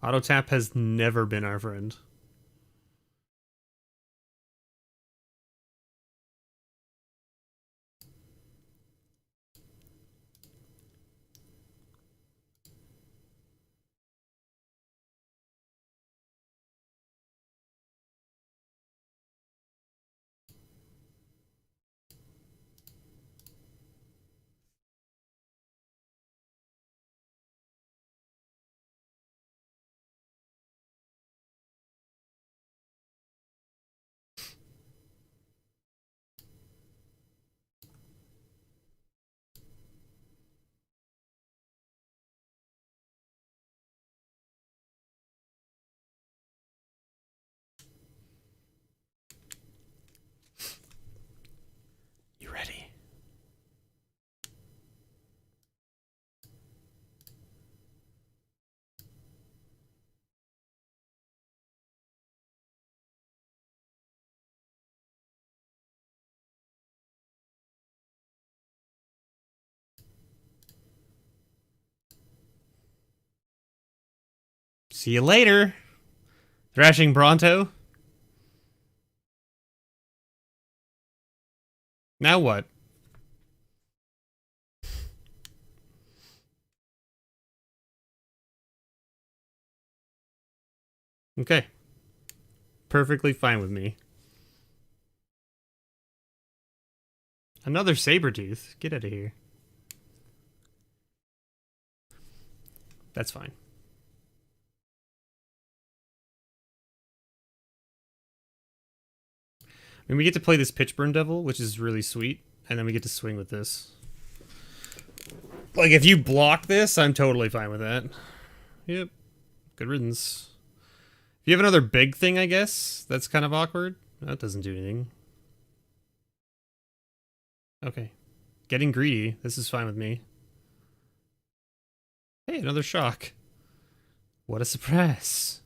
Auto tap has never been our friend. See you later. Thrashing Bronto. Now what? Okay. Perfectly fine with me. Another Sabretooth. Get out of here. That's fine. I mean, we get to play this Pitchburn Devil, which is really sweet, and then we get to swing with this. Like, if you block this, I'm totally fine with that. Yep. Good riddance. If you have another big thing, I guess, that's kind of awkward. That doesn't do anything. Okay. Getting greedy. This is fine with me. Hey, another shock. What a surprise.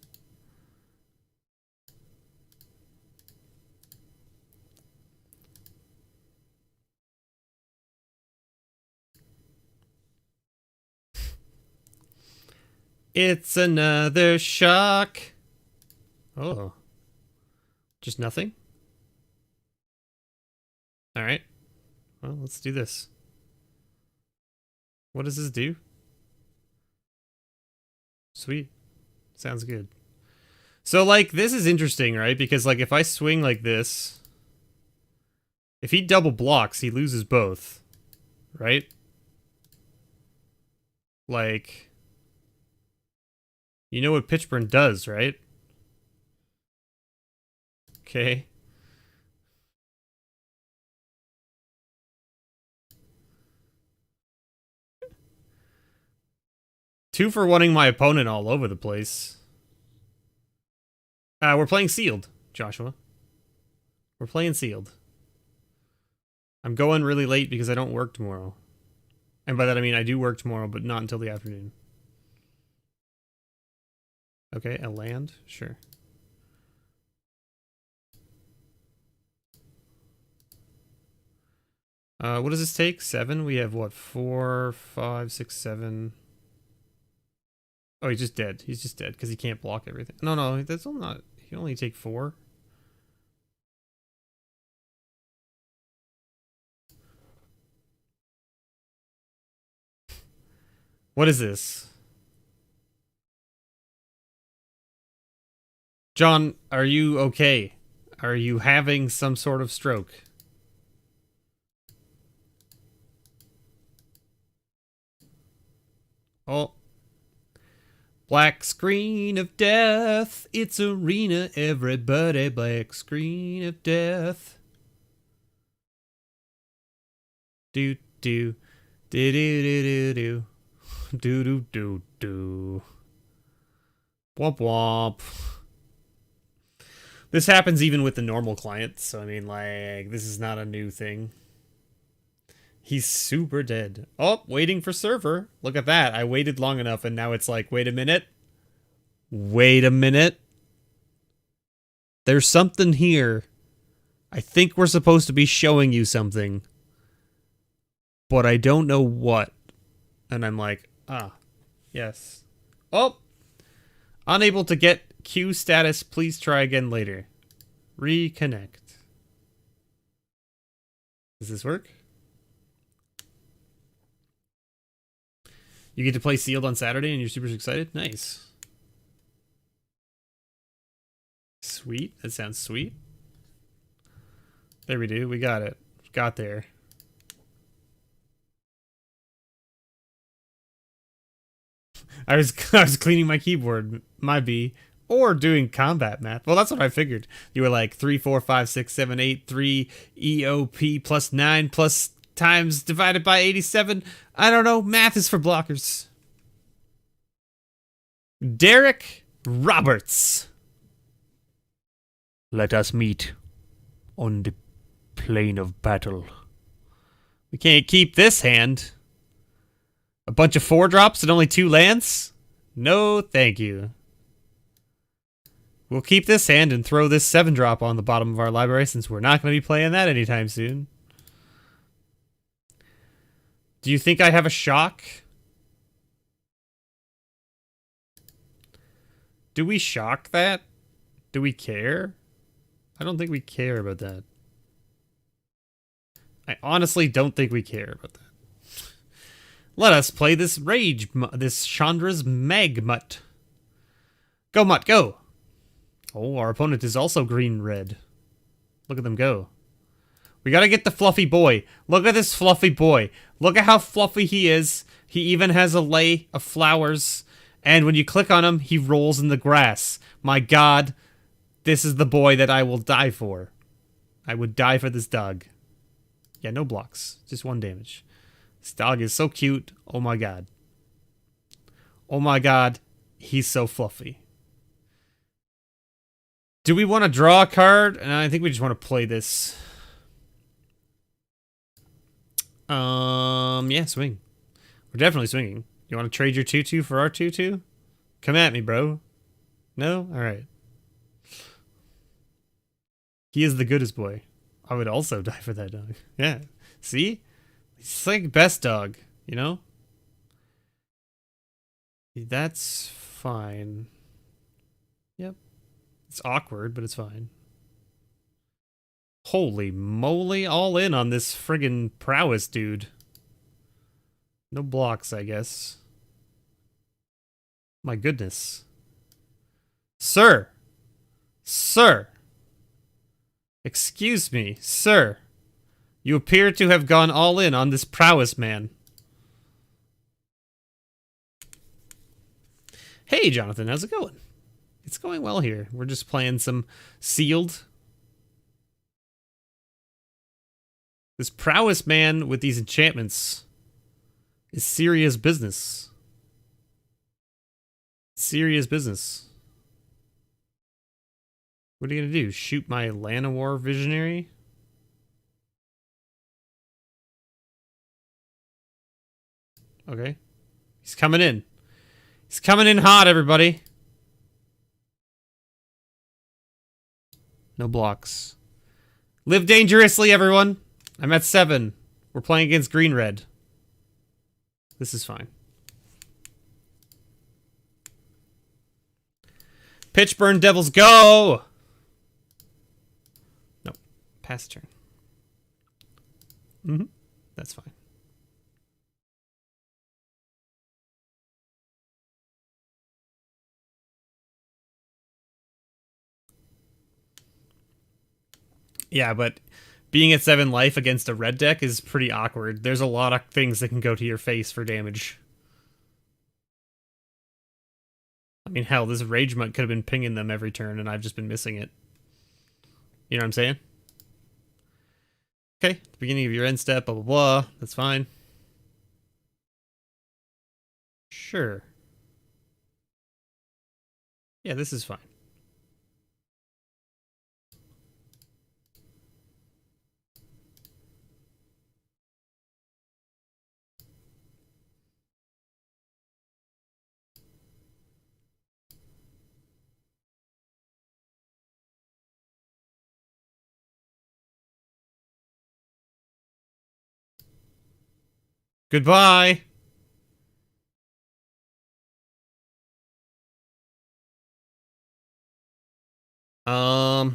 It's another shock. Oh. Just nothing? Alright. Well, let's do this. What does this do? Sweet. Sounds good. So, like, this is interesting, right? Because, like, if I swing like this... If he double blocks, he loses both. Right? Like... You know what Pitchburn does, right? Okay. Two for wanting my opponent all over the place. We're playing sealed, Joshua. We're playing sealed. I'm going really late because I don't work tomorrow. And by that I mean I do work tomorrow, but not until the afternoon. Okay, a land? Sure. What does this take? 7? We have what? 4, 5, 6, 7. Oh, he's just dead. He's just dead because he can't block everything. No, that's not. He can only take 4. What is this? John, are you okay? Are you having some sort of stroke? Oh. Black screen of death. It's arena, everybody. Black screen of death. Do do do do do do do do do do do. Womp womp. This happens even with the normal client, so I mean, like, this is not a new thing. He's super dead. Oh, waiting for server. Look at that. I waited long enough and now it's like, wait a minute. Wait a minute. There's something here. I think we're supposed to be showing you something. But I don't know what. And I'm like, yes. Oh! Unable to get queue status. Please try again later. Reconnect. Does this work? You get to play sealed on Saturday and you're super excited? Nice. Sweet. That sounds sweet. There we do. We got it. Got there. I was cleaning my keyboard. My B. Or doing combat math. Well, that's what I figured. You were like 3, 4, 5, 6, 7, 8, 3 EOP plus 9 plus times divided by 87. I don't know. Math is for blockers. Derek Roberts. Let us meet on the plane of battle. We can't keep this hand. A bunch of 4-drops and only 2 lands? No, thank you. We'll keep this hand and throw this 7-drop on the bottom of our library since we're not going to be playing that anytime soon. Do you think I have a shock? Do we shock that? Do we care? I don't think we care about that. I honestly don't think we care about that. Let us play this this Chandra's Magmutt. Go, Mutt, go! Oh, our opponent is also green-red. Look at them go. We gotta get the fluffy boy. Look at this fluffy boy. Look at how fluffy he is. He even has a lei of flowers. And when you click on him, he rolls in the grass. My god, this is the boy that I will die for. I would die for this dog. Yeah, no blocks. Just 1 damage. This dog is so cute. Oh my god. Oh my god. He's so fluffy. Do we want to draw a card? I think we just want to play this. Yeah, swing. We're definitely swinging. You want to trade your 2/2 for our 2/2? Come at me, bro. No? Alright. He is the goodest boy. I would also die for that dog. Yeah. See? He's like best dog, you know? That's fine. Yep. It's awkward, but it's fine. Holy moly, all in on this friggin' prowess dude. No blocks, I guess. My goodness. Sir! Sir! Excuse me, sir. You appear to have gone all in on this prowess man. Hey, Jonathan, how's it going? It's going well here. We're just playing some sealed. This prowess man with these enchantments is serious business. Serious business. What are you gonna do? Shoot my Llanowar Visionary? Okay. He's coming in. He's coming in hot, everybody. No blocks. Live dangerously, everyone. I'm at 7. We're playing against green-red. This is fine. Pitchburn Devils, go! Nope. Pass turn. Mm-hmm. That's fine. Yeah, but being at 7 life against a red deck is pretty awkward. There's a lot of things that can go to your face for damage. I mean, hell, this Rage Mutt could have been pinging them every turn, and I've just been missing it. You know what I'm saying? Okay, the beginning of your end step, blah, blah, blah. That's fine. Sure. Yeah, this is fine. Goodbye! Alright.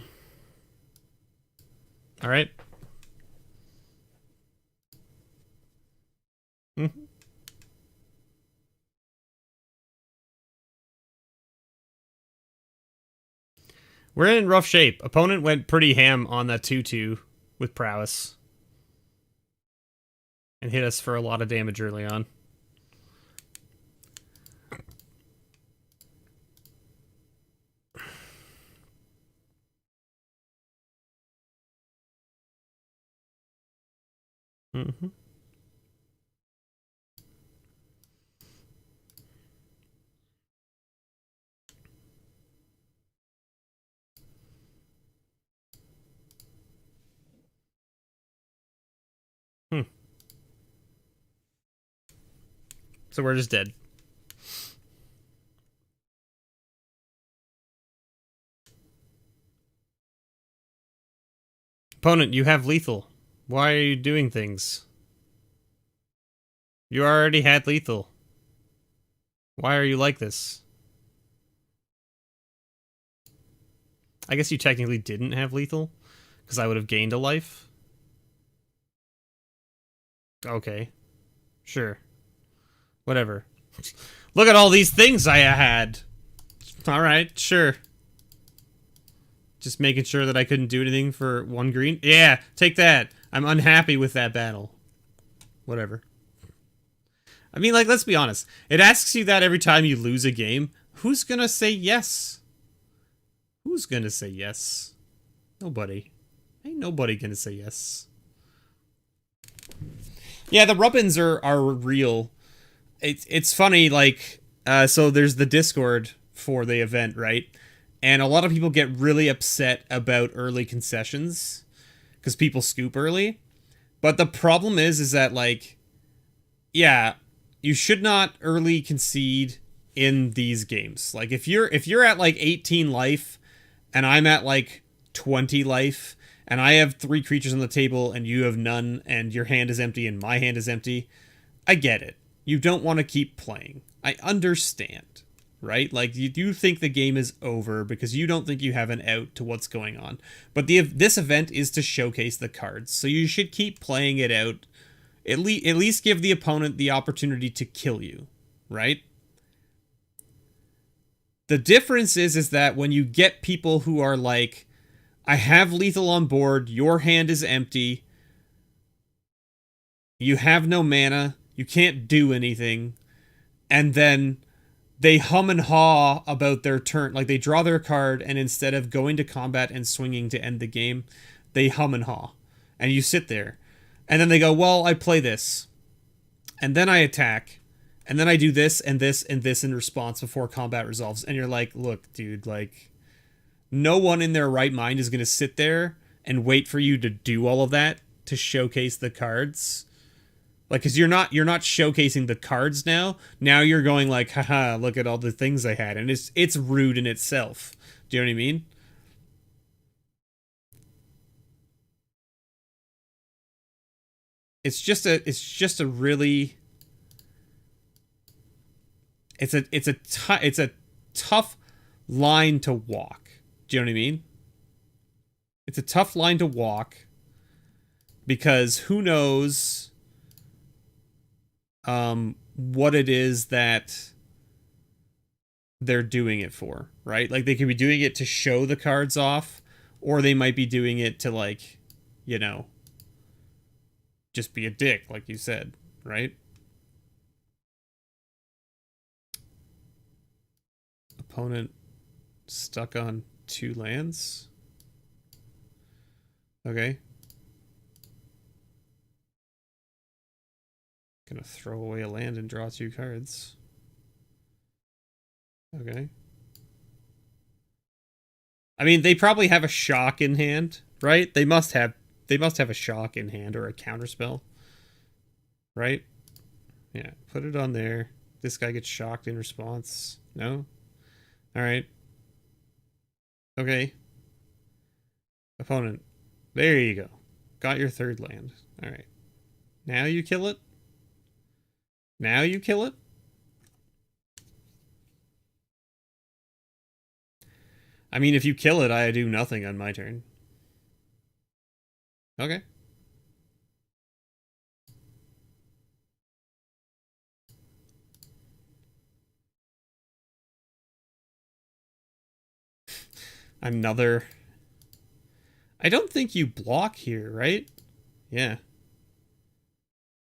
We're in rough shape. Opponent went pretty ham on that 2/2 with prowess. And hit us for a lot of damage early on. Mm-hmm. So we're just dead. Opponent, you have lethal. Why are you doing things? You already had lethal. Why are you like this? I guess you technically didn't have lethal, because I would have gained a life. Okay. Sure. Whatever. Look at all these things I had. Alright, sure. Just making sure that I couldn't do anything for 1 green. Yeah, take that. I'm unhappy with that battle. Whatever. I mean, like, let's be honest. It asks you that every time you lose a game. Who's gonna say yes? Who's gonna say yes? Nobody. Ain't nobody gonna say yes. Yeah, the rub-ins are real. It's funny, like, so there's the Discord for the event, right? And a lot of people get really upset about early concessions because people scoop early. But the problem is that, like, yeah, you should not early concede in these games. Like, if you're at like 18 life and I'm at like 20 life and I have 3 creatures on the table and you have none and your hand is empty and my hand is empty, I get it. You don't want to keep playing. I understand, right? Like, you do think the game is over because you don't think you have an out to what's going on. But this event is to showcase the cards, so you should keep playing it out. At least give the opponent the opportunity to kill you, right? The difference is that when you get people who are like, I have lethal on board, your hand is empty, you have no mana, you can't do anything, and then they hum and haw about their turn. Like, they draw their card, and instead of going to combat and swinging to end the game, they hum and haw. And you sit there. And then they go, well, I play this. And then I attack. And then I do this and this and this in response before combat resolves. And you're like, look, dude, like, no one in their right mind is going to sit there and wait for you to do all of that to showcase the cards. Like, because you're not showcasing the cards now. Now you're going like, haha, look at all the things I had. And it's rude in itself. Do you know what I mean? It's just a really, it's a tough line to walk. Do you know what I mean? It's a tough line to walk because who knows what it is that they're doing it for, right? Like, they could be doing it to show the cards off, or they might be doing it to, like, you know, just be a dick, like you said, right? Opponent stuck on 2 lands. Okay. Gonna throw away a land and draw 2 cards. Okay. I mean, they probably have a shock in hand, right? They must have a shock in hand or a counterspell. Right? Yeah, put it on there. This guy gets shocked in response. No? Alright. Okay. Opponent. There you go. Got your 3rd land. Alright. Now you kill it? Now you kill it? I mean, if you kill it, I do nothing on my turn. Okay. Another. I don't think you block here, right? Yeah.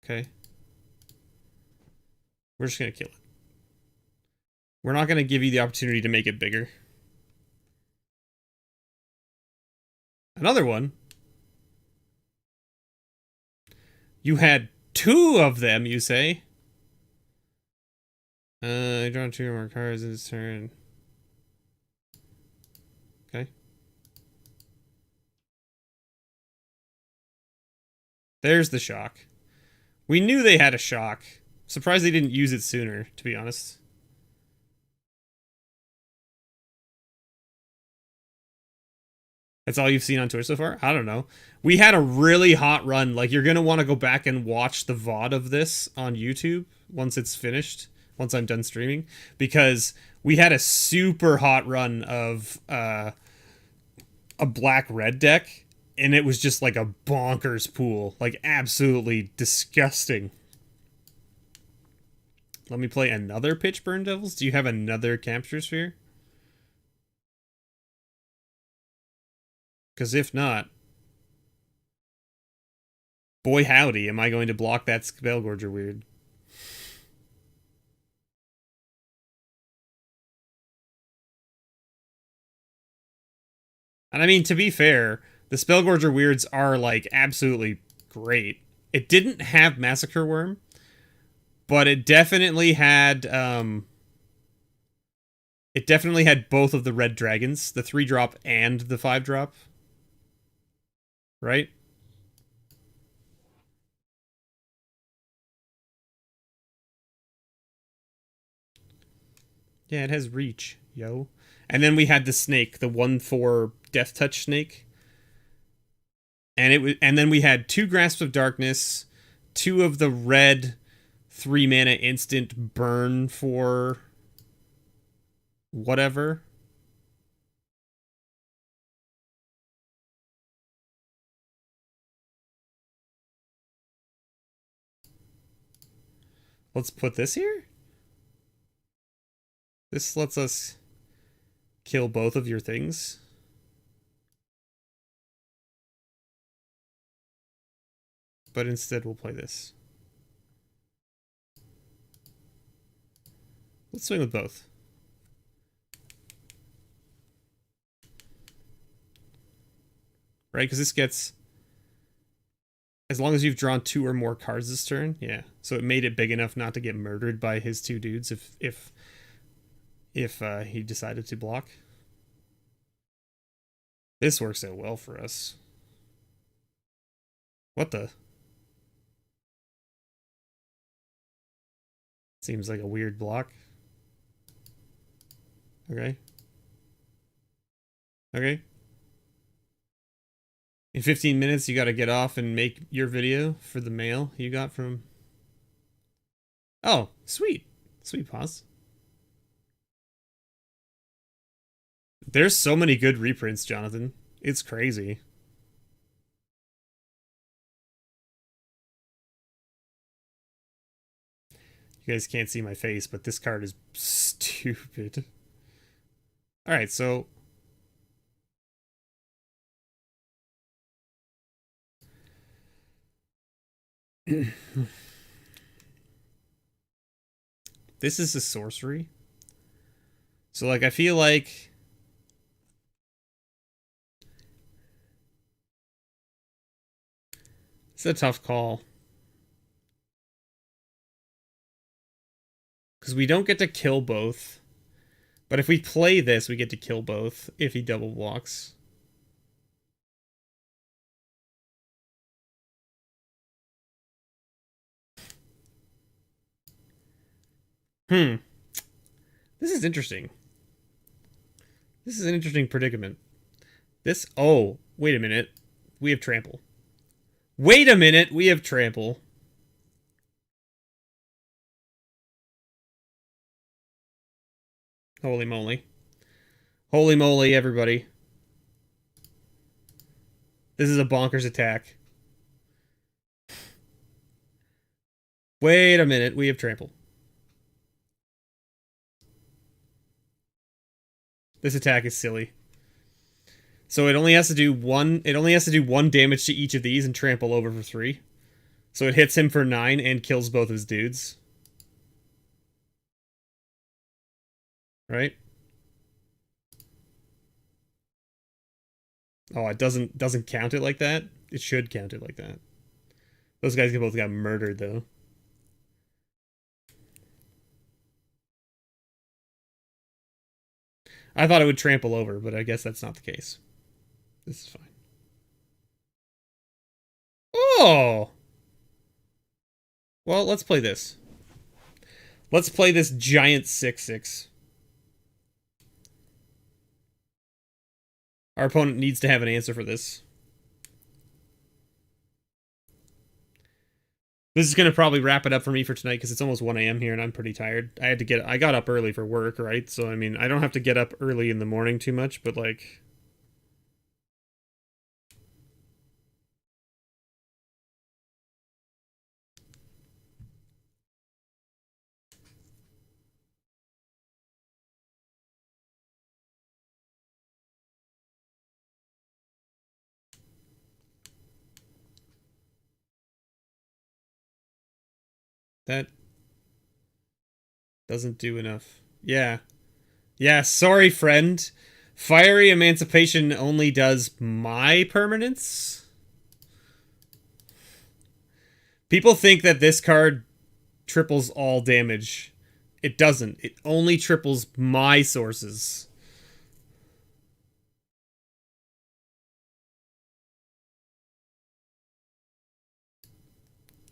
Okay. We're just gonna kill it. We're not gonna give you the opportunity to make it bigger. Another one. You had 2 of them, you say? I draw 2 more cards this turn. Okay. There's the shock. We knew they had a shock. Surprised they didn't use it sooner, to be honest. That's all you've seen on Twitch so far? I don't know. We had a really hot run. Like, you're going to want to go back and watch the VOD of this on YouTube once it's finished, once I'm done streaming, because we had a super hot run of a black-red deck, and it was just like a bonkers pool. Like, absolutely disgusting. Let me play another Pitch Burn Devils. Do you have another Capture Sphere? Because if not, boy howdy, am I going to block that Spellgorger weird. And I mean, to be fair, the Spellgorger weirds are, like, absolutely great. It didn't have Massacre Worm, but it definitely had, both of the red dragons, the 3-drop and the 5-drop. Right? Yeah, it has reach, yo. And then we had the snake, the 1/4 Death Touch snake. And then we had 2 Grasps of Darkness, 2 of the red 3 mana instant burn for whatever. Let's put this here. This lets us kill both of your things. But instead we'll play this. Let's swing with both. Right, because this gets... As long as you've drawn 2 or more cards this turn, yeah. So it made it big enough not to get murdered by his 2 dudes if he decided to block. This works out well for us. What the? Seems like a weird block. Okay. Okay. In 15 minutes, you gotta get off and make your video for the mail you got from... Oh, sweet. Sweet pause. There's so many good reprints, Jonathan. It's crazy. You guys can't see my face, but this card is stupid. Alright, so... This is a sorcery. So, like, I feel like... It's a tough call. Because we don't get to kill both. But if we play this, we get to kill both if he double blocks. This is interesting. This is an interesting predicament. This... Oh, wait a minute. We have trample. Wait a minute, we have trample. Holy moly. Holy moly, everybody. This is a bonkers attack. Wait a minute, we have trample. This attack is silly. So it only has to do one damage to each of these and trample over for 3. So it hits him for 9 and kills both his dudes. Right? Oh, it doesn't count it like that? It should count it like that. Those guys both got murdered though. I thought it would trample over, but I guess that's not the case. This is fine. Oh! Well, let's play this. Let's play this giant 6/6. Our opponent needs to have an answer for this. This is gonna probably wrap it up for me for tonight because it's almost 1 a.m. here and I'm pretty tired. I got up early for work, right? So I mean, I don't have to get up early in the morning too much, but like That doesn't do enough. Yeah. Yeah, sorry, friend. Fiery Emancipation only does my permanents. People think that this card triples all damage. It doesn't. It only triples my sources.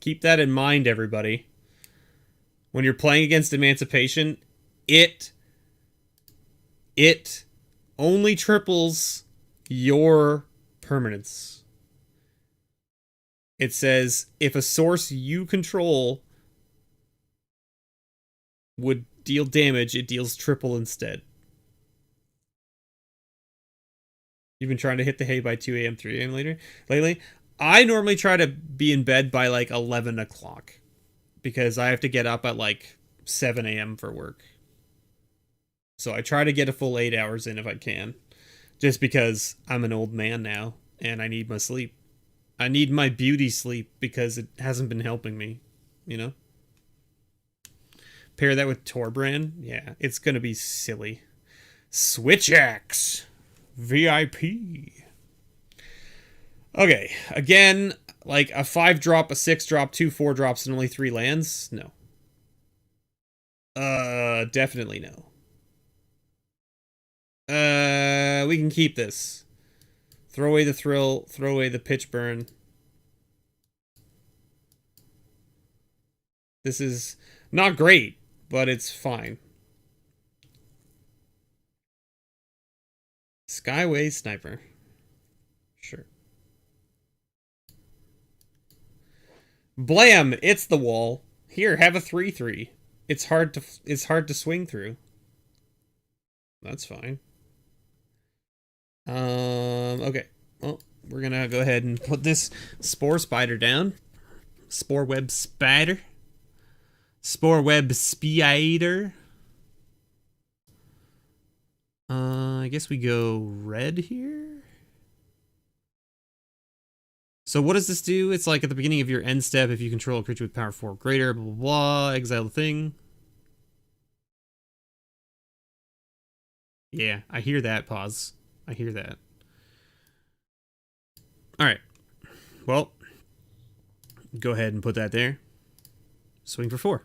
Keep that in mind, everybody. When you're playing against Emancipation, it only triples your permanents. It says if a source you control would deal damage, it deals triple instead. You've been trying to hit the hay by 2 a.m., 3 a.m. later lately? I normally try to be in bed by like 11 o'clock because I have to get up at like 7 a.m. for work. So I try to get a full 8 hours in if I can. Just because I'm an old man now and I need my sleep. I need my beauty sleep because it hasn't been helping me, you know? Pair that with Torbrand? Yeah, it's gonna be silly. Switch Axe! VIP. Okay, again, like a 5-drop, a 6-drop, 2 4-drops, and only 3 lands? No. Definitely no. We can keep this. Throw away the Thrill, throw away the Pitch Burn. This is not great, but it's fine. Skyway Sniper. Sure. Blam! It's the wall. Here, have a 3/3. It's hard to swing through. That's fine. Okay. Well, we're gonna go ahead and put this Spore Spider down. Spore Web Spider. Spore Web Spider. I guess we go red here. So what does this do? It's like at the beginning of your end step, if you control a creature with power 4 or greater, blah, blah, blah, exile the thing. Yeah, I hear that, pause. I hear that. Alright. Well, go ahead and put that there. Swing for 4.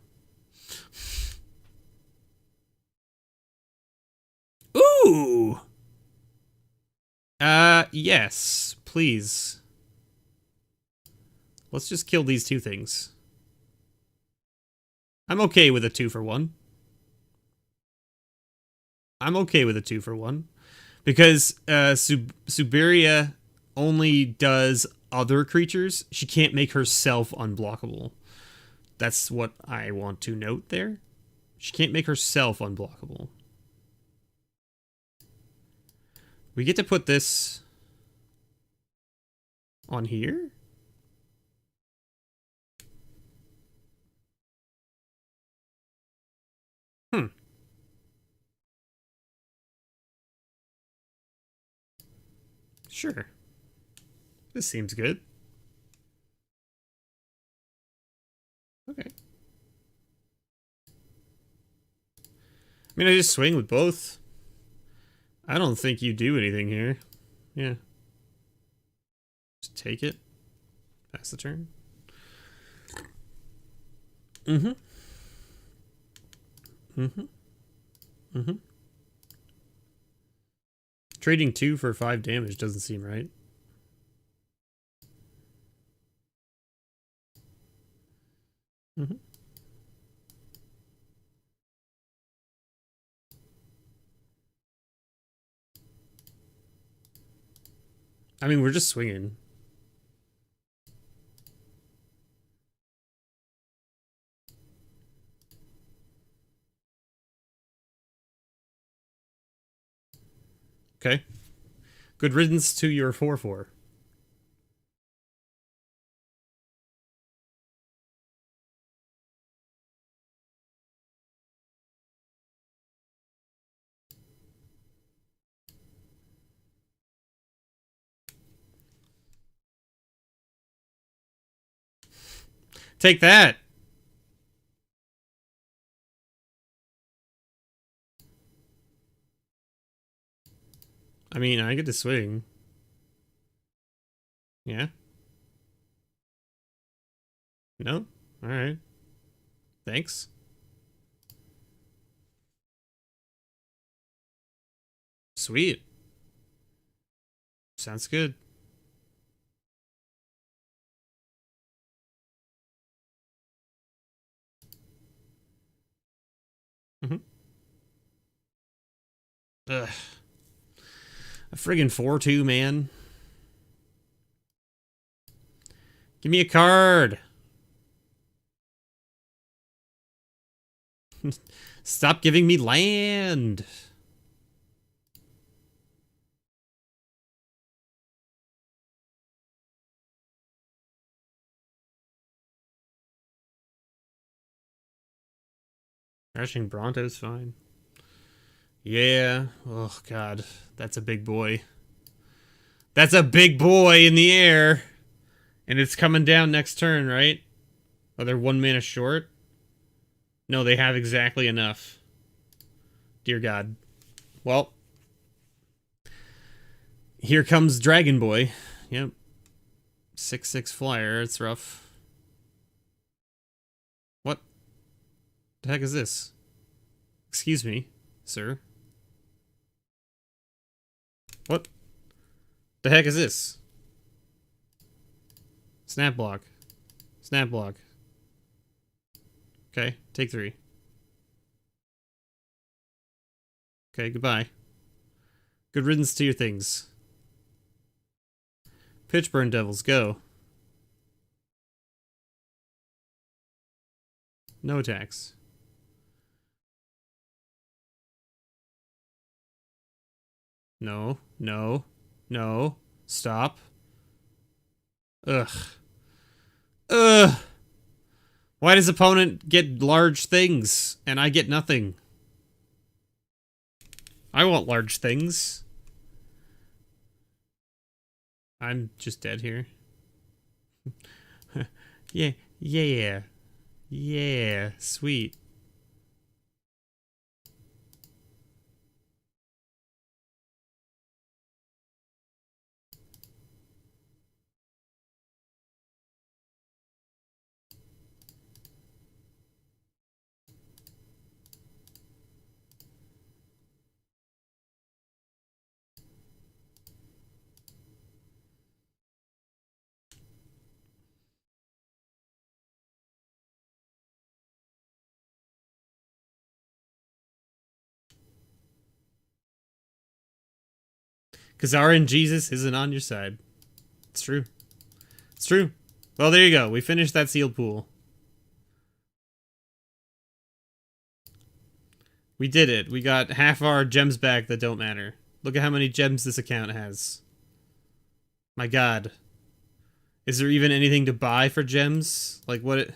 Ooh! Yes, please. Let's just kill these 2 things. I'm okay with a 2-for-1. I'm okay with a 2-for-1. Because Suberia only does other creatures. She can't make herself unblockable. That's what I want to note there. She can't make herself unblockable. We get to put this on here? Sure. This seems good. Okay. I mean, I just swing with both. I don't think you do anything here. Yeah. Just take it. Pass the turn. Mm-hmm. Mm-hmm. Mm-hmm. Trading 2 for 5 damage doesn't seem right. Mm-hmm. I mean, we're just swinging. Okay. Good riddance to your 4/4. Take that! I mean, I get to swing. Yeah? No? Alright. Thanks. Sweet. Sounds good. Mm-hmm. Ugh. A friggin' 4-2, man. Give me a card. Stop giving me land. Crashing Bronto's fine. Yeah. Oh, God. That's a big boy. That's a big boy in the air. And it's coming down next turn, right? Oh, they're 1 mana short? No, they have exactly enough. Dear God. Well. Here comes Dragon Boy. Yep. 6/6 flyer. It's rough. What the heck is this? Excuse me, sir. What the heck is this? Snap block. Snap block. Okay, take 3. Okay, goodbye. Good riddance to your things. Pitchburn Devils, go. No attacks. No, no, no. Stop. Ugh. Ugh. Why does opponent get large things and I get nothing? I want large things. I'm just dead here. Yeah, yeah. Yeah, sweet. Because RNGesus isn't on your side. It's true. It's true. Well, there you go. We finished that sealed pool. We did it. We got half our gems back that don't matter. Look at how many gems this account has. My God. Is there even anything to buy for gems? Like what it...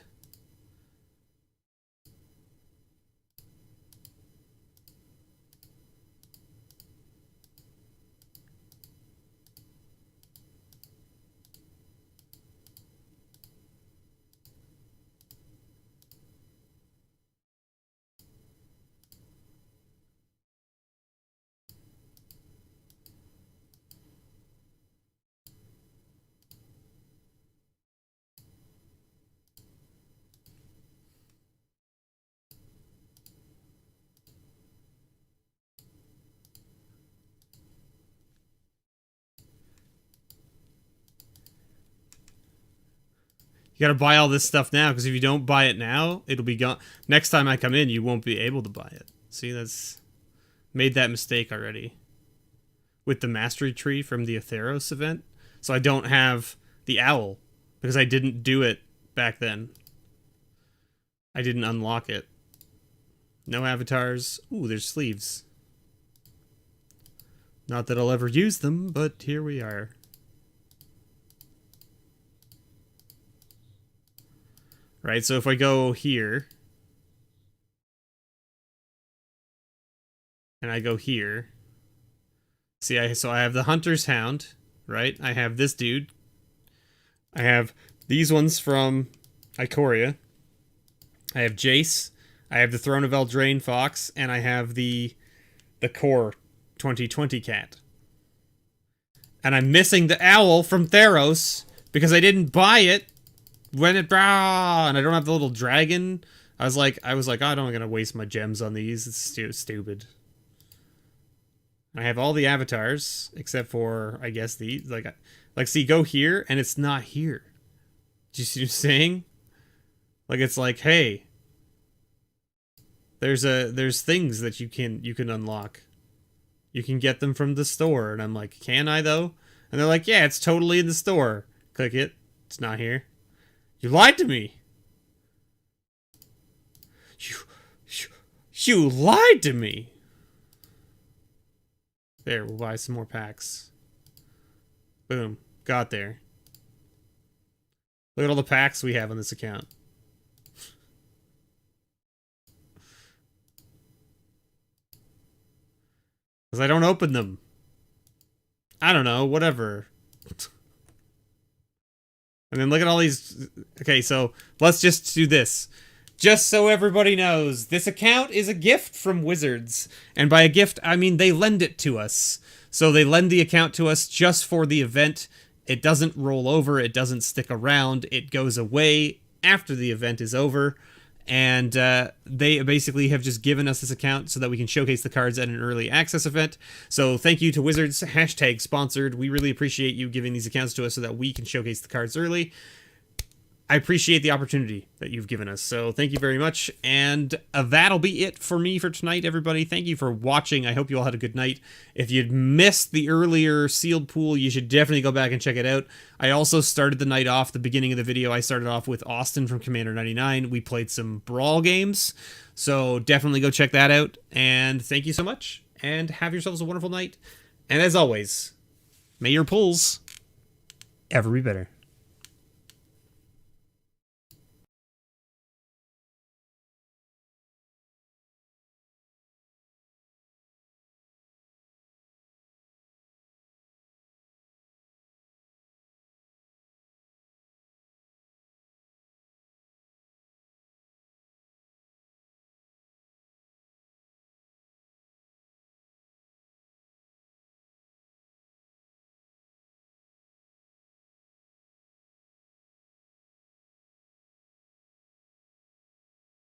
You gotta buy all this stuff now, because if you don't buy it now, it'll be gone. Next time I come in, you won't be able to buy it. See, that's... Made that mistake already. With the Mastery Tree from the Atheros event. So I don't have the Owl, because I didn't do it back then. I didn't unlock it. No avatars. Ooh, there's sleeves. Not that I'll ever use them, but here we are. Right, so if I go here, and I go here, see, so I have the Hunter's Hound, right? I have this dude. I have these ones from Ikoria. I have Jace. I have the Throne of Eldraine Fox, and I have the Core 2020 cat. And I'm missing the owl from Theros because I didn't buy it when it and I don't have the little dragon. I was like, oh, I'm not gonna waste my gems on these. It's stupid. I have all the avatars except for, I guess, these. Like, see, go here and it's not here. Do you see what I'm saying? Like, it's like, hey, there's things that you can unlock. You can get them from the store, and I'm like, can I though? And they're like, yeah, it's totally in the store. Click it. It's not here. You lied to me. You lied to me. There, we'll buy some more packs. Boom. Got there. Look at all the packs we have on this account. Because I don't open them. I don't know, whatever. And then look at all these... Okay, so let's just do this. Just so everybody knows, this account is a gift from Wizards. And by a gift, I mean they lend it to us. So they lend the account to us just for the event. It doesn't roll over, it doesn't stick around, it goes away after the event is over. And they basically have just given us this account so that we can showcase the cards at an early access event. So thank you to Wizards, #sponsored. We really appreciate you giving these accounts to us so that we can showcase the cards early. I appreciate the opportunity that you've given us, so thank you very much. And that'll be it for me for tonight, everybody. Thank you for watching. I hope you all had a good night. If you'd missed the earlier sealed pool, you should definitely go back and check it out. I also started the night off, the beginning of the video, I started off with Austin from Commander 99. We played some Brawl games, so definitely go check that out. And thank you so much, and have yourselves a wonderful night. And as always, may your pulls ever be better.